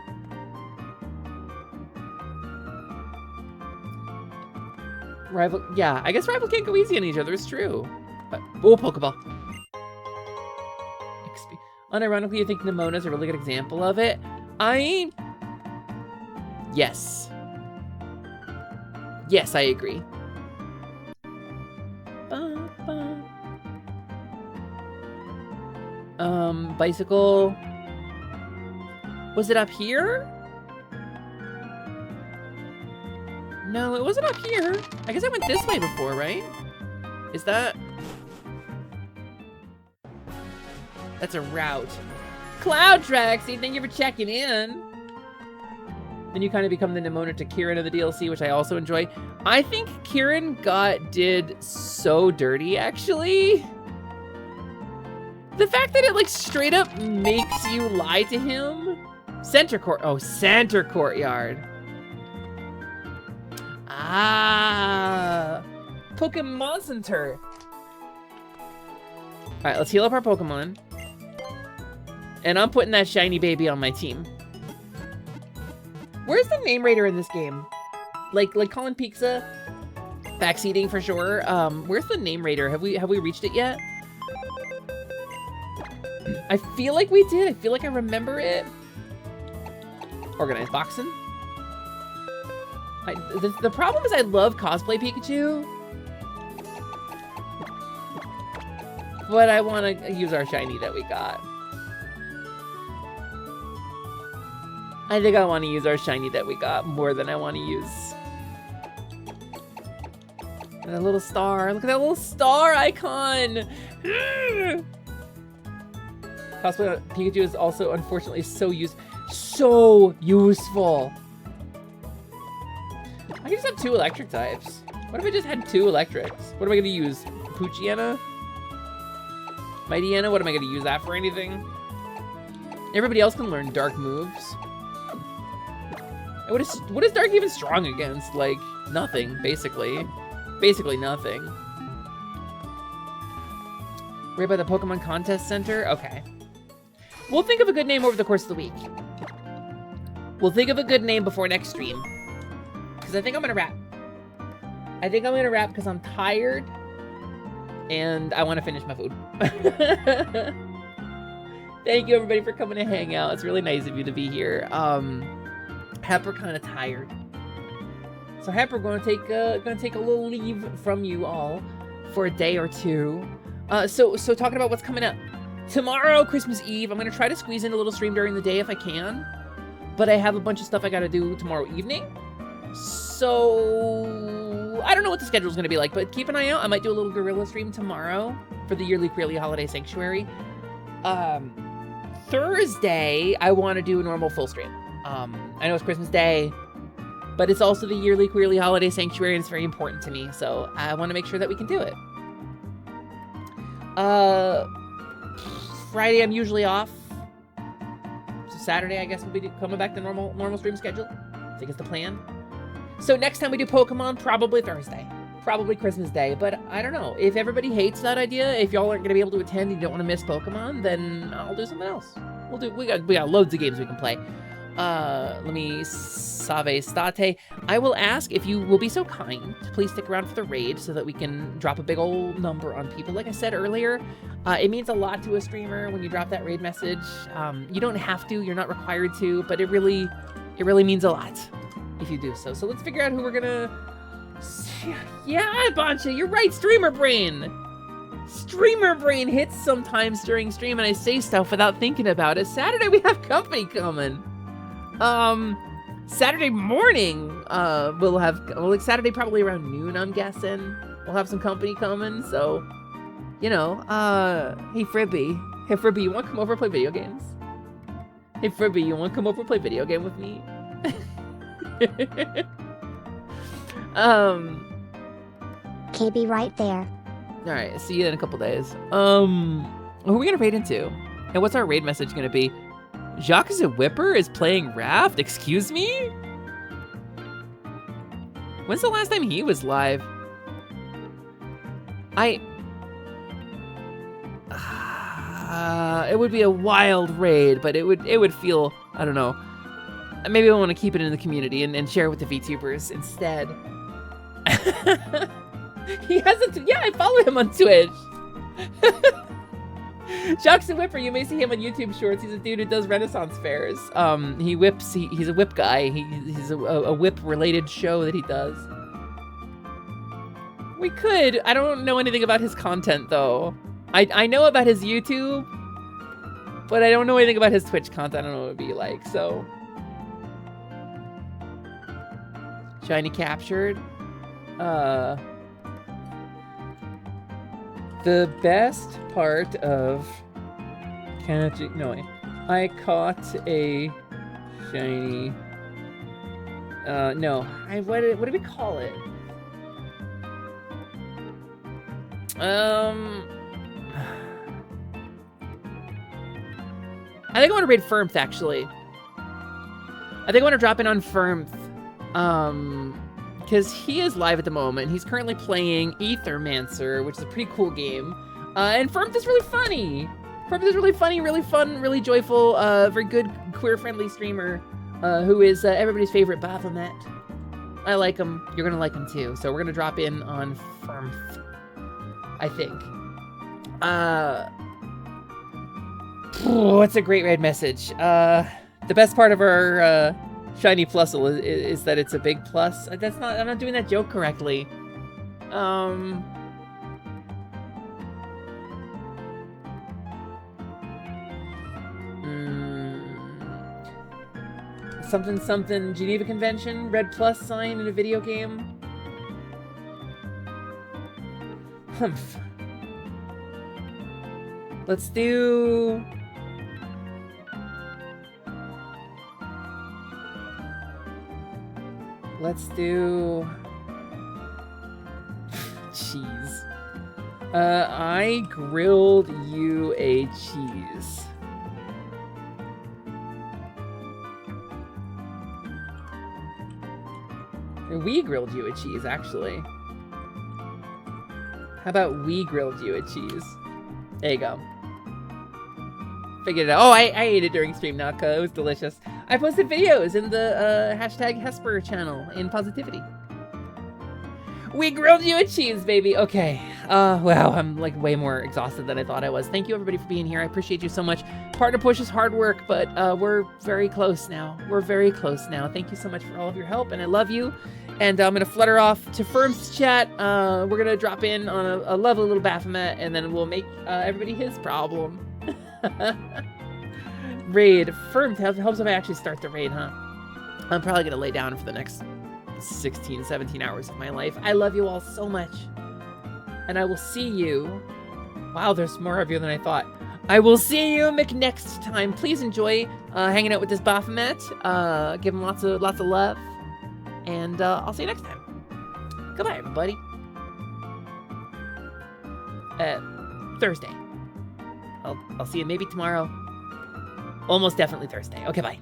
Rival, yeah, I guess rivals can't go easy on each other, it's true. But, oh, Pokeball. Unironically, you think Nemona's a really good example of it? Yes. Yes, I agree. Bicycle. Was it up here? No, it wasn't up here. I guess I went this way before, right? Is that... That's a route. Cloud Traxy, thank you for checking in. Then you kind of become the Nemona to Kieran of the DLC, which I also enjoy. I think Kieran did so dirty, actually. The fact that it, like, straight up makes you lie to him. Center Courtyard. Ah. Pokemon Center. All right, let's heal up our Pokemon. And I'm putting that shiny baby on my team. Where's the name rater in this game? Like Colin Pizza, backseating for sure. Where's the name rater? Have we reached it yet? I feel like we did. I feel like I remember it. Organized boxing. The problem is I love cosplay Pikachu. But I want to use our shiny that we got. I think I want to use our shiny that we got more than I want to use. And that little star. Look at that little star icon. Cosplay Pikachu is also unfortunately so useful. I can just have 2 electric types. What if I just had 2 electrics? What am I going to use? Poochyena? Mightyena? What am I going to use that for anything? Everybody else can learn dark moves. And what is dark even strong against? Like, nothing, basically. Basically nothing. Right by the Pokemon Contest Center? Okay. We'll think of a good name over the course of the week. We'll think of a good name before next stream. Because I think I'm going to wrap. I think I'm going to wrap because I'm tired. And I want to finish my food. Thank you, everybody, for coming to hang out. It's really nice of you to be here. Hep, we're kind of tired. So Hep, we're going to take a little leave from you all for a day or two. So talking about what's coming up. Tomorrow, Christmas Eve, I'm going to try to squeeze in a little stream during the day if I can. But I have a bunch of stuff I got to do tomorrow evening. So I don't know what the schedule is going to be like, but keep an eye out. I might do a little gorilla stream tomorrow for the yearly Queerly Holiday Sanctuary. Thursday, I want to do a normal full stream. I know it's Christmas Day, but it's also the yearly Queerly Holiday Sanctuary, and it's very important to me, so I want to make sure that we can do it. Friday, I'm usually off. So Saturday, I guess, we'll be coming back to normal stream schedule. I think it's the plan. So next time we do Pokemon, probably Thursday. Probably Christmas Day, but I don't know. If everybody hates that idea, if y'all aren't going to be able to attend and you don't want to miss Pokemon, then I'll do something else. We got loads of games we can play. Let me save state. I will ask if you will be so kind to please stick around for the raid so that we can drop a big old number on people. Like I said earlier, it means a lot to a streamer when you drop that raid message. You don't have to, you're not required to, but it really means a lot if you do so. So let's figure out who we're gonna... Yeah, Bancha, you're right, streamer brain! Streamer brain hits sometimes during stream and I say stuff without thinking about it. Saturday we have company coming. Saturday morning, we'll have, like Saturday probably around noon, I'm guessing. We'll have some company coming, so, you know, hey Fribby, you want to come over and play video games? Hey Fribby, you want to come over and play video game with me? KB right there. Alright, see you in a couple days. Who are we gonna raid into? And what's our raid message gonna be? Jacques is a Whipper is playing Raft? Excuse me? When's the last time he was live? It would be a wild raid, but it would feel, I don't know. Maybe I want to keep it in the community and share it with the VTubers instead. He has yeah, I follow him on Twitch. Jacques the Whipper, you may see him on YouTube Shorts. He's a dude who does Renaissance fairs. He whips, he's a whip guy. He's a whip-related show that he does. We could. I don't know anything about his content, though. I know about his YouTube, but I don't know anything about his Twitch content. I don't know what it would be like, so... Shiny captured. The best part of catching... No, I caught a shiny... no. What do we call it? I think I want to raid Firmth, actually. I think I want to drop in on Firmth. Because he is live at the moment. He's currently playing Aethermancer, which is a pretty cool game. And Firmth is really funny. Firmth is really funny, really fun, really joyful, very good queer-friendly streamer who is everybody's favorite Baphomet. I like him. You're going to like him too. So we're going to drop in on Firmth, I think. What's a great raid message? The best part of our shiny Plusle is that it's a big plus. That's not, I'm not doing that joke correctly. Something something Geneva Convention, red plus sign in a video game. Humph. Let's do... cheese. I grilled you a cheese. We grilled you a cheese, actually. How about we grilled you a cheese? There you go. Figured it out. Oh, I ate it during stream, Naka. It was delicious. I posted videos in the hashtag Hesper channel in Positivity. We grilled you a cheese, baby. Okay. Wow, I'm like way more exhausted than I thought I was. Thank you everybody for being here. I appreciate you so much. Partner push is hard work, but we're very close now. We're very close now. Thank you so much for all of your help, and I love you. And I'm gonna flutter off to Firm's chat. We're gonna drop in on a lovely little Baphomet, and then we'll make everybody his problem. Raid. Firm helps if I actually start the raid, huh? I'm probably gonna lay down for the next 16, 17 hours of my life. I love you all so much. And I will see you. Wow, there's more of you than I thought. I will see you next time. Please enjoy hanging out with this Baphomet. Give him lots of love. And I'll see you next time. Goodbye, everybody. Thursday. I'll see you maybe tomorrow. Almost definitely Thursday. Okay, bye.